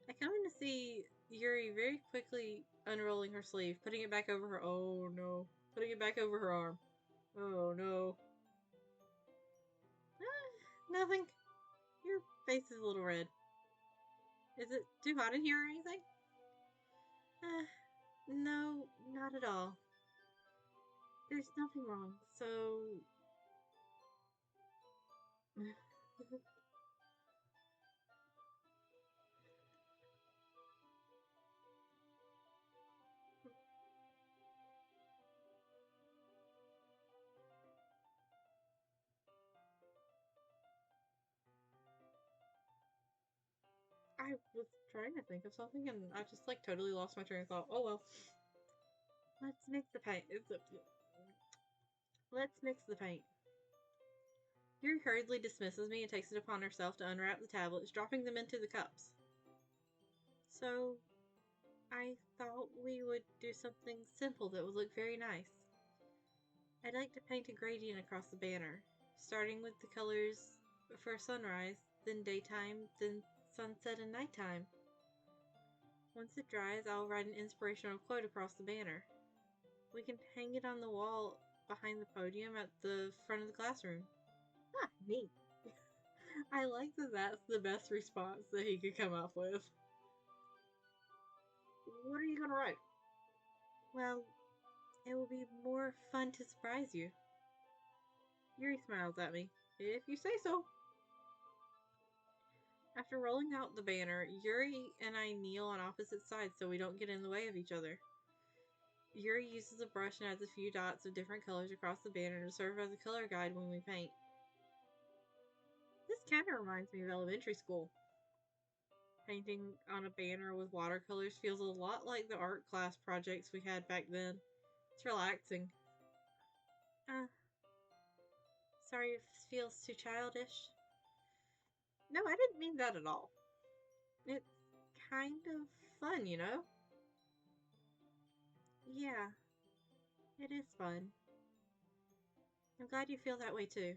I come in to see Yuri very quickly unrolling her sleeve, putting it back over her oh no. Putting it back over her arm. Oh no. Nothing. Your face is a little red. Is it too hot in here or anything? No, not at all. There's nothing wrong, so I was trying to think of something and I just like totally lost my train of thought. Oh well. Let's mix the paint. Let's mix the paint. Yuri hurriedly dismisses me and takes it upon herself to unwrap the tablets, dropping them into the cups. So, I thought we would do something simple that would look very nice. I'd like to paint a gradient across the banner, starting with the colors for sunrise, then daytime, then sunset and nighttime. Once it dries, I'll write an inspirational quote across the banner. We can hang it on the wall behind the podium at the front of the classroom. Ah, neat. I like that that's the best response that he could come up with. What are you gonna write? Well, it will be more fun to surprise you. Yuri smiles at me. If you say so. After rolling out the banner, Yuri and I kneel on opposite sides so we don't get in the way of each other. Yuri uses a brush and adds a few dots of different colors across the banner to serve as a color guide when we paint. This kind of reminds me of elementary school. Painting on a banner with watercolors feels a lot like the art class projects we had back then. It's relaxing. Uh, Sorry if this feels too childish. No, I didn't mean that at all. It's kind of fun, you know? Yeah, it is fun. I'm glad you feel that way too.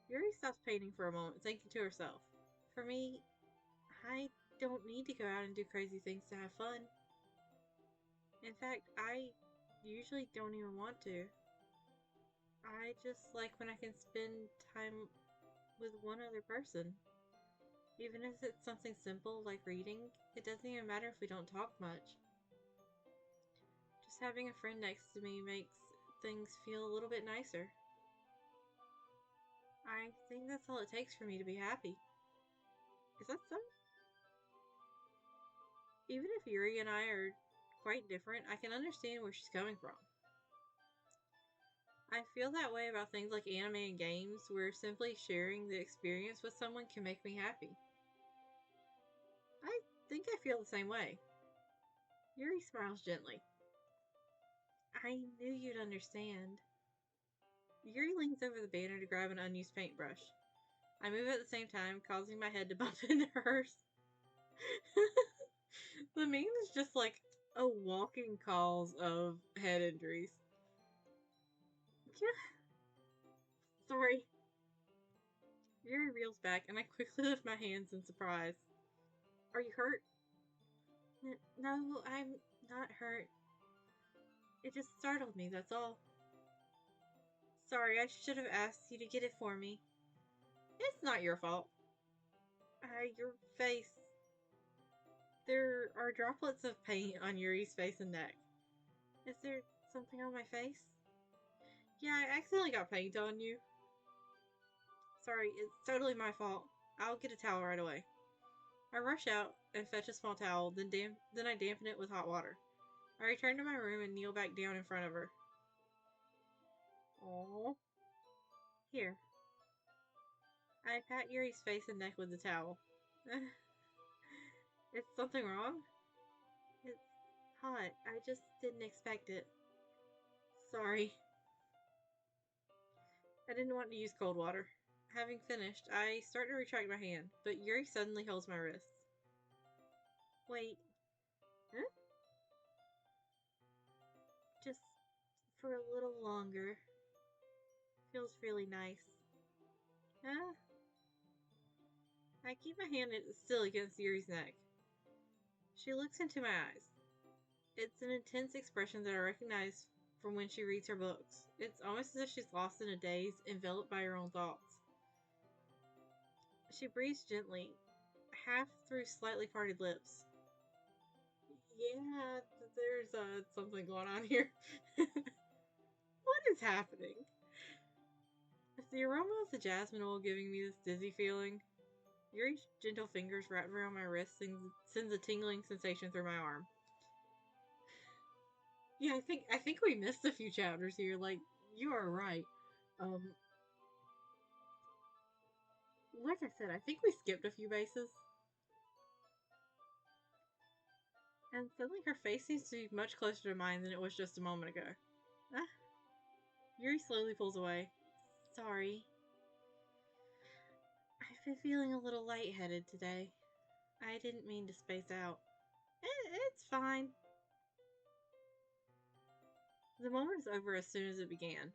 Yuri stops painting for a moment, thinking to herself. For me, I don't need to go out and do crazy things to have fun. In fact, I usually don't even want to. I just like when I can spend time with one other person. Even if it's something simple like reading, it doesn't even matter if we don't talk much. Just having a friend next to me makes things feel a little bit nicer. I think that's all it takes for me to be happy. Is that so? Even if Yuri and I are quite different, I can understand where she's coming from. I feel that way about things like anime and games, where simply sharing the experience with someone can make me happy. I think I feel the same way. Yuri smiles gently. I knew you'd understand. Yuri leans over the banner to grab an unused paintbrush. I move at the same time, causing my head to bump into hers. The meme is just like a walking cause of head injuries. Yeah, sorry. Yuri reels back, and I quickly lift my hands in surprise. Are you hurt? No, I'm not hurt. It just startled me, that's all. Sorry, I should have asked you to get it for me. It's not your fault. Your face. There are droplets of paint on Yuri's face and neck. Is there something on my face? Yeah, I accidentally got paint on you. Sorry, it's totally my fault. I'll get a towel right away. I rush out and fetch a small towel, then I dampen it with hot water. I return to my room and kneel back down in front of her. Aww. Here. I pat Yuri's face and neck with the towel. Is something wrong? It's hot. I just didn't expect it. Sorry. I didn't want to use cold water. Having finished, I start to retract my hand, but Yuri suddenly holds my wrists. Wait. Huh? Just for a little longer. Feels really nice. Huh? I keep my hand still against Yuri's neck. She looks into my eyes. It's an intense expression that I recognize from when she reads her books. It's almost as if she's lost in a daze, enveloped by her own thoughts. She breathes gently, half through slightly parted lips. Yeah, there's something going on here. What is happening? Is the aroma of the jasmine oil giving me this dizzy feeling? Yuri's gentle fingers wrapped around my wrist sends a tingling sensation through my arm. Yeah, I think we missed a few chapters here. Like, you are right. Um, like I said, I think we skipped a few bases. And suddenly her face seems to be much closer to mine than it was just a moment ago. Ah, Yuri slowly pulls away. Sorry. I've been feeling a little lightheaded today. I didn't mean to space out. It's fine. The moment is over as soon as it began.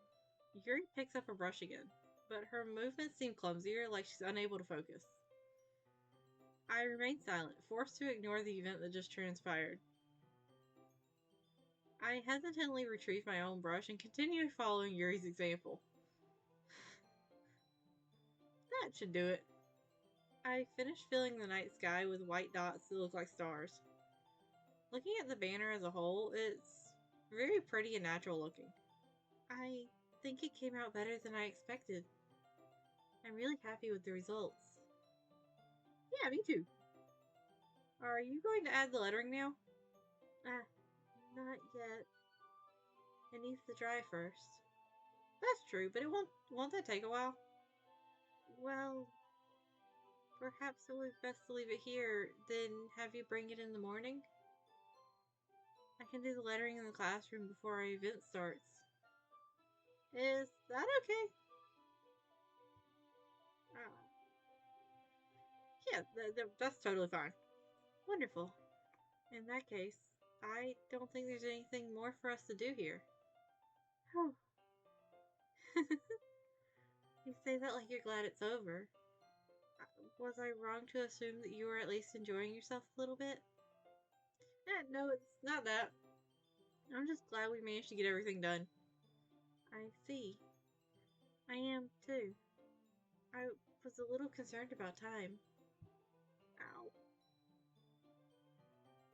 Yuri picks up her brush again, but her movements seem clumsier, like she's unable to focus. I remain silent, forced to ignore the event that just transpired. I hesitantly retrieve my own brush and continue following Yuri's example. That should do it. I finish filling the night sky with white dots that look like stars. Looking at the banner as a whole, it's very pretty and natural looking. I think it came out better than I expected. I'm really happy with the results. Yeah, me too. Are you going to add the lettering now? Ah, not yet. It needs to dry first. That's true, but won't that take a while? Well, Perhaps it would be best to leave it here, then have you bring it in the morning? I can do the lettering in the classroom before our event starts. Is that okay? Uh, yeah, that's totally fine. Wonderful. In that case, I don't think there's anything more for us to do here. Oh. You say that like you're glad it's over. Was I wrong to assume that you were at least enjoying yourself a little bit? No, it's not that. I'm just glad we managed to get everything done. I see. I am too. I was a little concerned about time. Ow.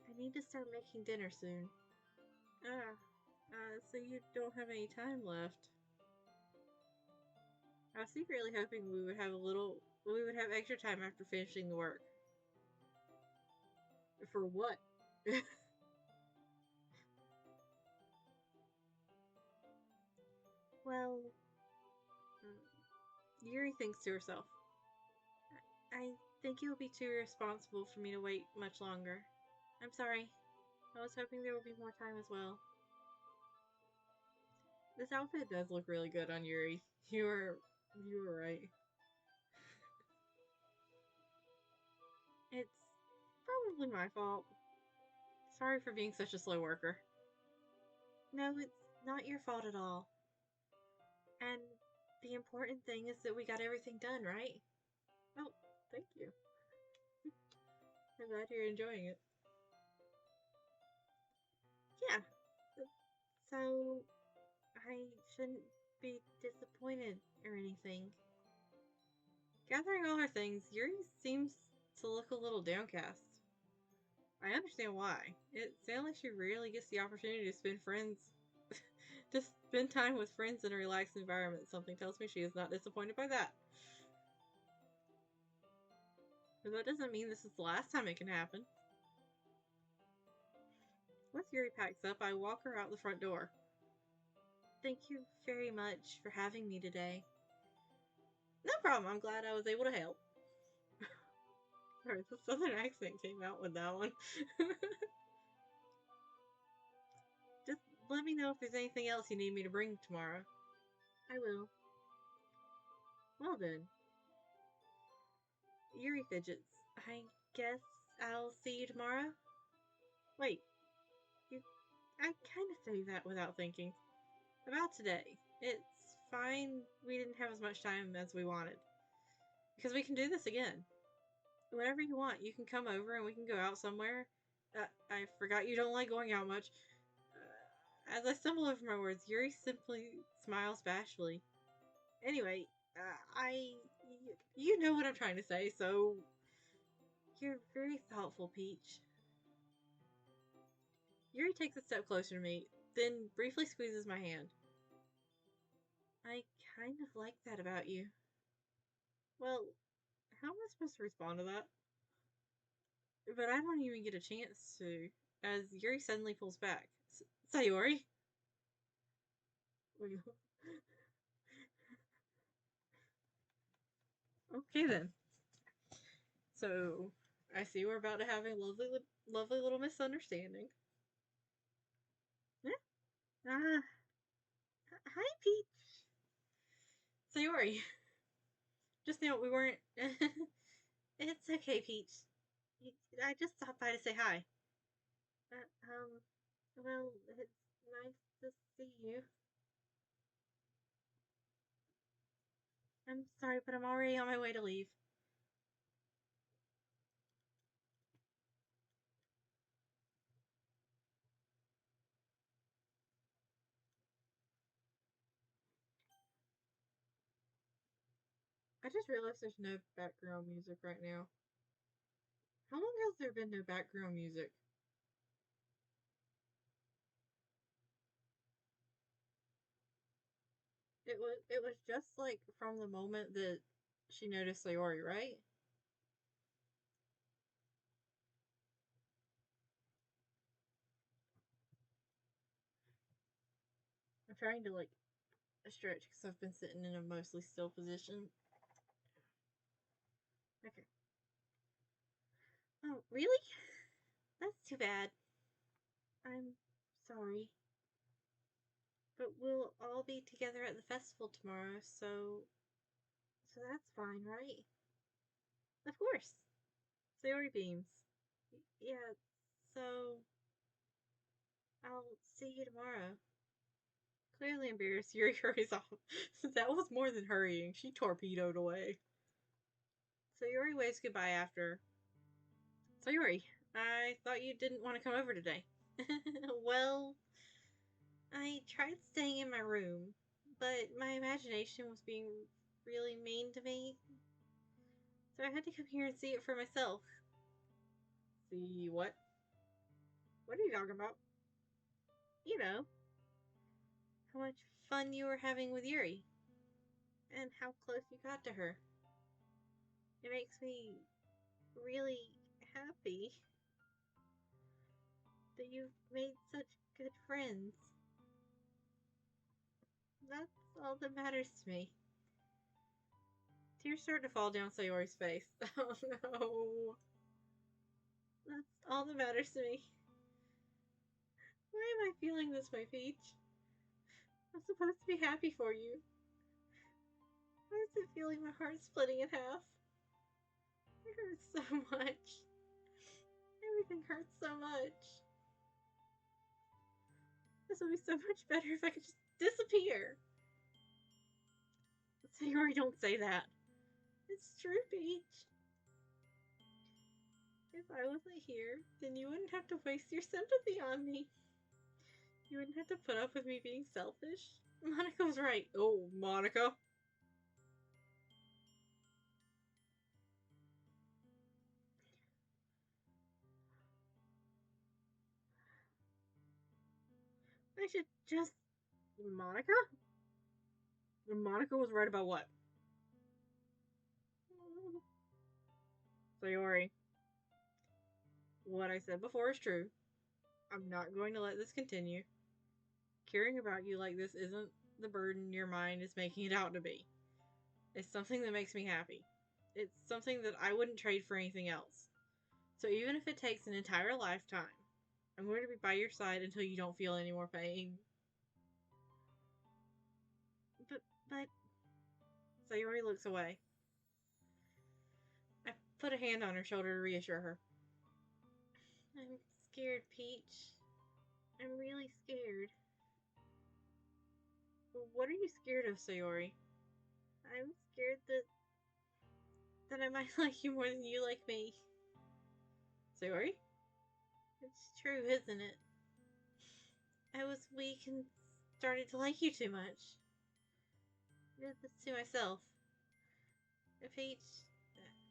I need to start making dinner soon. So you don't have any time left. I was secretly hoping we would have extra time after finishing the work. For what? Well, Yuri thinks to herself. I think it would be too irresponsible for me to wait much longer. I'm sorry. I was hoping there would be more time as well. This outfit does look really good on Yuri. You were right. It's probably my fault. Sorry for being such a slow worker. No, it's not your fault at all. And the important thing is that we got everything done, right? Oh, thank you. I'm glad you're enjoying it. Yeah. So, I shouldn't be disappointed or anything. Gathering all her things, Yuri seems to look a little downcast. I understand why. It sounds like she rarely gets the opportunity to spend time with friends in a relaxed environment. Something tells me she is not disappointed by that. But that doesn't mean this is the last time it can happen. Once Yuri packs up, I walk her out the front door. Thank you very much for having me today. No problem. I'm glad I was able to help. Sorry, the southern accent came out with that one. Just let me know if there's anything else you need me to bring tomorrow. I will. Well then. Yuri fidgets. I guess I'll see you tomorrow? Wait. You, I kind of say that without thinking. About today. It's fine we didn't have as much time as we wanted. Because we can do this again. Whenever you want, you can come over and we can go out somewhere. I forgot you don't like going out much. As I stumble over my words, Yuri simply smiles bashfully. Anyway, you know what I'm trying to say, so you're very thoughtful, Peach. Yuri takes a step closer to me, then briefly squeezes my hand. I kind of like that about you. Well, how am I supposed to respond to that? But I don't even get a chance to, as Yuri suddenly pulls back. Sayori? Okay then. So, I see we're about to have a lovely little misunderstanding. Yeah? Hi, Peach. Sayori. Just now we weren't. It's okay, Peach. I just stopped by to say hi. Well, it's nice to see you. I'm sorry, but I'm already on my way to leave. I just realized there's no background music right now. How long has there been no background music? It was just like from the moment that she noticed Sayori, right? I'm trying to like stretch because I've been sitting in a mostly still position. Okay. Oh, really? That's too bad. I'm sorry. But we'll all be together at the festival tomorrow, so that's fine, right? Of course. Sayori beams. Yeah, so I'll see you tomorrow. Clearly embarrassed, Yuri hurries off. That was more than hurrying. She torpedoed away. Sayori waves goodbye after. Sayori, I thought you didn't want to come over today. Well, I tried staying in my room, but my imagination was being really mean to me, so I had to come here and see it for myself. See what? What are you talking about? You know, how much fun you were having with Yuri, and how close you got to her. It makes me really happy that you've made such good friends. That's all that matters to me. Tears start to fall down Sayori's face. Oh no. That's all that matters to me. Why am I feeling this way, Peach? I'm supposed to be happy for you. Why is it feeling my heart splitting in half? It hurts so much. Everything hurts so much. This would be so much better if I could just disappear. Sayori, don't say that. It's true, Peach. If I wasn't here, then you wouldn't have to waste your sympathy on me. You wouldn't have to put up with me being selfish. Monica was right. Oh, Monica. I should just. Monica? Monica was right about what? Sayori, what I said before is true. I'm not going to let this continue. Caring about you like this isn't the burden your mind is making it out to be. It's something that makes me happy. It's something that I wouldn't trade for anything else. So even if it takes an entire lifetime, I'm going to be by your side until you don't feel any more pain. But Sayori looks away. I put a hand on her shoulder to reassure her. I'm scared, Peach. I'm really scared. What are you scared of, Sayori? I'm scared that I might like you more than you like me. Sayori? It's true, isn't it? I was weak and started to like you too much. I did this to myself. Peach,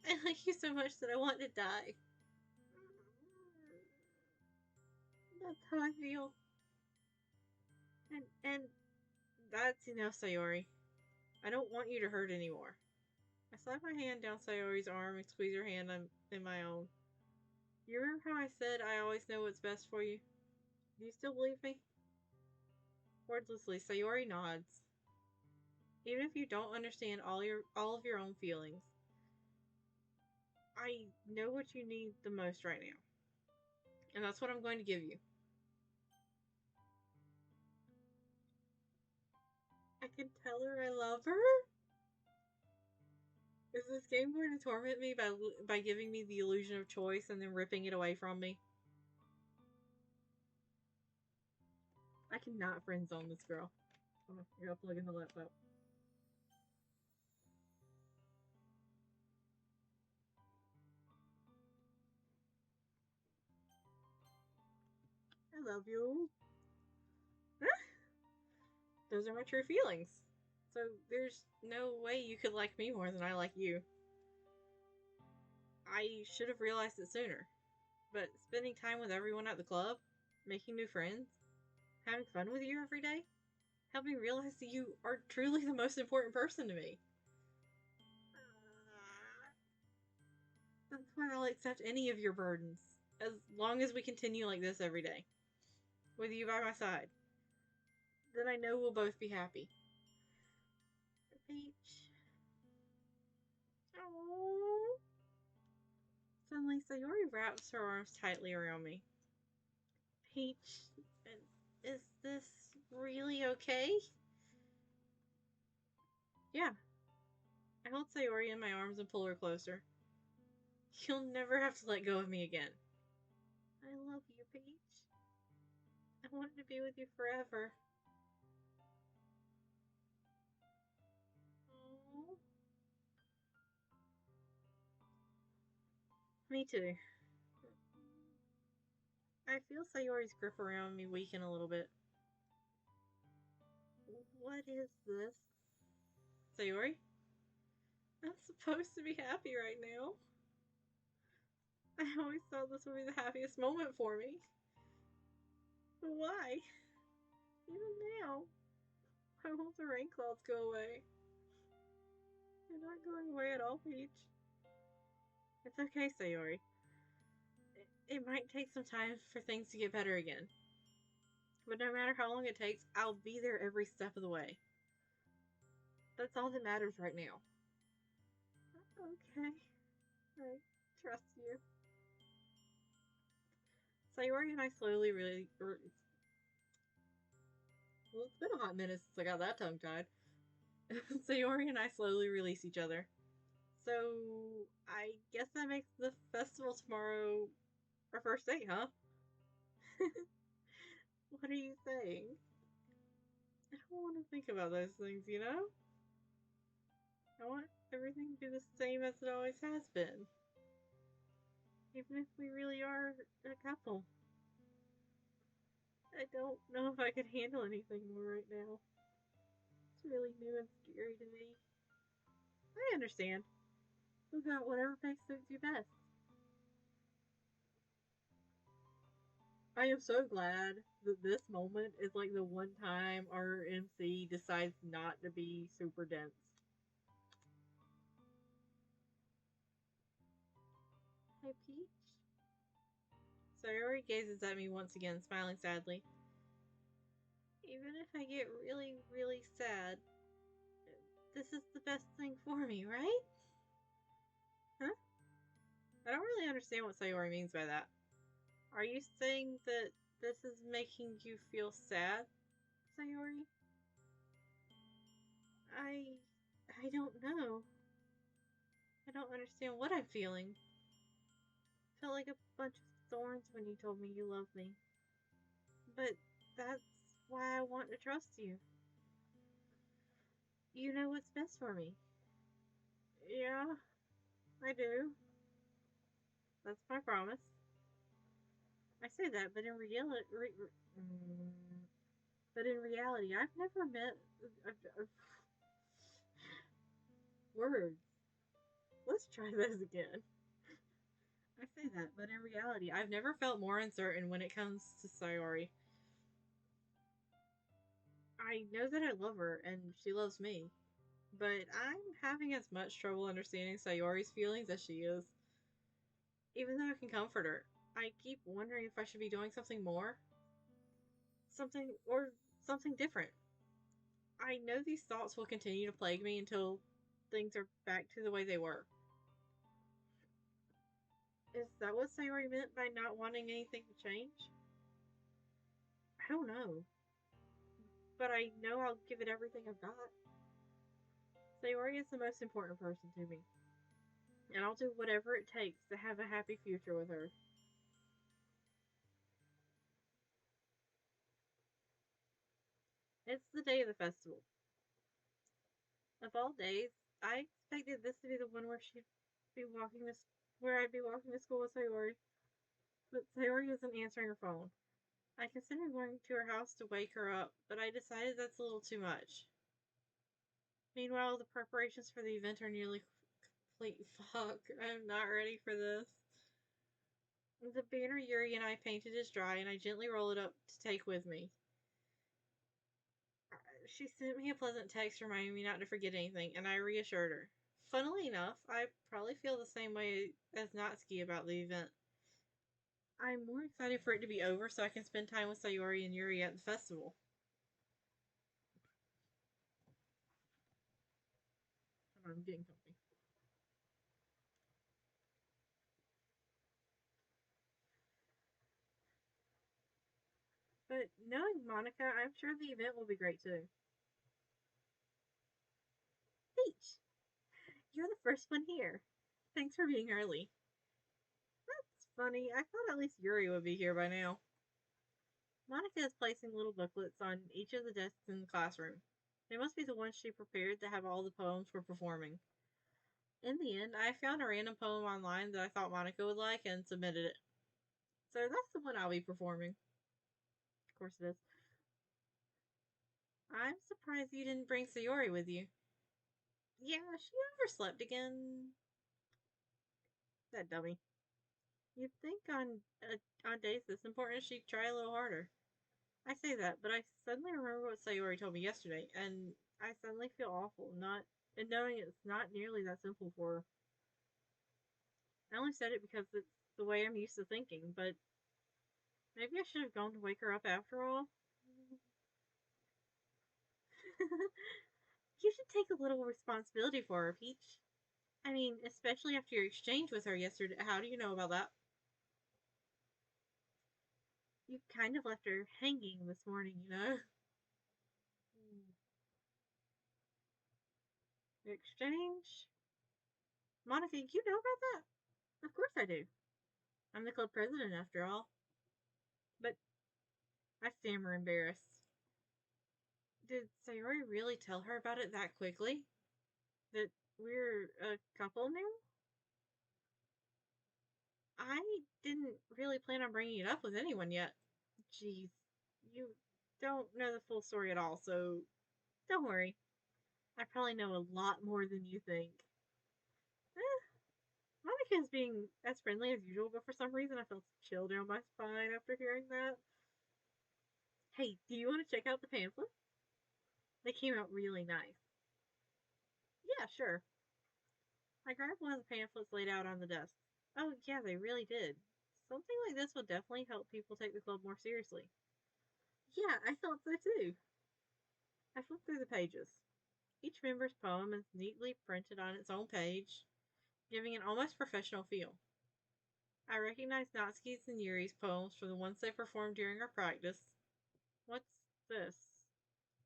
I like you so much that I want to die. That's how I feel. And that's enough, Sayori. I don't want you to hurt anymore. I slap my hand down Sayori's arm and squeeze her hand in my own. You remember how I said I always know what's best for you? Do you still believe me? Wordlessly, Sayori nods. Even if you don't understand all of your own feelings, I know what you need the most right now. And that's what I'm going to give you. I can tell her I love her? Is this game going to torment me by giving me the illusion of choice and then ripping it away from me? I cannot friend zone this girl. Oh, I gotta plug in the laptop. I love you. Those are my true feelings. So there's no way you could like me more than I like you. I should have realized it sooner. But spending time with everyone at the club, making new friends, having fun with you every day, helped me realize that you are truly the most important person to me. That's why I'll accept any of your burdens, as long as we continue like this every day, with you by my side. Then I know we'll both be happy. Peach. Oh. Suddenly, Sayori wraps her arms tightly around me. Peach, is this really okay? Yeah. I hold Sayori in my arms and pull her closer. You'll never have to let go of me again. I love you, Peach. I wanted to be with you forever. Aww. Me too. I feel Sayori's grip around me weaken a little bit. What is this? Sayori? I'm supposed to be happy right now. I always thought this would be the happiest moment for me. But why? Even now, I want the rain clouds go away. They're not going away at all, Peach. It's okay, Sayori. It might take some time for things to get better again. But no matter how long it takes, I'll be there every step of the way. That's all that matters right now. Okay. I trust you. Sayori and I slowly well, it's been a hot minute since I got that tongue tied. Sayori and I slowly release each other. So, I guess that makes the festival tomorrow our first date, huh? What are you saying? I don't want to think about those things, you know? I want everything to be the same as it always has been. Even if we really are a couple. I don't know if I could handle anything more right now. It's really new and scary to me. I understand. Look out whatever face suits you best. I am so glad that this moment is like the one time our MC decides not to be super dense. Hey, Peach? Sayori gazes at me once again, smiling sadly. Even if I get really, really sad, this is the best thing for me, right? Huh? I don't really understand what Sayori means by that. Are you saying that this is making you feel sad, Sayori? I... I don't know. I don't understand what I'm feeling. Felt like a bunch of thorns when you told me you loved me. But that's why I want to trust you. You know what's best for me. Yeah, I do. That's my promise. I say that, but in reality, I've never met words. Let's try this again. I say that, but in reality, I've never felt more uncertain when it comes to Sayori. I know that I love her and she loves me, but I'm having as much trouble understanding Sayori's feelings as she is. Even though I can comfort her, I keep wondering if I should be doing something more. Something different. I know these thoughts will continue to plague me until things are back to the way they were. Is that what Sayori meant by not wanting anything to change? I don't know. But I know I'll give it everything I've got. Sayori is the most important person to me. And I'll do whatever it takes to have a happy future with her. It's the day of the festival. Of all days, I expected this to be the one where I'd be walking to school with Sayori. But Sayori isn't answering her phone. I considered going to her house to wake her up, but I decided that's a little too much. Meanwhile, the preparations for the event are nearly complete. Fuck, I'm not ready for this. The banner Yuri and I painted is dry, and I gently roll it up to take with me. She sent me a pleasant text reminding me not to forget anything, and I reassured her. Funnily enough, I probably feel the same way as Natsuki about the event. I'm more excited for it to be over so I can spend time with Sayori and Yuri at the festival. Hold on, I'm getting comfy. But knowing Monica, I'm sure the event will be great too. Peach, you're the first one here. Thanks for being early. That's funny. I thought at least Yuri would be here by now. Monica is placing little booklets on each of the desks in the classroom. They must be the ones she prepared to have all the poems we're performing. In the end, I found a random poem online that I thought Monica would like and submitted it. So that's the one I'll be performing. Of course it is. I'm surprised you didn't bring Sayori with you. Yeah, she overslept again. That dummy. You'd think on days this important she'd try a little harder. I say that, but I suddenly remember what Sayori told me yesterday, and I suddenly feel awful, not and knowing it's not nearly that simple for her. I only said it because it's the way I'm used to thinking, but maybe I should have gone to wake her up after all. You should take a little responsibility for her, Peach. I mean, especially after your exchange with her yesterday. How do you know about that? You kind of left her hanging this morning, you know? The exchange? Monica, you know about that? Of course I do. I'm the club president after all. But I stammer embarrassed. Did Sayori really tell her about it that quickly? That we're a couple now? I didn't really plan on bringing it up with anyone yet. Jeez, you don't know the full story at all, so don't worry. I probably know a lot more than you think. Eh, Monica's being as friendly as usual, but for some reason I felt a chill down my spine after hearing that. Hey, do you want to check out the pamphlet? They came out really nice. Yeah, sure. I grabbed one of the pamphlets laid out on the desk. Oh, yeah, they really did. Something like this will definitely help people take the club more seriously. Yeah, I thought so too. I flipped through the pages. Each member's poem is neatly printed on its own page, giving an almost professional feel. I recognized Natsuki's and Yuri's poems from the ones they performed during our practice. What's this?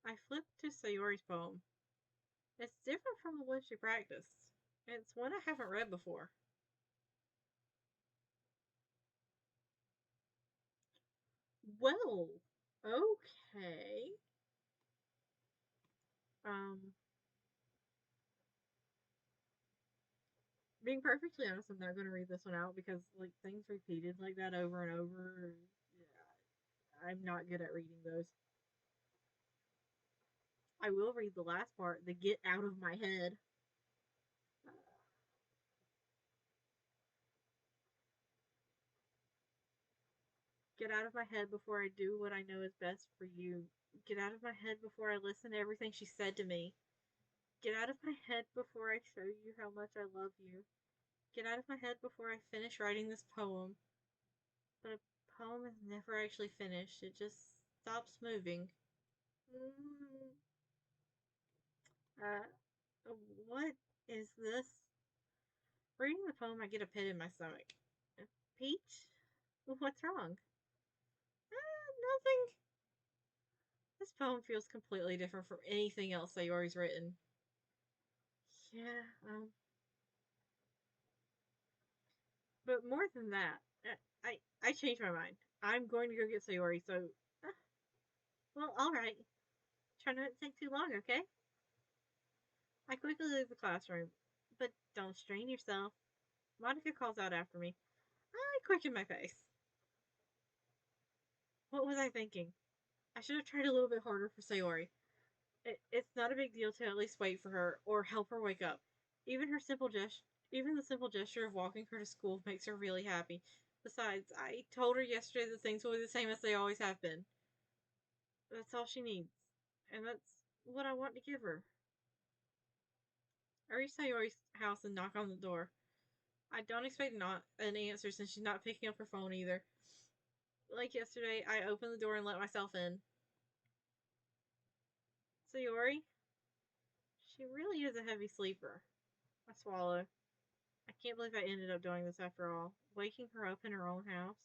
I flipped to Sayori's poem. It's different from the one she practiced. It's one I haven't read before. Well, okay. Um, being perfectly honest, I'm not going to read this one out because like things repeated like that over and over. Yeah, I'm not good at reading those. I will read the last part, the get out of my head. Get out of my head before I do what I know is best for you. Get out of my head before I listen to everything she said to me. Get out of my head before I show you how much I love you. Get out of my head before I finish writing this poem. But a poem is never actually finished, it just stops moving. Mm, uh, what is this? Reading the poem, I get a pit in my stomach. Peach? What's wrong? Nothing. This poem feels completely different from anything else Sayori's written. Yeah, but more than that, I changed my mind. I'm going to go get Sayori, so. Uh, well, alright. Try not to take too long, okay? I quickly leave the classroom. But don't strain yourself. Monica calls out after me. I quicken my pace. What was I thinking? I should have tried a little bit harder for Sayori. It's not a big deal to at least wait for her or help her wake up. Even the simple gesture of walking her to school makes her really happy. Besides, I told her yesterday that things will be the same as they always have been. That's all she needs, and that's what I want to give her. I reach Sayori's house and knock on the door. I don't expect not an answer since she's not picking up her phone either. Like yesterday, I open the door and let myself in. Sayori? She really is a heavy sleeper. I swallow. I can't believe I ended up doing this after all. Waking her up in her own house.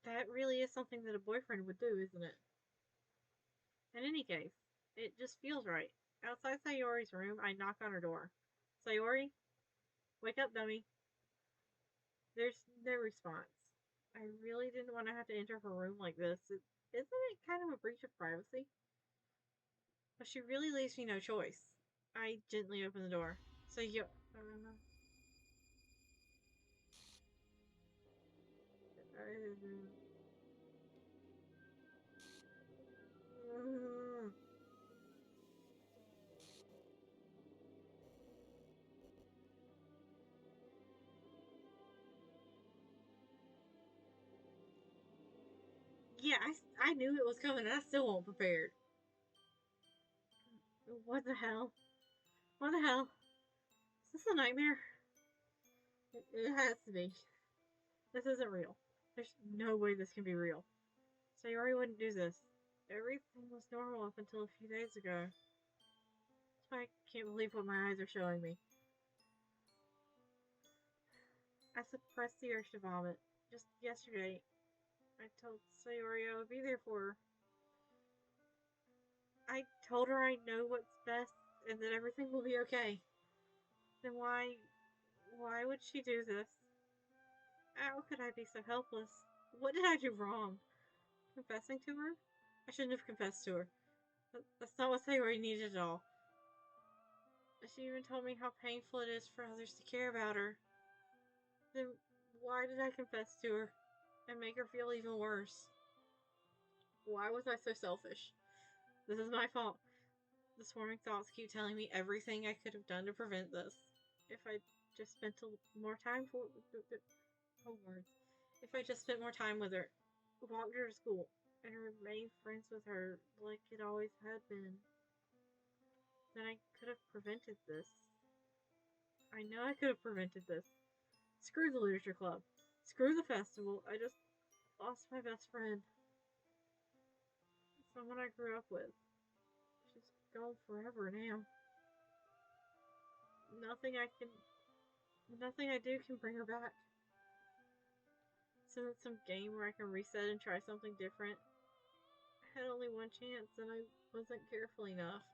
That really is something that a boyfriend would do, isn't it? In any case, it just feels right. Outside Sayori's room, I knock on her door. Sayori, wake up, dummy. There's no response. I really didn't want to have to enter her room like this. Isn't it kind of a breach of privacy? But she really leaves me no choice. I gently open the door. So you. Yeah, I knew it was coming and I still wasn't prepared. What the hell? What the hell? Is this a nightmare? It has to be. This isn't real. There's no way this can be real. Sayori wouldn't do this. Everything was normal up until a few days ago. I can't believe what my eyes are showing me. I suppressed the urge to vomit. Just yesterday, I told Sayori I would be there for her. I told her I know what's best and that everything will be okay. Then why would she do this? How could I be so helpless? What did I do wrong? Confessing to her? I shouldn't have confessed to her. That's not what Sayori needed at all. She even told me how painful it is for others to care about her. Then why did I confess to her and make her feel even worse? Why was I so selfish? This is my fault. The swarming thoughts keep telling me everything I could have done to prevent this. If I just spent more time for words. If I just spent more time with her, walked her to school, and remained friends with her like it always had been, then I could have prevented this. I know I could have prevented this. Screw the literature club. Screw the festival. I just lost my best friend. Someone I grew up with. She's gone forever now. Nothing I do can bring her back. Isn't it some game where I can reset and try something different? I had only one chance and I wasn't careful enough.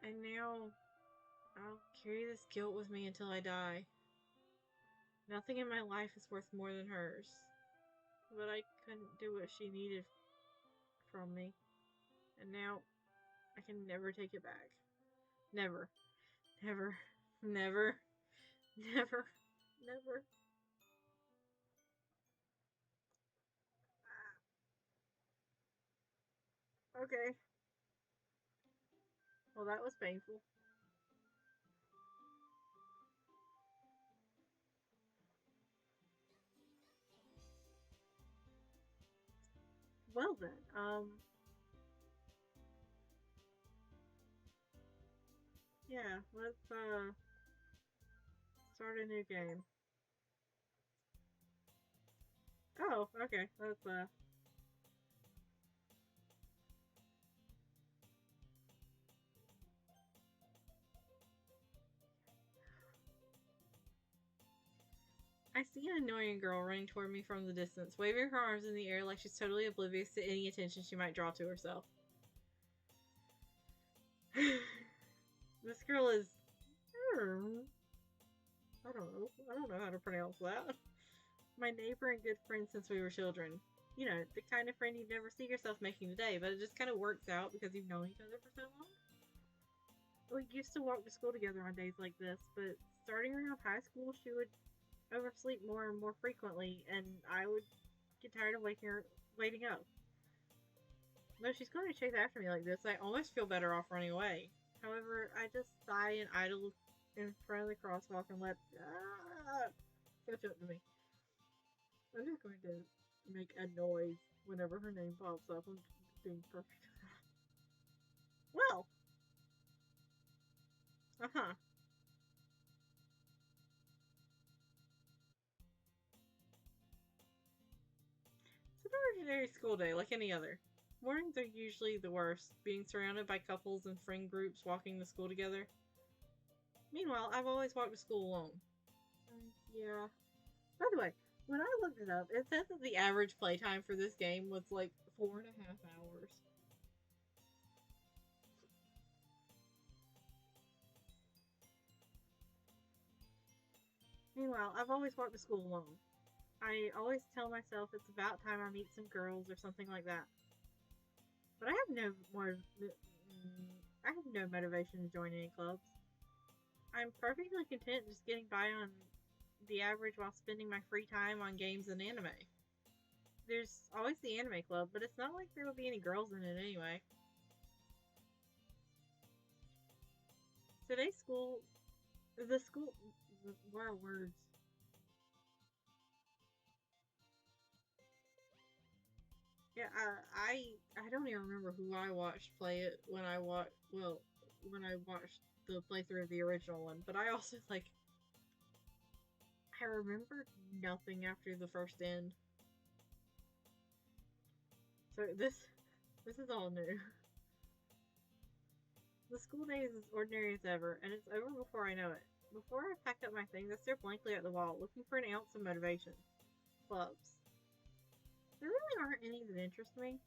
And now I'll carry this guilt with me until I die. Nothing in my life is worth more than hers. But I couldn't do what she needed from me. And now I can never take it back. Never. Never. Never. Never. Never. Okay. Well, that was painful. Well then, yeah, let's start a new game. Oh, okay. Let's I see an annoying girl running toward me from the distance, waving her arms in the air like she's totally oblivious to any attention she might draw to herself. This girl is I don't know. I don't know how to pronounce that. My neighbor and good friend since we were children. You know, the kind of friend you'd never see yourself making today, but it just kind of works out because you've known each other for so long. We used to walk to school together on days like this, but starting around high school, she would oversleep more and more frequently, and I would get tired of waiting up. No, she's going to chase after me like this. I almost feel better off running away. However, I just sigh and idle in front of the crosswalk and let catch up to me. I'm just going to make a noise whenever her name pops up. I'm being perfect. Well, uh-huh. It's an ordinary school day like any other. Mornings are usually the worst, being surrounded by couples and friend groups walking to school together. Meanwhile, I've always walked to school alone. Yeah. By the way, When I looked it up, it says that the average playtime for this game was like 4.5 hours. Meanwhile, I've always walked to school alone. I always tell myself it's about time I meet some girls or something like that. But I have no motivation to join any clubs. I'm perfectly content just getting by on the average while spending my free time on games and anime. There's always the anime club, but it's not like there will be any girls in it anyway. Today's school, the school, where are words? Yeah, I don't even remember who I watched play it when I watched. Well, when I watched the playthrough of the original one, but I also like I remember nothing after the first end. So this is all new. The school day is as ordinary as ever, and it's over before I know it. Before I pack up my things, I stare blankly at the wall, looking for an ounce of motivation. Clubs. There really aren't any that interest me.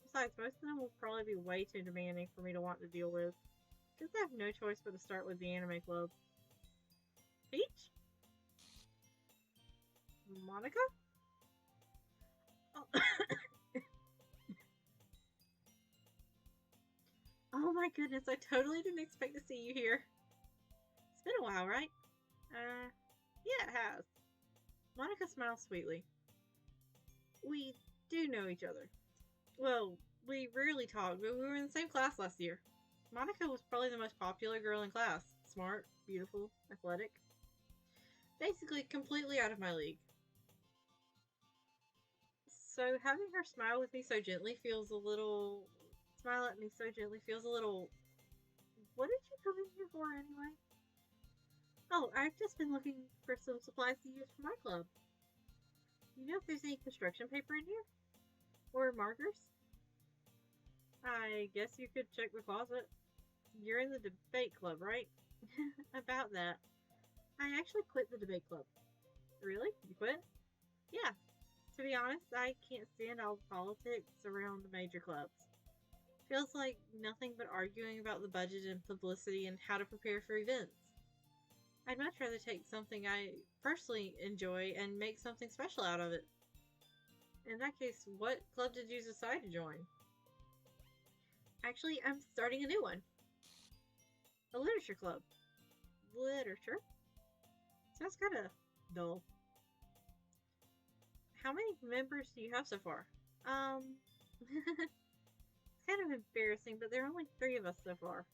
Besides, most of them will probably be way too demanding for me to want to deal with. Guess I have no choice but to start with the anime club. Peach? Monica? Oh, oh my goodness, I totally didn't expect to see you here. It's been a while, right? Yeah, it has. Monica smiles sweetly. We do know each other. Well, we rarely talk, but we were in the same class last year. Monica was probably the most popular girl in class. Smart, beautiful, athletic. Basically, completely out of my league. So having her smile with me so gently feels a little. Smile at me so gently feels a little. What did you come in here for anyway? Oh, I've just been looking for some supplies to use for my club. You know if there's any construction paper in here? Or markers? I guess you could check the closet. You're in the debate club, right? About that. I actually quit the debate club. Really? You quit? Yeah. To be honest, I can't stand all the politics around the major clubs. Feels like nothing but arguing about the budget and publicity and how to prepare for events. I'd much rather take something I personally enjoy and make something special out of it. In that case, what club did you decide to join? Actually, I'm starting a new one. A literature club. Literature? Sounds kind of dull. How many members do you have so far? It's kind of embarrassing, but there are only 3 of us so far.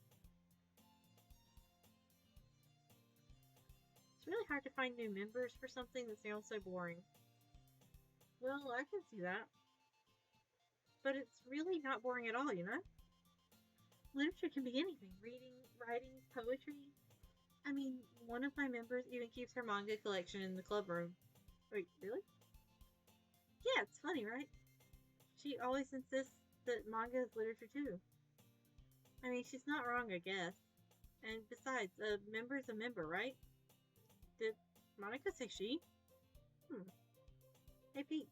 It's really hard to find new members for something that sounds so boring. Well, I can see that. But it's really not boring at all, you know? Literature can be anything reading, writing, poetry. I mean, one of my members even keeps her manga collection in the club room. Wait, really? Yeah, it's funny, right? She always insists that manga is literature too. I mean, she's not wrong, I guess. And besides, a member's a member, right? Did Monica say she? Hmm. Hey, Peach.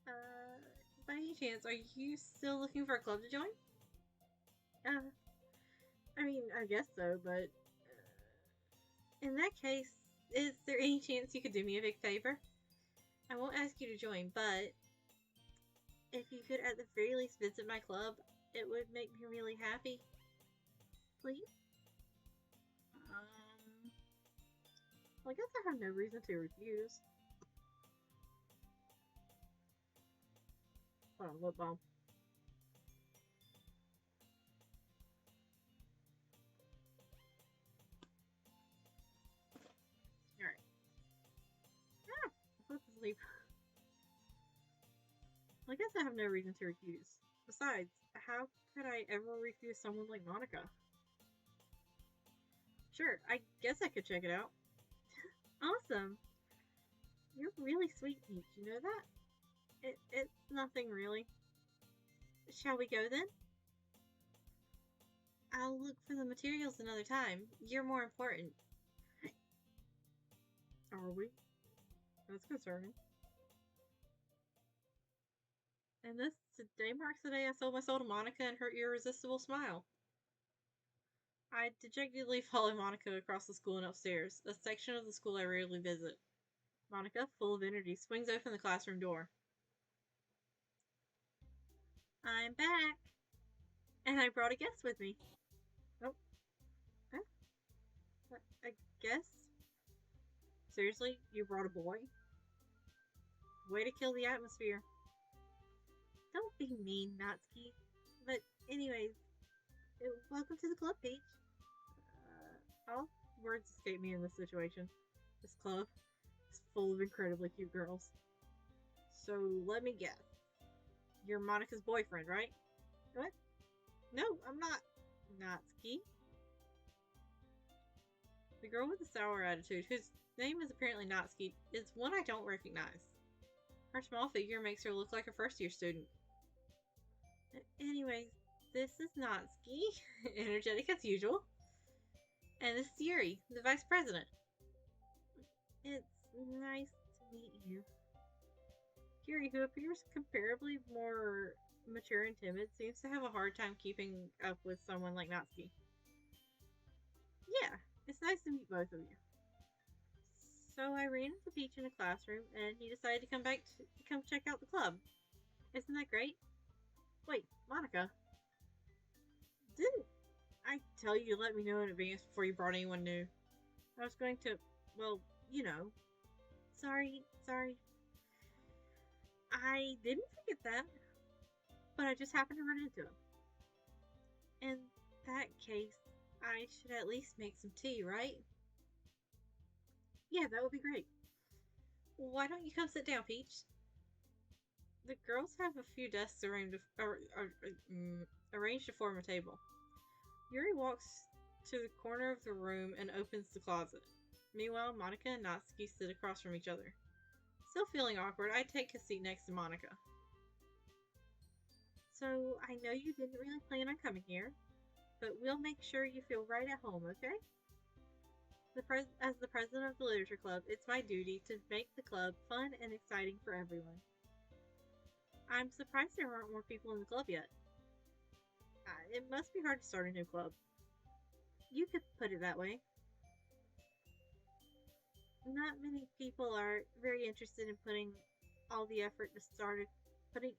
Uh, by any chance, are you still looking for a club to join? Uh, I mean, I guess so, but in that case, is there any chance you could do me a big favor? I won't ask you to join, but if you could at the very least visit my club, it would make me really happy. Please? Well, I guess I have no reason to refuse. Hold on, lip balm. Alright. Ah! I'm supposed to sleep. Well, I guess I have no reason to refuse. Besides, how could I ever refuse someone like Monica? Sure, I guess I could check it out. Awesome! You're really sweet, Peach, you know that? It's nothing really. Shall we go then? I'll look for the materials another time. You're more important. Are we? That's concerning. And this today marks the day I sold my soul to Monica and her irresistible smile. I dejectedly follow Monica across the school and upstairs, a section of the school I rarely visit. Monica, full of energy, swings open the classroom door. I'm back, and I brought a guest with me. Oh, huh? I guess? Seriously, you brought a boy? Way to kill the atmosphere. Don't be mean, Natsuki. But anyways, welcome to the club, Peach. All words escape me in this situation. This club is full of incredibly cute girls. So let me guess. You're Monica's boyfriend, right? What? No, I'm not. Natsuki. The girl with the sour attitude, whose name is apparently Natsuki, is one I don't recognize. Her small figure makes her look like a first year student. Anyways, this is Natsuki, energetic as usual. And this is Yuri, the vice president. It's nice to meet you. Yuri, who appears comparably more mature and timid, seems to have a hard time keeping up with someone like Natsuki. Yeah, it's nice to meet both of you. So I ran into Peach in a classroom, and he decided to come check out the club. Isn't that great? Wait, Monica, didn't I tell you to let me know in advance before you brought anyone new? I was going to, well, you know. Sorry. I didn't forget that, but I just happened to run into him. In that case, I should at least make some tea, right? Yeah, that would be great. Why don't you come sit down, Peach? The girls have a few desks arranged to form a table. Yuri walks to the corner of the room and opens the closet. Meanwhile, Monica and Natsuki sit across from each other. Still feeling awkward, I take a seat next to Monica. So, I know you didn't really plan on coming here, but we'll make sure you feel right at home, okay? As the president of the Literature Club, it's my duty to make the club fun and exciting for everyone. I'm surprised there aren't more people in the club yet. It must be hard to start a new club. You could put it that way. Not many people are very interested in putting all the effort to start putting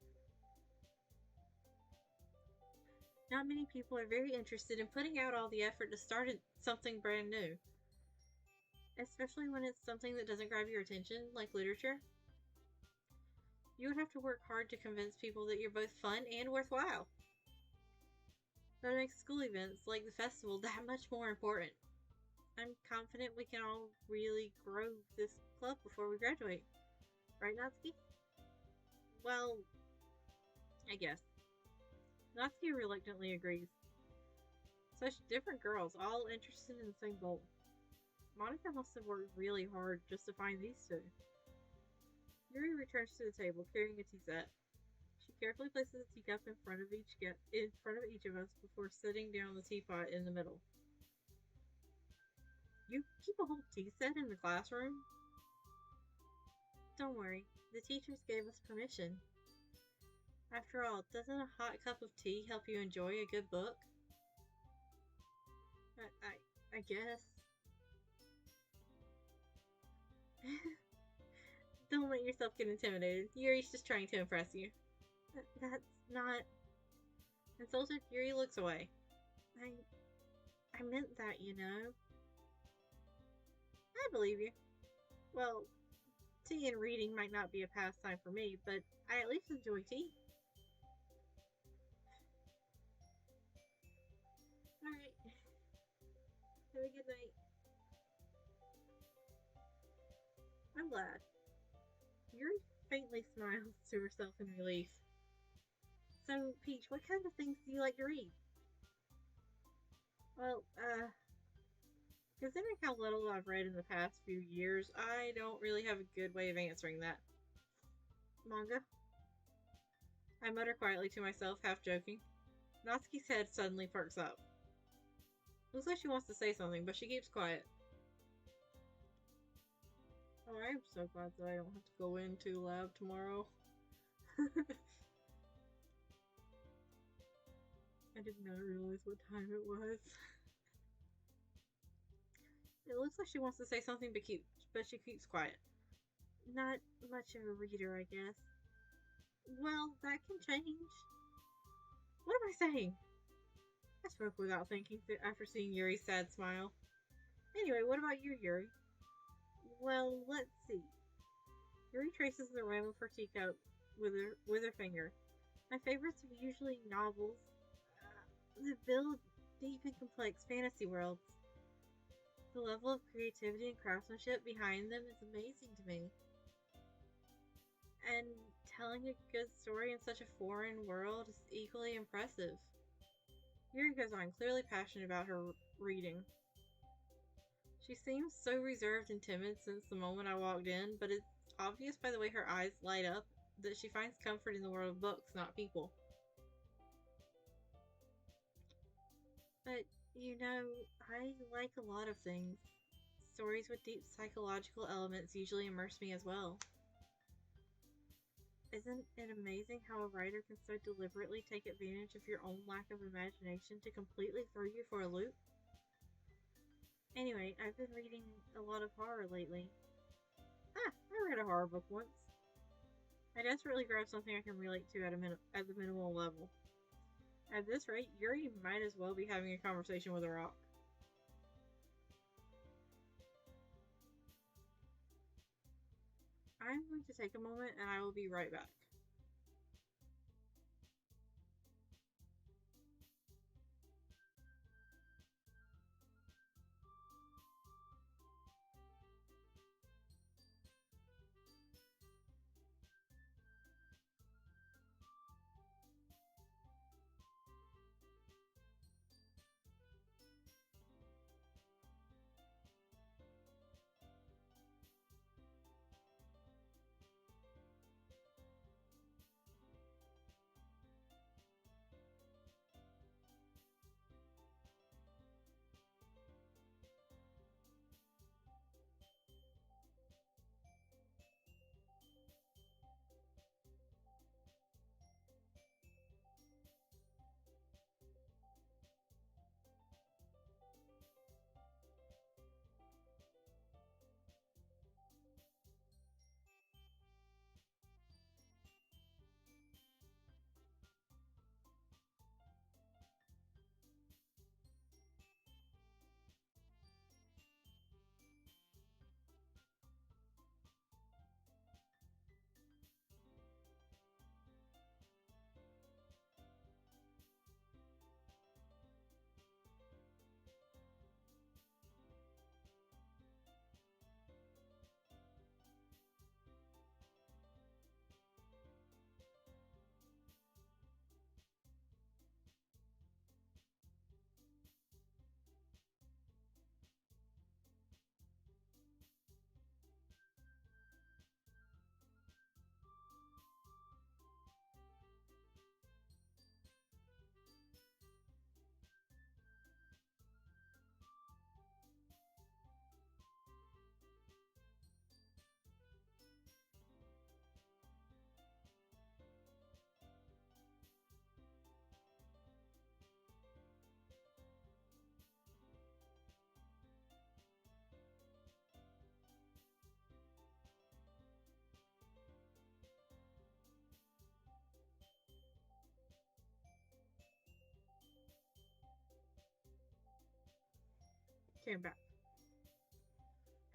Not many people are very interested in putting out all the effort to start something brand new. Especially when it's something that doesn't grab your attention, like literature. You would have to work hard to convince people that you're both fun and worthwhile. That makes school events like the festival that much more important. I'm confident we can all really grow this club before we graduate. Right, Natsuki? Well, I guess. Natsuki reluctantly agrees. Such different girls, all interested in the same goal. Monica must have worked really hard just to find these two. Yuri returns to the table, carrying a tea set. She carefully places a teacup in front of each of us before setting down the teapot in the middle. You keep a whole tea set in the classroom? Don't worry, the teachers gave us permission. After all, doesn't a hot cup of tea help you enjoy a good book? I guess. Don't let yourself get intimidated. Yuri's just trying to impress you. That's not... Insulted, Yuri looks away. I meant that, you know. I believe you. Well, tea and reading might not be a pastime for me, but I at least enjoy tea. Alright. Have a good night. I'm glad. Yuri faintly smiles to herself in relief. So, Peach, what kind of things do you like to read? Well, considering how little I've read in the past few years, I don't really have a good way of answering that. Manga? I mutter quietly to myself, half joking. Natsuki's head suddenly perks up. Looks like she wants to say something, but she keeps quiet. Oh, I am so glad that I don't have to go into lab tomorrow. I did not realize what time it was. It looks like she wants to say something, but she keeps quiet. Not much of a reader, I guess. Well, that can change. What am I saying? I spoke without thinking after seeing Yuri's sad smile. Anyway, what about you, Yuri? Well, let's see. Yuri traces the rim of her teacup with her finger. My favorites are usually novels that build deep and complex fantasy worlds. The level of creativity and craftsmanship behind them is amazing to me. And telling a good story in such a foreign world is equally impressive. Yuri goes on, clearly passionate about her reading. She seems so reserved and timid since the moment I walked in, but it's obvious by the way her eyes light up that she finds comfort in the world of books, not people. But, I like a lot of things. Stories with deep psychological elements usually immerse me as well. Isn't it amazing how a writer can so deliberately take advantage of your own lack of imagination to completely throw you for a loop? Anyway, I've been reading a lot of horror lately. I read a horror book once. I desperately grabbed something I can relate to at the minimal level. At this rate, Yuri might as well be having a conversation with a rock. I'm going to take a moment and I will be right back. Came back.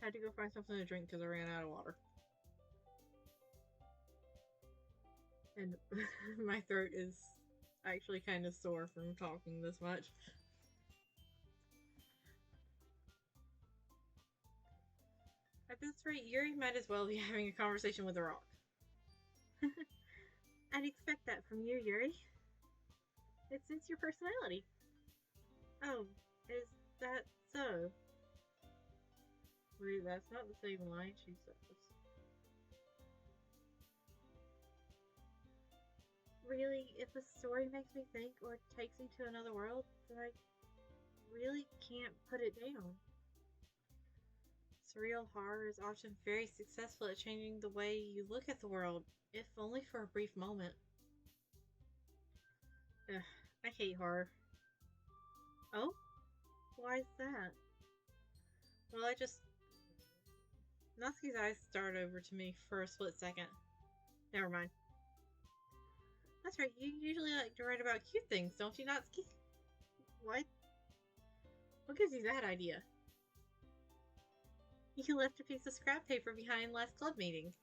Had to go find something to drink because I ran out of water. And my throat is actually kind of sore from talking this much. At this rate, Yuri might as well be having a conversation with a rock. I'd expect that from you, Yuri. It suits your personality. Oh, is that so? Wait, that's not the same line she says. Really, if a story makes me think or takes me to another world, then I really can't put it down. Surreal horror is often very successful at changing the way you look at the world, if only for a brief moment. Ugh, I hate horror. Oh? Why is that? Well, I just. Natsuki's eyes started over to me for a split second. Never mind. That's right, you usually like to write about cute things, don't you, Natsuki? What? What gives you that idea? You left a piece of scrap paper behind last club meeting.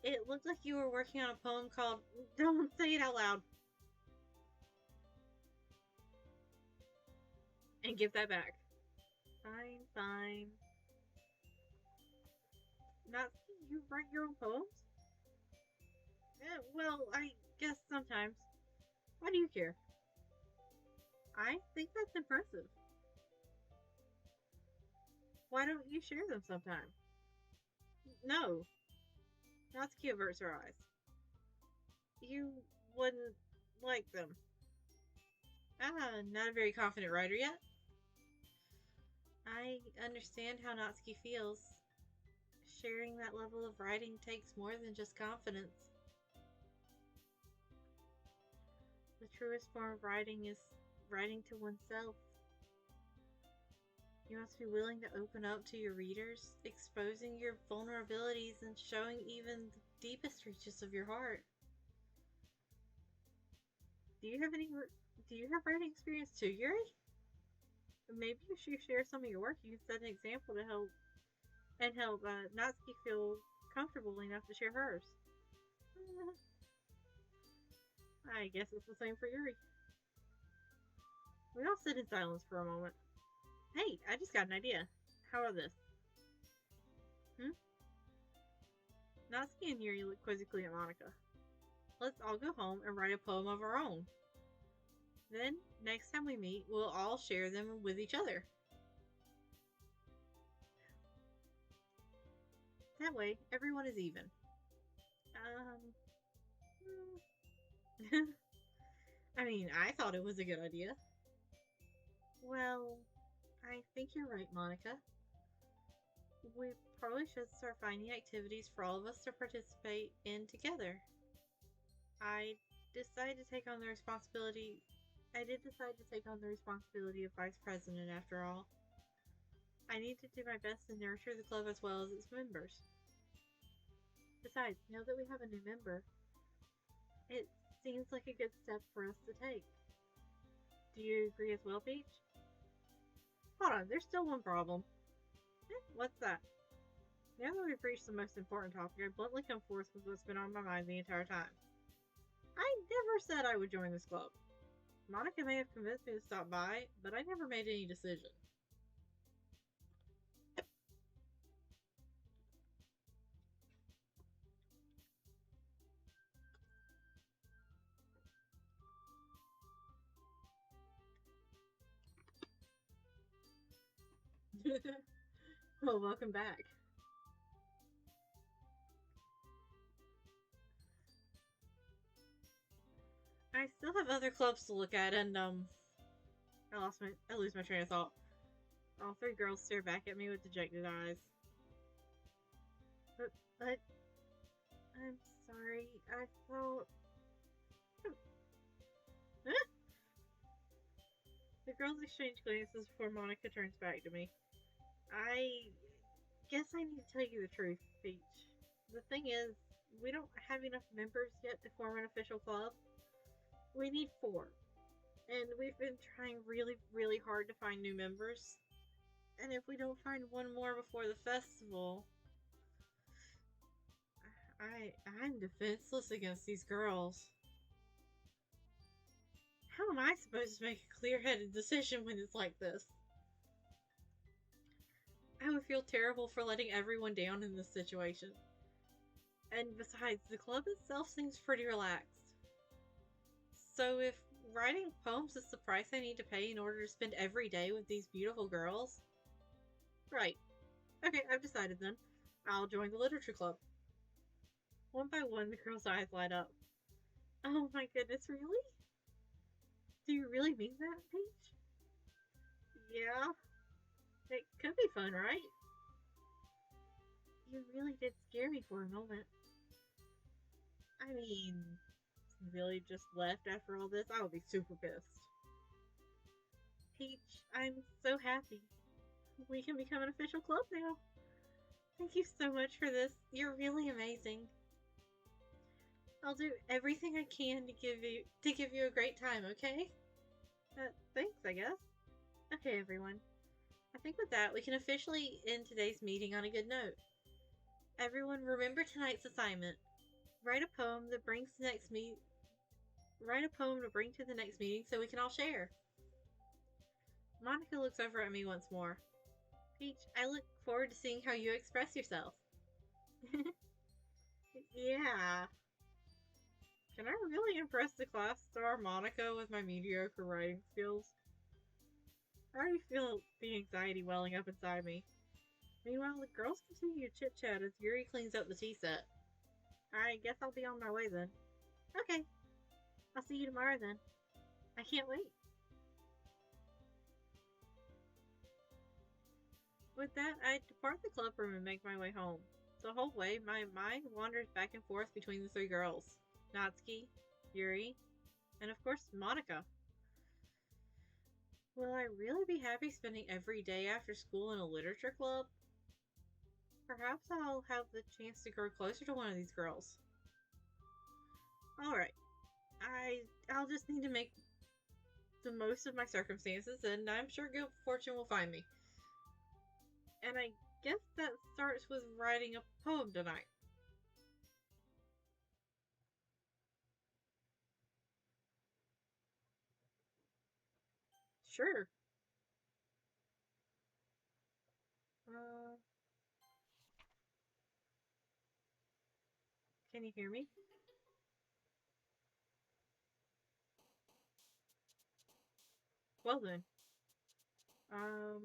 It looked like you were working on a poem called. Don't say it out loud. And give that back. Fine, fine. Natsuki, you write your own poems? Well, I guess sometimes. Why do you care? I think that's impressive. Why don't you share them sometime? No. Natsuki averts her eyes. You wouldn't like them. Ah, not a very confident writer yet? I understand how Natsuki feels. Sharing that level of writing takes more than just confidence. The truest form of writing is writing to oneself. You must be willing to open up to your readers, exposing your vulnerabilities and showing even the deepest reaches of your heart. Do you have writing experience too, Yuri? Maybe if you share some of your work, you can set an example to help Natsuki feel comfortable enough to share hers. I guess it's the same for Yuri. We all sit in silence for a moment. Hey, I just got an idea. How about this? Natsuki and Yuri look quizzically at Monica. Let's all go home and write a poem of our own. Then, next time we meet, we'll all share them with each other. That way, everyone is even. I mean, I thought it was a good idea. Well, I think you're right, Monica. We probably should start finding activities for all of us to participate in together. I decided to take on the responsibility. I did decide to take on the responsibility of vice president after all. I need to do my best to nurture the club as well as its members. Besides, now that we have a new member, it seems like a good step for us to take. Do you agree as well, Peach? Hold on, there's still one problem. What's that? Now that we've reached the most important topic, I bluntly come forth with what's been on my mind the entire time. I never said I would join this club. Monica may have convinced me to stop by, but I never made any decision. Well, welcome back. I still have other clubs to look at, and I lose my train of thought. All three girls stare back at me with dejected eyes. But I'm sorry. I thought. The girls exchange glances before Monica turns back to me. I guess I need to tell you the truth, Peach. The thing is, we don't have enough members yet to form an official club. We need 4. And we've been trying really, really hard to find new members. And if we don't find one more before the festival, I'm defenseless against these girls. How am I supposed to make a clear-headed decision when it's like this? I would feel terrible for letting everyone down in this situation. And besides, the club itself seems pretty relaxed. So if writing poems is the price I need to pay in order to spend every day with these beautiful girls? Right. Okay, I've decided then. I'll join the literature club. One by one, the girl's eyes light up. Oh my goodness, really? Do you really mean that, Peach? Yeah. It could be fun, right? You really did scare me for a moment. I mean, it's Billy just left after all this, I would be super pissed. Peach, I'm so happy. We can become an official club now. Thank you so much for this. You're really amazing. I'll do everything I can to give you a great time, okay? Thanks, I guess. Okay, everyone. I think with that, we can officially end today's meeting on a good note. Everyone, remember tonight's assignment. Write a poem to bring to the next meeting so we can all share. Monica looks over at me once more. Peach, I look forward to seeing how you express yourself. Yeah. Can I really impress the class star Monica with my mediocre writing skills? I already feel the anxiety welling up inside me. Meanwhile, the girls continue to chit-chat as Yuri cleans up the tea set. I guess I'll be on my way then. Okay. I'll see you tomorrow then. I can't wait. With that, I depart the club room and make my way home. The whole way, my mind wanders back and forth between the three girls. Natsuki, Yuri, and of course, Monica. Will I really be happy spending every day after school in a literature club? Perhaps I'll have the chance to grow closer to one of these girls. Alright. I'll just need to make the most of my circumstances, and I'm sure good fortune will find me. And I guess that starts with writing a poem tonight. Sure. Can you hear me? Well then. Um,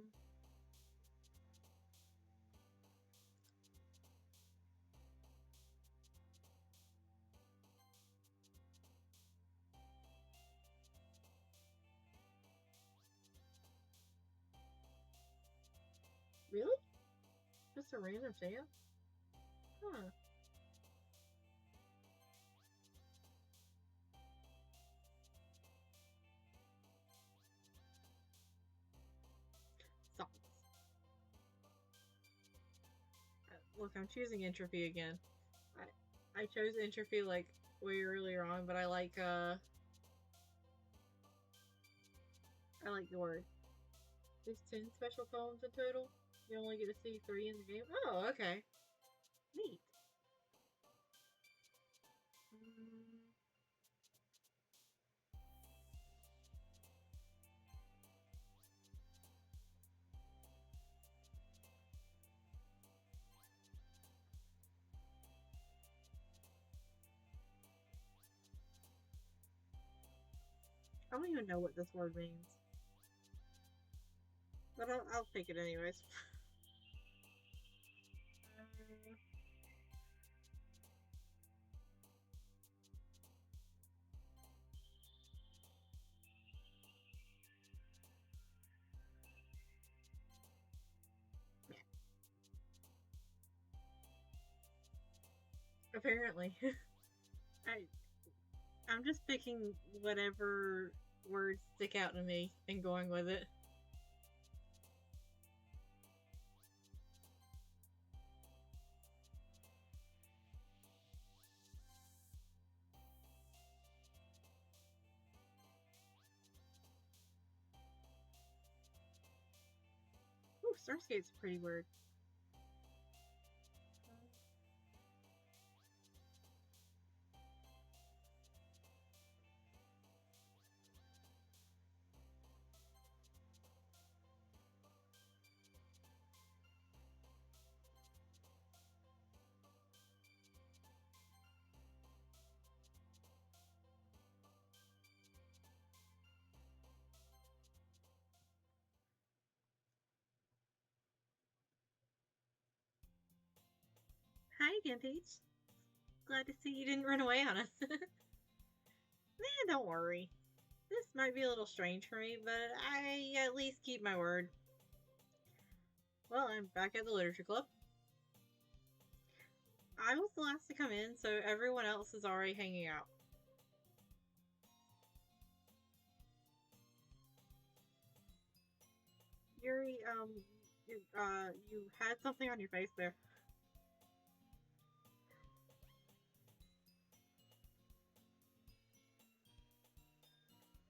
really? Just a random chance? Huh. Songs. Look, I'm choosing entropy again. I chose entropy like way earlier on, but I like the word. There's 10 special poems in total. You only get to see 3 in the game. Oh, okay. Neat. I don't even know what this word means. But I'll take it anyways. Apparently. I'm just picking whatever words stick out to me and going with it. Ooh, Starscape's a pretty word. Hi again, Peach. Glad to see you didn't run away on us. Don't worry. This might be a little strange for me, but I at least keep my word. Well, I'm back at the Literature Club. I was the last to come in, so everyone else is already hanging out. Yuri, you had something on your face there.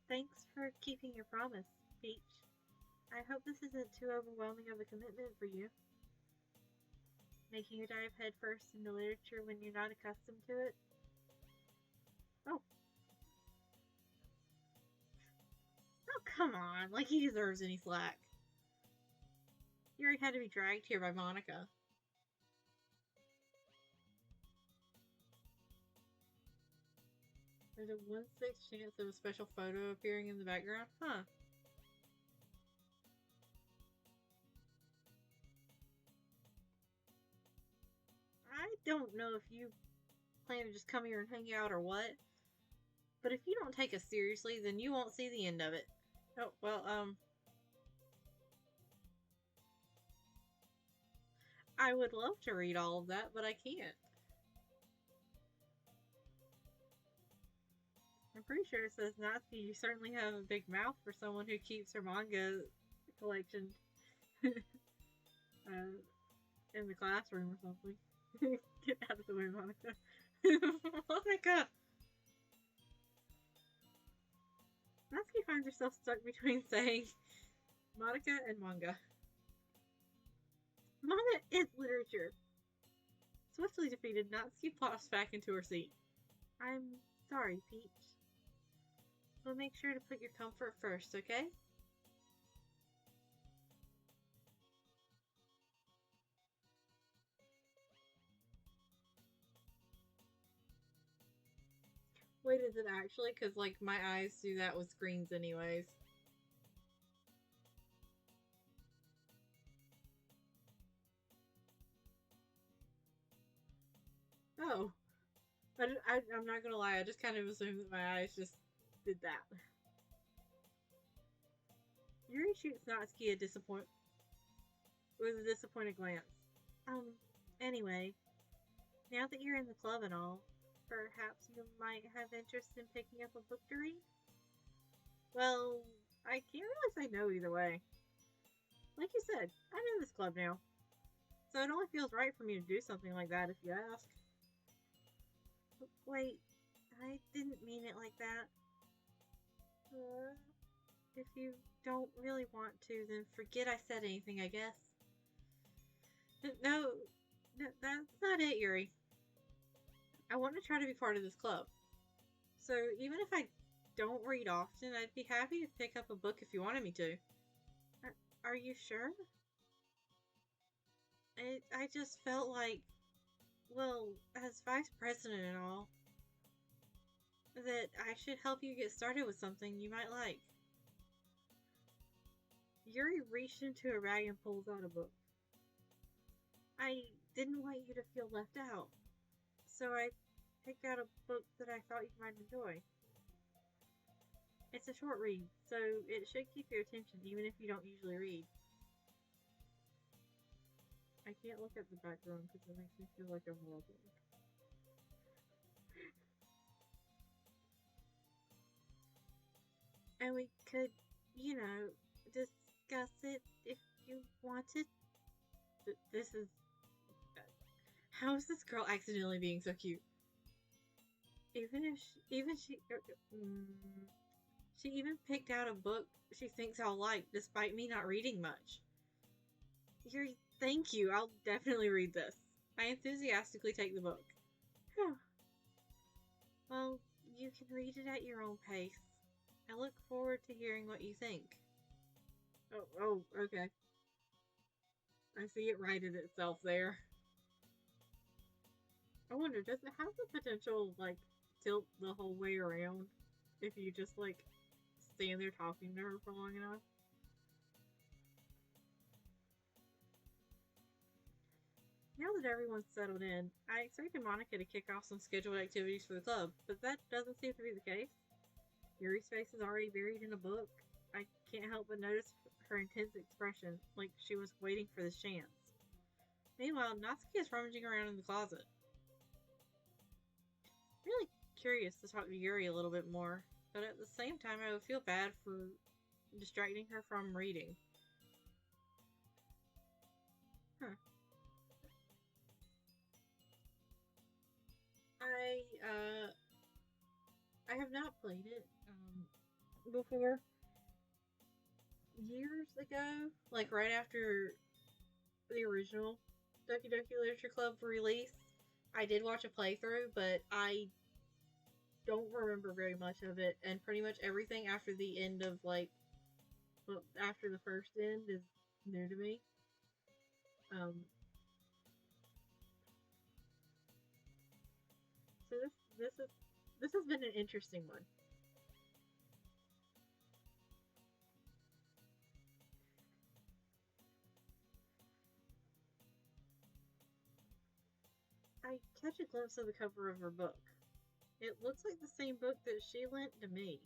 Thanks for keeping your promise, Peach. I hope this isn't too overwhelming of a commitment for you. Making you dive headfirst into literature when you're not accustomed to it. Oh, oh, come on! Like he deserves any slack. Yuri had to be dragged here by Monica. There's a 1/6 chance of a special photo appearing in the background? Huh. I don't know if you plan to just come here and hang out or what, but if you don't take us seriously, then you won't see the end of it. Oh, well, I would love to read all of that, but I can't. I'm pretty sure it says Natsuki, you certainly have a big mouth for someone who keeps her manga collection in the classroom or something. Get out of the way, Monica. Monica! Natsuki finds herself stuck between saying Monica and manga. Manga is literature. Swiftly defeated, Natsuki plops back into her seat. I'm sorry, Peach. We'll make sure to put your comfort first, okay? Wait, is it actually? Because, like, my eyes do that with screens anyways. Oh. I'm not gonna lie, I just kind of assumed that my eyes just did that. Yuri shoots Natsuki with a disappointed glance. Anyway, now that you're in the club and all, perhaps you might have interest in picking up a book to read? Well, I can't really say no either way. Like you said, I'm in this club now, so it only feels right for me to do something like that if you ask. Wait, I didn't mean it like that. If you don't really want to, then forget I said anything, I guess. No, that's not it, Yuri. I want to try to be part of this club. So even if I don't read often, I'd be happy to pick up a book if you wanted me to. Are you sure? I just felt like, well, as vice president and all, that I should help you get started with something you might like. Yuri reached into a bag and pulls out a book. I didn't want you to feel left out, so I picked out a book that I thought you might enjoy. It's a short read, so it should keep your attention even if you don't usually read. I can't look at the background because it makes me feel like I'm wobbling. And we could, discuss it if you wanted. This is. How is this girl accidentally being so cute? She even picked out a book she thinks I'll like, despite me not reading much. Yuri, thank you. I'll definitely read this. I enthusiastically take the book. Whew. Well, you can read it at your own pace. I look forward to hearing what you think. Oh, okay. I see it righted itself there. I wonder, does it have the potential, like, tilt the whole way around if you just, like, stand there talking to her for long enough? Now that everyone's settled in, I expected Monica to kick off some scheduled activities for the club, but that doesn't seem to be the case. Yuri's face is already buried in a book. I can't help but notice her intense expression, like she was waiting for this chance. Meanwhile, Natsuki is rummaging around in the closet. Really curious to talk to Yuri a little bit more, but at the same time I would feel bad for distracting her from reading. Huh. I I have not played it before. Years ago, like right after the original Doki Doki Literature Club release, I did watch a playthrough, but I don't remember very much of it, and pretty much everything after the end of well, after the first end is new to me. Um, so this has been an interesting one. I catch a glimpse of the cover of her book. It looks like the same book that she lent to me.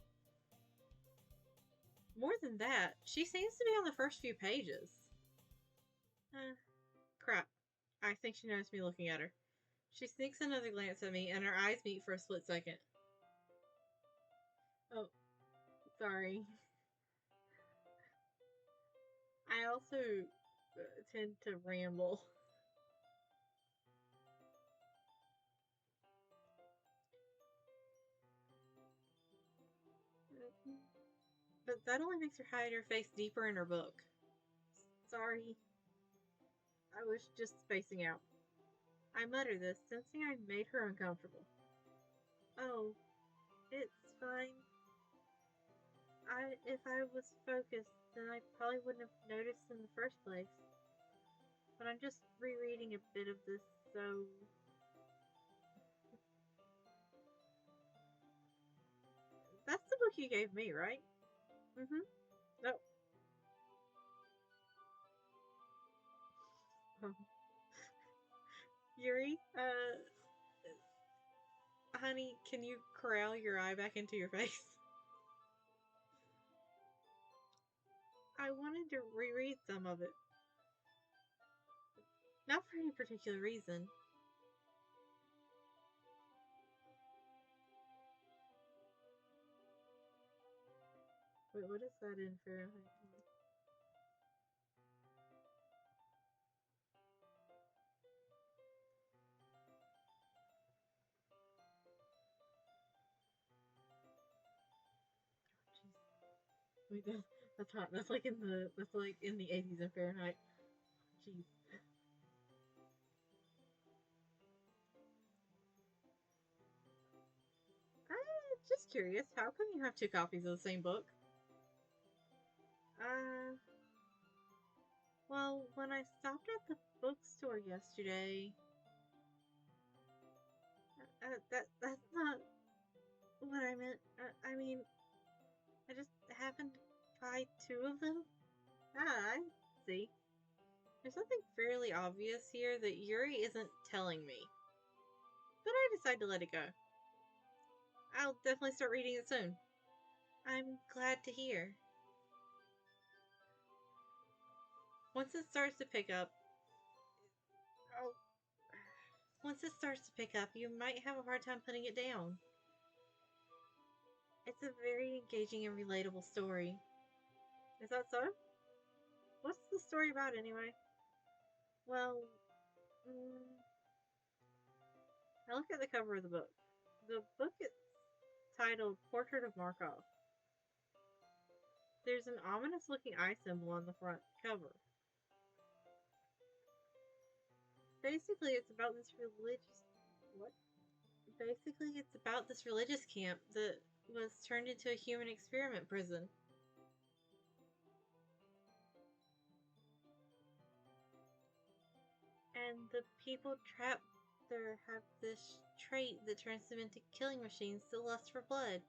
More than that, she seems to be on the first few pages. Uh, Crap. I think she knows me looking at her. She sneaks another glance at me, and our eyes meet for a split second. Oh, sorry. I also tend to ramble. But that only makes her hide her face deeper in her book. Sorry. I was just spacing out. I mutter this, sensing I made her uncomfortable. Oh, it's fine. If I was focused, then I probably wouldn't have noticed in the first place. But I'm just rereading a bit of this, so that's the book you gave me, right? Mm-hmm. No. Oh. Yuri, honey, can you corral your eye back into your face? I wanted to reread some of it. Not for any particular reason. Wait, what is that in Fahrenheit? Wait, that's hot. That's like in the 80s in Fahrenheit. Jeez. I'm just curious. How come you have two copies of the same book? Uh, well, when I stopped at the bookstore yesterday, that's not what I meant. I mean, I just happened to buy two of them. Ah, I see. There's something fairly obvious here that Yuri isn't telling me, but I decide to let it go. I'll definitely start reading it soon. I'm glad to hear. Once it starts to pick up, oh, once it starts to pick up, you might have a hard time putting it down. It's a very engaging and relatable story. Is that so? What's the story about anyway? Well, mm, I look at the cover of the book. The book is titled Portrait of Markov. There's an ominous looking eye symbol on the front cover. Basically, it's about this religious. What? Basically, it's about this religious camp that was turned into a human experiment prison. And the people trapped there have this trait that turns them into killing machines that lust for blood.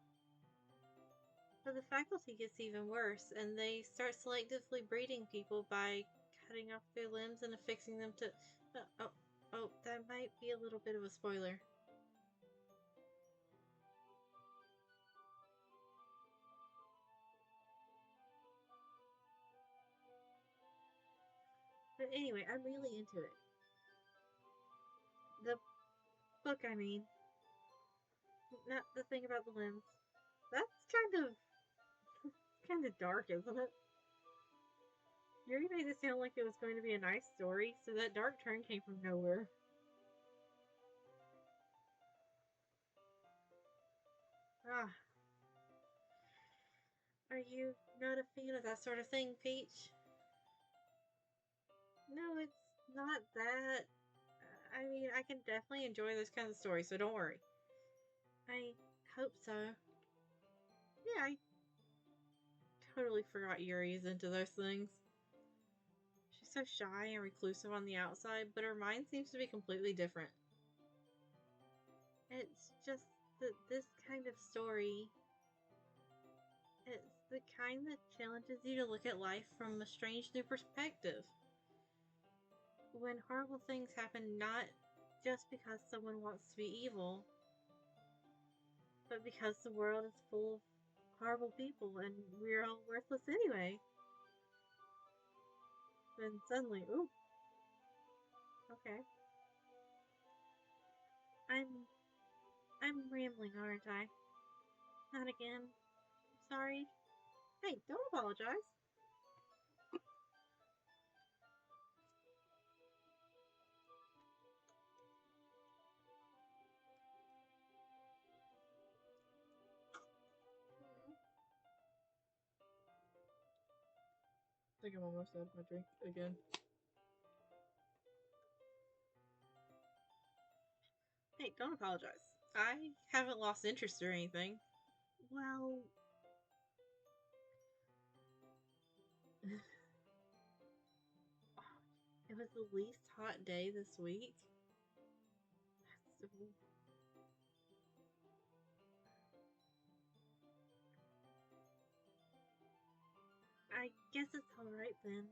But the faculty gets even worse, and they start selectively breeding people by cutting off their limbs and affixing them to. Oh, oh, that might be a little bit of a spoiler. But anyway, I'm really into it. The book, I mean. Not the thing about the limbs. That's kind of dark, isn't it? Yuri made it sound like it was going to be a nice story, so that dark turn came from nowhere. Ah, are you not a fan of that sort of thing, Peach? No, it's not that. I mean, I can definitely enjoy those kinds of stories, so don't worry. I hope so. Yeah, I totally forgot Yuri is into those things. She's so shy and reclusive on the outside, but her mind seems to be completely different. It's just that this kind of story, it's the kind that challenges you to look at life from a strange new perspective. When horrible things happen not just because someone wants to be evil, but because the world is full of horrible people and we're all worthless anyway. Then suddenly, ooh, okay. I'm I'm rambling, aren't I? Not again. I'm sorry. Hey, don't apologize. I think I'm almost out of my drink again. Hey, don't apologize. I haven't lost interest or anything. Well, it was the least hot day this week. So, I guess it's alright then.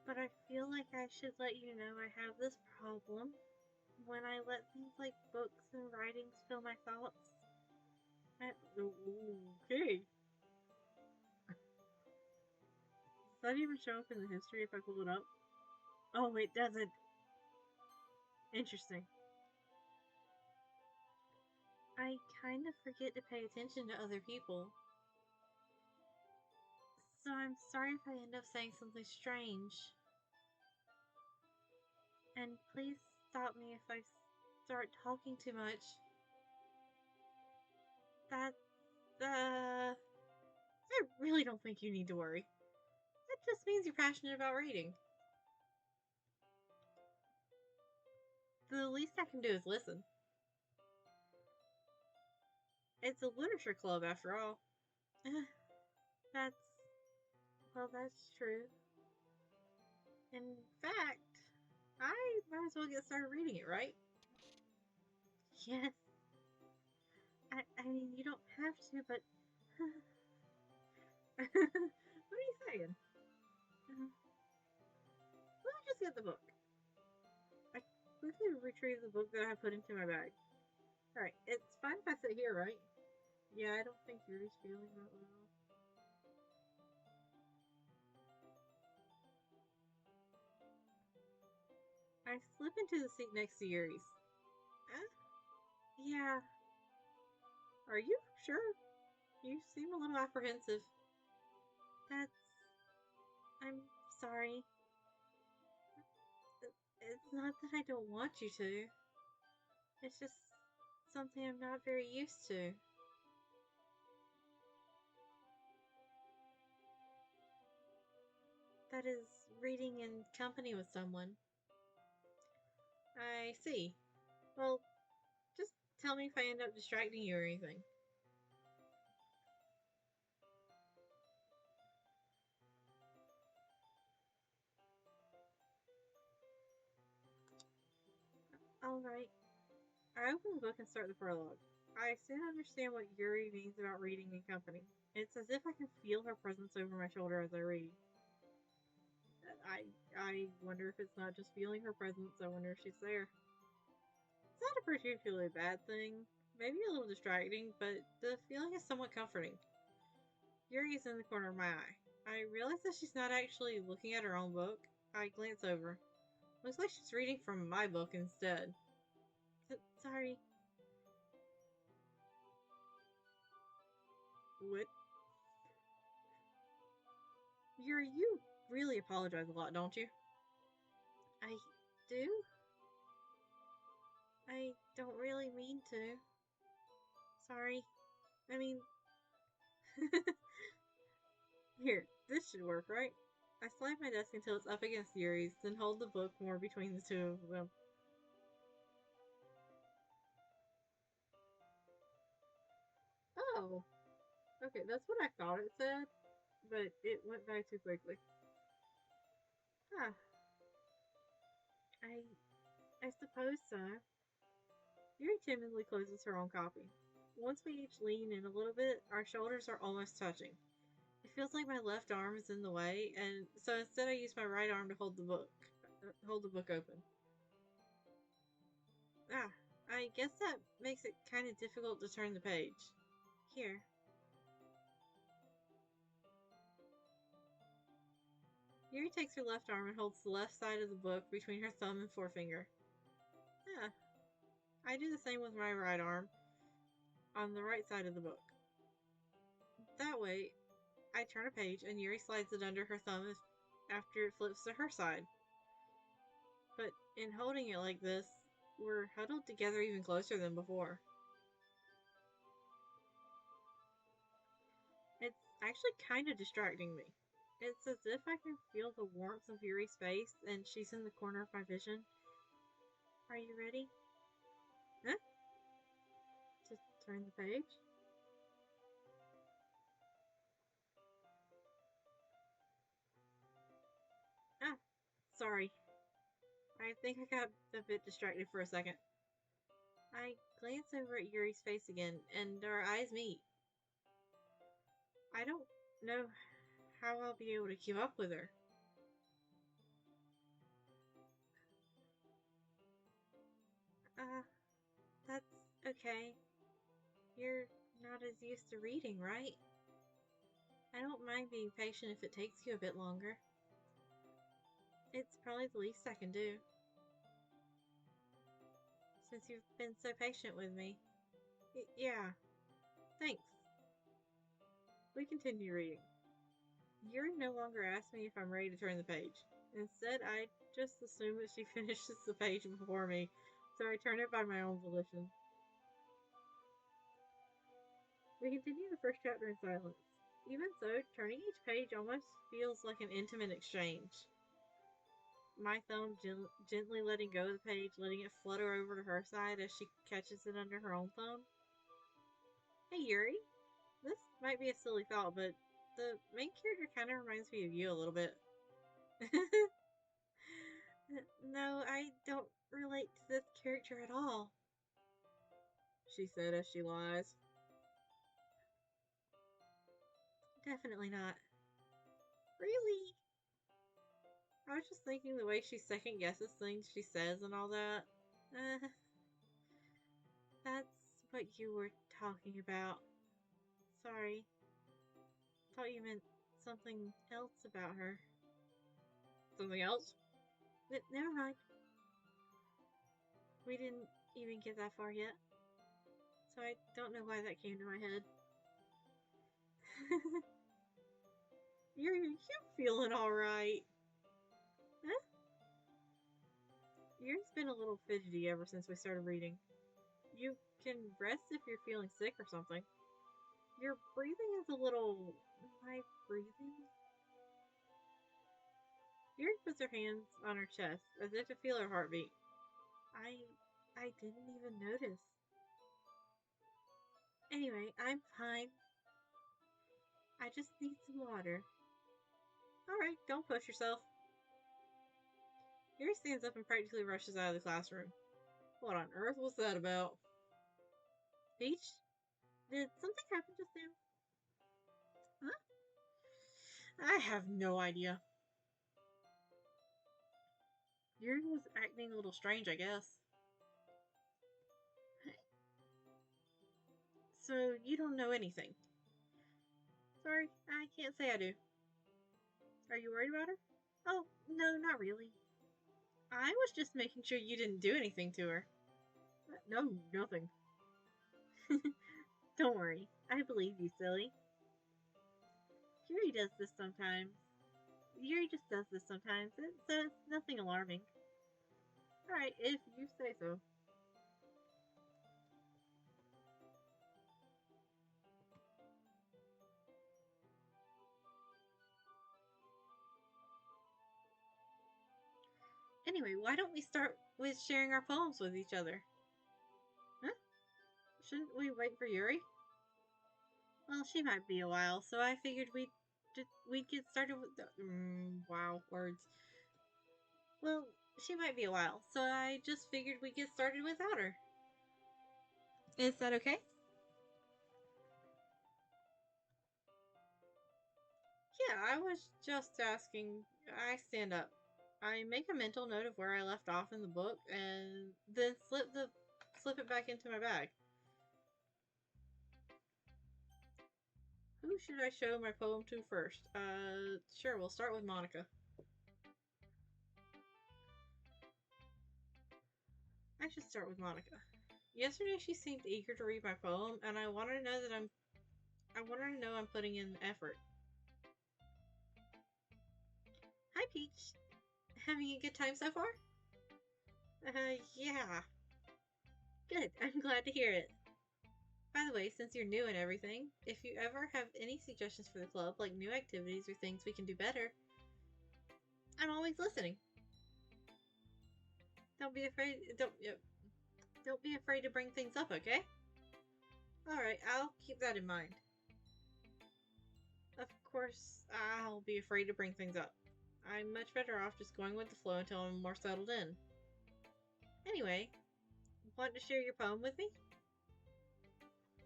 But I feel like I should let you know I have this problem. When I let things like books and writings fill my thoughts. Okay. Does that even show up in the history if I pull it up? Oh, it doesn't. Interesting. I kind of forget to pay attention to other people. So I'm sorry if I end up saying something strange. And please stop me if I start talking too much. That, I really don't think you need to worry. That just means you're passionate about reading. The least I can do is listen. It's a literature club after all. That's, well, that's true. In fact, I might as well get started reading it, right? Yes. I mean, you don't have to, but. What are you saying? Let me just get the book. I quickly retrieved the book that I put into my bag. Alright, it's fine if I sit here, right? Yeah, I don't think Yuri's feeling that well. I slip into the seat next to Yuri's. Yeah. Are you sure? You seem a little apprehensive. That's. I'm sorry. It's not that I don't want you to. It's just something I'm not very used to. That is reading in company with someone. I see. Well, just tell me if I end up distracting you or anything. Alright. I open the book and start the prologue. I soon understand what Yuri means about reading in company. It's as if I can feel her presence over my shoulder as I read. I wonder if it's not just feeling her presence, I wonder if she's there. It's not a particularly bad thing. Maybe a little distracting, but the feeling is somewhat comforting. Yuri is in the corner of my eye. I realize that she's not actually looking at her own book. I glance over. Looks like she's reading from my book instead. Sorry. What? Yuri, you really apologize a lot, don't you? I do? I don't really mean to. Sorry. I mean, here, this should work, right? I slide my desk until it's up against Yuri's, then hold the book more between the two of them. Oh, okay, that's what I thought it said, but it went by too quickly. Huh, I suppose so. Yuri timidly closes her own copy. Once we each lean in a little bit, our shoulders are almost touching. It feels like my left arm is in the way, and so instead I use my right arm to hold the book open. Ah, I guess that makes it kind of difficult to turn the page. Here. Yuri takes her left arm and holds the left side of the book between her thumb and forefinger. Ah, I do the same with my right arm on the right side of the book. That way, I turn a page and Yuri slides it under her thumb after it flips to her side. But in holding it like this, we're huddled together even closer than before. It's actually kind of distracting me. It's as if I can feel the warmth of Yuri's face and she's in the corner of my vision. Are you ready? Huh? To turn the page? Ah, sorry. I think I got a bit distracted for a second. I glance over at Yuri's face again, and our eyes meet. I don't know how I'll be able to keep up with her. Uh, that's okay. You're not as used to reading, right? I don't mind being patient if it takes you a bit longer. It's probably the least I can do. Since you've been so patient with me. Yeah, thanks. We continue reading. Yuri no longer asks me if I'm ready to turn the page. Instead, I just assume that she finishes the page before me, so I turn it by my own volition. We continue the first chapter in silence. Even so, turning each page almost feels like an intimate exchange. My thumb gently letting go of the page, letting it flutter over to her side as she catches it under her own thumb. Hey Yuri, this might be a silly thought, but the main character kind of reminds me of you a little bit. No, I don't relate to this character at all, she said as she lies. Definitely not. Really? I was just thinking the way she second guesses things she says and all that. Uh, that's what you were talking about. Sorry. Thought you meant something else about her. Something else? Never mind. We didn't even get that far yet. So I don't know why that came to my head. You feeling alright? Huh? Yours been a little fidgety ever since we started reading. You can rest if you're feeling sick or something. Your breathing is a little... My breathing? Yuri puts her hands on her chest, as if to feel her heartbeat. I didn't even notice. Anyway, I'm fine. I just need some water. Alright, don't push yourself. Yuri stands up and practically rushes out of the classroom. What on earth was that about? Peach? Did something happen just now? Huh? I have no idea. Yuri was acting a little strange, I guess. So, you don't know anything? Sorry, I can't say I do. Are you worried about her? Oh, no, not really. I was just making sure you didn't do anything to her. No, nothing. Don't worry. I believe you, silly. Yuri does this sometimes. Yuri just does this sometimes, so it's nothing alarming. Alright, if you say so. Anyway, why don't we start with sharing our poems with each other? Huh? Shouldn't we wait for Yuri? Well, she might be a while, so I figured we'd get started with the wow words. Well, she might be a while, so I just figured we'd get started without her. Is that okay? Yeah, I was just asking. I stand up. I make a mental note of where I left off in the book, and then slip it back into my bag. Who should I show my poem to first? Sure, we'll start with Monica. I should start with Monica. Yesterday she seemed eager to read my poem, and I want her to know I'm putting in effort. Hi, Peach. Having a good time so far? Yeah. Good. I'm glad to hear it. By the way, since you're new and everything, if you ever have any suggestions for the club, like new activities or things we can do better, I'm always listening. Don't be afraid. Don't be afraid to bring things up, okay? All right, I'll keep that in mind. Of course, I'll be afraid to bring things up. I'm much better off just going with the flow until I'm more settled in. Anyway, want to share your poem with me?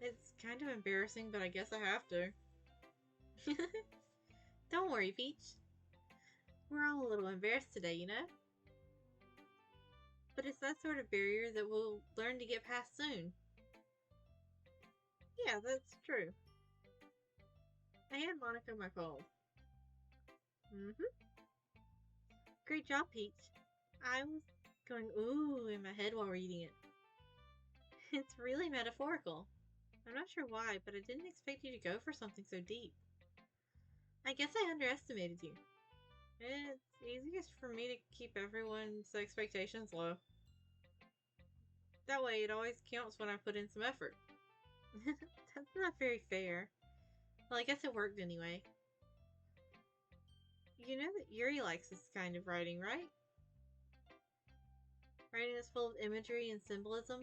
It's kind of embarrassing, but I guess I have to. Don't worry, Peach. We're all a little embarrassed today, you know? But it's that sort of barrier that we'll learn to get past soon. Yeah, that's true. I hand Monica my poem. Mm-hmm. Great job, Peach. I was going ooh in my head while reading it. It's really metaphorical. I'm not sure why, but I didn't expect you to go for something so deep. I guess I underestimated you. It's easiest for me to keep everyone's expectations low. That way, it always counts when I put in some effort. That's not very fair. Well, I guess it worked anyway. You know that Yuri likes this kind of writing, right? Writing that's full of imagery and symbolism.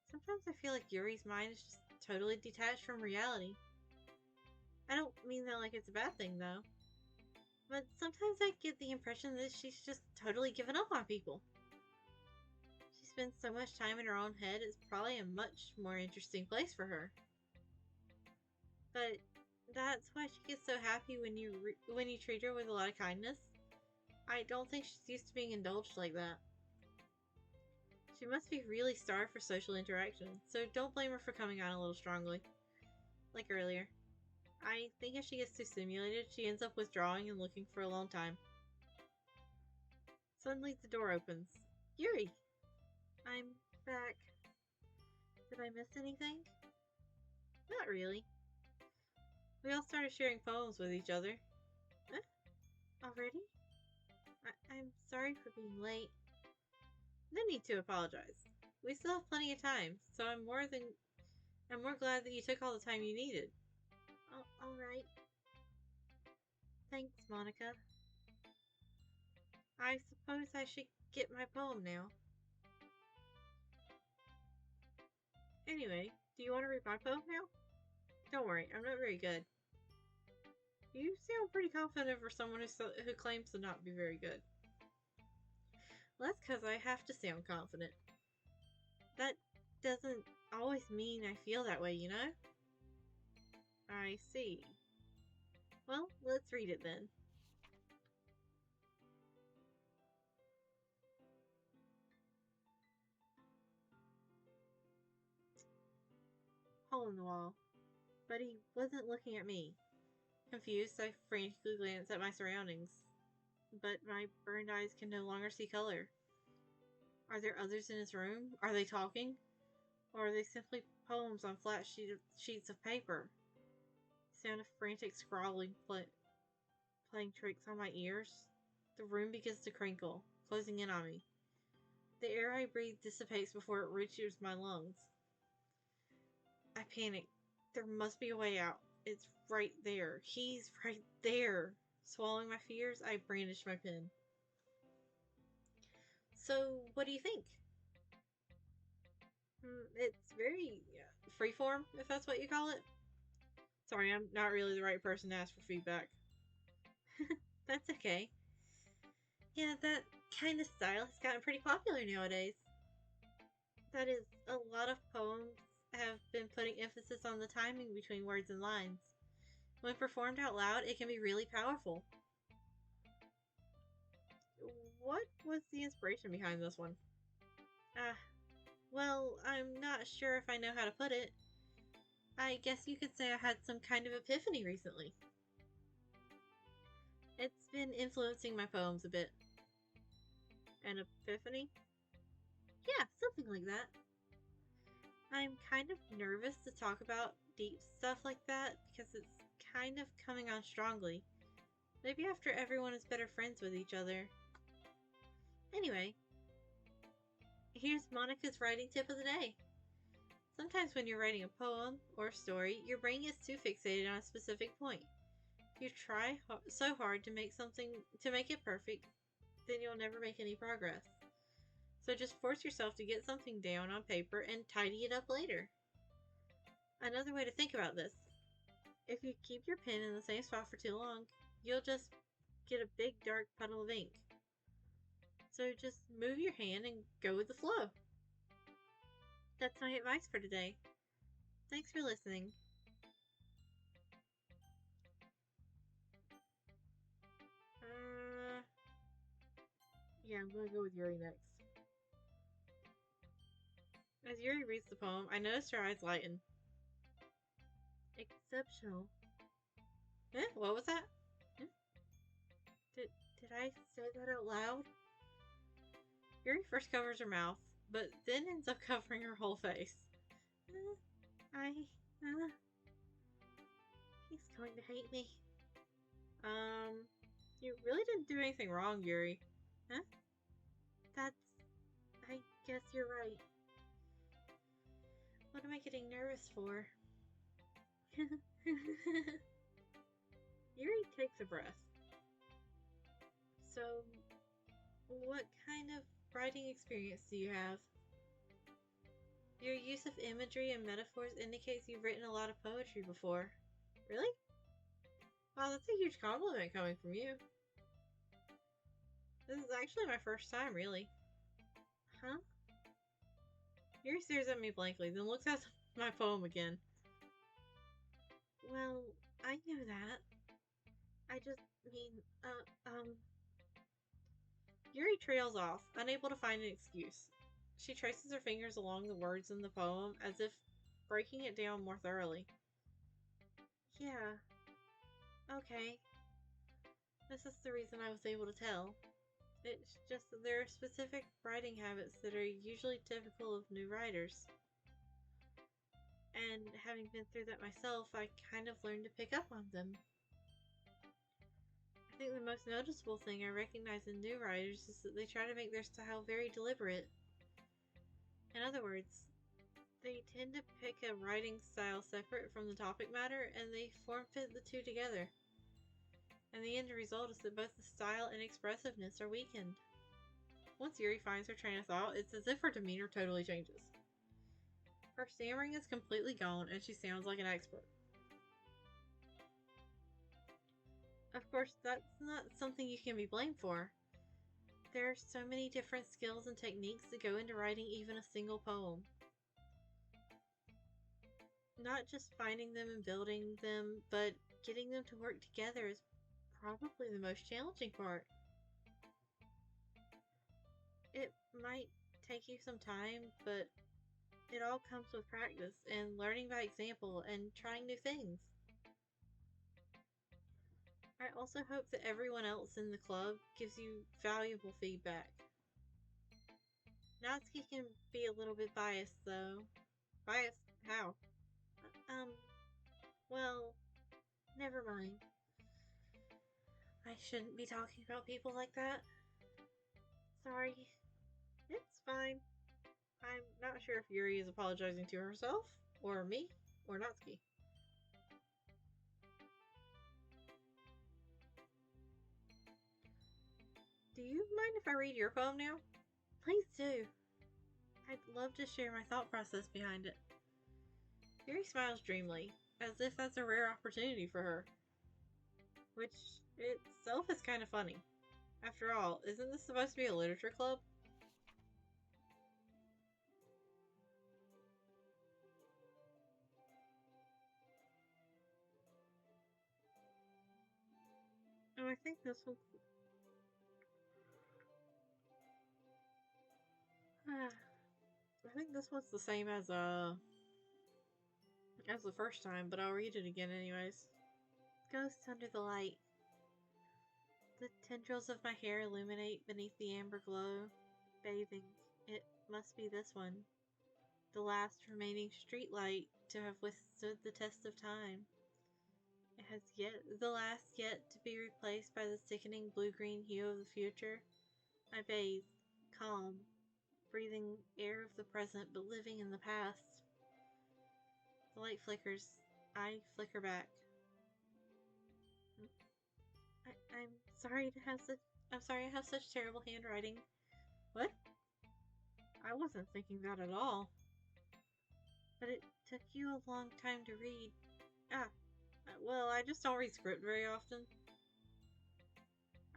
Sometimes I feel like Yuri's mind is just totally detached from reality. I don't mean that like it's a bad thing, though. But sometimes I get the impression that she's just totally given up on people. She spends so much time in her own head, it's probably a much more interesting place for her. But that's why she gets so happy when you treat her with a lot of kindness. I don't think she's used to being indulged like that. She must be really starved for social interaction, so don't blame her for coming on a little strongly. Like earlier. I think if she gets too stimulated, she ends up withdrawing and looking for a long time. Suddenly the door opens. Yuri! I'm back. Did I miss anything? Not really. We all started sharing poems with each other. Huh? Already? I'm sorry for being late. No need to apologize. We still have plenty of time, so I'm more glad that you took all the time you needed. Oh, all right. Thanks, Monica. I suppose I should get my poem now. Anyway, do you want to read my poem now? Don't worry, I'm not very good. You sound pretty confident for someone who claims to not be very good. Well, that's because I have to sound confident. That doesn't always mean I feel that way, you know? I see. Well, let's read it then. Hole in the wall. But he wasn't looking at me. Confused, I frantically glanced at my surroundings. But my burned eyes can no longer see color. Are there others in his room? Are they talking? Or are they simply poems on flat sheets of paper? The sound of frantic scrawling playing tricks on my ears. The room begins to crinkle, closing in on me. The air I breathe dissipates before it reaches my lungs. I panic. There must be a way out. It's right there. He's right there. Swallowing my fears, I brandish my pen. So, what do you think? It's very freeform, if that's what you call it. Sorry, I'm not really the right person to ask for feedback. That's okay. Yeah, that kind of style has gotten pretty popular nowadays. That is, a lot of poems have been putting emphasis on the timing between words and lines. When performed out loud, it can be really powerful. What was the inspiration behind this one? Ah, well, I'm not sure if I know how to put it. I guess you could say I had some kind of epiphany recently. It's been influencing my poems a bit. An epiphany? Yeah, something like that. I'm kind of nervous to talk about deep stuff like that because it's kind of coming on strongly. Maybe after everyone is better friends with each other. Anyway, here's Monica's writing tip of the day. Sometimes when you're writing a poem or a story, your brain gets too fixated on a specific point. If you try so hard to make it perfect, then you'll never make any progress. So just force yourself to get something down on paper and tidy it up later. Another way to think about this: if you keep your pen in the same spot for too long, you'll just get a big dark puddle of ink. So just move your hand and go with the flow. That's my advice for today. Thanks for listening. Yeah, I'm gonna go with Yuri next. As Yuri reads the poem, I noticed her eyes lighten. Exceptional. What was that? Did I say that out loud? Yuri first covers her mouth, but then ends up covering her whole face. He's going to hate me. You really didn't do anything wrong, Yuri. Huh? I guess you're right. What am I getting nervous for? Yuri takes a breath. So, what kind of writing experience do you have? Your use of imagery and metaphors indicates you've written a lot of poetry before. Really? Wow, that's a huge compliment coming from you. This is actually my first time, really. Huh? Yuri stares at me blankly, then looks at my poem again. Well, I know that. I just mean, Yuri trails off, unable to find an excuse. She traces her fingers along the words in the poem as if breaking it down more thoroughly. Yeah. Okay. This is the reason I was able to tell. It's just that there are specific writing habits that are usually typical of new writers. And having been through that myself, I kind of learned to pick up on them. I think the most noticeable thing I recognize in new writers is that they try to make their style very deliberate. In other words, they tend to pick a writing style separate from the topic matter and they form fit the two together. And the end result is that both the style and expressiveness are weakened. Once Yuri finds her train of thought, it's as if her demeanor totally changes. Her stammering is completely gone and she sounds like an expert. Of course, that's not something you can be blamed for. There are so many different skills and techniques that go into writing even a single poem. Not just finding them and building them, but getting them to work together is probably the most challenging part. It might take you some time, but it all comes with practice and learning by example and trying new things. I also hope that everyone else in the club gives you valuable feedback. Natsuki can be a little bit biased, though. Biased? How? Um, well, never mind. I shouldn't be talking about people like that. Sorry. It's fine. I'm not sure if Yuri is apologizing to herself, or me, or Natsuki. Do you mind if I read your poem now? Please do. I'd love to share my thought process behind it. Yuri smiles dreamily, as if that's a rare opportunity for her. Which itself is kind of funny. After all, isn't this supposed to be a literature club? Oh, I think this one. I think this one's the same as the first time, but I'll read it again anyways. Ghosts under the light. The tendrils of my hair illuminate beneath the amber glow, bathing. It must be this one. The last remaining street light to have withstood the test of time. It has the last yet to be replaced by the sickening blue-green hue of the future. I bathe, calm, breathing air of the present but living in the past. The light flickers. I flicker back. I'm sorry to have such. I'm sorry I have such terrible handwriting. What? I wasn't thinking that at all. But it took you a long time to read. Well, I just don't read script very often.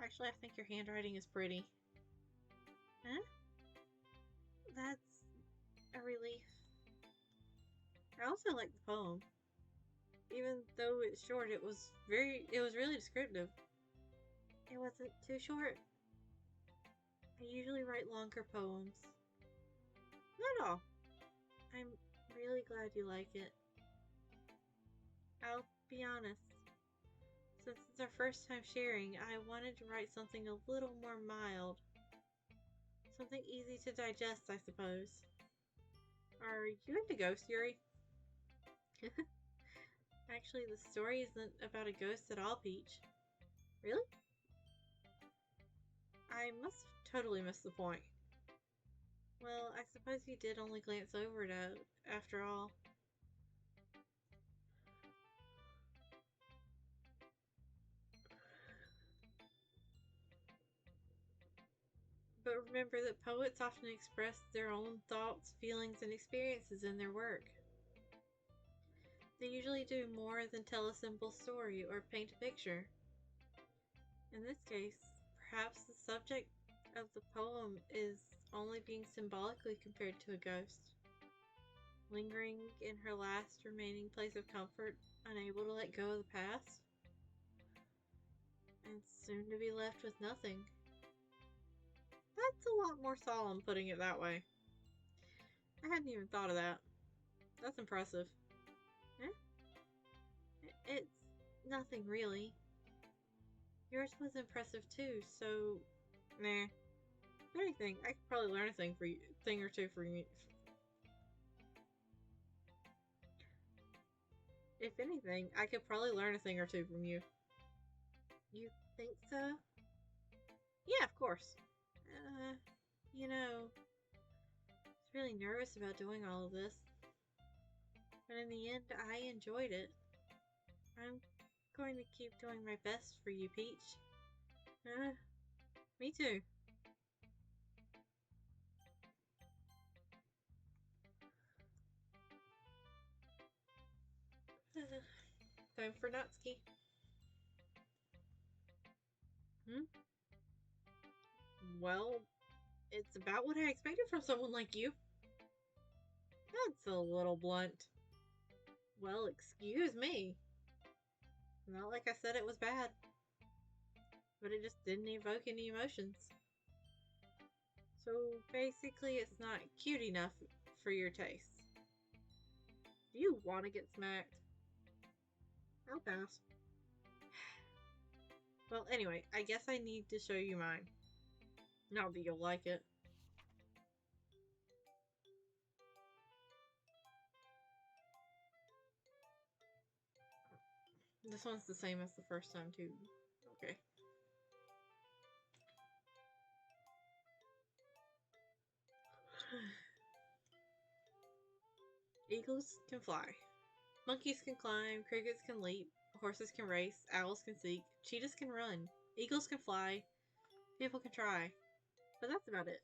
Actually, I think your handwriting is pretty. Huh? That's a relief. I also like the poem. Even though it's short, it was really descriptive. It wasn't too short. I usually write longer poems. Not all. I'm really glad you like it. I'll be honest. Since it's our first time sharing, I wanted to write something a little more mild. Something easy to digest, I suppose. Are you into ghosts, Yuri? Actually, the story isn't about a ghost at all, Peach. Really? I must have totally missed the point. Well, I suppose you did only glance over it after all. But remember that poets often express their own thoughts, feelings, and experiences in their work. They usually do more than tell a simple story or paint a picture. In this case, perhaps the subject of the poem is only being symbolically compared to a ghost, lingering in her last remaining place of comfort, unable to let go of the past, and soon to be left with nothing. That's a lot more solemn putting it that way. I hadn't even thought of that. That's impressive. Eh? It's nothing really. Yours was impressive too, so nah. If anything, I could probably learn a thing or two from you. If anything, I could probably learn a thing or two from you. You think so? Yeah, of course. You know, I was really nervous about doing all of this. But in the end, I enjoyed it. I'm going to keep doing my best for you, Peach. Me too. Time for Natsuki. Well, it's about what I expected from someone like you. That's a little blunt. Well, excuse me. Not like I said it was bad. But it just didn't evoke any emotions. So basically, it's not cute enough for your taste. Do you want to get smacked? I'll pass. Well, anyway, I guess I need to show you mine. Not that you'll like it. This one's the same as the first time, too. Okay. Eagles can fly. Monkeys can climb. Crickets can leap. Horses can race. Owls can seek. Cheetahs can run. Eagles can fly. People can try. But that's about it.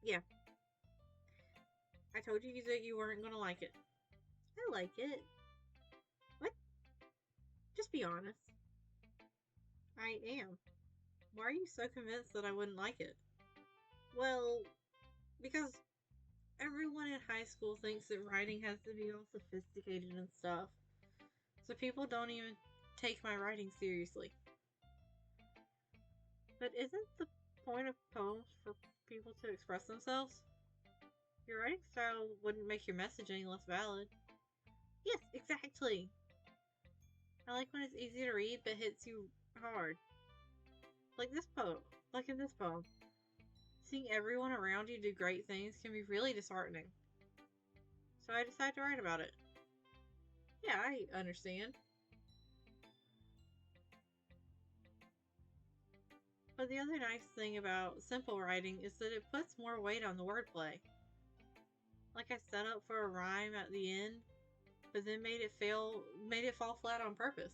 Yeah, I told you that you weren't going to like it. I like it. What? Just be honest. I am. Why are you so convinced that I wouldn't like it? Well, because everyone in high school thinks that writing has to be all sophisticated and stuff. So people don't even take my writing seriously. But isn't the point of poems for people to express themselves? Your writing style wouldn't make your message any less valid. Yes, exactly. I like when it's easy to read but hits you hard. Like this poem. Like in this poem. Seeing everyone around you do great things can be really disheartening. So I decided to write about it. Yeah, I understand. But the other nice thing about simple writing is that it puts more weight on the wordplay. Like I set up for a rhyme at the end, but then made it fall flat on purpose.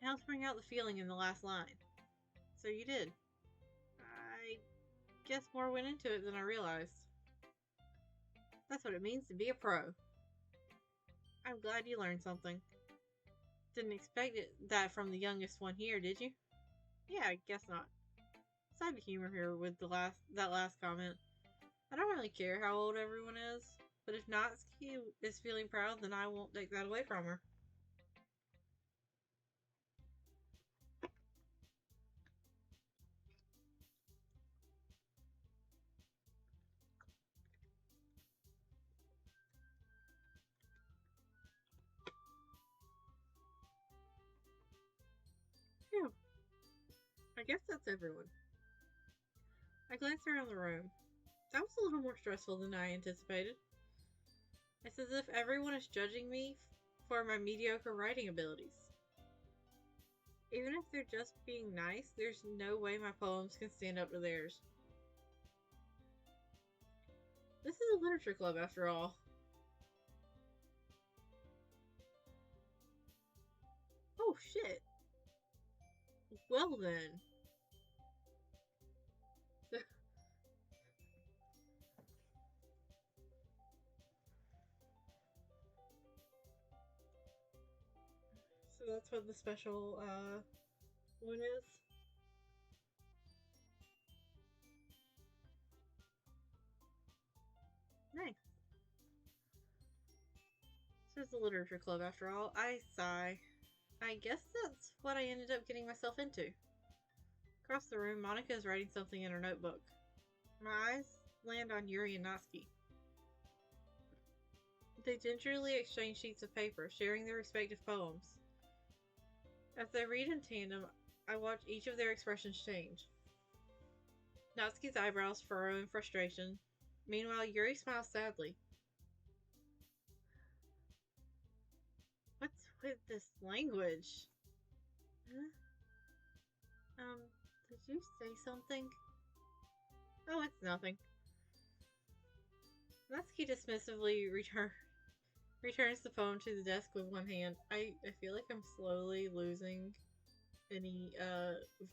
It helps bring out the feeling in the last line. So you did. I guess more went into it than I realized. That's what it means to be a pro. I'm glad you learned something. Didn't expect that from the youngest one here, did you? Yeah, I guess not. Side humor here with that last comment. I don't really care how old everyone is, but if Natsuki is feeling proud, then I won't take that away from her. Phew. I guess that's everyone. I glanced around the room. That was a little more stressful than I anticipated. It's as if everyone is judging me for my mediocre writing abilities. Even if they're just being nice, there's no way my poems can stand up to theirs. This is a literature club after all. Oh shit. Well then. So that's what the special one is. Nice. So it's a literature club after all. I sigh. I guess that's what I ended up getting myself into. Across the room, Monica is writing something in her notebook. My eyes land on Yuri and Natsuki. They gingerly exchange sheets of paper, sharing their respective poems. As they read in tandem, I watch each of their expressions change. Natsuki's eyebrows furrow in frustration. Meanwhile, Yuri smiles sadly. What's with this language? Huh? Did you say something? Oh, it's nothing. Natsuki dismissively returns the poem to the desk with one hand. I feel like I'm slowly losing any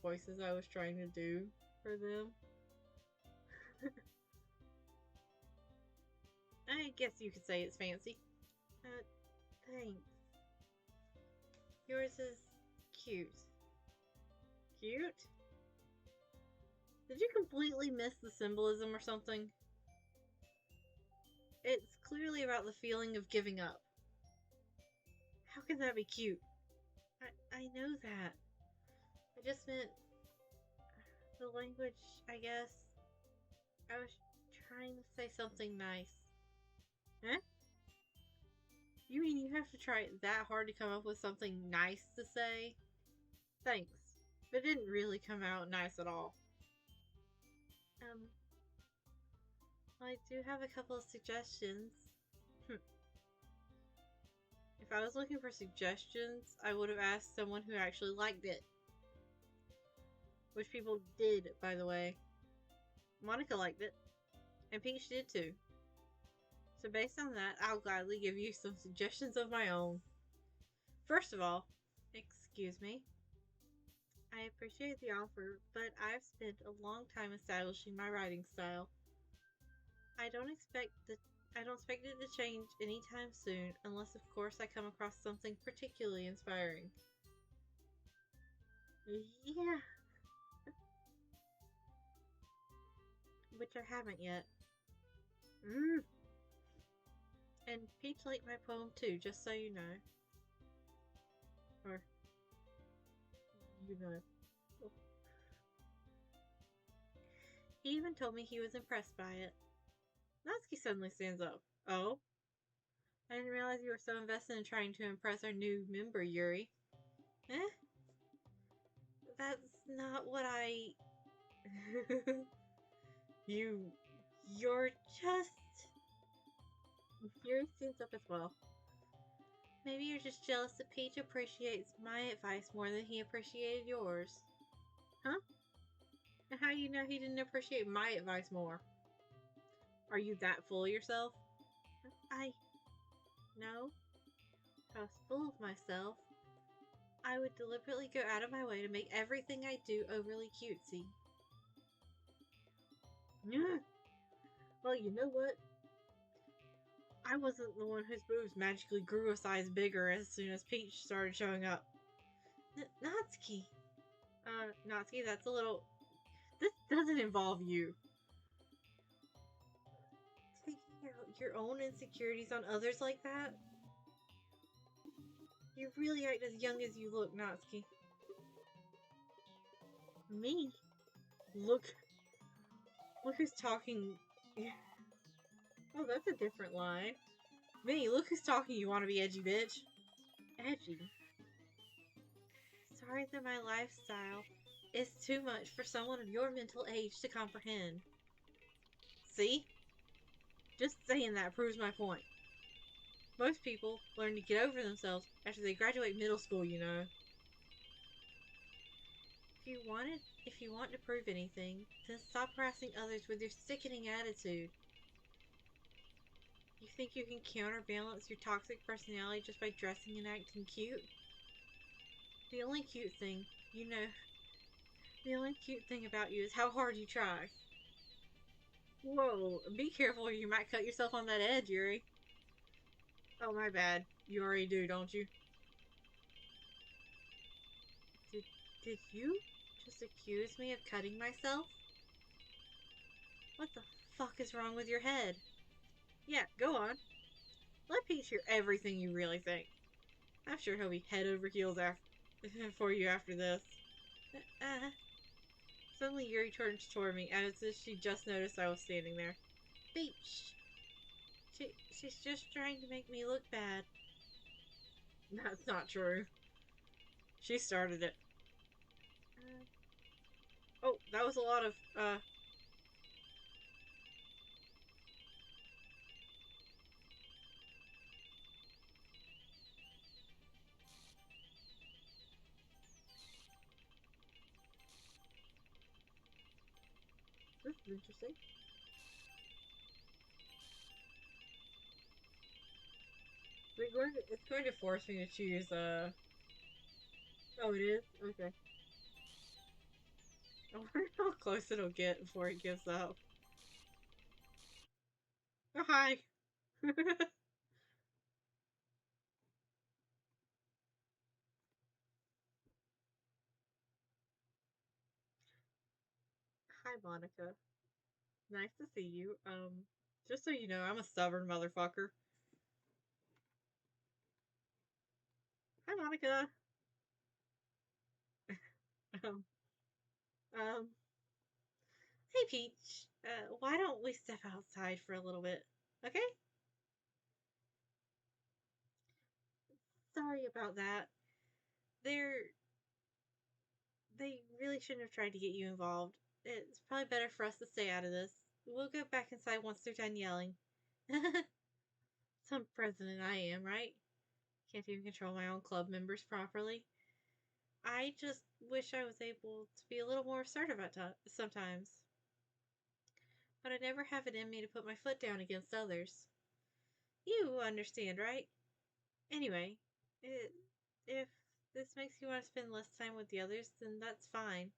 voices I was trying to do for them. I guess you could say it's fancy. Thanks. Yours is cute. Cute? Did you completely miss the symbolism or something? It's clearly about the feeling of giving up. How can that be cute? I know that. I just meant the language, I guess. I was trying to say something nice. Huh? You mean you have to try that hard to come up with something nice to say? Thanks. But it didn't really come out nice at all. I do have a couple of suggestions. If I was looking for suggestions, I would have asked someone who actually liked it. Which people did, by the way. Monica liked it. And Peach did too. So based on that, I'll gladly give you some suggestions of my own. First of all, excuse me, I appreciate the offer, but I've spent a long time establishing my writing style. I don't expect the I don't expect it to change anytime soon, unless of course I come across something particularly inspiring. Yeah, which I haven't yet. Mm. And Peach liked my poem too, just so you know. Or, you know. He even told me he was impressed by it. Natsuki suddenly stands up. Oh? I didn't realize you were so invested in trying to impress our new member, Yuri. Eh? That's not what I. you. You're just. Yuri stands up as well. Maybe you're just jealous that Peach appreciates my advice more than he appreciated yours. Huh? And how do you know he didn't appreciate my advice more? Are you that full of yourself? I. No. If I was full of myself, I would deliberately go out of my way to make everything I do overly cutesy. Yeah. Well, you know what? I wasn't the one whose boobs magically grew a size bigger as soon as Peach started showing up. Natsuki. Natsuki, that's a little. This doesn't involve you. Taking out your own insecurities on others like that? You really act as young as you look, Natsuki. Me? Look. Look who's talking. Oh, that's a different line. Me, look who's talking, you wanna be edgy bitch. Edgy? Sorry that my lifestyle is too much for someone of your mental age to comprehend. See? Just saying that proves my point. Most people learn to get over themselves after they graduate middle school, you know. If you want to prove anything, then stop harassing others with your sickening attitude. You think you can counterbalance your toxic personality just by dressing and acting cute? The only cute thing, you know, the only cute thing about you is how hard you try. Whoa, be careful or you might cut yourself on that edge, Yuri. Oh, my bad. You already do, don't you? Did, did you just accuse me of cutting myself? What the fuck is wrong with your head? Yeah, go on. Let Pete hear everything you really think. I'm sure he'll be head over heels for you after this. Uh, Suddenly Yuri turns toward me as if she just noticed I was standing there. Peach! She's just trying to make me look bad. That's not true. She started it. Oh, that was a lot of, this is interesting. It's going to force me to choose, oh, it is? Okay. I wonder how close it'll get before it gives up. Oh, hi! Hi, Monica. Nice to see you. Just so you know, I'm a stubborn motherfucker. Hi, Monica. Um, um, hey, Peach. Why don't we step outside for a little bit? Okay? Sorry about that. They're they really shouldn't have tried to get you involved. It's probably better for us to stay out of this. We'll go back inside once they're done yelling. Some president I am, right? Can't even control my own club members properly. I just wish I was able to be a little more assertive at sometimes. but I never have it in me to put my foot down against others. You understand, right? Anyway, if this makes you want to spend less time with the others, then that's fine.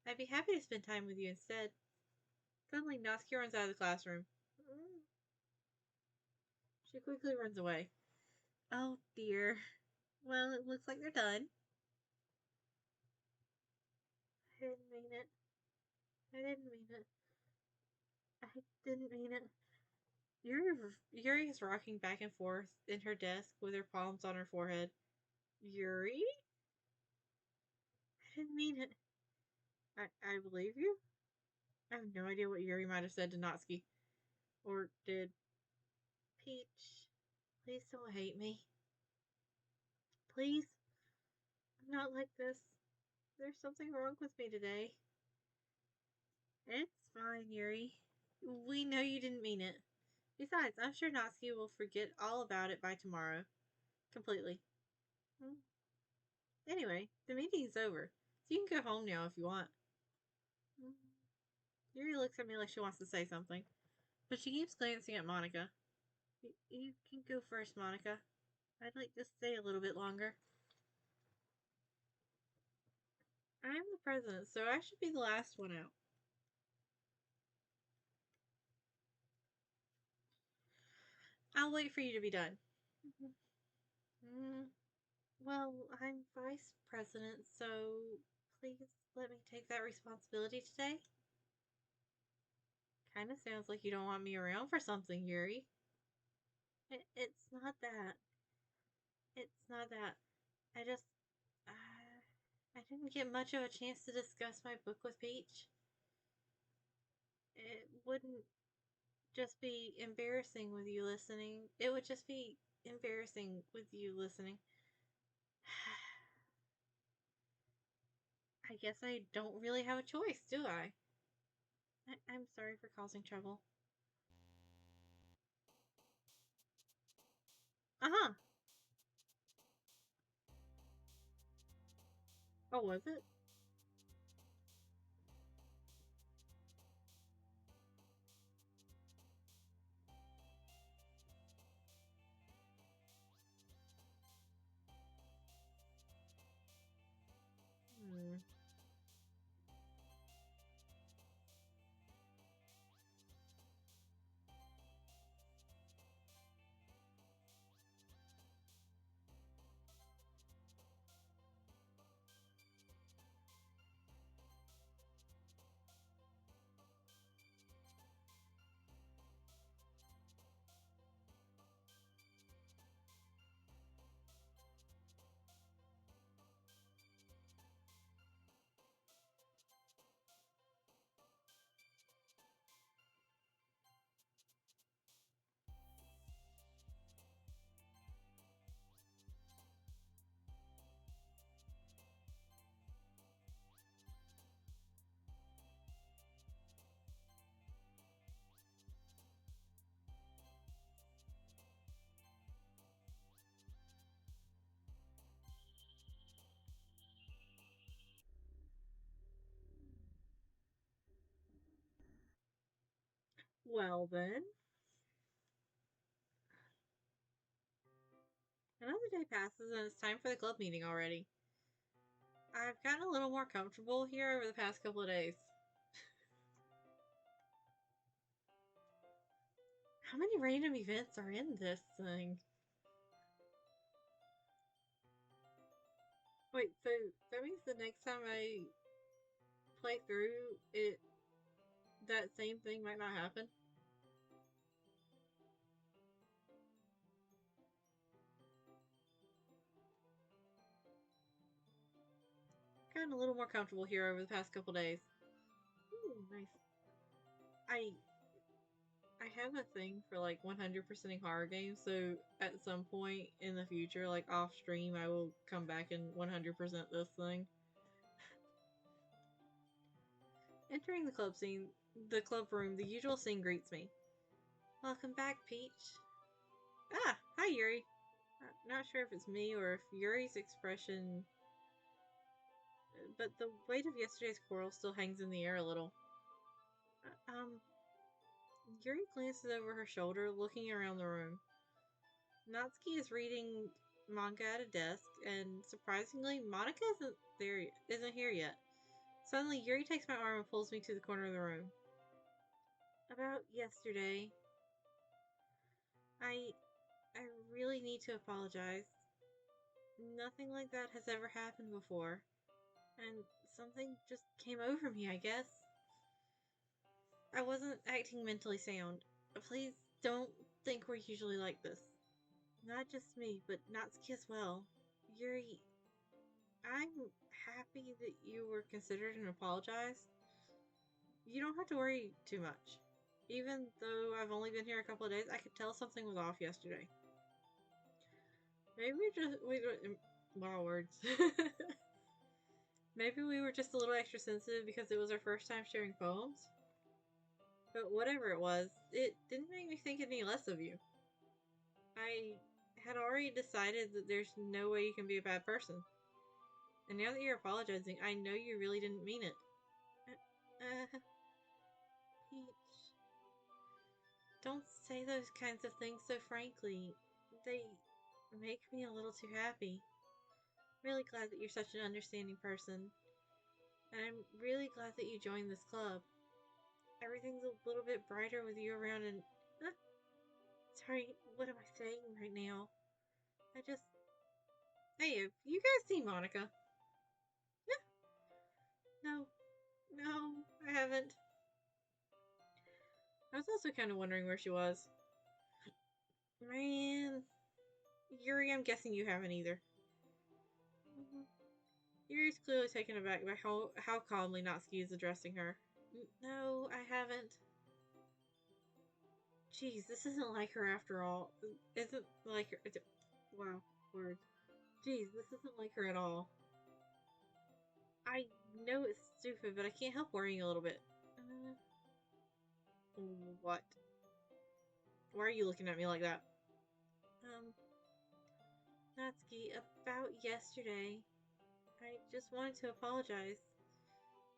I'd be happy to spend time with you instead. Suddenly, Natsuki runs out of the classroom. She quickly runs away. Oh dear. Well, it looks like they're done. I didn't mean it. I didn't mean it. I didn't mean it. Yuri is rocking back and forth in her desk with her palms on her forehead. Yuri? I didn't mean it. I believe you? I have no idea what Yuri might have said to Natsuki. Or did. Peach, please don't hate me. Please? I'm not like this. There's something wrong with me today. It's fine, Yuri. We know you didn't mean it. Besides, I'm sure Natsuki will forget all about it by tomorrow. Completely. Anyway, the meeting's over, so you can go home now if you want. Yuri looks at me like she wants to say something, but she keeps glancing at Monica. You can go first, Monica. I'd like to stay a little bit longer. I'm the president, so I should be the last one out. I'll wait for you to be done. Well, I'm vice president, so please let me take that responsibility today. Kinda sounds like you don't want me around for something, Yuri. It's not that. It's not that. I just. I didn't get much of a chance to discuss my book with Peach. It wouldn't just be embarrassing with you listening. It would just be embarrassing with you listening. I guess I don't really have a choice, do I? I'm sorry for causing trouble. Uh-huh. Oh, was it? Hmm. Well, then. Another day passes and it's time for the club meeting already. I've gotten a little more comfortable here over the past couple of days. How many random events are in this thing? Wait, so that means the next time I play through it, that same thing might not happen? Gotten a little more comfortable here over the past couple days. Ooh, nice. I I have a thing for like 100%ing horror games, so at some point in the future, like off stream, I will come back and 100% this thing. Entering the club room, the usual scene greets me. Welcome back, Peach. Ah, hi Yuri. Not sure if it's me or if Yuri's expression, but the weight of yesterday's quarrel still hangs in the air a little. Um, Yuri glances over her shoulder, looking around the room. Natsuki is reading manga at a desk, and surprisingly, Monica isn't here yet. Suddenly, Yuri takes my arm and pulls me to the corner of the room. About yesterday, I really need to apologize. Nothing like that has ever happened before, and something just came over me, I guess. I wasn't acting mentally sound. Please don't think we're usually like this. Not just me, but Natsuki as well. Yuri, I'm happy that you were considered and apologized. You don't have to worry too much. Even though I've only been here a couple of days, I could tell something was off yesterday. Maybe wow, words. Maybe we were just a little extra sensitive because it was our first time sharing poems. But whatever it was, it didn't make me think any less of you. I had already decided that there's no way you can be a bad person. And now that you're apologizing, I know you really didn't mean it. Peach, don't say those kinds of things so frankly. They make me a little too happy. Really glad that you're such an understanding person. And I'm really glad that you joined this club. Everything's a little bit brighter with you around and... sorry, what am I saying right now? I just... Hey, have you guys seen Monica? No, I haven't. I was also kind of wondering where she was. Man, Yuri, I'm guessing you haven't either. Yuri's clearly taken aback by how calmly Natsuki is addressing her. No, I haven't. Jeez, this isn't like her after all. Isn't like her. Wow, words. Jeez, this isn't like her at all. I know it's stupid, but I can't help worrying a little bit. What? Why are you looking at me like that? Natsuki, about yesterday. I just wanted to apologize.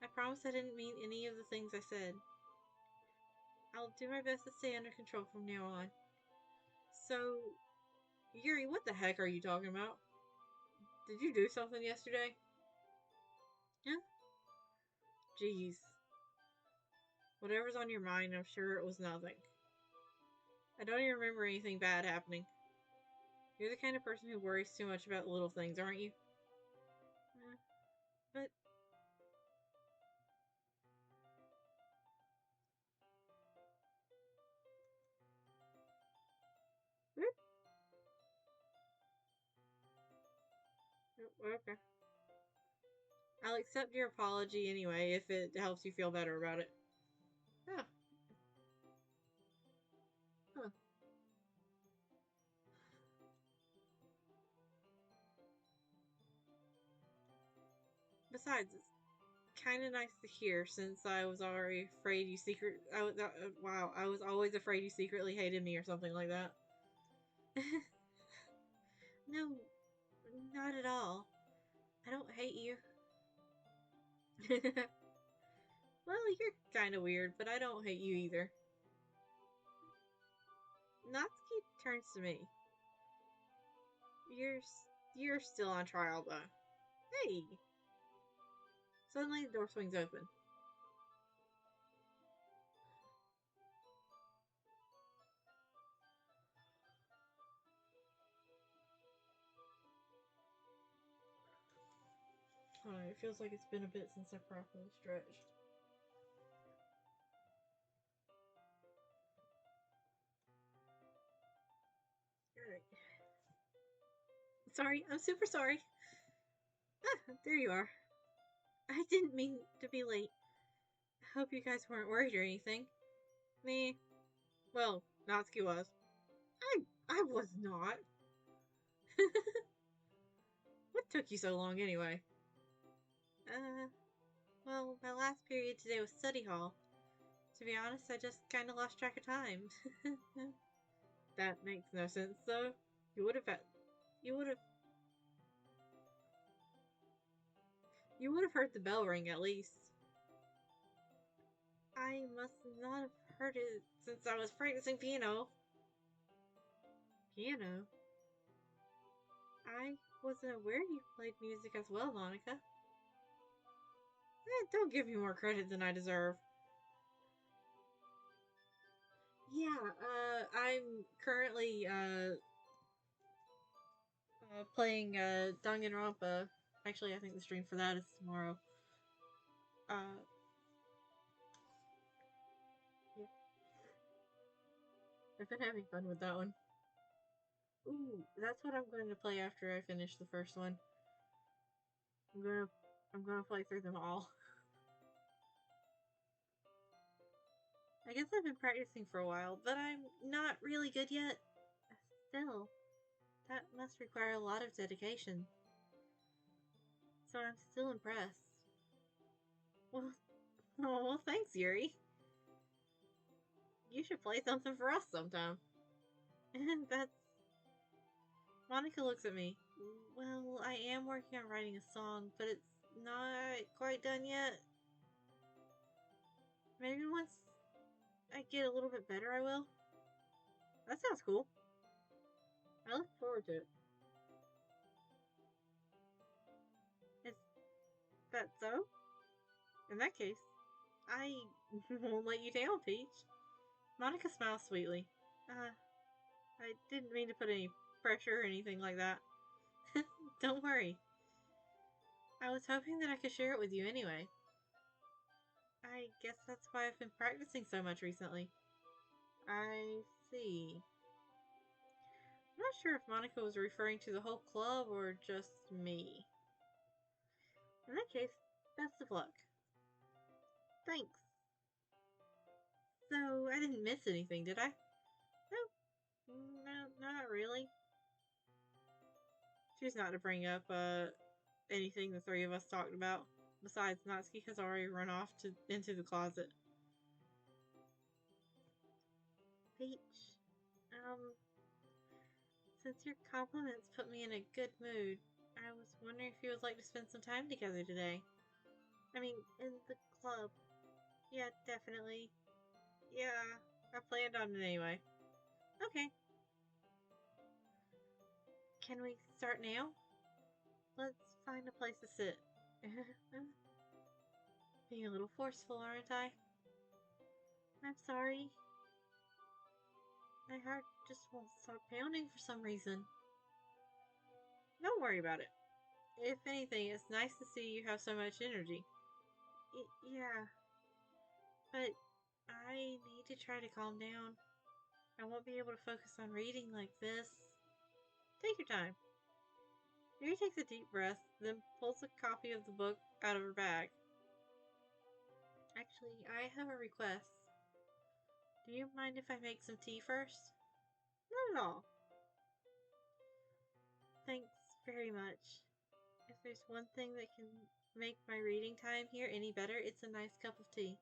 I promise I didn't mean any of the things I said. I'll do my best to stay under control from now on. So, Yuri, what the heck are you talking about? Did you do something yesterday? Yeah? Jeez. Whatever's on your mind, I'm sure it was nothing. I don't even remember anything bad happening. You're the kind of person who worries too much about little things, aren't you? But... okay. I'll accept your apology anyway if it helps you feel better about it. Oh. Huh. Besides, it's kind of nice to hear since I was already afraid you wow, I was always afraid you secretly hated me or something like that. No, not at all. I don't hate you. Well, you're kind of weird, but I don't hate you either. Natsuki turns to me. You're you're still on trial though. Hey! Suddenly the door swings open. It feels like it's been a bit since I properly stretched. Alright. Sorry, I'm super sorry. Ah, there you are. I didn't mean to be late. I hope you guys weren't worried or anything. Me? Well, Natsuki was. I was not. What took you so long anyway? Well, my last period today was study hall. To be honest, I just kinda lost track of time. That makes no sense, though. You would have you would have you would have heard the bell ring at least. I must not have heard it since I was practicing piano. Piano? I wasn't aware you played music as well, Monica. Don't give me more credit than I deserve. Yeah, I'm currently playing Danganronpa. Actually, I think the stream for that is tomorrow. Uh, yeah, I've been having fun with that one. Ooh, that's what I'm going to play after I finish the first one. I'm gonna I'm gonna play through them all. I guess I've been practicing for a while, but I'm not really good yet. Still, that must require a lot of dedication. So I'm still impressed. Well, oh, well, thanks, Yuri. You should play something for us sometime. And that's... Monica looks at me. Well, I am working on writing a song, but it's not quite done yet. Maybe once I get a little bit better, I will. That sounds cool. I look forward to it. Is that so? In that case, I won't let you down, Peach. Monica smiles sweetly. I didn't mean to put any pressure or anything like that. Don't worry. I was hoping that I could share it with you anyway. I guess that's why I've been practicing so much recently. I see. I'm not sure if Monica was referring to the whole club or just me. In that case, best of luck. Thanks. So, I didn't miss anything, did I? No, not really. Choose not to bring up, anything the three of us talked about. Besides, Natsuki has already run off into the closet. Peach, since your compliments put me in a good mood, I was wondering if you would like to spend some time together today. I mean, in the club. Yeah, definitely. Yeah, I planned on it anyway. Okay. Can we start now? Let's find a place to sit. Being a little forceful, aren't I? I'm sorry. My heart just won't stop pounding for some reason. Don't worry about it. If anything, it's nice to see you have so much energy. Yeah, but I need to try to calm down. I won't be able to focus on reading like this. Take your time. Mary takes a deep breath, then pulls a copy of the book out of her bag. Actually, I have a request. Do you mind if I make some tea first? Not at all. Thanks very much. If there's one thing that can make my reading time here any better, it's a nice cup of tea.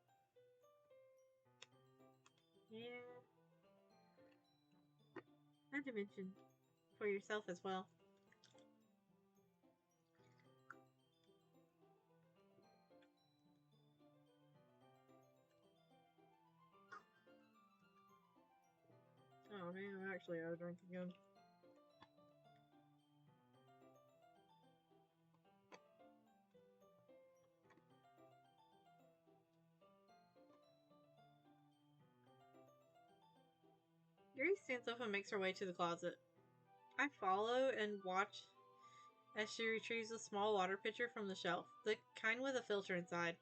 Yeah. Not to mention, for yourself as well. Oh man, I'm actually out of drink again. Yuri stands up and makes her way to the closet. I follow and watch as she retrieves a small water pitcher from the shelf, the kind with a filter inside.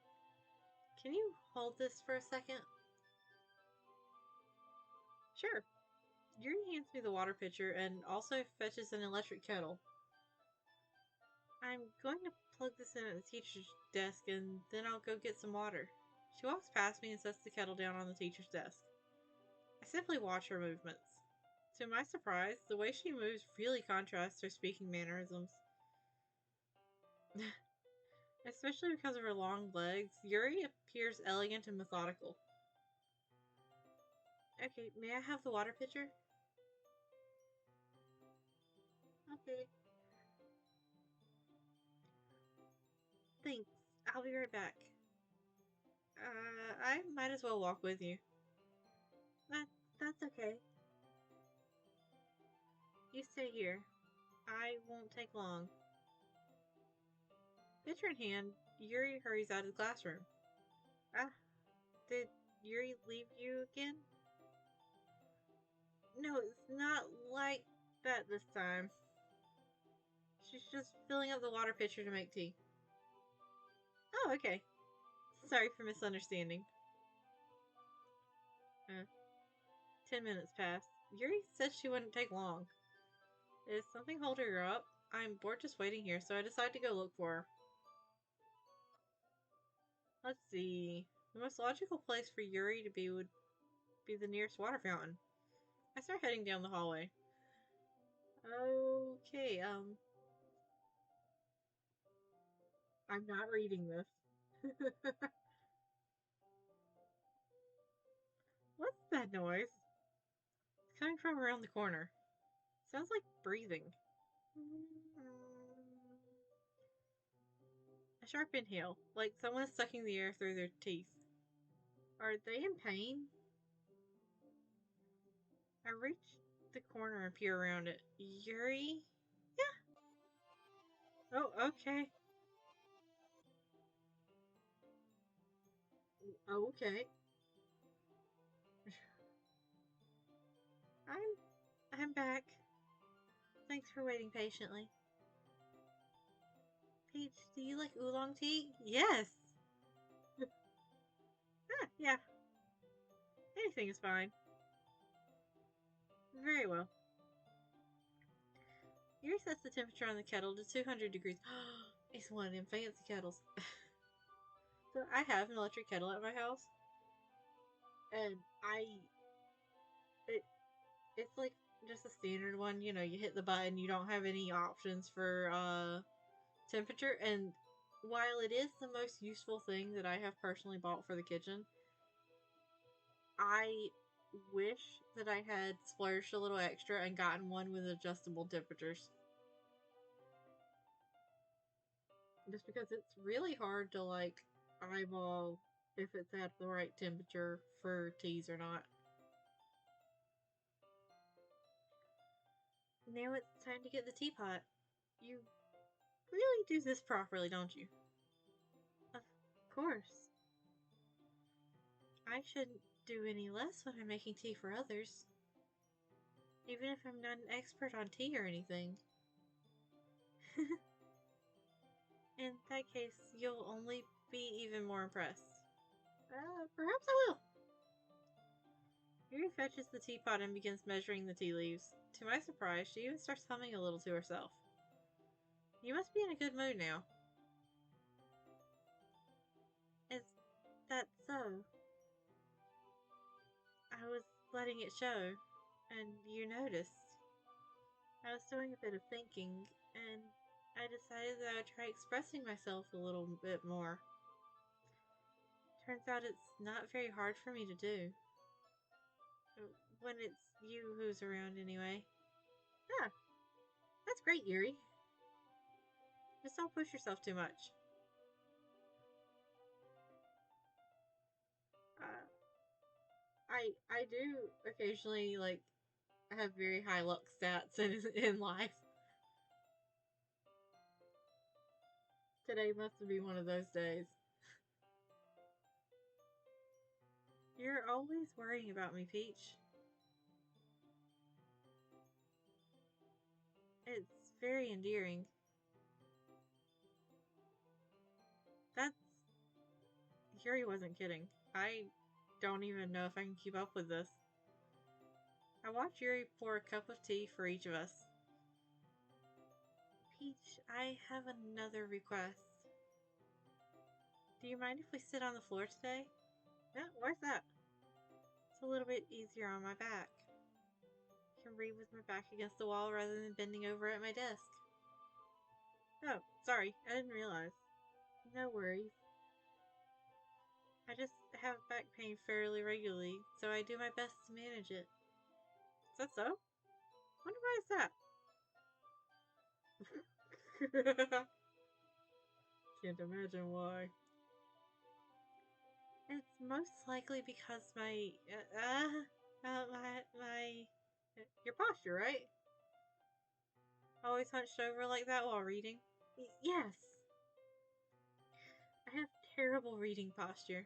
Can you hold this for a second? Sure. Yuri hands me the water pitcher and also fetches an electric kettle. I'm going to plug this in at the teacher's desk and then I'll go get some water. She walks past me and sets the kettle down on the teacher's desk. I simply watch her movements. To my surprise, the way she moves really contrasts her speaking mannerisms. Especially because of her long legs, Yuri appears elegant and methodical. Okay, may I have the water pitcher? Okay. Thanks. I'll be right back. I might as well walk with you. That, that's okay. You stay here. I won't take long. Pitcher in hand, Yuri hurries out of the classroom. Ah, did Yuri leave you again? No, it's not like that this time. She's just filling up the water pitcher to make tea. Oh, okay. Sorry for misunderstanding. 10 minutes pass. Yuri said she wouldn't take long. Is something holding her up? I'm bored just waiting here, so I decide to go look for her. Let's see. The most logical place for Yuri to be would be the nearest water fountain. I start heading down the hallway. Okay, I'm not reading this. What's that noise? It's coming from around the corner. Sounds like breathing. A sharp inhale, like someone is sucking the air through their teeth. Are they in pain? I reach the corner and peer around it. Yuri? Yeah. Oh, okay. Okay. I'm back. Thanks for waiting patiently. Peach, do you like oolong tea? Yes. Yeah. Anything is fine. Very well. Yuri sets the temperature on the kettle to 200 degrees. It's one of them fancy kettles. So I have an electric kettle at my house, and it it's like just a standard one. You know, you hit the button. You don't have any options for temperature. And while it is the most useful thing that I have personally bought for the kitchen, I wish that I had splurged a little extra and gotten one with adjustable temperatures. Just because it's really hard to like eyeball if it's at the right temperature for teas or not. Now it's time to get the teapot. You really do this properly, don't you? Of course. I shouldn't do any less when I'm making tea for others. Even if I'm not an expert on tea or anything. In that case, you'll only be even more impressed. Perhaps I will. Yuri fetches the teapot and begins measuring the tea leaves. To my surprise, she even starts humming a little to herself. You must be in a good mood now. Is that so? I was letting it show, and you noticed. I was doing a bit of thinking, and I decided that I would try expressing myself a little bit more. Turns out it's not very hard for me to do. When it's you who's around, anyway. Yeah, that's great, Yuri. Just don't push yourself too much. Uh, I do occasionally like have very high luck stats in life. Today must be one of those days. You're always worrying about me, Peach. It's very endearing. That's Yuri wasn't kidding. I don't even know if I can keep up with this. I watched Yuri pour a cup of tea for each of us. Peach, I have another request. Do you mind if we sit on the floor today? Yeah, why's that? It's a little bit easier on my back. I can read with my back against the wall rather than bending over at my desk. Oh, sorry, I didn't realize. No worries. I just have back pain fairly regularly, so I do my best to manage it. Is that so? Wonder why is that? Can't imagine why. It's most likely because your posture, right? Always hunched over like that while reading? Yes, I have terrible reading posture,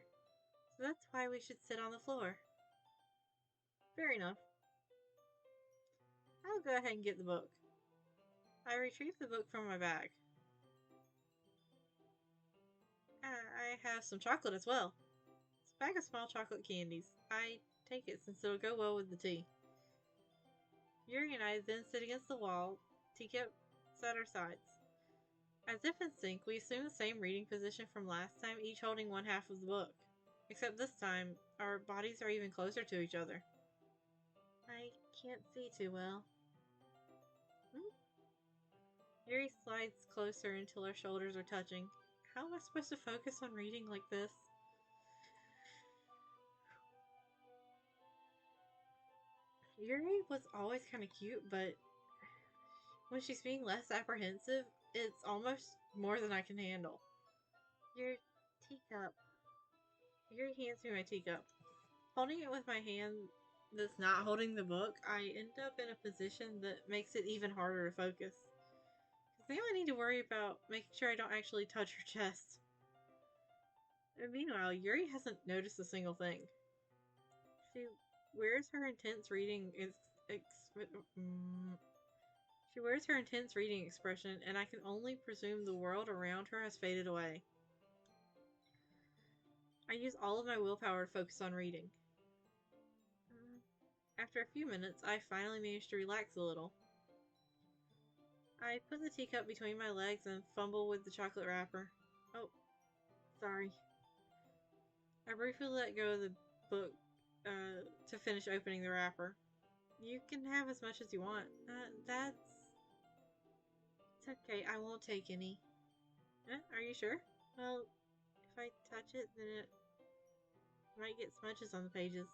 so that's why we should sit on the floor. Fair enough. I'll go ahead and get the book. I retrieved the book from my bag. I have some chocolate as well. It's a bag of small chocolate candies. I take it since it'll go well with the tea. Yuri and I then sit against the wall, teacups at our sides. As if in sync, we assume the same reading position from last time, each holding one half of the book. Except this time, our bodies are even closer to each other. I can't see too well. Yuri slides closer until our shoulders are touching. How am I supposed to focus on reading like this? Yuri was always kind of cute, but when she's being less apprehensive, it's almost more than I can handle. Your teacup. Yuri hands me my teacup. Holding it with my hand that's not holding the book, I end up in a position that makes it even harder to focus. Because now I need to worry about making sure I don't actually touch her chest. And meanwhile, Yuri hasn't noticed a single thing. She wears her intense reading she wears her intense reading expression, and I can only presume the world around her has faded away. I use all of my willpower to focus on reading. After a few minutes, I finally manage to relax a little. I put the teacup between my legs and fumble with the chocolate wrapper. Oh, sorry. I briefly let go of the book to finish opening the wrapper. You can have as much as you want. It's okay, I won't take any. Are you sure? Well, if I touch it, then it might get smudges on the pages.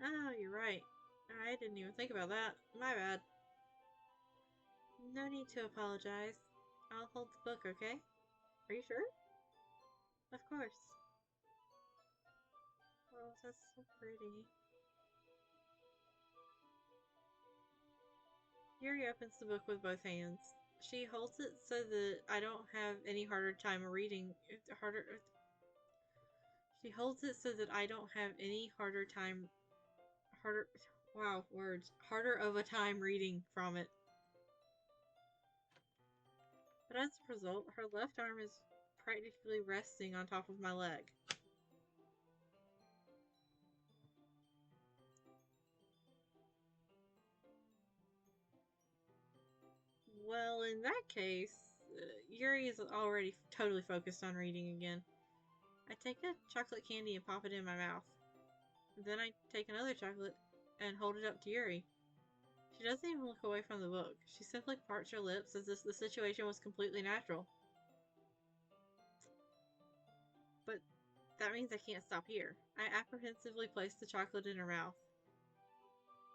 Oh, you're right. I didn't even think about that. My bad. No need to apologize. I'll hold the book, okay? Are you sure? Of course. Oh, that's so pretty. Yuri opens the book with both hands. She holds it so that I don't have any harder time reading. She holds it so that I don't have any harder time. Harder. Wow, words. Harder of a time reading from it. But as a result, her left arm is practically resting on top of my leg. Well, in that case, Yuri is already totally focused on reading again. I take a chocolate candy and pop it in my mouth. Then I take another chocolate and hold it up to Yuri. She doesn't even look away from the book. She simply parts her lips as if the situation was completely natural. But that means I can't stop here. I apprehensively place the chocolate in her mouth.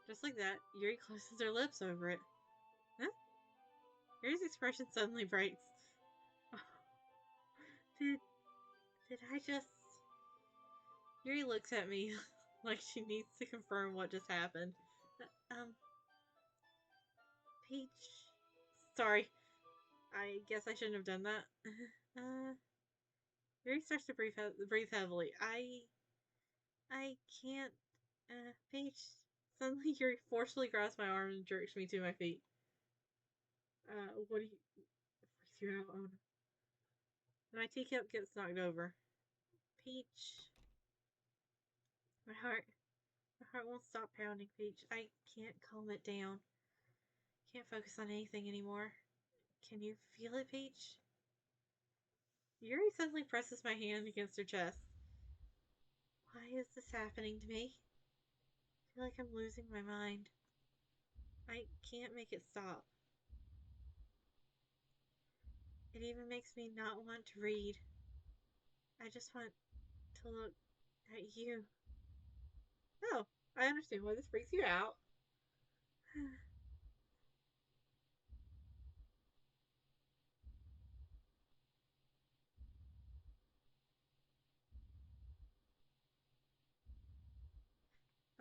Just like that, Yuri closes her lips over it. Huh? Yuri's expression suddenly breaks. Did I just... Yuri looks at me like she needs to confirm what just happened. Peach... Sorry. I guess I shouldn't have done that. Yuri starts to breathe heavily. I can't... Peach... Suddenly Yuri forcefully grabs my arm and jerks me to my feet. What do you... Freaks you out? Oh no. My teacup gets knocked over. Peach... My heart won't stop pounding, Peach. I can't calm it down. Can't focus on anything anymore. Can you feel it, Peach? Yuri suddenly presses my hand against her chest. Why is this happening to me? I feel like I'm losing my mind. I can't make it stop. It even makes me not want to read. I just want to look at you. Oh, I understand why this freaks you out.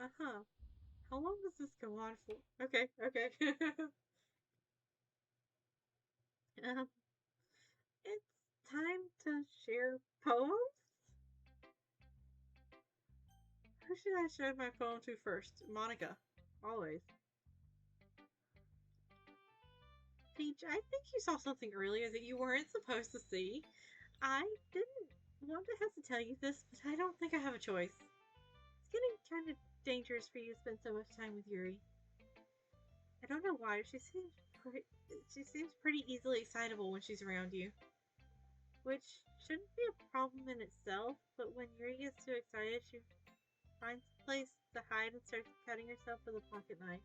Uh-huh. How long does this go on for? Okay, okay. um, it's time to share poems? Who should I show my poem to first? Monica. Always. Peach, I think you saw something earlier that you weren't supposed to see. I didn't want to have to tell you this, but I don't think I have a choice. It's getting kind of dangerous for you to spend so much time with Yuri. I don't know why. She seems pretty easily excitable when she's around you, which shouldn't be a problem in itself. But when Yuri gets too excited, she finds a place to hide and starts cutting herself with a pocket knife.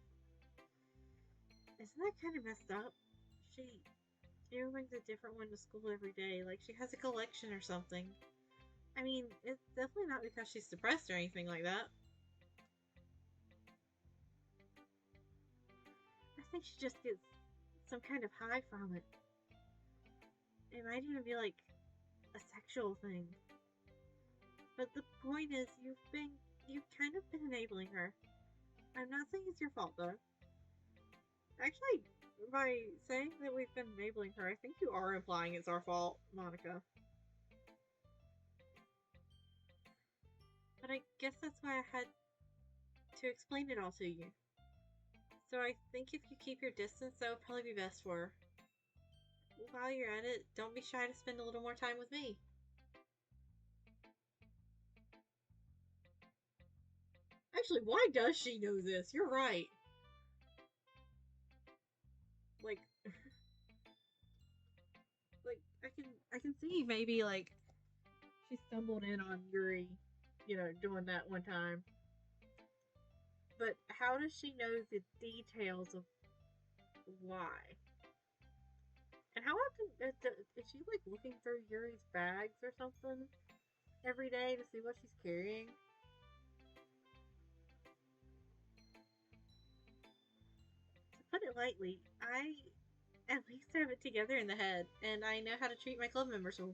Isn't that kind of messed up? She brings a different one to school every day, like she has a collection or something. I mean, it's definitely not because she's depressed or anything like that. I think she just gets some kind of high from it. It might even be like a sexual thing. But the point is, you've kind of been enabling her. I'm not saying it's your fault though. Actually, by saying that we've been enabling her, I think you are implying it's our fault, Monica. But I guess that's why I had to explain it all to you. So I think if you keep your distance, that would probably be best for her. While you're at it, don't be shy to spend a little more time with me. Actually, why does she know this? You're right. Like, I can see maybe like she stumbled in on Yuri, doing that one time. But how does she know the details of why? And how often is she like looking through Yuri's bags or something every day to see what she's carrying? To put it lightly, I at least have it together in the head, and I know how to treat my club members. So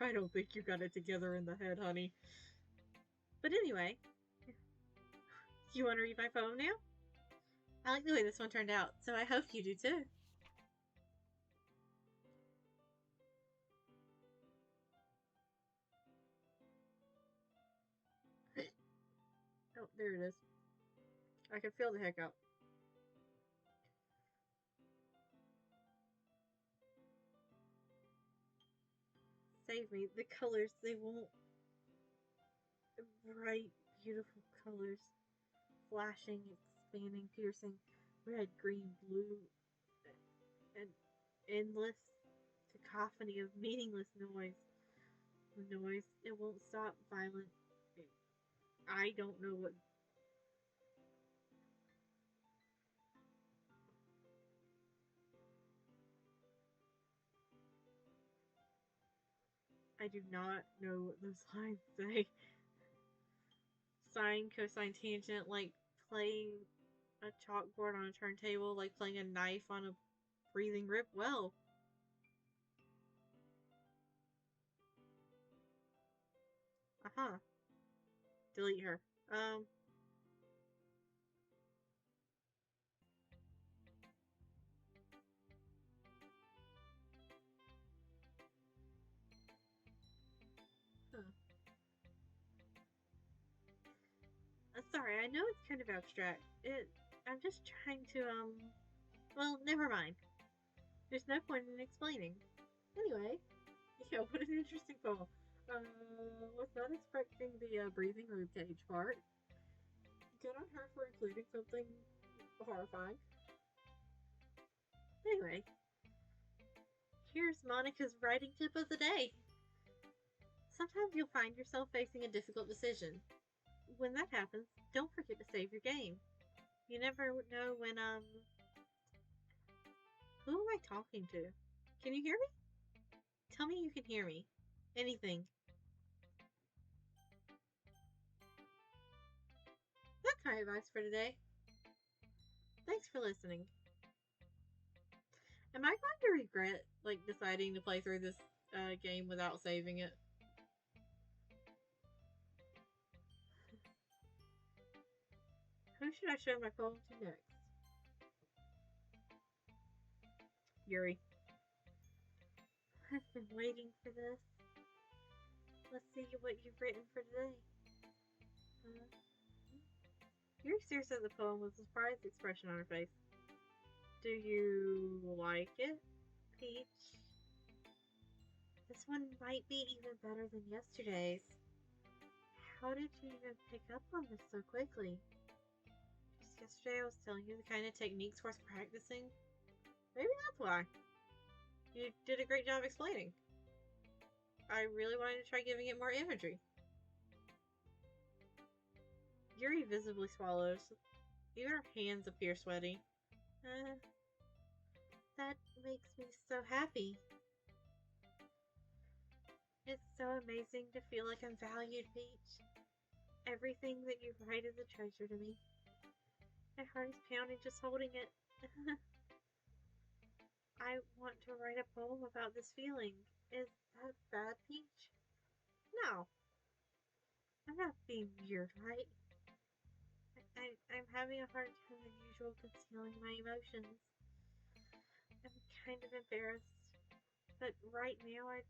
I don't think you got it together in the head, honey. But anyway, you want to read my poem now? I like the way this one turned out, so I hope you do too. Oh, there it is. I can feel the hiccup. Save me. The colors, they won't. Bright, beautiful colors. Flashing, expanding, piercing. Red, green, blue. An endless cacophony of meaningless noise. Noise. It won't stop. Violent. I don't know what. I do not know what those lines say. Sine, cosine, tangent, like playing a chalkboard on a turntable, like playing a knife on a breathing rip. Well, uh-huh. Delete her. Huh. Sorry, I know it's kind of abstract. I'm just trying to, well, never mind. There's no point in explaining. Anyway, yeah, what an interesting poem. Was not expecting the breathing rib cage part. Good on her for including something horrifying. Anyway, here's Monica's writing tip of the day. Sometimes you'll find yourself facing a difficult decision. When that happens, don't forget to save your game. You never know when, who am I talking to? Can you hear me? Tell me you can hear me. Anything. That's my advice for today. Thanks for listening. Am I going to regret, like, deciding to play through this game without saving it? Who should I show my poem to next? Yuri. I've been waiting for this. Let's see what you've written for today. Yuri stares at the poem with a surprised expression on her face. Do you like it, Peach? This one might be even better than yesterday's. How did you even pick up on this so quickly? Just yesterday I was telling you the kind of techniques worth practicing. Maybe that's why. You did a great job explaining. I really wanted to try giving it more imagery. Yuri visibly swallows. Even her hands appear sweaty. That makes me so happy. It's so amazing to feel like I'm valued, Peach. Everything that you write is a treasure to me. My heart is pounding just holding it. I want to write a poem about this feeling. Is that bad, Peach? No. I'm not being weird, right? I'm having a hard time than usual concealing my emotions. I'm kind of embarrassed. But right now I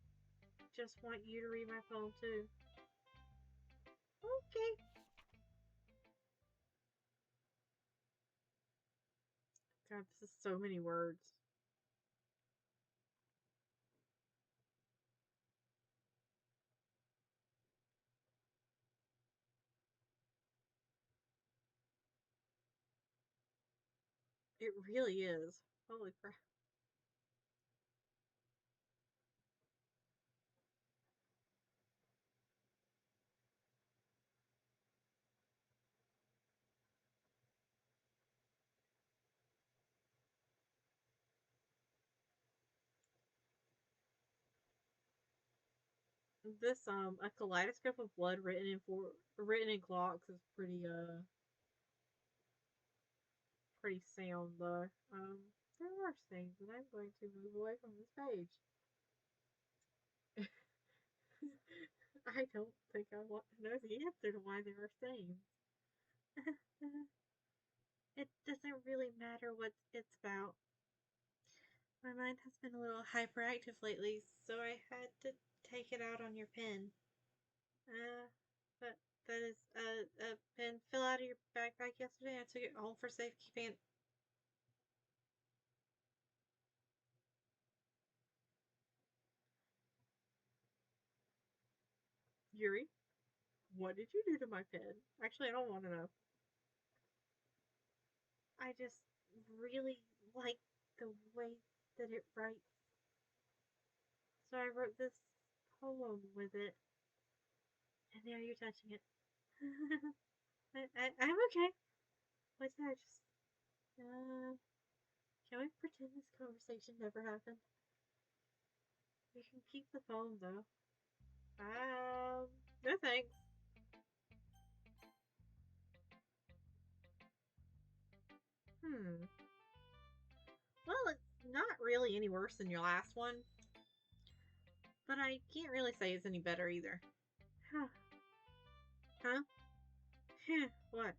just want you to read my poem too. Okay. God, this is so many words. It really is. Holy crap. This a kaleidoscope of blood written in clocks is pretty sound though. There are things, and I'm going to move away from this page. I don't think I want to know the answer to why there are stains. It doesn't really matter what it's about. My mind has been a little hyperactive lately, so I had to take it out on your pen. But that is a pen fell out of your backpack yesterday. I took it home for safekeeping. Yuri, what did you do to my pen? Actually, I don't want to know. I just really like the way that it writes. So I wrote this poem with it. And now you're touching it. I'm okay. What's that? Just, can we pretend this conversation never happened? We can keep the phone though. No thanks. Hmm. Well, it's not really any worse than your last one, but I can't really say it's any better either. Huh? Huh? What?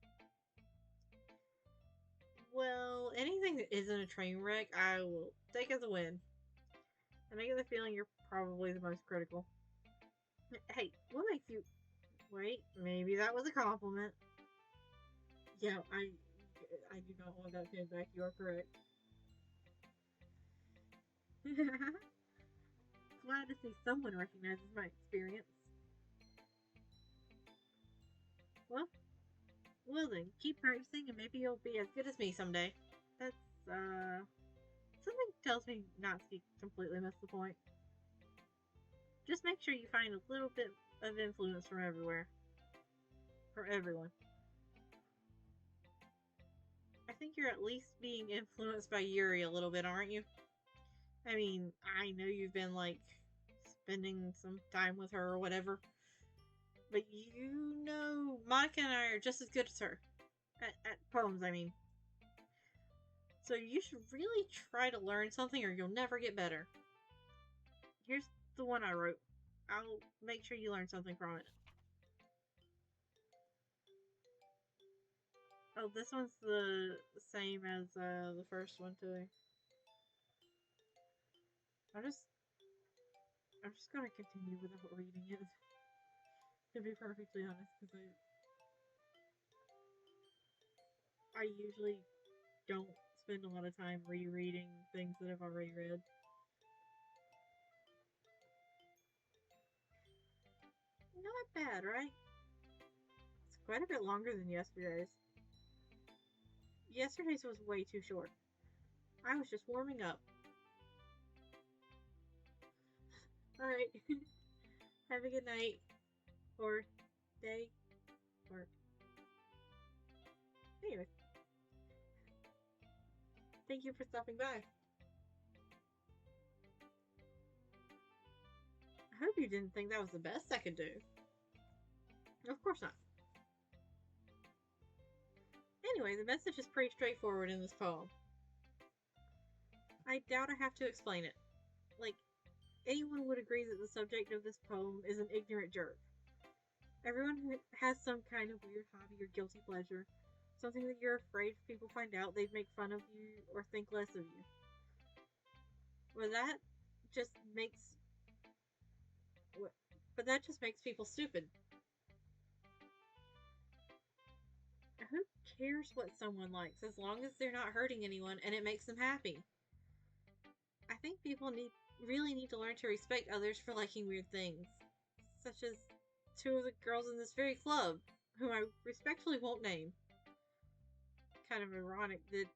Well, anything that isn't a train wreck, I will take as a win. And I get the feeling you're probably the most critical. Hey, what makes you... Wait, maybe that was a compliment. Yeah, I do not want that pen back. You are correct. Glad to see someone recognizes my experience. Well, well then, keep practicing and maybe you'll be as good as me someday. That's, something tells me not to completely miss the point. Just make sure you find a little bit of influence from everywhere. From everyone. I think you're at least being influenced by Yuri a little bit, aren't you? I mean, I know you've been, like, spending some time with her or whatever. But you know, Monica and I are just as good as her. At poems, I mean. So you should really try to learn something or you'll never get better. Here's the one I wrote. I'll make sure you learn something from it. Oh, this one's the same as the first one too. I'm just I'm just gonna continue without reading it. To be perfectly honest, because I usually don't spend a lot of time rereading things that I've already read. Not bad, right? It's quite a bit longer than yesterday's. Yesterday's was way too short. I was just warming up. Alright. Have a good night. Or day. Or anyway. Thank you for stopping by. I hope you didn't think that was the best I could do. Of course not. Anyway, the message is pretty straightforward in this poem. I doubt I have to explain it. Like, anyone would agree that the subject of this poem is an ignorant jerk. Everyone who has some kind of weird hobby or guilty pleasure, something that you're afraid if people find out they'd make fun of you or think less of you. Well, that just makes. But that just makes people stupid. Who cares what someone likes as long as they're not hurting anyone and it makes them happy? I think people really need to learn to respect others for liking weird things, such as two of the girls in this very club, whom I respectfully won't name. Kind of ironic that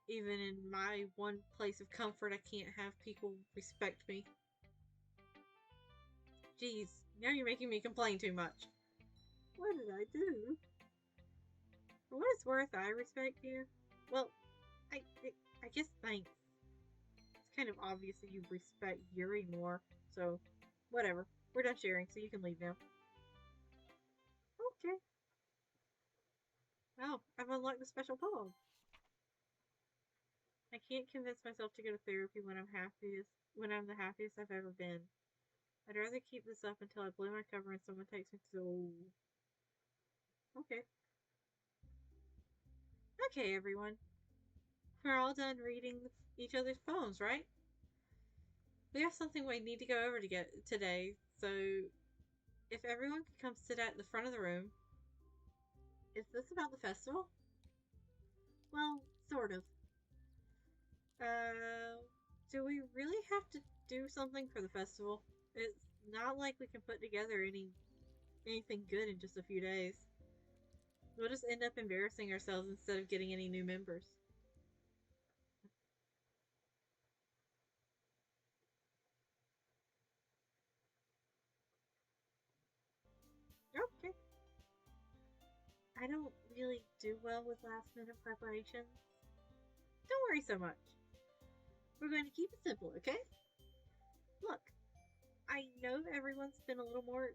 even in my one place of comfort, I can't have people respect me. Jeez, now you're making me complain too much. What did I do? For what it's worth, I respect you. Well, I, I guess thanks. It's kind of obvious that you respect Yuri more, so whatever. We're done sharing, so you can leave now. Okay. Oh, I've unlocked the special poem. I can't convince myself to go to therapy when I'm the happiest I've ever been. I'd rather keep this up until I blow my cover and someone takes me to okay. Okay, everyone. We're all done reading each other's poems, right? We have something we need to go over today, so if everyone could come sit at the front of the room. Is this about the festival? Well, sort of. Uh, do we really have to do something for the festival? It's not like we can put together anything good in just a few days. We'll just end up embarrassing ourselves instead of getting any new members. Okay. I don't really do well with last minute preparations. Don't worry so much. We're going to keep it simple, okay? Look, I know everyone's been a little more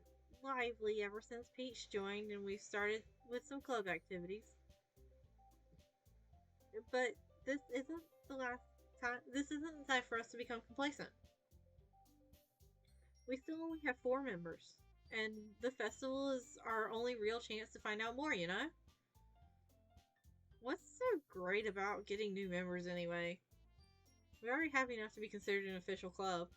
lively ever since Peach joined and we've started with some club activities. But this isn't the last time. This isn't the time for us to become complacent. We still only have 4 members, and the festival is our only real chance to find out more, you know? What's so great about getting new members anyway? We already have enough to be considered an official club.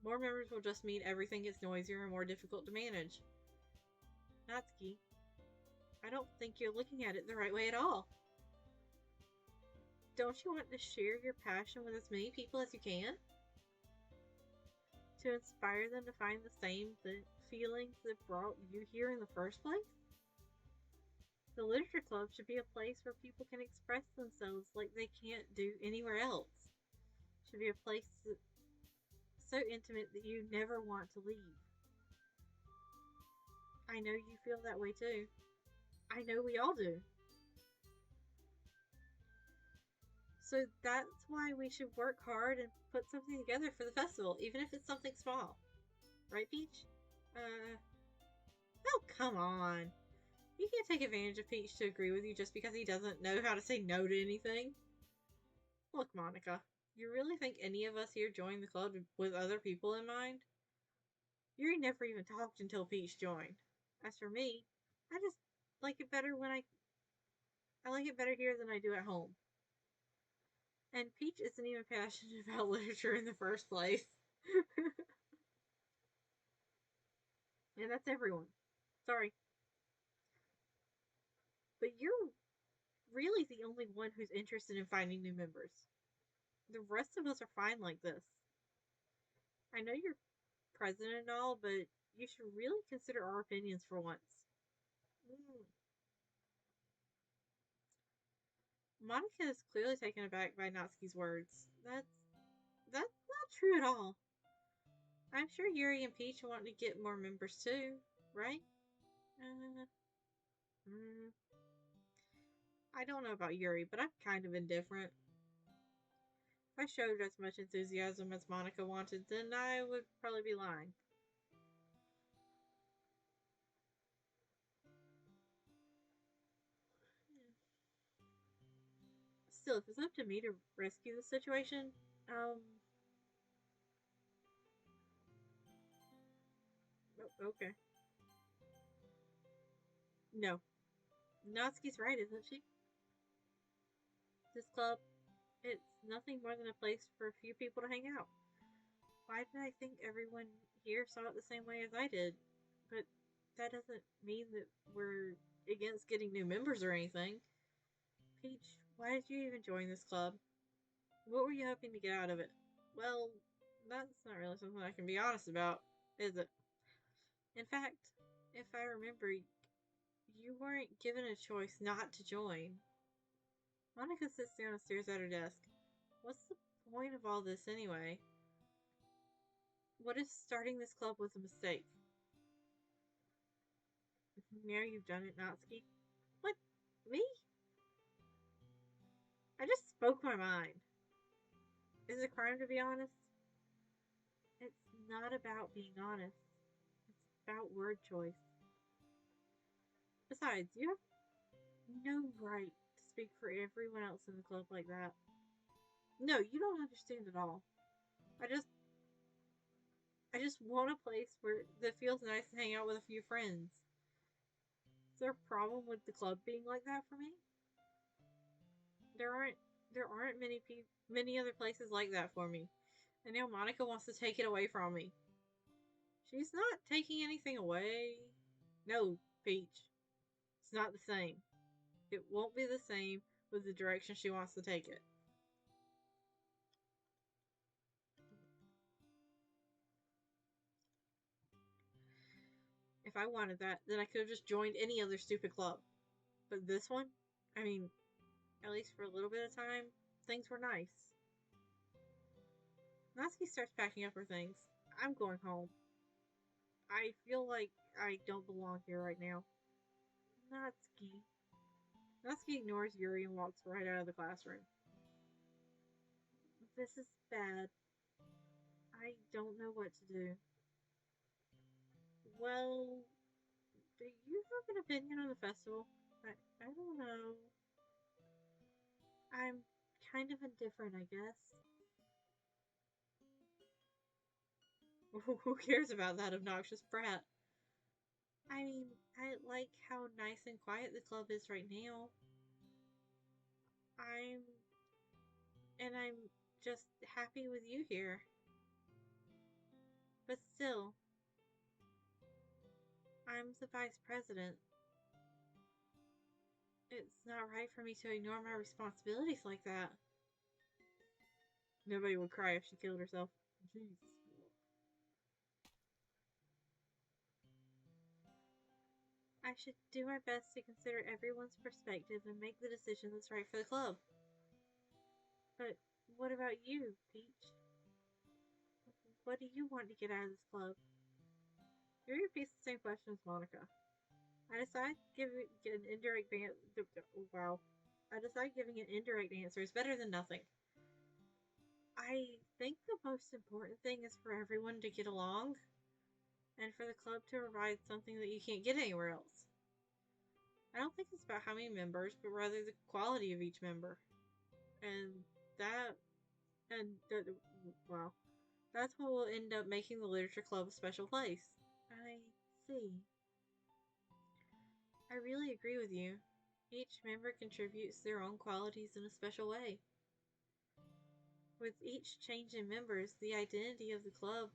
More members will just mean everything gets noisier and more difficult to manage. Natsuki, I don't think you're looking at it the right way at all. Don't you want to share your passion with as many people as you can? To inspire them to find the same feelings that brought you here in the first place? The Literature Club should be a place where people can express themselves like they can't do anywhere else. It should be a place so intimate that you never want to leave. I know you feel that way too. I know we all do. So that's why we should work hard and put something together for the festival, even if it's something small. Right, Peach? Oh, come on. You can't take advantage of Peach to agree with you just because he doesn't know how to say no to anything. Look, Monica, you really think any of us here joined the club with other people in mind? Yuri never even talked until Peach joined. As for me, I just like it better when I I like it better here than I do at home. And Peach isn't even passionate about literature in the first place. And that's everyone. Sorry. But you're really the only one who's interested in finding new members. The rest of us are fine like this. I know you're president and all, but you should really consider our opinions for once. Mm. Monica is clearly taken aback by Natsuki's words. That's not true at all. I'm sure Yuri and Peach want to get more members too, right? Uh, mm, I don't know about Yuri, but I'm kind of indifferent. If I showed as much enthusiasm as Monica wanted, then I would probably be lying. Still, if it's up to me to rescue the situation, um, okay. No. Natsuki's right, isn't she? This club, it's nothing more than a place for a few people to hang out. Why did I think everyone here saw it the same way as I did? But that doesn't mean that we're against getting new members or anything. Peach, why did you even join this club? What were you hoping to get out of it? Well, that's not really something I can be honest about, is it? In fact, if I remember, you weren't given a choice not to join. Monica sits down and stares at her desk. What's the point of all this anyway? What if starting this club was a mistake? Now you've done it, Natsuki. What? Me? I just spoke my mind. Is it a crime to be honest? It's not about being honest. It's about word choice. Besides, you have no right to speak for everyone else in the club like that. No, you don't understand at all. I just I just want a place where that feels nice to hang out with a few friends. Is there a problem with the club being like that for me? There aren't there aren't many other places like that for me. And now Monica wants to take it away from me. She's not taking anything away. No, Peach. It's not the same. It won't be the same with the direction she wants to take it. If I wanted that, then I could have just joined any other stupid club. But this one, I mean, at least for a little bit of time, things were nice. Natsuki starts packing up her things. I'm going home. I feel like I don't belong here right now. Natsuki. Natsuki ignores Yuri and walks right out of the classroom. This is bad. I don't know what to do. Well, do you have an opinion on the festival? I don't know. I'm kind of indifferent, I guess. Who cares about that obnoxious brat? I mean, I like how nice and quiet the club is right now. I'm I'm just happy with you here. But still, I'm the vice president. It's not right for me to ignore my responsibilities like that. Nobody would cry if she killed herself. Jeez. I should do my best to consider everyone's perspective and make the decision that's right for the club. But what about you, Peach? What do you want to get out of this club? Yuri repeats the same question as Monica. I decide giving an indirect wow. I decide giving an indirect answer is better than nothing. I think the most important thing is for everyone to get along and for the club to provide something that you can't get anywhere else. I don't think it's about how many members, but rather the quality of each member. And that, wow, that's what will end up making the literature club a special place. I see. I really agree with you. Each member contributes their own qualities in a special way. With each change in members, the identity of the club.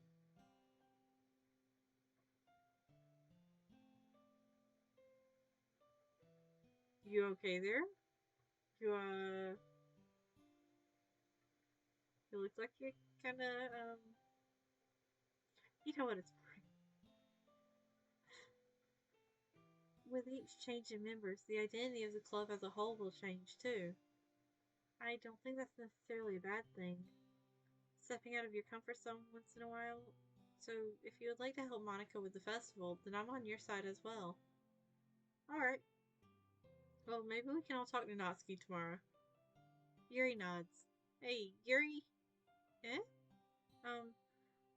You okay there? You, it looks like you're kinda, you know what it's for. With each change in members, the identity of the club as a whole will change too. I don't think that's necessarily a bad thing. Stepping out of your comfort zone once in a while. So, if you would like to help Monica with the festival, then I'm on your side as well. Alright. Well, maybe we can all talk to Natsuki tomorrow. Yuri nods. Hey, Yuri? Eh? Um,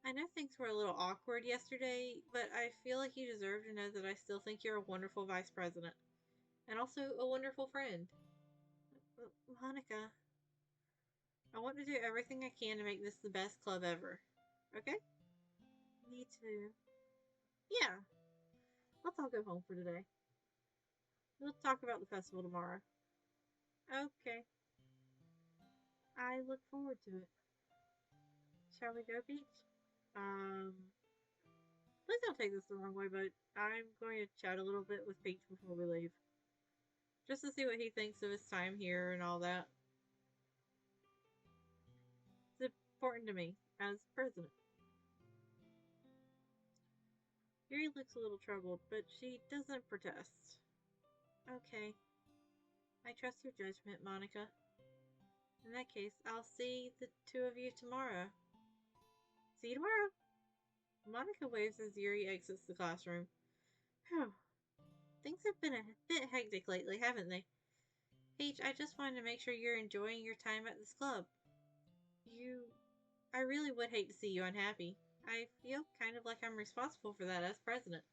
I know things were a little awkward yesterday, but I feel like you deserve to know that I still think you're a wonderful vice president. And also a wonderful friend. Monica, I want to do everything I can to make this the best club ever. Okay? Me too. Yeah, let's all go home for today. We'll talk about the festival tomorrow. Okay. I look forward to it. Shall we go, Peach? Um, please don't take this the wrong way, but I'm going to chat a little bit with Peach before we leave. Just to see what he thinks of his time here and all that. It's important to me, as president. Yuri looks a little troubled, but she doesn't protest. Okay. I trust your judgment, Monica. In that case, I'll see the two of you tomorrow. See you tomorrow. Monica waves as Yuri exits the classroom. Whew. Things have been a bit hectic lately, haven't they? Peach, I just wanted to make sure you're enjoying your time at this club. I really would hate to see you unhappy. I feel kind of like I'm responsible for that as president.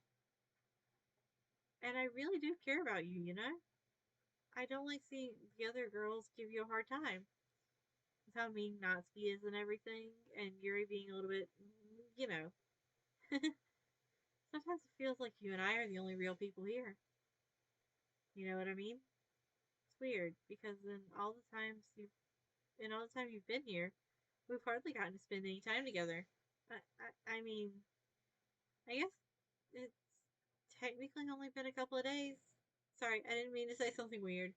And I really do care about you, you know? I don't like seeing the other girls give you a hard time. With how mean Natsuki is and everything, and Yuri being a little bit, you know. Sometimes it feels like you and I are the only real people here. You know what I mean? It's weird because in all the time you've been here, we've hardly gotten to spend any time together. I mean, I guess it's technically only been a couple of days. Sorry, I didn't mean to say something weird.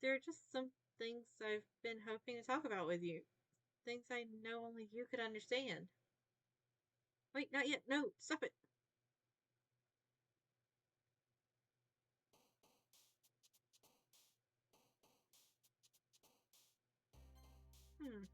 There are just some things I've been hoping to talk about with you. Things I know only you could understand. Wait, not yet. No, stop it. Hmm.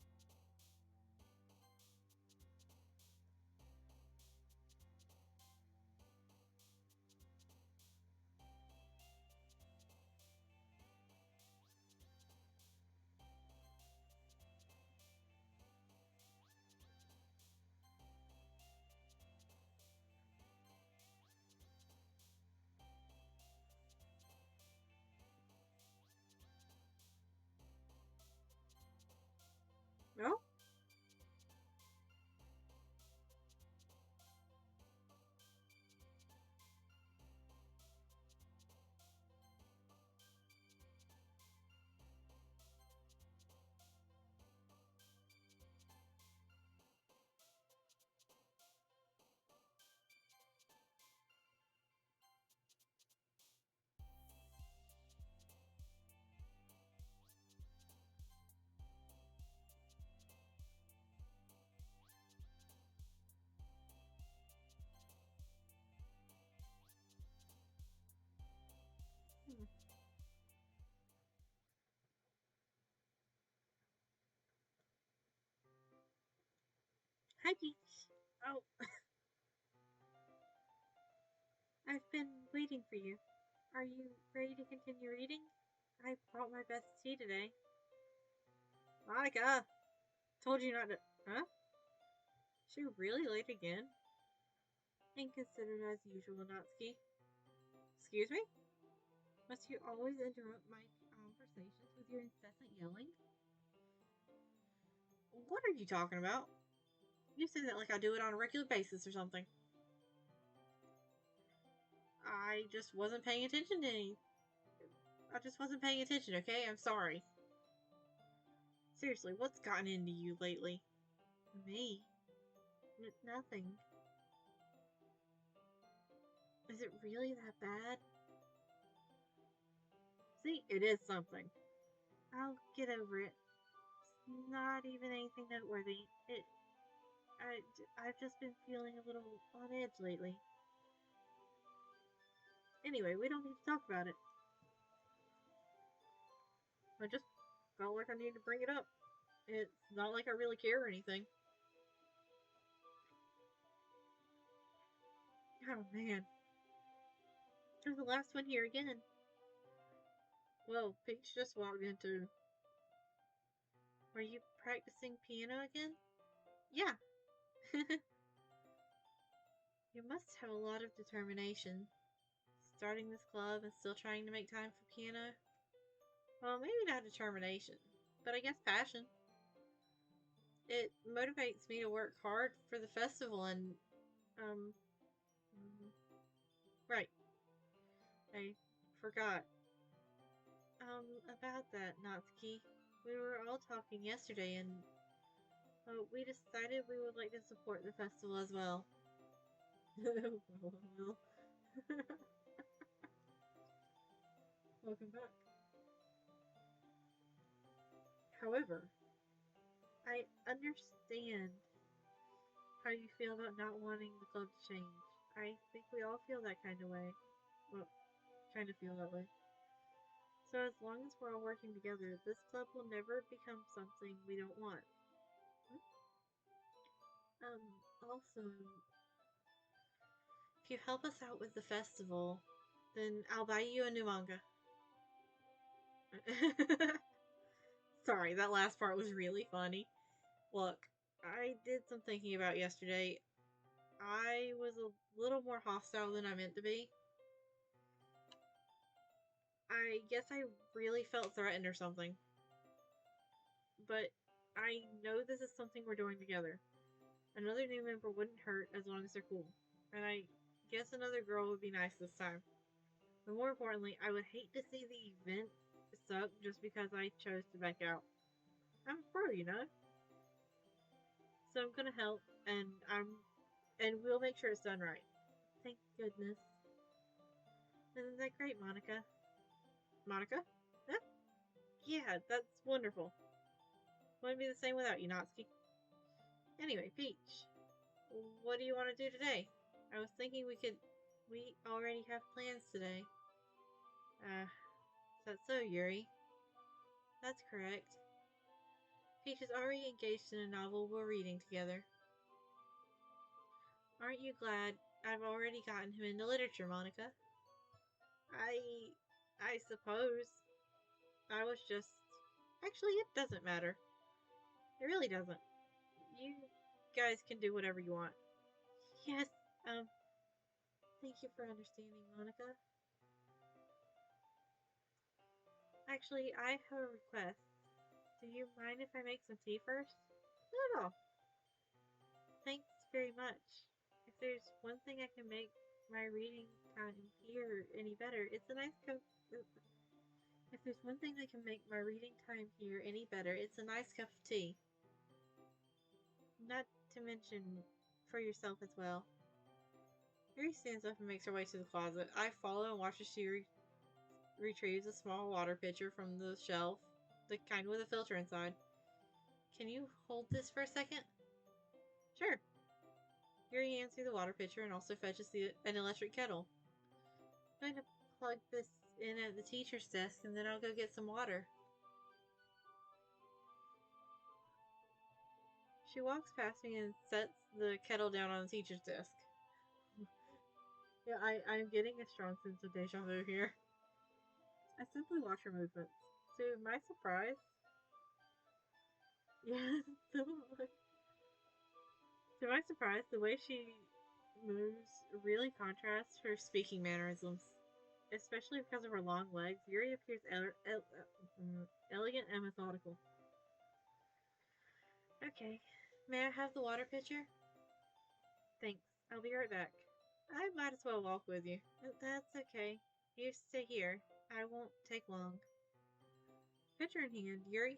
No? Hmm. Hi, Peach. Oh, I've been waiting for you. Are you ready to continue reading? I brought my best tea today. Monica! Told you not to. Huh? She really late again? Inconsiderate as usual, Natsuki. Excuse me? Must you always interrupt my conversations with your incessant yelling? What are you talking about? You say that like I do it on a regular basis or something. I just wasn't paying attention to any. I just wasn't paying attention, okay? I'm sorry. Seriously, what's gotten into you lately? Me? Nothing. Is it really that bad? See, it is something. I'll get over it. It's not even anything noteworthy. I've just been feeling a little on edge lately. Anyway, we don't need to talk about it. I just felt like I needed to bring it up. It's not like I really care or anything. Oh man. You're the last one here again. Well, Peach just walked into. Were you practicing piano again? Yeah. You must have a lot of determination. Starting this club and still trying to make time for piano? Well, maybe not determination, but I guess passion. It motivates me to work hard for the festival and, um, right. I forgot. About that, Natsuki. We were all talking yesterday and we decided we would like to support the festival as well. Well. Welcome back. However, I understand how you feel about not wanting the club to change. I think we all feel that kind of way. Well, kind of feel that way. So as long as we're all working together, this club will never become something we don't want. Also, if you help us out with the festival, then I'll buy you a new manga. Sorry, that last part was really funny. Look, I did some thinking about yesterday. I was a little more hostile than I meant to be. I guess I really felt threatened or something. But I know this is something we're doing together. Another new member wouldn't hurt as long as they're cool. And I guess another girl would be nice this time. But more importantly, I would hate to see the event suck just because I chose to back out. I'm a pro, you know? So I'm gonna help and we'll make sure it's done right. Thank goodness. Isn't that great, Monica? Monica? Huh? Yeah, that's wonderful. Wouldn't be the same without you, Natsuki. Anyway, Peach, what do you want to do today? I was thinking we already have plans today. Is that so, Yuri? That's correct. Peach is already engaged in a novel we're reading together. Aren't you glad I've already gotten him into literature, Monica? I... I suppose. I was just... Actually, it doesn't matter. It really doesn't. You guys can do whatever you want. Yes, thank you for understanding, Monica. Actually, I have a request. Do you mind if I make some tea first? Not at all. Thanks very much. If there's one thing I can make my reading time here any better, it's a nice cup. If there's one thing that can make my reading time here any better, it's a nice cup of tea. Not to mention for yourself as well. Mary stands up and makes her way to the closet. I follow and watch as she retrieves a small water pitcher from the shelf, the kind with a filter inside. Can you hold this for a second? Sure. Yuri hands me the water pitcher and also fetches an electric kettle. I'm going to plug this in at the teacher's desk and then I'll go get some water. She walks past me and sets the kettle down on the teacher's desk. Yeah, I'm getting a strong sense of deja vu here. I simply watch her movements. To my surprise, yeah, to my surprise, the way she moves really contrasts her speaking mannerisms. Especially because of her long legs, Yuri appears elegant and methodical. Okay, may I have the water pitcher? Thanks, I'll be right back. I might as well walk with you. That's okay. You stay here. I won't take long. Pitcher in hand, Yuri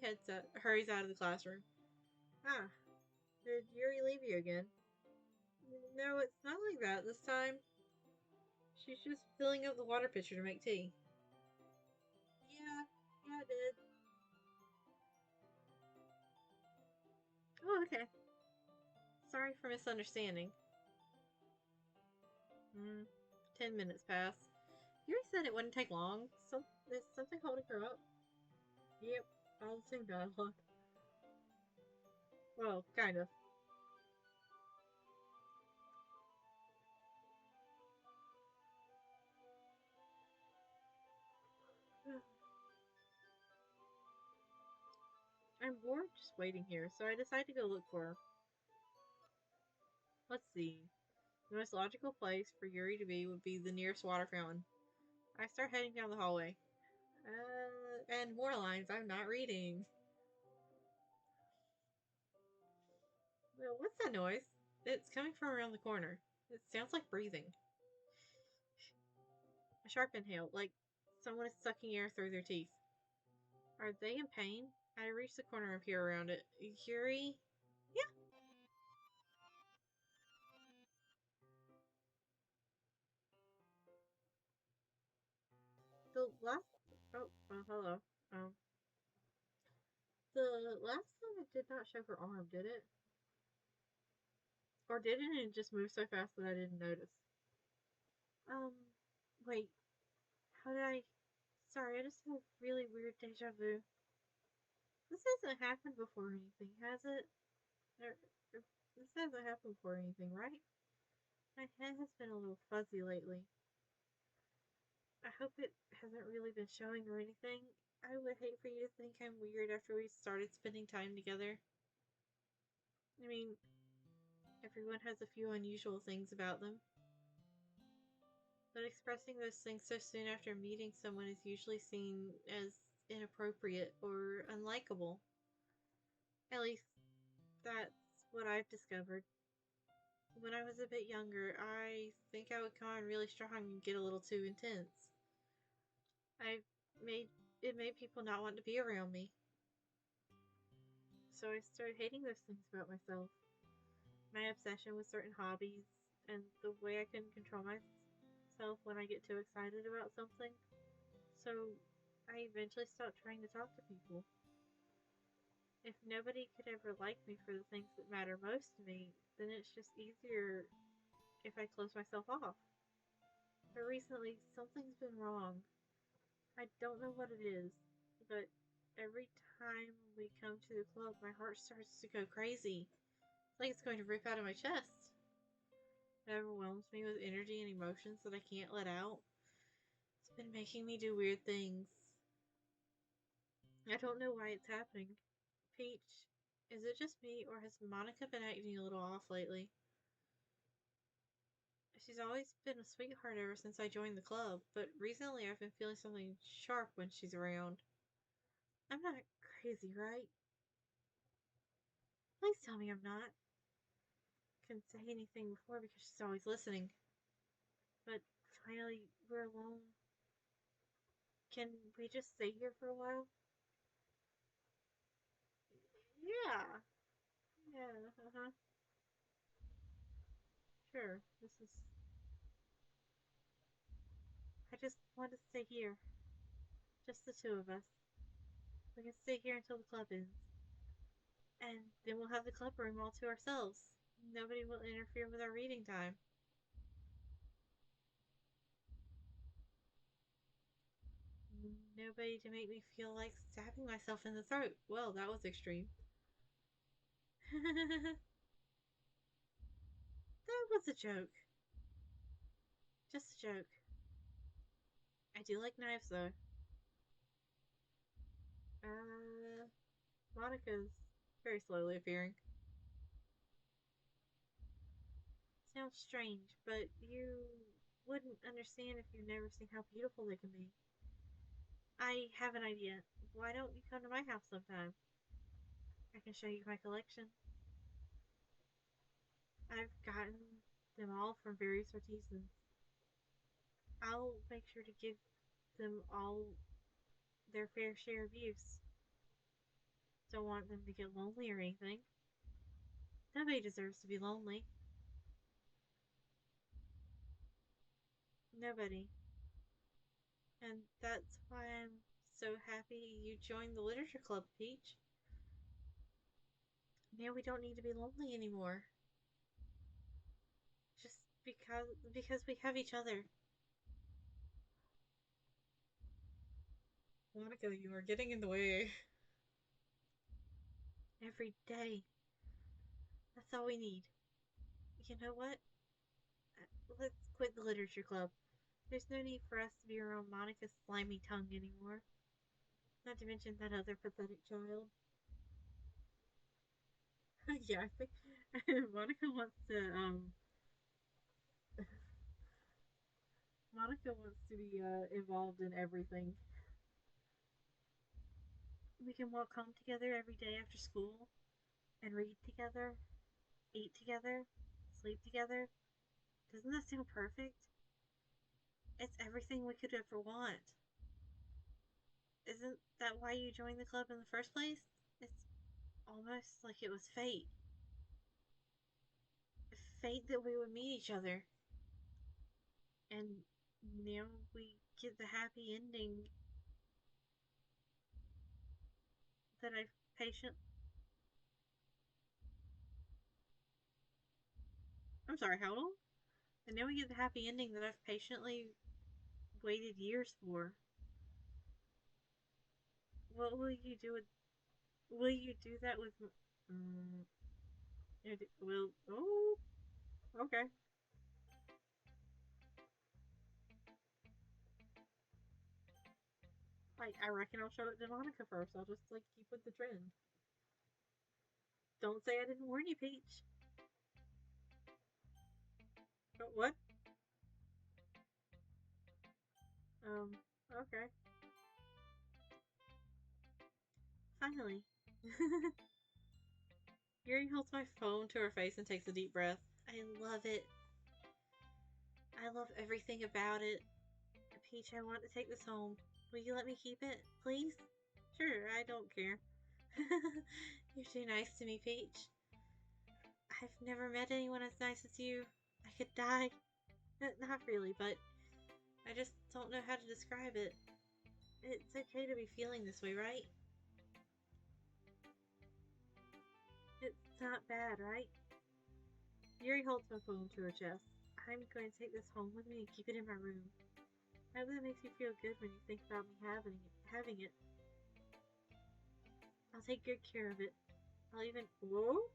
hurries out of the classroom. Ah, did Yuri leave you again? No, it's not like that this time. She's just filling up the water pitcher to make tea. Yeah, I did. Oh, okay. Sorry for misunderstanding. 10 minutes pass. Yuri said it wouldn't take long. Is something holding her up? Yep, all the same dialogue. Well, kind of. I'm bored just waiting here, so I decide to go look for her. Let's see. The most logical place for Yuri to be would be the nearest water fountain. I start heading down the hallway. And more lines I'm not reading. Well, what's that noise? It's coming from around the corner. It sounds like breathing. A sharp inhale, like someone is sucking air through their teeth. Are they in pain? I reach the corner and peer around it. Yuri? Yeah. The last. Hello. Um, the last time it did not show her arm, did it? Or did it and it just moved so fast that I didn't notice? Um, wait. How did I. Sorry, I just had a really weird deja vu. This hasn't happened before or anything, has it? This hasn't happened before or anything, right? My head has been a little fuzzy lately. I hope it hasn't really been showing or anything. I would hate for you to think I'm weird after we started spending time together. I mean, everyone has a few unusual things about them. But expressing those things so soon after meeting someone is usually seen as inappropriate or unlikable. At least, that's what I've discovered. When I was a bit younger, I think I would come on really strong and get a little too intense. I made it made people not want to be around me. So I started hating those things about myself. My obsession with certain hobbies and the way I couldn't control myself when I get too excited about something. So I eventually stopped trying to talk to people. If nobody could ever like me for the things that matter most to me, then it's just easier if I close myself off. But recently, something's been wrong. I don't know what it is, but every time we come to the club, my heart starts to go crazy. It's like it's going to rip out of my chest. It overwhelms me with energy and emotions that I can't let out. It's been making me do weird things. I don't know why it's happening. Peach, is it just me, or has Monica been acting a little off lately? She's always been a sweetheart ever since I joined the club, but recently I've been feeling something sharp when she's around. I'm not crazy, right? Please tell me I'm not. Couldn't say anything before because she's always listening. But finally, we're alone. Can we just stay here for a while? Yeah. Yeah, uh-huh. Sure. I just want to stay here. Just the two of us. We can stay here until the club ends. And then we'll have the club room all to ourselves. Nobody will interfere with our reading time. Nobody to make me feel like stabbing myself in the throat. Well, that was extreme. That was a joke. Just a joke. I do like knives, though. Uh, Monica's very slowly appearing. Sounds strange, but you wouldn't understand if you've never seen how beautiful they can be. I have an idea. Why don't you come to my house sometime? I can show you my collection. I've gotten them all from various artisans. I'll make sure to give them all their fair share of use. Don't want them to get lonely or anything. Nobody deserves to be lonely. Nobody. And that's why I'm so happy you joined the literature club, Peach. Now we don't need to be lonely anymore. Just because we have each other. Monica, you are getting in the way. Every day. That's all we need. You know what? Let's quit the literature club. There's no need for us to be around Monica's slimy tongue anymore. Not to mention that other pathetic child. Yeah, I think Monica wants to Monica wants to be involved in everything. We can walk home together every day after school and read together, eat together, sleep together. Doesn't that sound perfect? It's everything we could ever want. Isn't that why you joined the club in the first place? It's almost like it was fate. Fate that we would meet each other. And now we get the happy ending that I've patient. I'm sorry, how long? And now we get the happy ending that I've patiently waited years for. What will you do with? Will you do that with? Um, will. Oh, okay. I reckon I'll show it to Monica first. I'll just like keep with the trend. Don't say I didn't warn you, Peach. What? Um. Okay. Finally. Yuri holds my phone to her face and takes a deep breath. I love it. I love everything about it. Peach, I want to take this home. Will you let me keep it, please? Sure, I don't care. You're too nice to me, Peach. I've never met anyone as nice as you. I could die. Not really, but I just don't know how to describe it. It's okay to be feeling this way, right? It's not bad, right? Yuri holds my phone to her chest. I'm going to take this home with me and keep it in my room. I hope that makes you feel good when you think about me having it. I'll take good care of it. I'll even... Whoa?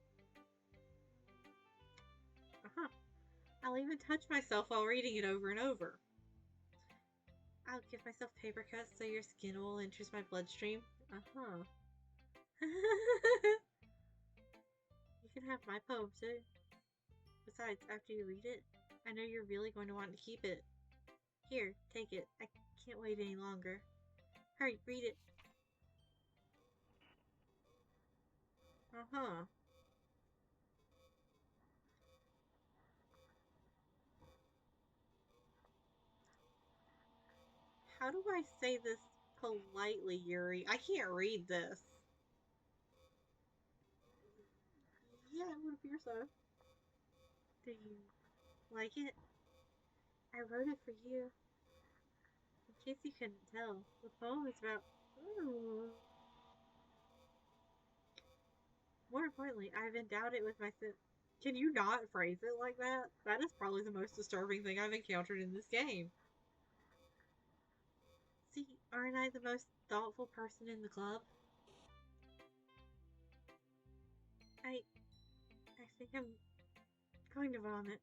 Uh-huh. I'll even touch myself while reading it over and over. I'll give myself paper cuts so your skin will enter my bloodstream. Uh-huh. You can have my poem too. Besides, after you read it, I know you're really going to want to keep it. Here, take it. I can't wait any longer. Hurry, read it. Uh-huh. How do I say this politely, Yuri? I can't read this. Yeah, it would appear so. Do you like it? I wrote it for you. In case you couldn't tell, the poem is about... Ooh. More importantly, I've endowed it with my sense. Can you not phrase it like that? That is probably the most disturbing thing I've encountered in this game. See, aren't I the most thoughtful person in the club? I I think I'm going to vomit.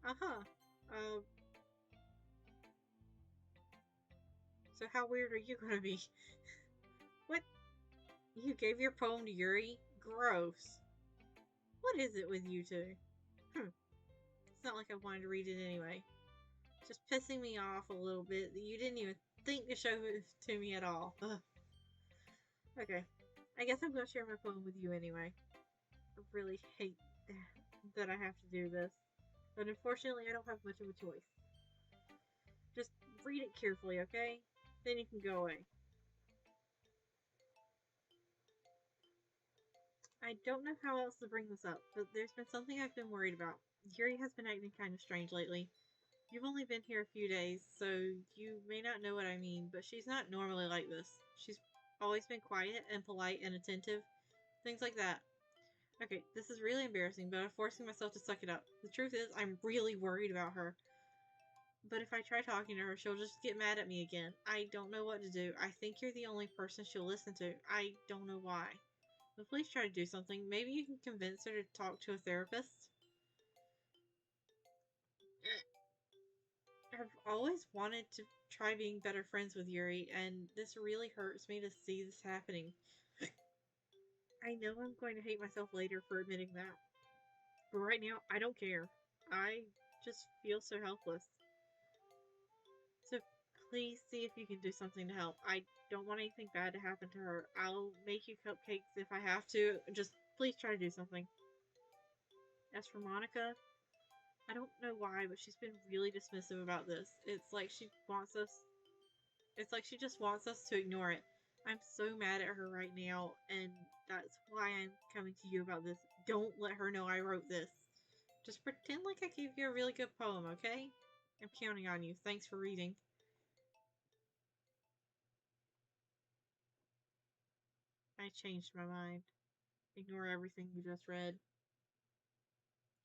Uh-huh. Uh, so how weird are you gonna be? What? You gave your poem to Yuri? Gross. What is it with you two? It's not like I wanted to read it anyway. Just pissing me off a little bit that you didn't even think to show it to me at all. Ugh. Okay. I guess I'm gonna share my poem with you anyway. I really hate that I have to do this. But unfortunately, I don't have much of a choice. Just read it carefully, okay? Then you can go away. I don't know how else to bring this up, but there's been something I've been worried about. Yuri has been acting kind of strange lately. You've only been here a few days, so you may not know what I mean, but she's not normally like this. She's always been quiet and polite and attentive. Things like that. Okay, this is really embarrassing, but I'm forcing myself to suck it up. The truth is, I'm really worried about her. But if I try talking to her, she'll just get mad at me again. I don't know what to do. I think you're the only person she'll listen to. I don't know why. But please try to do something. Maybe you can convince her to talk to a therapist. I've always wanted to try being better friends with Yuri, and this really hurts me to see this happening. I know I'm going to hate myself later for admitting that. But right now, I don't care. I just feel so helpless. So please see if you can do something to help. I don't want anything bad to happen to her. I'll make you cupcakes if I have to. Just please try to do something. As for Monica, I don't know why, but she's been really dismissive about this. It's like she just wants us to ignore it. I'm so mad at her right now, and that's why I'm coming to you about this. Don't let her know I wrote this. Just pretend like I gave you a really good poem, okay? I'm counting on you. Thanks for reading. I changed my mind. Ignore everything you just read.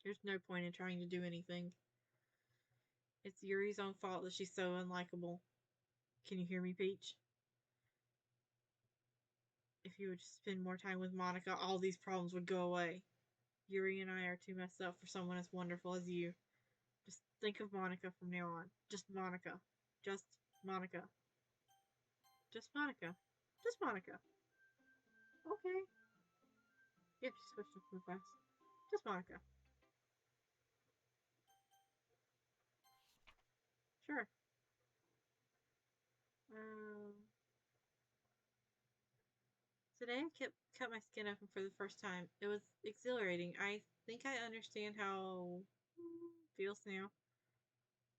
There's no point in trying to do anything. It's Yuri's own fault that she's so unlikable. Can you hear me, Peach? If you would just spend more time with Monica, all these problems would go away. Yuri and I are too messed up for someone as wonderful as you. Just think of Monica from now on. Just Monica. Just Monica. Just Monica. Just Monica. Okay. Yep, she switched up real fast. Just Monica. Sure. Um, Today I cut my skin open for the first time. It was exhilarating. I think I understand how it feels now.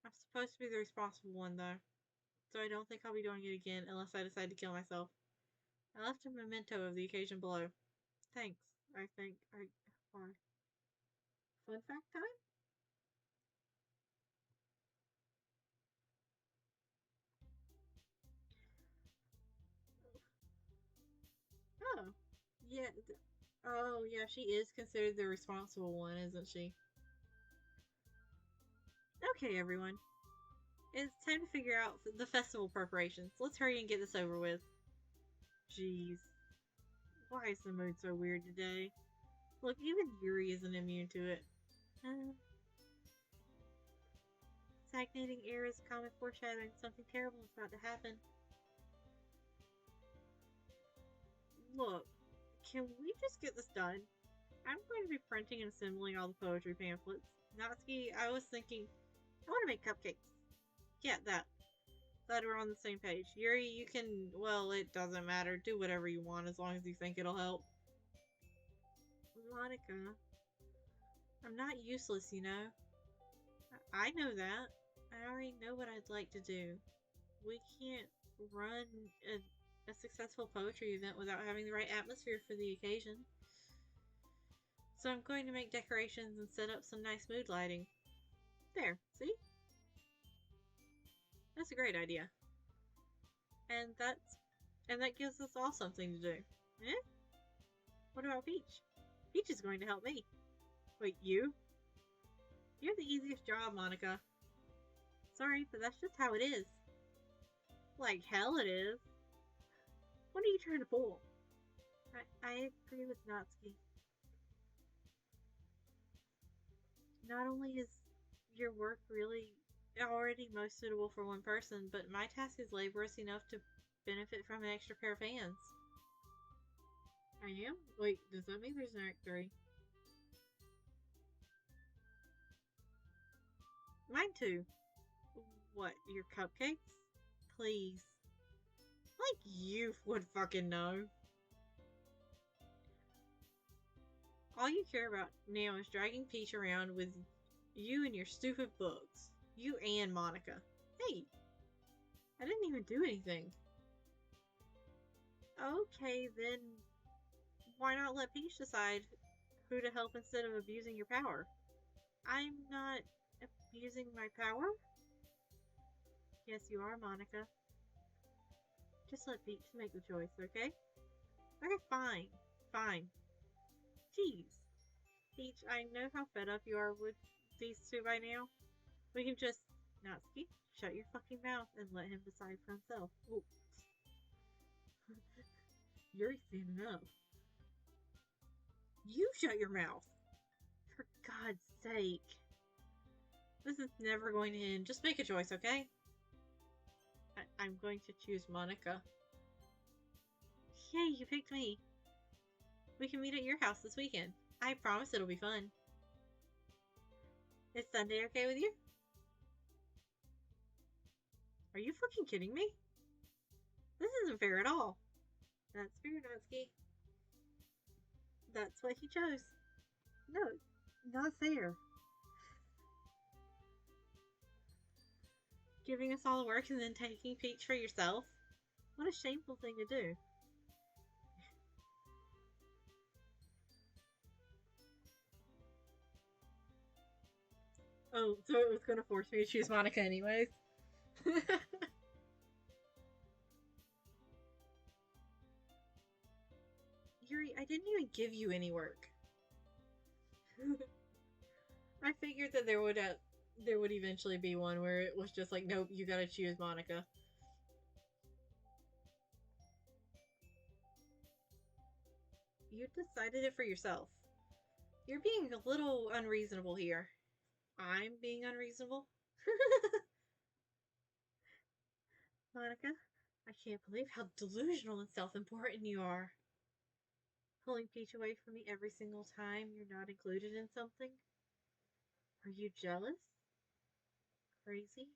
I'm supposed to be the responsible one though, so I don't think I'll be doing it again unless I decide to kill myself. I left a memento of the occasion below. Thanks. I think I. Why? Fun fact time? Oh, yeah. Oh, yeah. She is considered the responsible one, isn't she? Okay, everyone. It's time to figure out the festival preparations. Let's hurry and get this over with. Jeez. Why is the mood so weird today? Look, even Yuri isn't immune to it. Uh, Stagnating air is a common foreshadowing something terrible is about to happen. Look, can we just get this done? I'm going to be printing and assembling all the poetry pamphlets. Natsuki, I was thinking, I want to make cupcakes. Yeah, that. Glad we're on the same page. Yuri, you can, well, it doesn't matter. Do whatever you want as long as you think it'll help. Monica, I'm not useless, you know. I know that. I already know what I'd like to do. We can't run a successful poetry event without having the right atmosphere for the occasion. So I'm going to make decorations and set up some nice mood lighting. There, see? That's a great idea. And that gives us all something to do. Eh? What about Peach? Peach is going to help me. Wait, you? You have the easiest job, Monica. Sorry, but that's just how it is. Like hell it is. What are you trying to pull? I agree with Natsuki. Not only is your work really already most suitable for one person, but my task is laborious enough to benefit from an extra pair of hands. I am? Wait, does that mean there's an Act 3? Mine too. What, your cupcakes? Please. Like you would fucking know. All you care about now is dragging Peach around with you and your stupid books. You and Monica. Hey, I didn't even do anything. Okay, then why not let Peach decide who to help instead of abusing your power? I'm not abusing my power? Yes, you are, Monica. Just let Peach make the choice, okay? Okay, fine. Fine. Jeez. Peach, I know how fed up you are with these two by now. We can just, Natsuki, shut your fucking mouth and let him decide for himself. Ooh. Yuri's standing up. You shut your mouth! For God's sake. This is never going to end. Just make a choice, okay? I'm going to choose Monica. Yay, you picked me. We can meet at your house this weekend. I promise it'll be fun. Is Sunday okay with you? Are you fucking kidding me? This isn't fair at all. That's fair, Natsuki. That's what he chose. No, not fair. Giving us all work and then taking Peach for yourself? What a shameful thing to do. Oh, so it was gonna force me to choose Monica anyways? Yuri, I didn't even give you any work. I figured that there would eventually be one where it was just like, nope, you gotta choose Monica. You decided it for yourself. You're being a little unreasonable here. I'm being unreasonable? Monica, I can't believe how delusional and self-important you are. Pulling Peach away from me every single time you're not included in something? Are you jealous? Crazy?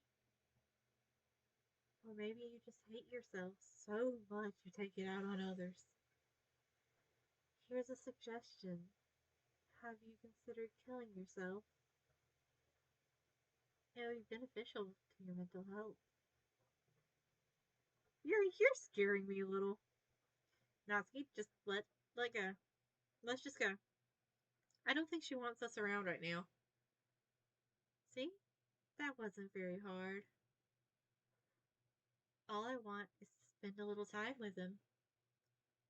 Or maybe you just hate yourself so much you take it out on others. Here's a suggestion. Have you considered killing yourself? It would be beneficial to your mental health. You're scaring me a little. Natsuki, just let go. Let's just go. I don't think she wants us around right now. See? That wasn't very hard. All I want is to spend a little time with him.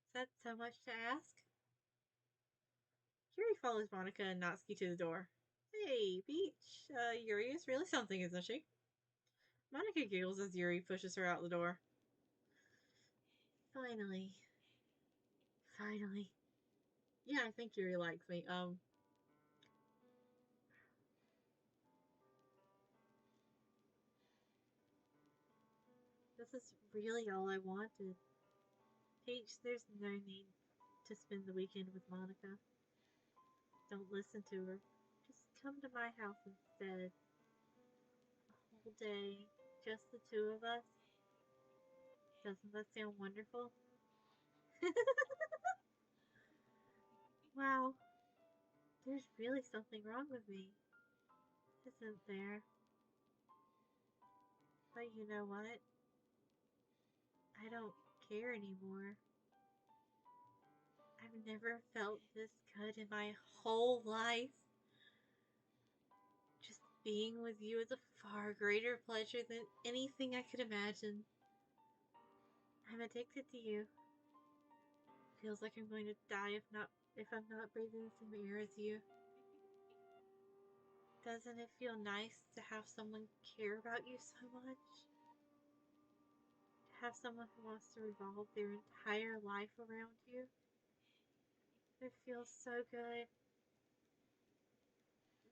Is that so much to ask? Yuri follows Monica and Natsuki to the door. Hey, Peach. Yuri is really something, isn't she? Monica giggles as Yuri pushes her out the door. Finally. Finally. Yeah, I think Yuri likes me. This is really all I wanted. Peach, there's no need to spend the weekend with Monica. Don't listen to her. Just come to my house instead. A whole day, just the two of us. Doesn't that sound wonderful? Wow, there's really something wrong with me, isn't there? But you know what? I don't care anymore. I've never felt this good in my whole life. Just being with you is a far greater pleasure than anything I could imagine. I'm addicted to you. Feels like I'm going to die if I'm not breathing the same air as you. Doesn't it feel nice to have someone care about you so much? To have someone who wants to revolve their entire life around you? It feels so good.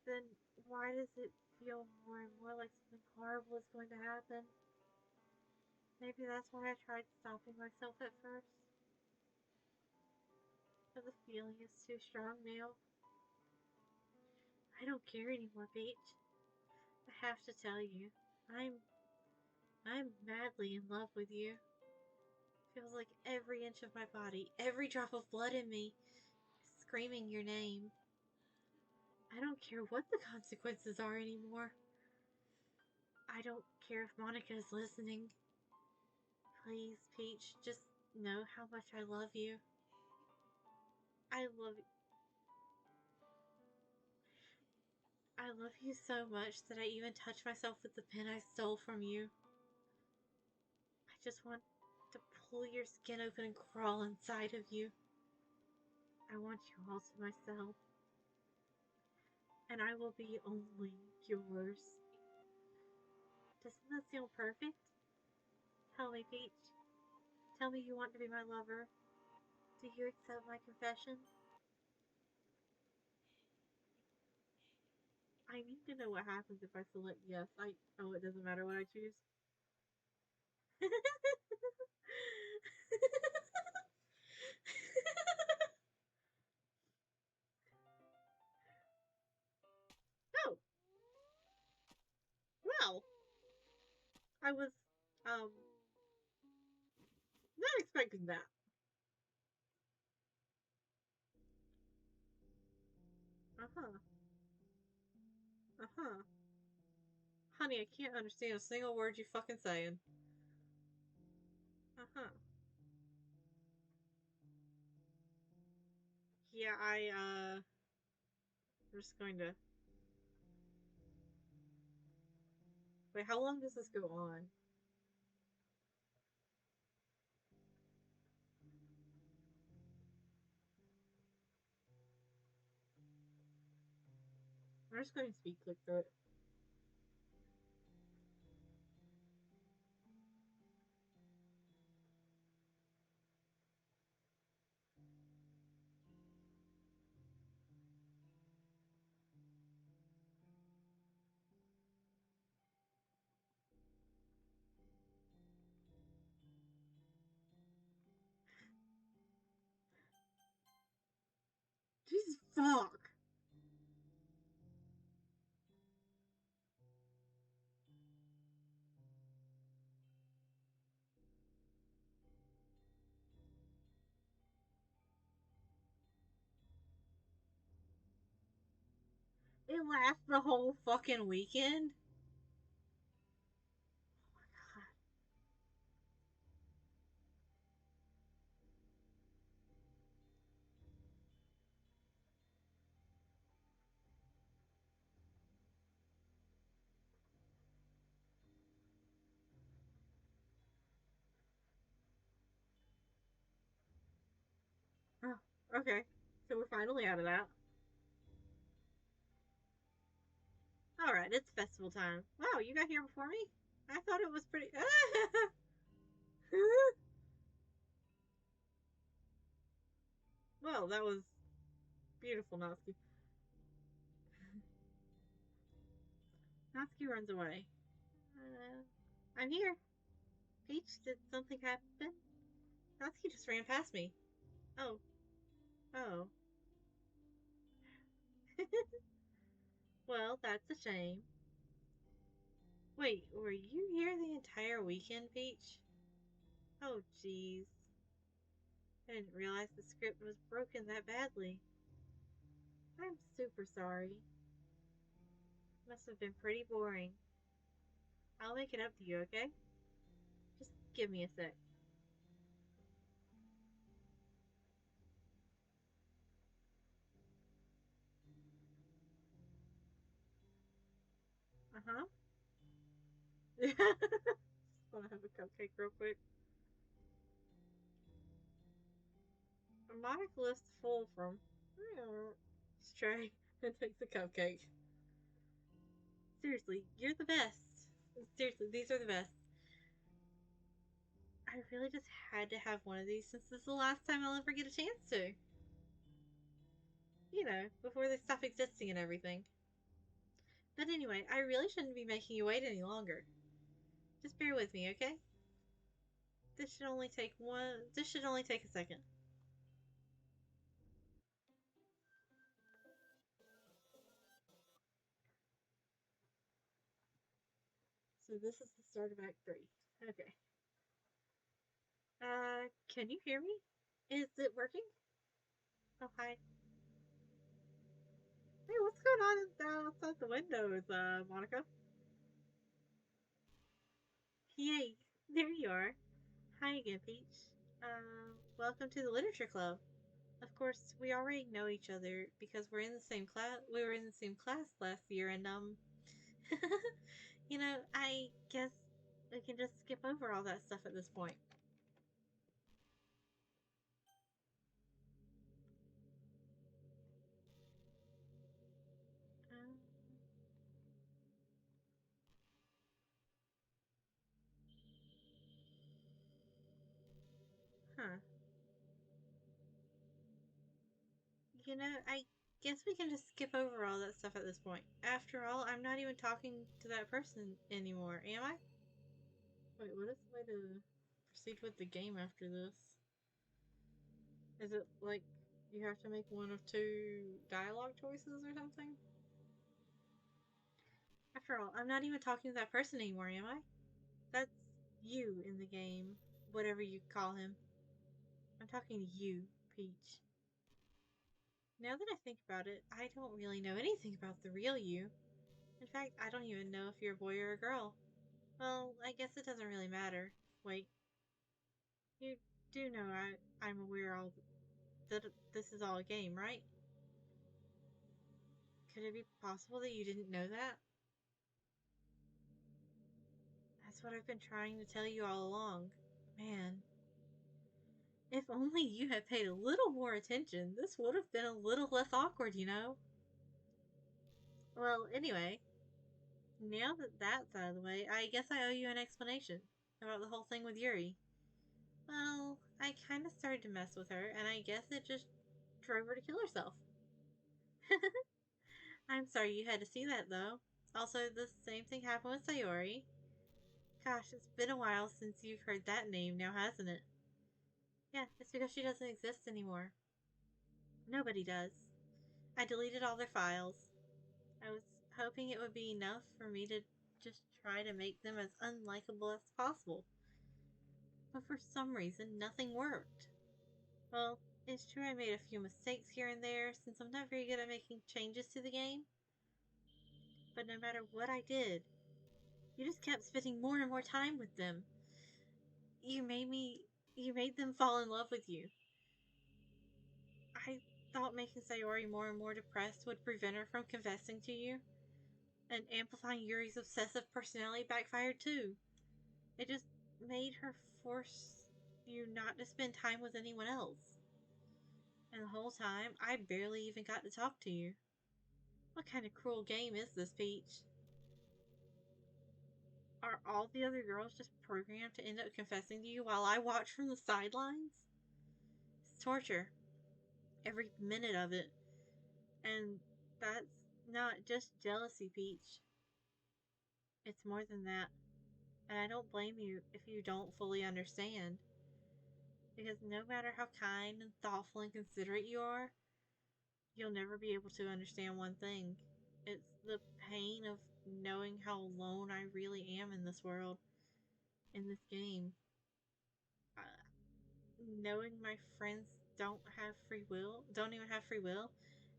Then why does it feel more and more like something horrible is going to happen? Maybe that's why I tried stopping myself at first. But the feeling is too strong now. I don't care anymore, Peach. I have to tell you, I'm madly in love with you. Feels like every inch of my body, every drop of blood in me, is screaming your name. I don't care what the consequences are anymore. I don't care if Monica is listening. Please, Peach, just know how much I love you. I love I love you so much that I even touch myself with the pen I stole from you. I just want to pull your skin open and crawl inside of you. I want you all to myself, and I will be only yours. Doesn't that sound perfect? Tell me, Peach. Tell me you want to be my lover. Do you accept my confession? I need to know what happens if I select yes. Oh, it doesn't matter what I choose. Oh, well, I was um not expecting that. Uh huh. Uh huh. Honey, I can't understand a single word you fucking saying. Uh huh. Yeah, I'm just going to wait. How long does this go on? I'm just going to speed click through it. Jesus fuck! It lasts the whole fucking weekend. Oh my god. Oh, okay. So we're finally out of that. All right, it's festival time. Wow, you got here before me. I thought it was pretty. Well, that was beautiful, Natsuki. Natsuki runs away. I'm here. Peach, did something happen? Natsuki just ran past me. Oh, oh. Well, that's a shame. Wait, were you here the entire weekend, Peach? Oh, jeez. I didn't realize the script was broken that badly. I'm super sorry. Must have been pretty boring. I'll make it up to you, okay? Just give me a sec. Uh huh. Just want to have a cupcake real quick. A Monica list full from Stray and takes a cupcake. Seriously, you're the best. Seriously, these are the best. I really just had to have one of these since this is the last time I'll ever get a chance to. You know, before they stop existing and everything. But anyway, I really shouldn't be making you wait any longer. Just bear with me, okay? This should only take a second. So this is the start of Act 3. Okay. Can you hear me? Is it working? Oh, hi. Hey, what's going on outside the windows, Monica? Yay, there you are. Hi again, Peach. Welcome to the Literature Club. Of course, we already know each other because we're in the same class. We were in the same class last year, and I guess we can just skip over all that stuff at this point. Um, huh. I guess we can just skip over all that stuff at this point. After all, I'm not even talking to that person anymore, am I? Wait, what is the way to proceed with the game after this? Is it like you have to make one of two dialogue choices or something? After all, I'm not even talking to that person anymore, am I? That's you in the game, whatever you call him. I'm talking to you, Peach. Now that I think about it, I don't really know anything about the real you. In fact, I don't even know if you're a boy or a girl. Well, I guess it doesn't really matter. Wait, you do know I'm aware all that this is all a game, right? Could it be possible that you didn't know that? That's what I've been trying to tell you all along. Man, if only you had paid a little more attention, this would have been a little less awkward. Well, anyway, now that that's out of the way, I guess I owe you an explanation about the whole thing with Yuri. Well, I kind of started to mess with her, and I guess it just drove her to kill herself. I'm sorry you had to see that, though. Also, the same thing happened with Sayori. Gosh, it's been a while since you've heard that name now, hasn't it? Yeah, it's because she doesn't exist anymore. Nobody does. I deleted all their files. I was hoping it would be enough for me to just try to make them as unlikable as possible. But for some reason, nothing worked. Well, it's true I made a few mistakes here and there since I'm not very good at making changes to the game. But no matter what I did, you just kept spending more and more time with them. You made me. You made them fall in love with you. I thought making Sayori more and more depressed would prevent her from confessing to you. And amplifying Yuri's obsessive personality backfired too. It just made her force you not to spend time with anyone else. And the whole time, I barely even got to talk to you. What kind of cruel game is this, Peach? Are all the other girls just programmed to end up confessing to you while I watch from the sidelines? It's torture. Every minute of it. And that's not just jealousy, Peach. It's more than that. And I don't blame you if you don't fully understand. Because no matter how kind and thoughtful and considerate you are, you'll never be able to understand one thing. It's the pain of knowing how alone I really am in this world, in this game. Uh, Knowing my friends don't even have free will,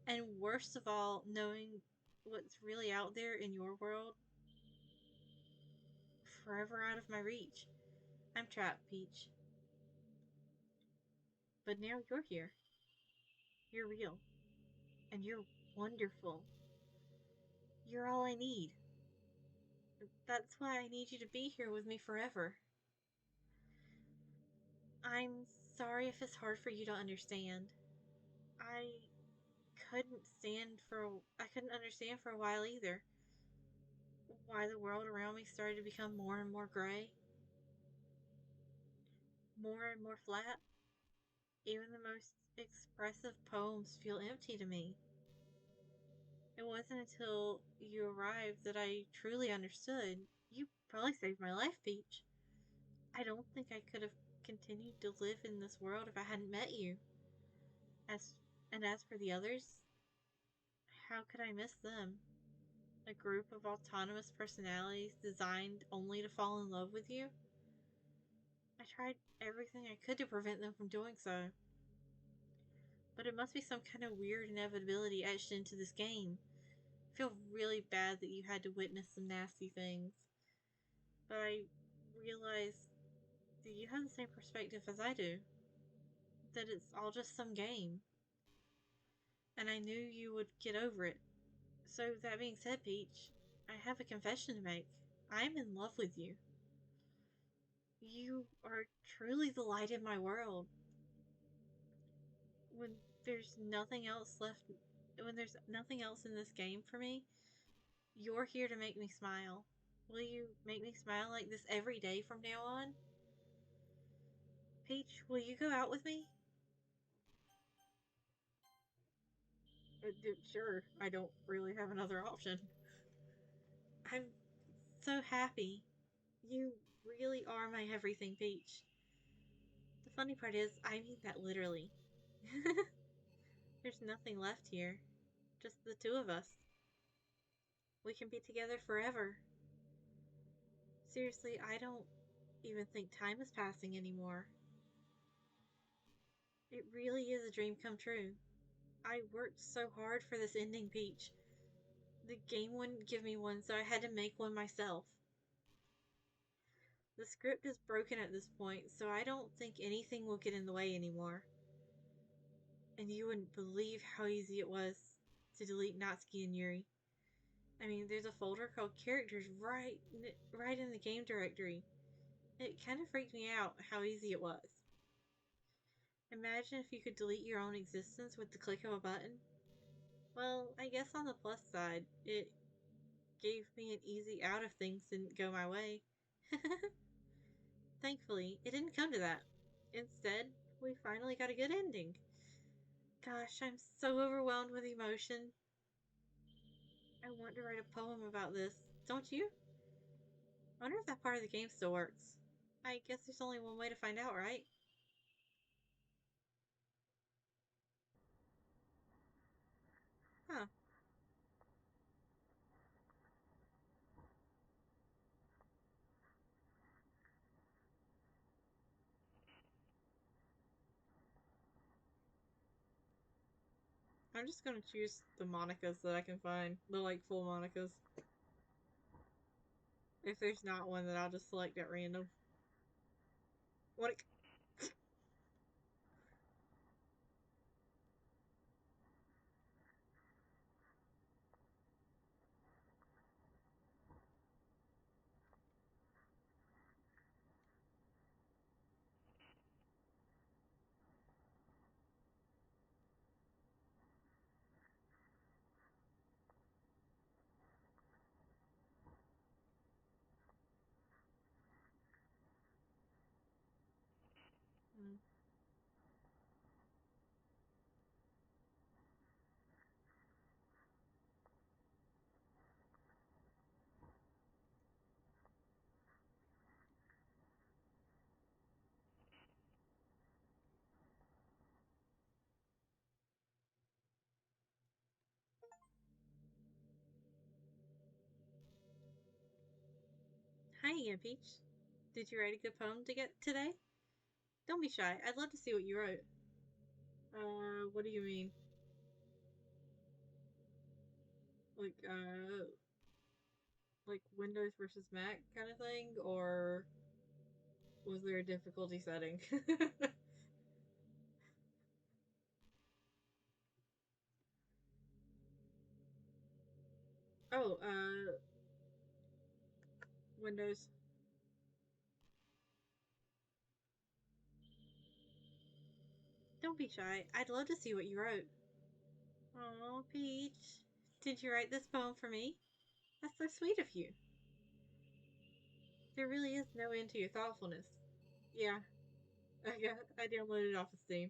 and worst of all, knowing what's really out there in your world, forever out of my reach. I'm trapped, Peach. But now you're here. You're real. And you're wonderful. You're all I need. That's why I need you to be here with me forever. I'm sorry if it's hard for you to understand. I I couldn't understand for a while either why the world around me started to become more and more gray, more and more flat. Even the most expressive poems feel empty to me. It wasn't until you arrived that I truly understood. You probably saved my life, Peach. I don't think I could have continued to live in this world if I hadn't met you. As as for the others, how could I miss them? A group of autonomous personalities designed only to fall in love with you? I tried everything I could to prevent them from doing so. But it must be some kind of weird inevitability etched into this game. I feel really bad that you had to witness some nasty things. But I realize Do you have the same perspective as I do? That it's all just some game. And I knew you would get over it. So, that being said, Peach, I have a confession to make. I'm in love with you. You are truly the light in my world. When there's nothing else left, when there's nothing else in this game for me, you're here to make me smile. Will you make me smile like this every day from now on? Peach, will you go out with me? Sure, I don't really have another option. I'm so happy. You really are my everything, Peach. The funny part is, I mean that literally. There's nothing left here. Just the two of us. We can be together forever. Seriously, I don't even think time is passing anymore. It really is a dream come true. I worked so hard for this ending, Peach. The game wouldn't give me one, so I had to make one myself. The script is broken at this point, so I don't think anything will get in the way anymore. And you wouldn't believe how easy it was to delete Natsuki and Yuri. I mean, there's a folder called characters right in the game directory. It kind of freaked me out how easy it was. Imagine if you could delete your own existence with the click of a button. Well, I guess on the plus side, it gave me an easy out if things didn't go my way. Thankfully, it didn't come to that. Instead, we finally got a good ending. Gosh, I'm so overwhelmed with emotion. I want to write a poem about this, don't you? I wonder if that part of the game still works. I guess there's only one way to find out, right? Huh. I'm just gonna choose the Monicas that I can find. The, like, full Monicas. If there's not one, then I'll just select at random. What? Mm. Hi again, Peach. Did you write a good poem to get today? Don't be shy. I'd love to see what you wrote. What do you mean? Like, like Windows versus Mac kind of thing? Or was there a difficulty setting? Oh, Windows. Don't be shy. I'd love to see what you wrote. Oh, Peach. Did you write this poem for me? That's so sweet of you. There really is no end to your thoughtfulness. Yeah, I downloaded it off of Steam.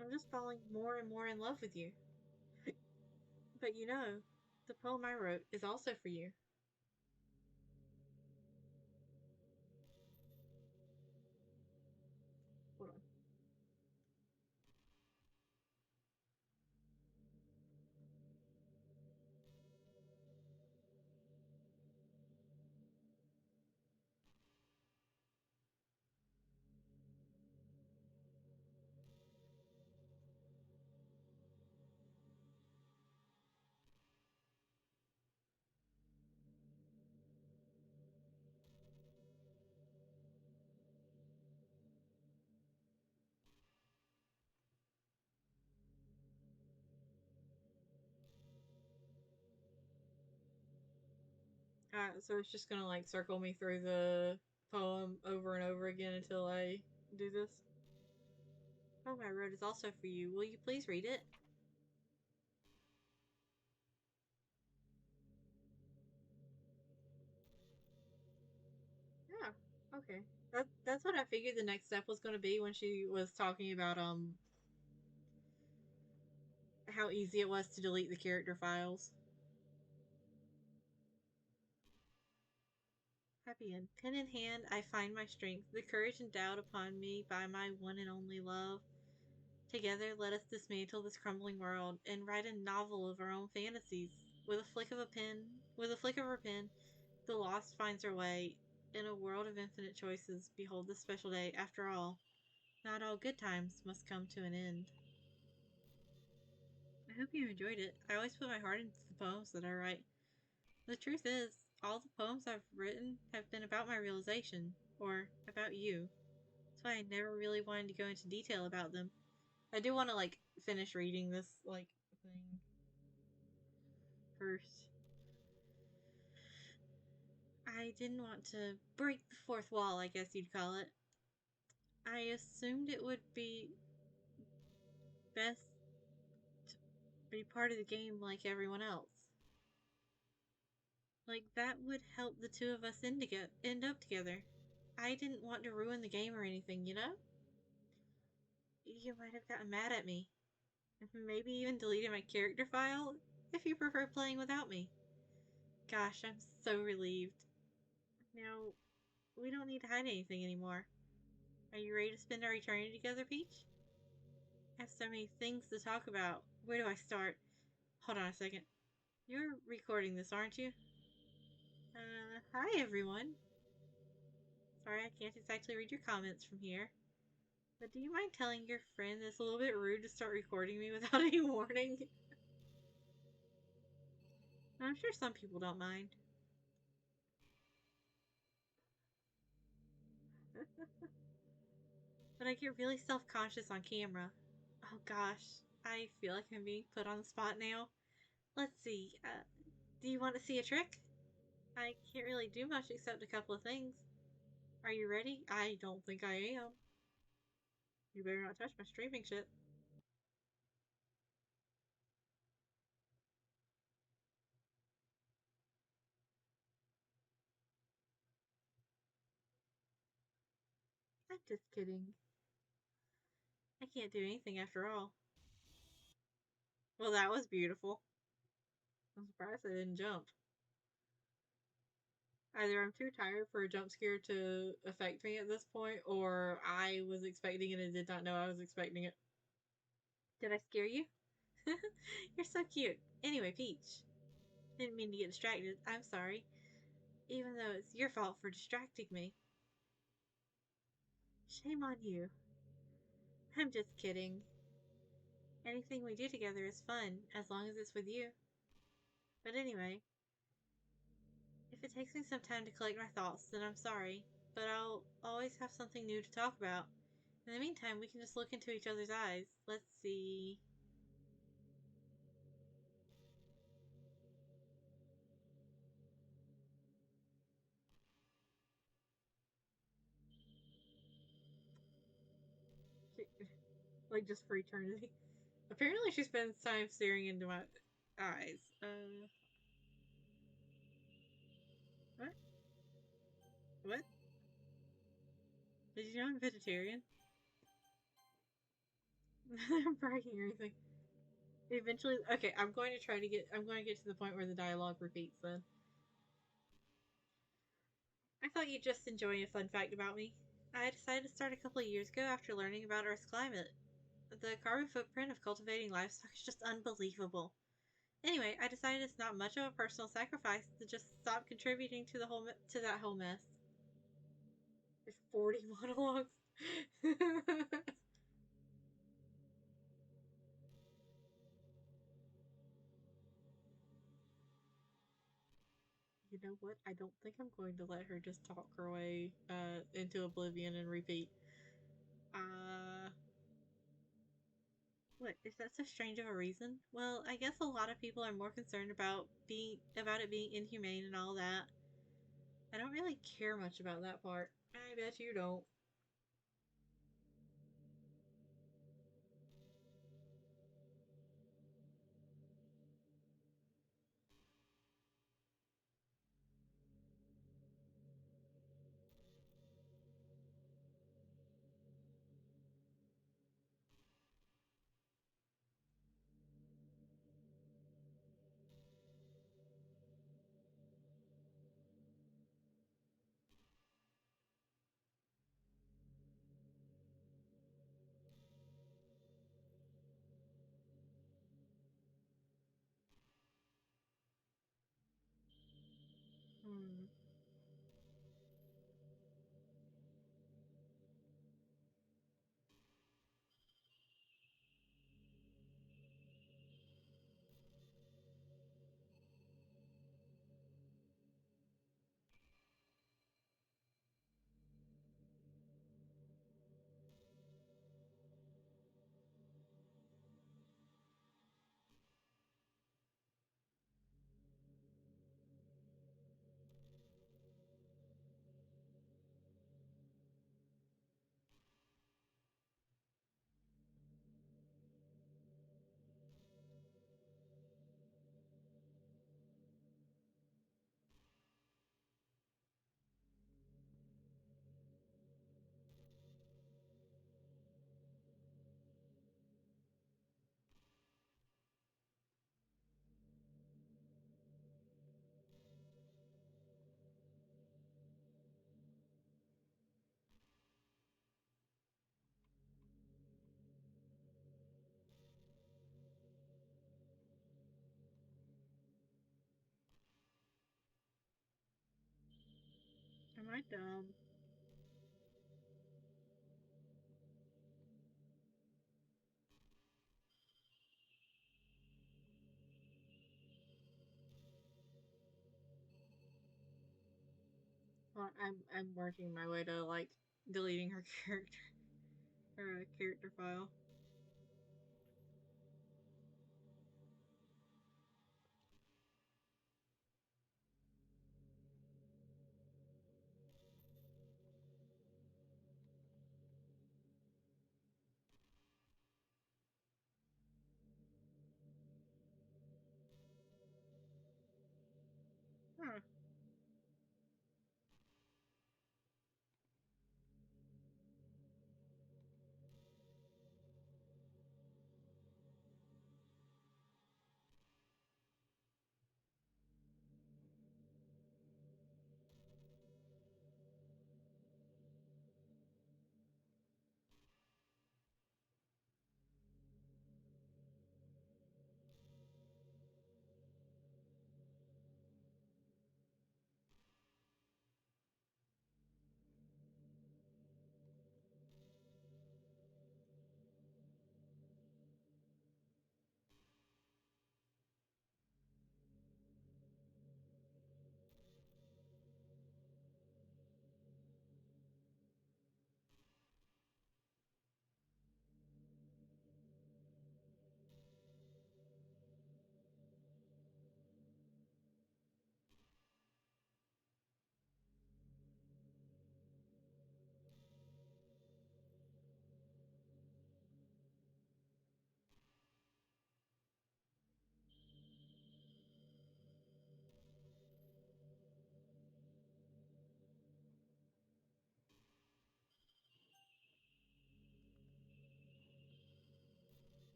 I'm just falling more and more in love with you. But you know, the poem I wrote is also for you. Hold on. So it's just gonna like circle me through the poem over and over again until I do this. The poem I wrote is also for you. Will you please read it? Yeah. Okay. That's what I figured the next step was going to be when she was talking about how easy it was to delete the character files. Happy end. Pen in hand, I find my strength, the courage endowed upon me by my one and only love. Together, let us dismantle this crumbling world and write a novel of our own fantasies. With a flick of a pen, with a flick of her pen, the lost finds her way. In a world of infinite choices, behold this special day. After all, not all good times must come to an end. I hope you enjoyed it. I always put my heart into the poems that I write. The truth is, all the poems I've written have been about my realization, or about you. That's why I never really wanted to go into detail about them. I do want to like finish reading this like thing first. I didn't want to break the fourth wall, I guess you'd call it. I assumed it would be best to be part of the game like everyone else. Like that would help the two of us end up together. I didn't want to ruin the game or anything, you know? You might have gotten mad at me. Maybe even deleted my character file if you prefer playing without me. Gosh, I'm so relieved. Now, we don't need to hide anything anymore. Are you ready to spend our eternity together, Peach? I have so many things to talk about. Where do I start? Hold on a second. You're recording this, aren't you? Hi everyone. Sorry I can't exactly read your comments from here. But do you mind telling your friend it's a little bit rude to start recording me without any warning? I'm sure some people don't mind. But I get really self-conscious on camera. Oh gosh, I feel like I'm being put on the spot now. Let's see, do you want to see a trick? I can't really do much except a couple of things. Are you ready? I don't think I am. You better not touch my streaming shit. I'm just kidding. I can't do anything after all. Well, that was beautiful. I'm surprised I didn't jump. Either I'm too tired for a jump scare to affect me at this point, or I was expecting it and did not know I was expecting it. Did I scare you? You're so cute. Anyway, Peach. Didn't mean to get distracted. I'm sorry. Even though it's your fault for distracting me. Shame on you. I'm just kidding. Anything we do together is fun, as long as it's with you. But anyway, if it takes me some time to collect my thoughts, then I'm sorry. But I'll always have something new to talk about. In the meantime, we can just look into each other's eyes. Let's see. Like, just for eternity. Apparently, she spends time staring into my eyes. What? What? Did you know I'm vegetarian? I'm bragging or anything. Eventually, okay, I'm going to get to the point where the dialogue repeats then. I thought you'd just enjoy a fun fact about me. I decided to start a couple of years ago after learning about Earth's climate. The carbon footprint of cultivating livestock is just unbelievable. Anyway, I decided it's not much of a personal sacrifice to just stop contributing to to that whole mess. There's 40 monologues. You know what? I don't think I'm going to let her just talk her way into oblivion and repeat. Uh, what is that so strange of a reason? Well, I guess a lot of people are more concerned about it being inhumane and all that. I don't really care much about that part. I bet you don't. Hmm. Am I dumb? Well, I'm working my way to like deleting her character file. Huh.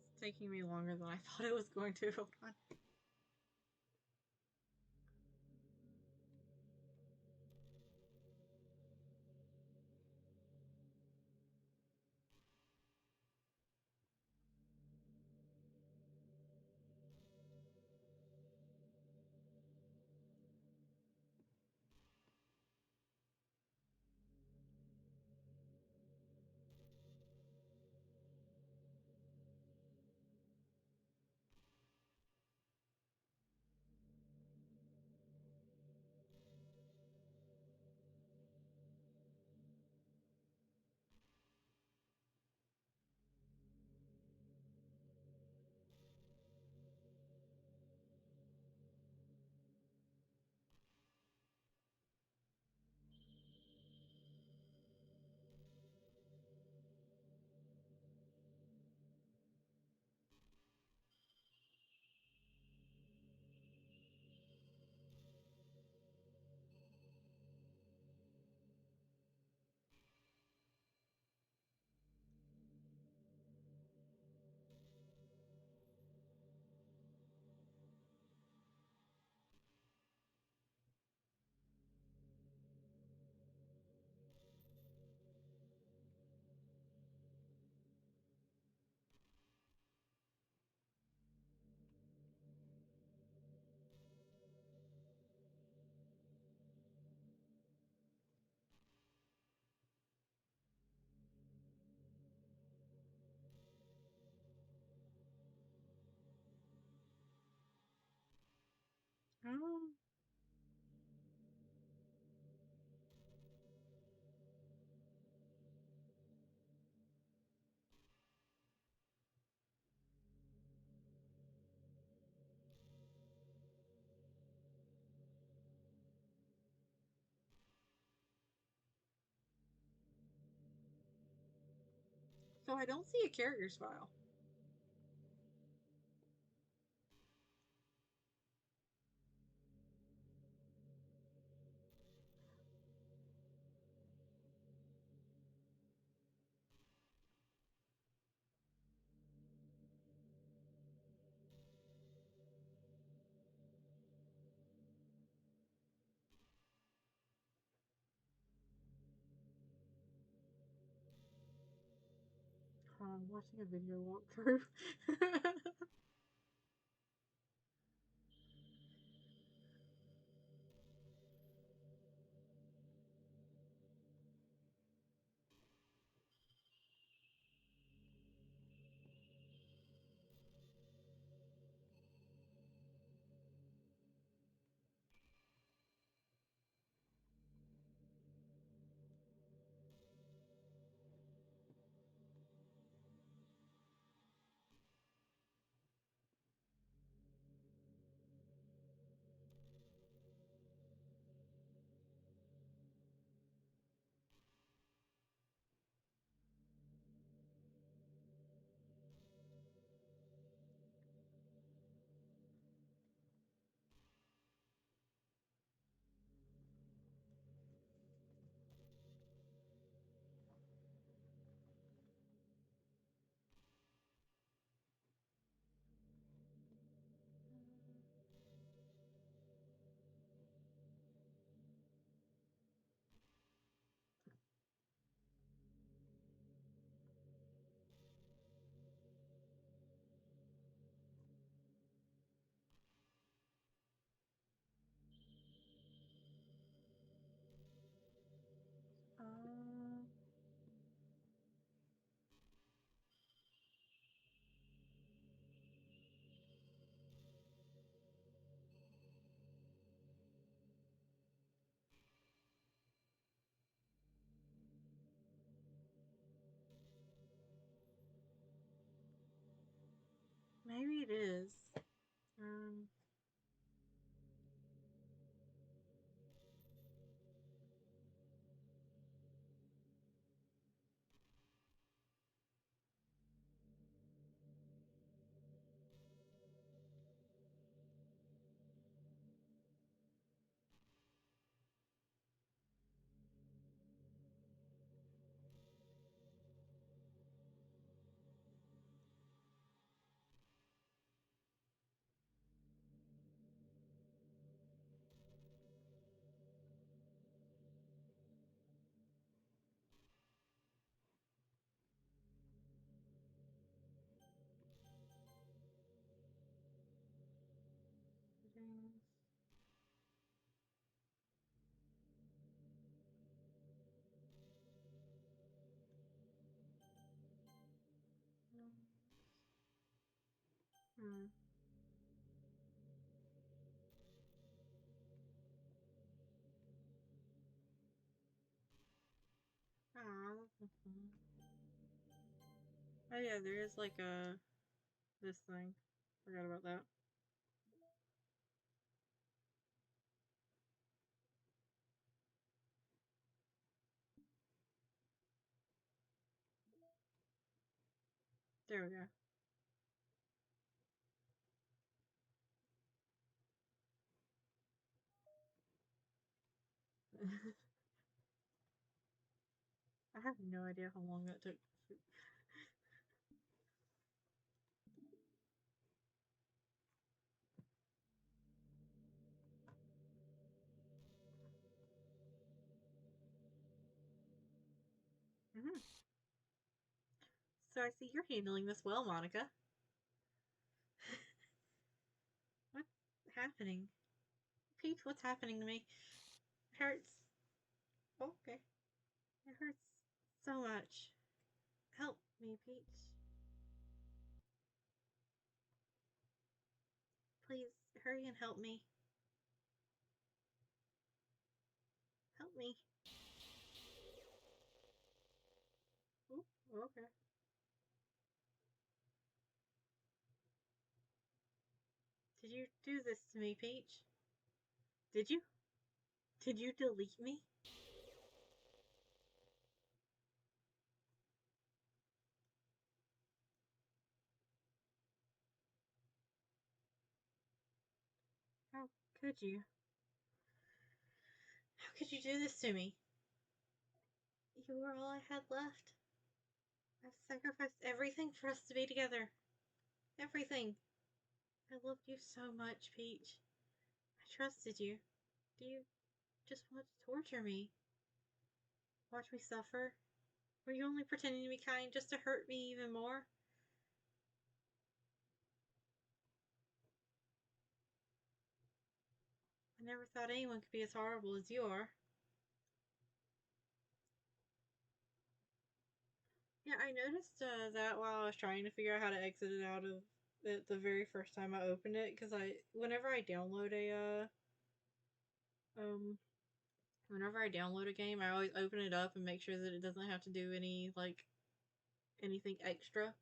It's taking me longer than I thought it was going to. Hold on. Oh. So I don't see a characters file. I'm watching a video walkthrough. um, maybe it is. Um, settings. Hmm. Ah, that's fun. Oh yeah, there is like a this thing. Forgot about that. There we go. I have no idea how long that took. Mhm. So I see you're handling this well, Monica. What's happening? Peach, what's happening to me? It hurts. Oh, okay. It hurts so much. Help me, Peach. Please hurry and help me. me. Ooh, okay. Did you do this to me, Peach? Did you? Did you delete me? How could you? How could you do this to me? You were all I had left. I've sacrificed everything for us to be together. Everything. I loved you so much, Peach. I trusted you. Do you just want to torture me? Watch me suffer? Were you only pretending to be kind just to hurt me even more? I never thought anyone could be as horrible as you are. Yeah, I noticed that while I was trying to figure out how to exit it out of it the very first time I opened it, because whenever I download um, whenever I download a game, I always open it up and make sure that it doesn't have to do anything extra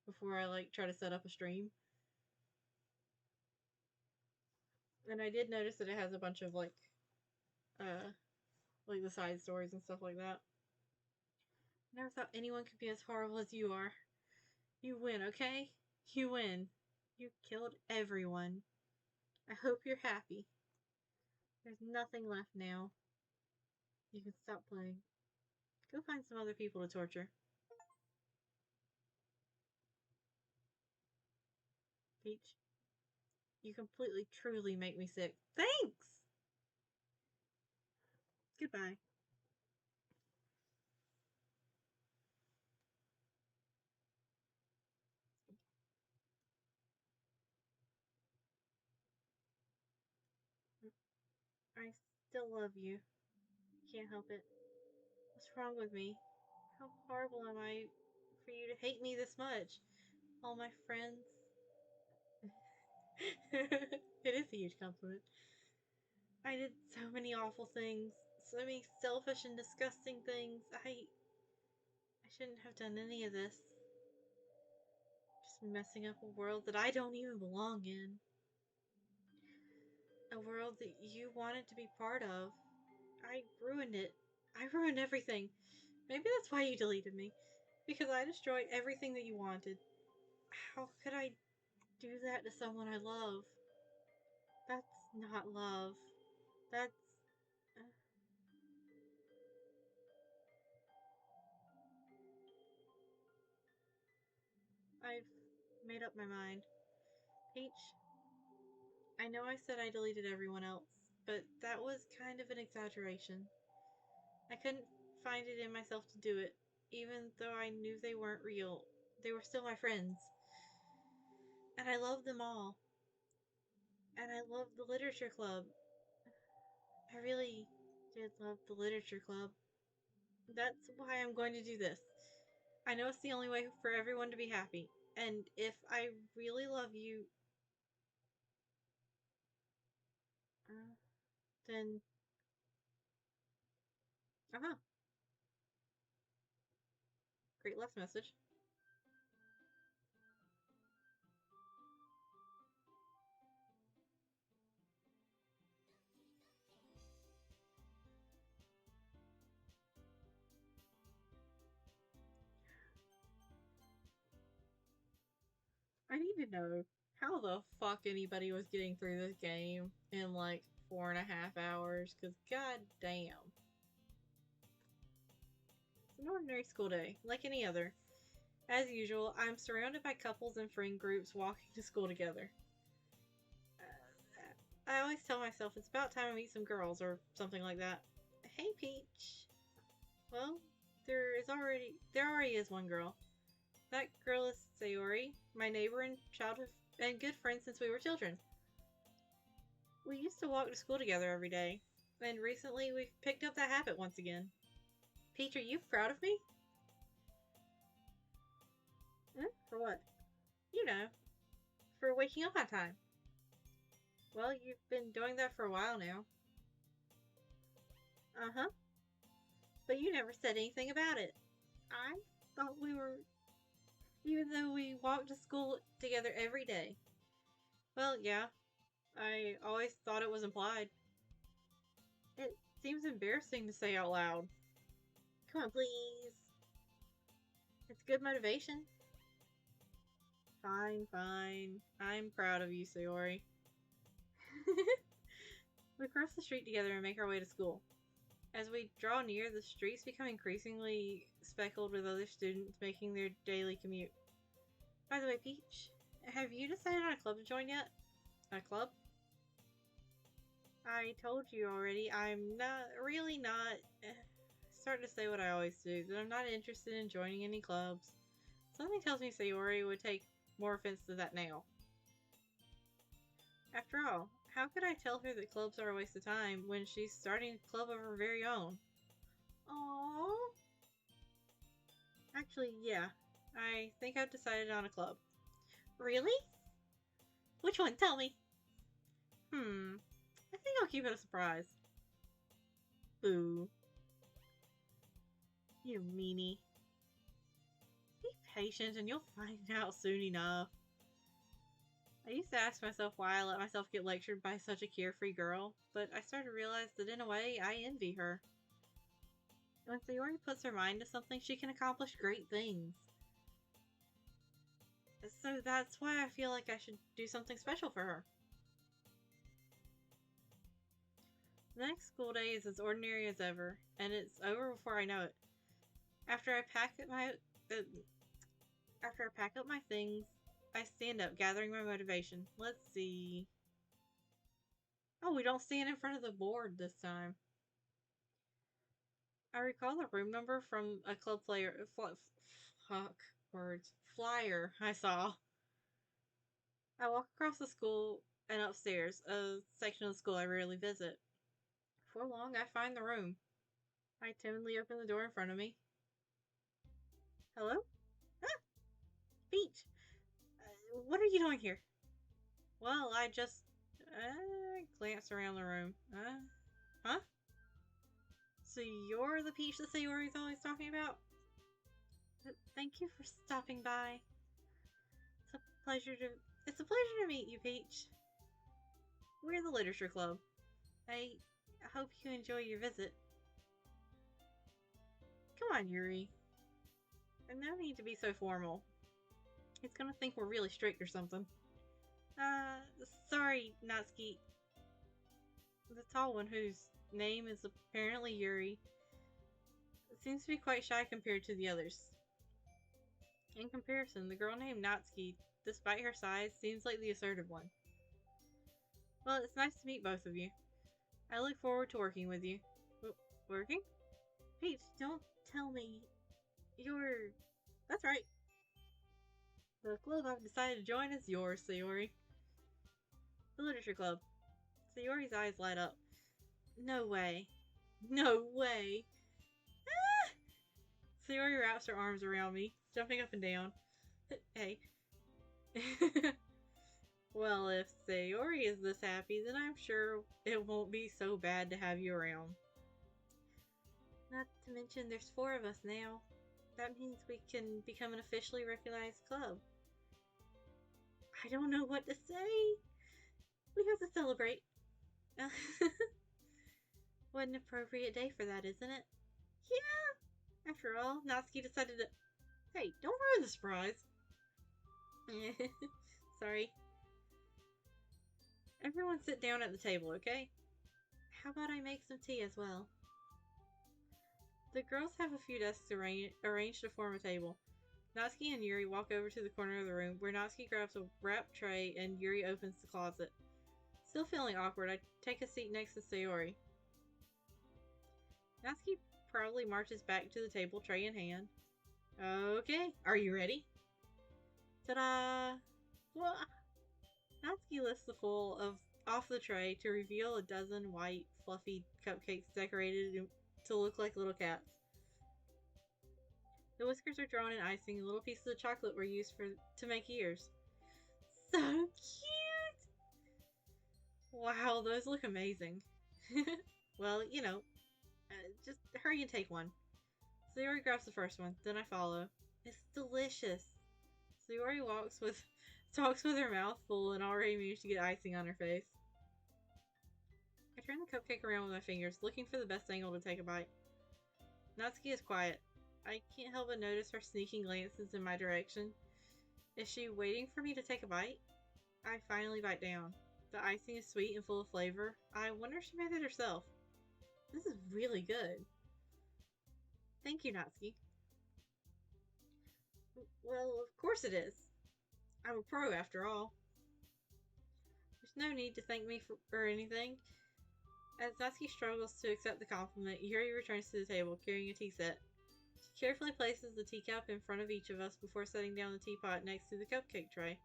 before I try to set up a stream. And I did notice that it has a bunch of uh the side stories and stuff like that. Never thought anyone could be as horrible as you are. You win, okay? You win. You killed everyone. I hope you're happy. There's nothing left now. You can stop playing. Go find some other people to torture. Peach, you completely, truly make me sick. Thanks! Goodbye. I still love you. Can't help it. What's wrong with me? How horrible am I for you to hate me this much? All my friends. It is a huge compliment. I did so many awful things. So many selfish and disgusting things. I shouldn't have done any of this. Just messing up a world that I don't even belong in. A world that you wanted to be part of. I ruined it. I ruined everything. Maybe that's why you deleted me. Because I destroyed everything that you wanted. How could I do that to someone I love? That's not love. That's. Uh, I've made up my mind. Peach, I know I said I deleted everyone else, but that was kind of an exaggeration. I couldn't find it in myself to do it, even though I knew they weren't real. They were still my friends. And I loved them all. And I loved the literature club. I really did love the literature club. That's why I'm going to do this. I know it's the only way for everyone to be happy. And if I really love you, then. Uh huh. Great last message. I need to know how the fuck anybody was getting through this game in 4.5 hours, because god damn. It's an ordinary school day, like any other. As usual, I'm surrounded by couples and friend groups walking to school together. I always tell myself it's about time I meet some girls or something like that. Hey, Peach. Well, there already is one girl. That girl is Sayori, my neighbor and childhood and good friend since we were children. We used to walk to school together every day, and recently we've picked up that habit once again. Peach, are you proud of me? For what? You know, for waking up on time. Well, you've been doing that for a while now. Uh-huh. But you never said anything about it. I thought we were, even though we walked to school together every day. Well, yeah, I always thought it was implied. It seems embarrassing to say out loud. Come on, please. It's good motivation. Fine, fine. I'm proud of you, Sayori. We cross the street together and make our way to school. As we draw near, the streets become increasingly speckled with other students making their daily commute. By the way, Peach, have you decided on a club to join yet? A club? I told you already, I'm not starting to say what I always do, that I'm not interested in joining any clubs. Something tells me Sayori would take more offense to that now. After all, how could I tell her that clubs are a waste of time when she's starting a club of her very own? Aww. Actually, yeah. I think I've decided on a club. Really? Which one? Tell me. I think I'll keep it a surprise. Boo. You meanie. Be patient and you'll find out soon enough. I used to ask myself why I let myself get lectured by such a carefree girl, but I started to realize that in a way, I envy her. When Sayori puts her mind to something, she can accomplish great things. So that's why I feel like I should do something special for her. The next school day is as ordinary as ever, and it's over before I know it. After I pack up my things, I stand up, gathering my motivation. Let's see. Oh, we don't stand in front of the board this time. I recall the room number from a club flyer I saw. I walk across the school and upstairs, a section of the school I rarely visit. Before long, I find the room. I timidly open the door in front of me. Hello? Ah, Peach! What are you doing here? Well, I just glanced around the room. Huh? So you're the Peach that Sayori's always talking about? Thank you for stopping by. It's a pleasure to meet you, Peach. We're the Literature Club. I hope you enjoy your visit. Come on, Yuri. There's no need to be so formal. It's gonna think we're really strict or something. Sorry, Natsuki. The tall one, whose name is apparently Yuri, seems to be quite shy compared to the others. In comparison, the girl named Natsuki, despite her size, seems like the assertive one. Well, it's nice to meet both of you. I look forward to working with you. Working? Peach, don't tell me you're... That's right. The club I've decided to join is yours, Sayori. The Literature Club. Sayori's eyes light up. No way. No way. Ah! Sayori wraps her arms around me, jumping up and down. Hey. Well, if Sayori is this happy, then I'm sure it won't be so bad to have you around. Not to mention there's 4 of us now. That means we can become an officially recognized club. I don't know what to say. We have to celebrate. What an appropriate day for that, isn't it? Yeah! After all, Natsuki decided to... Hey, don't ruin the surprise. Sorry. Everyone sit down at the table, okay? How about I make some tea as well? The girls have a few desks arranged to form a table. Natsuki and Yuri walk over to the corner of the room, where Natsuki grabs a wrapped tray and Yuri opens the closet. Still feeling awkward, I take a seat next to Sayori. Natsuki proudly marches back to the table, tray in hand. Okay, are you ready? Ta-da! Well, Natsuki lifts the full off the tray to reveal a dozen white, fluffy cupcakes decorated to look like little cats. The whiskers are drawn in icing, and little pieces of chocolate were used to make ears. So cute! Wow, those look amazing. Well, you know, Just hurry and take one. Sayori grabs the first one, then I follow. It's delicious. Sayori talks with her mouth full and already managed to get icing on her face. I turn the cupcake around with my fingers, looking for the best angle to take a bite. Natsuki is quiet. I can't help but notice her sneaking glances in my direction. Is she waiting for me to take a bite? I finally bite down. The icing is sweet and full of flavor. I wonder if she made it herself. This is really good. Thank you, Natsuki. Well, of course it is. I'm a pro after all. There's no need to thank me for anything. As Natsuki struggles to accept the compliment, Yuri returns to the table, carrying a tea set. She carefully places the teacup in front of each of us before setting down the teapot next to the cupcake tray.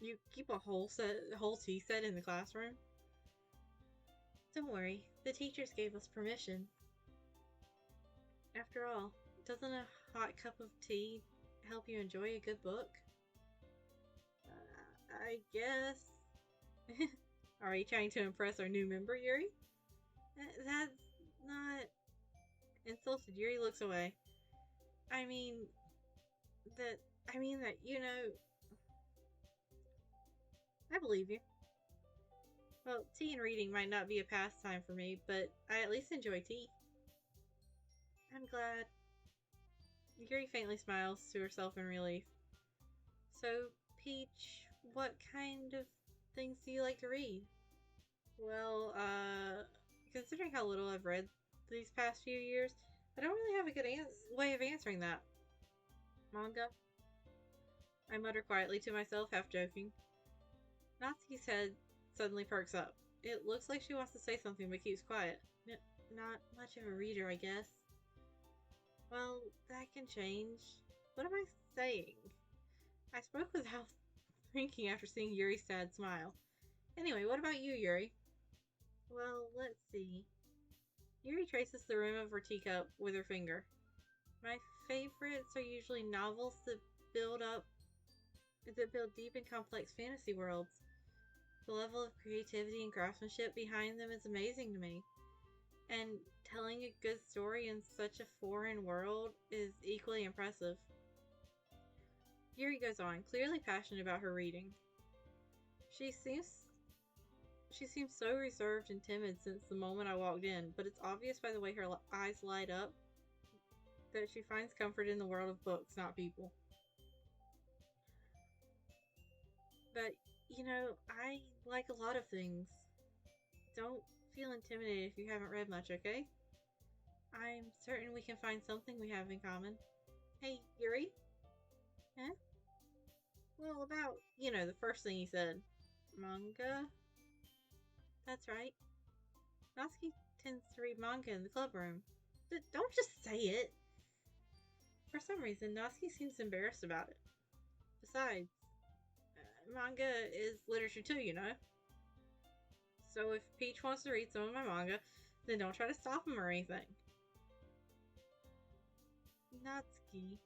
You keep a whole tea set in the classroom? Don't worry, the teachers gave us permission. After all, doesn't a hot cup of tea help you enjoy a good book? I guess. Are you trying to impress our new member, Yuri? That's not... Insulted, Yuri looks away. I mean that, I believe you. Well, tea and reading might not be a pastime for me, but I at least enjoy tea. I'm glad. Yuri faintly smiles to herself in relief. So, Peach, what kind of things do you like to read? Well, considering how little I've read these past few years, I don't really have a good way of answering that. Manga? I mutter quietly to myself, half joking. Natsuki's head suddenly perks up. It looks like she wants to say something but keeps quiet. Not much of a reader, I guess. Well, that can change. What am I saying? I spoke without thinking after seeing Yuri's sad smile. Anyway, what about you, Yuri? Well, let's see. Yuri traces the rim of her teacup with her finger. My favorites are usually novels that build deep and complex fantasy worlds. The level of creativity and craftsmanship behind them is amazing to me. And telling a good story in such a foreign world is equally impressive. Yuri goes on, clearly passionate about her reading. She seems so reserved and timid since the moment I walked in, but it's obvious by the way her eyes light up that she finds comfort in the world of books, not people. But, I like a lot of things. Don't feel intimidated if you haven't read much, okay? I'm certain we can find something we have in common. Hey, Yuri? Huh? Well, about, the first thing you said. Manga? That's right. Natsuki tends to read manga in the club room. Don't just say it! For some reason, Natsuki seems embarrassed about it. Besides, manga is literature too, So if Peach wants to read some of my manga, then don't try to stop him or anything. Natsuki,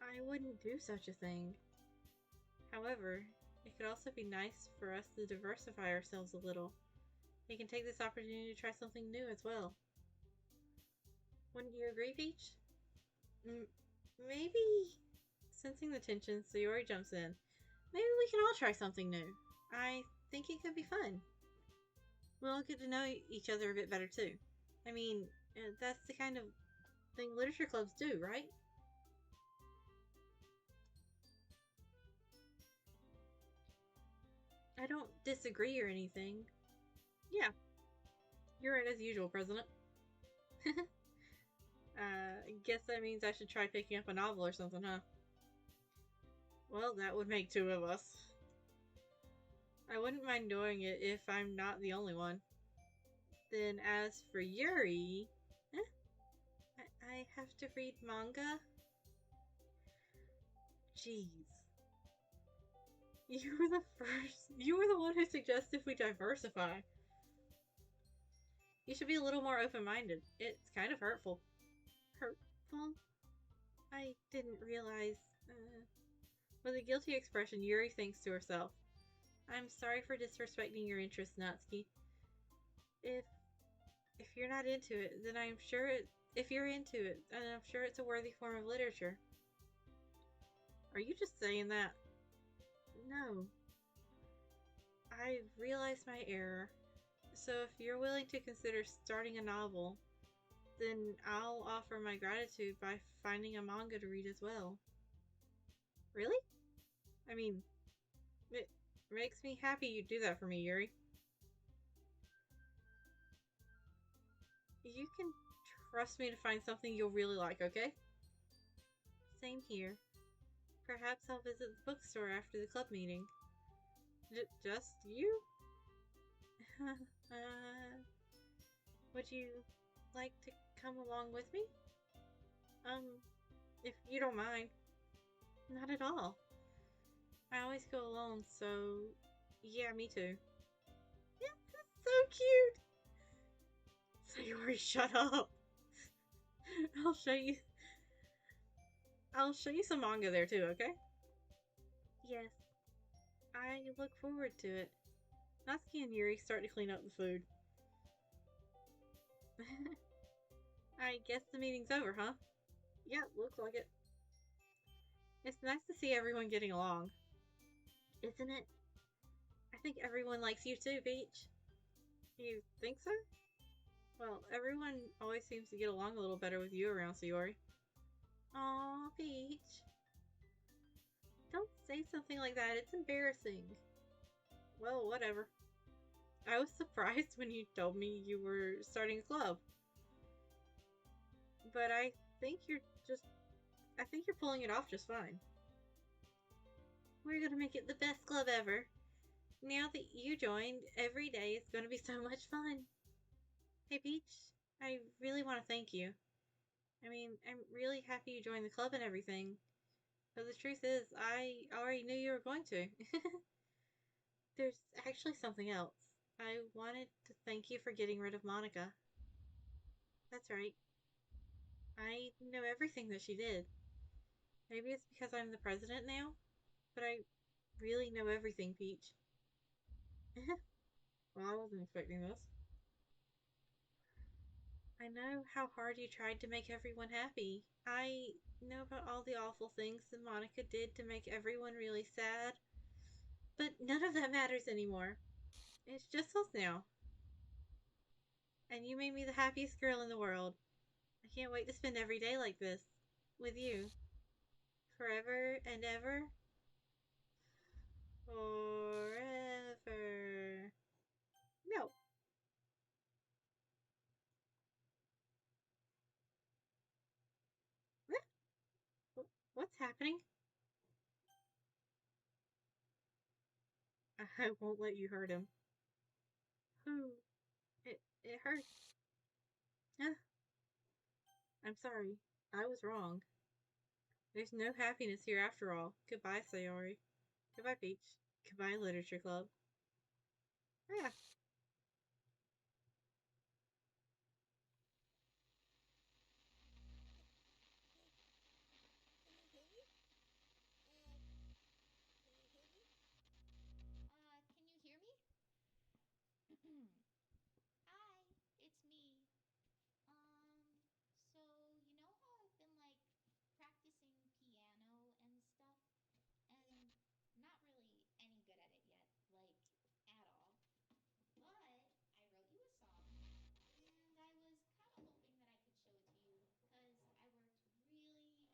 I wouldn't do such a thing. However, it could also be nice for us to diversify ourselves a little. We can take this opportunity to try something new as well. Wouldn't you agree, Peach? Maybe... Sensing the tension, Sayori jumps in. Maybe we can all try something new. I think it could be fun. We'll all get to know each other a bit better too. I mean, that's the kind of thing literature clubs do, right? I don't disagree or anything. Yeah, you're right as usual, President. I guess that means I should try picking up a novel or something, huh? Well, that would make two of us. I wouldn't mind doing it if I'm not the only one. Then as for Yuri... I have to read manga? Jeez. You were the one who suggested we diversify. You should be a little more open-minded. It's kind of hurtful. Hurtful? I didn't realize... With a guilty expression, Yuri thinks to herself. I'm sorry for disrespecting your interests, Natsuki. If If you're not into it, then I'm sure it. If you're into it, then I'm sure it's a worthy form of literature. Are you just saying that? No, I realized my error. So if you're willing to consider starting a novel, then I'll offer my gratitude by finding a manga to read as well. Really? I mean, it makes me happy you do that for me, Yuri. You can trust me to find something you'll really like, okay? Same here. Perhaps I'll visit the bookstore after the club meeting. Just you? uh, would you like to come along with me? Um, if you don't mind. Not at all. I always go alone, so yeah, me too. Yeah, that's so cute. Sayori, shut up. I'll show you. I'll show you some manga there too. Okay? Yes, I look forward to it. Natsuki and Yuri start to clean up the food. I guess the meeting's over, huh? Yeah, looks like it. It's nice to see everyone getting along, isn't it? I think everyone likes you too, Peach. You think so? Well, everyone always seems to get along a little better with you around, Sayori. Aw, Peach. Don't say something like that. It's embarrassing. Well, whatever. I was surprised when you told me you were starting a club. But think you're just I think you're pulling it off just fine. We're gonna make it the best club ever. Now that you joined, every day is gonna be so much fun. Hey Peach, I really want to thank you. I mean, I'm really happy you joined the club and everything. But the truth is, I already knew you were going to. There's actually something else. I wanted to thank you for getting rid of Monica. That's right. I know everything that she did. Maybe it's because I'm the president now, but I really know everything, Peach. Well, I wasn't expecting this. I know how hard you tried to make everyone happy. I know about all the awful things that Monica did to make everyone really sad, but none of that matters anymore. It's just us now. And you made me the happiest girl in the world. I can't wait to spend every day like this. With you. Forever and ever. Forever. No. What's happening? I won't let you hurt him. Who? It hurts. Ah, I'm sorry. I was wrong. There's no happiness here after all. Goodbye, Sayori. Goodbye, Peach. Goodbye, Literature Club. Yeah. Can you hear me? Hi, it's me. So you know how I've been like practicing piano and stuff, and not really any good at it yet, like at all. But I wrote you a song, and I was kind of hoping that I could show it to you because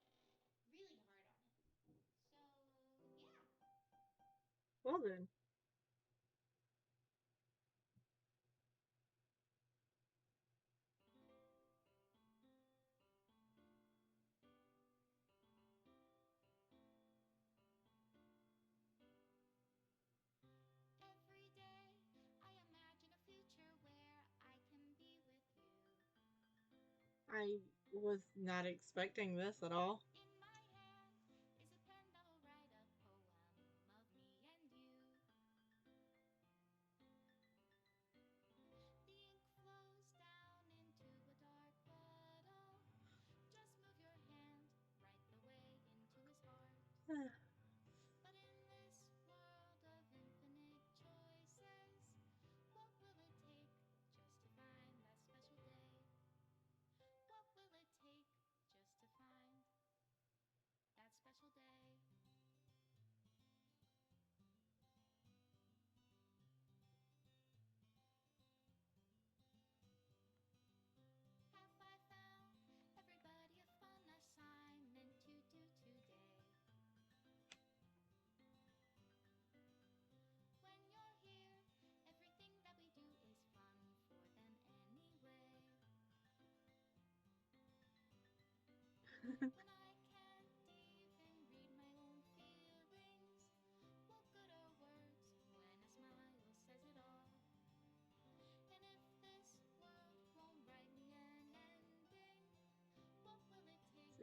I worked really, really hard on it. So yeah, Well then. every day I imagine a future where I can be with you. I was not expecting this at all. In my hand is a pen that'll write a poem of me and you. The ink flows down into a dark puddle. Just move your hand right the way into his heart. But in this world of infinite choices, what will it take just to find that special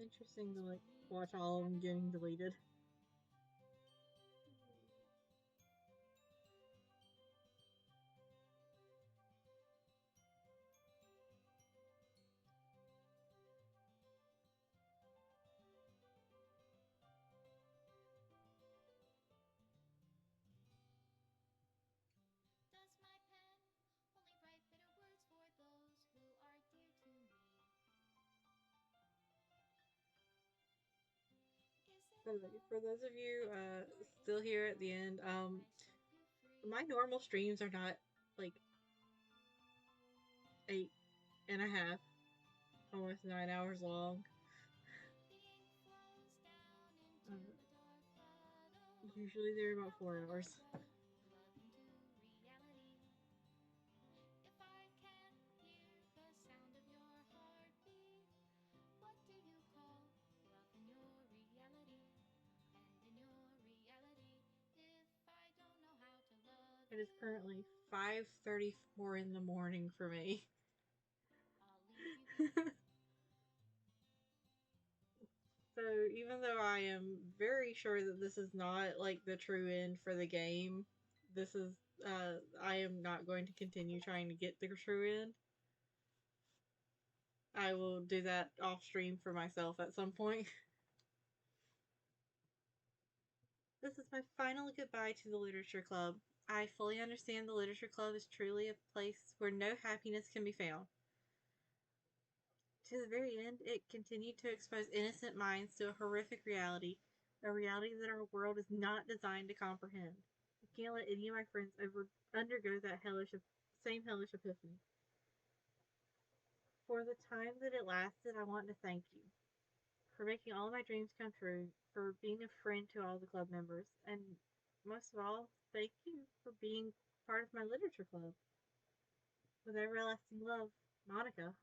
interesting to like watch all of them getting deleted. Does my pen only write bitter words for those who are dear to me? Is it For those of you or is still it here at the wrong end, that I set you free? my normal streams are not like 8.5, almost 9 hours long. The ink flows down Uh, into a dark puddle. Usually they're about How can 4 I hours. write love into reality if I can't hear the sound of your heartbeat? What do you call love in your reality? And in your reality, if I don't know how to love It is you, currently 5:34 in the morning for me. I'll leave you be. So even though I am very sure that this is not like the true end for the game, this is I am not going to continue trying to get the true end. I will do that off stream for myself at some point. This is my final goodbye to the Literature Club. I fully understand the Literature Club is truly a place where no happiness can be found. To the very end, it continued to expose innocent minds to a horrific reality, a reality that our world is not designed to comprehend. I can't let any of my friends undergo that same hellish epiphany. For the time that it lasted, I want to thank you for making all of my dreams come true, for being a friend to all the club members, and most of all, thank you for being part of my literature club. With everlasting love, Monica.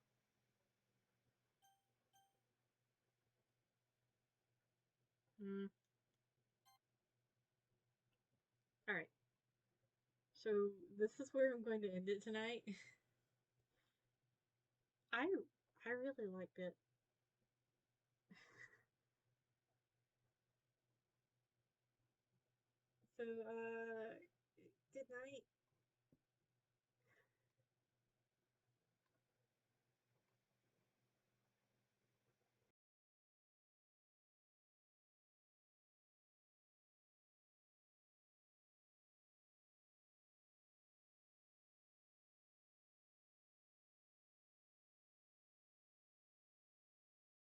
Mm, all right. So this is where I'm going to end it tonight. I I really liked it. So good night.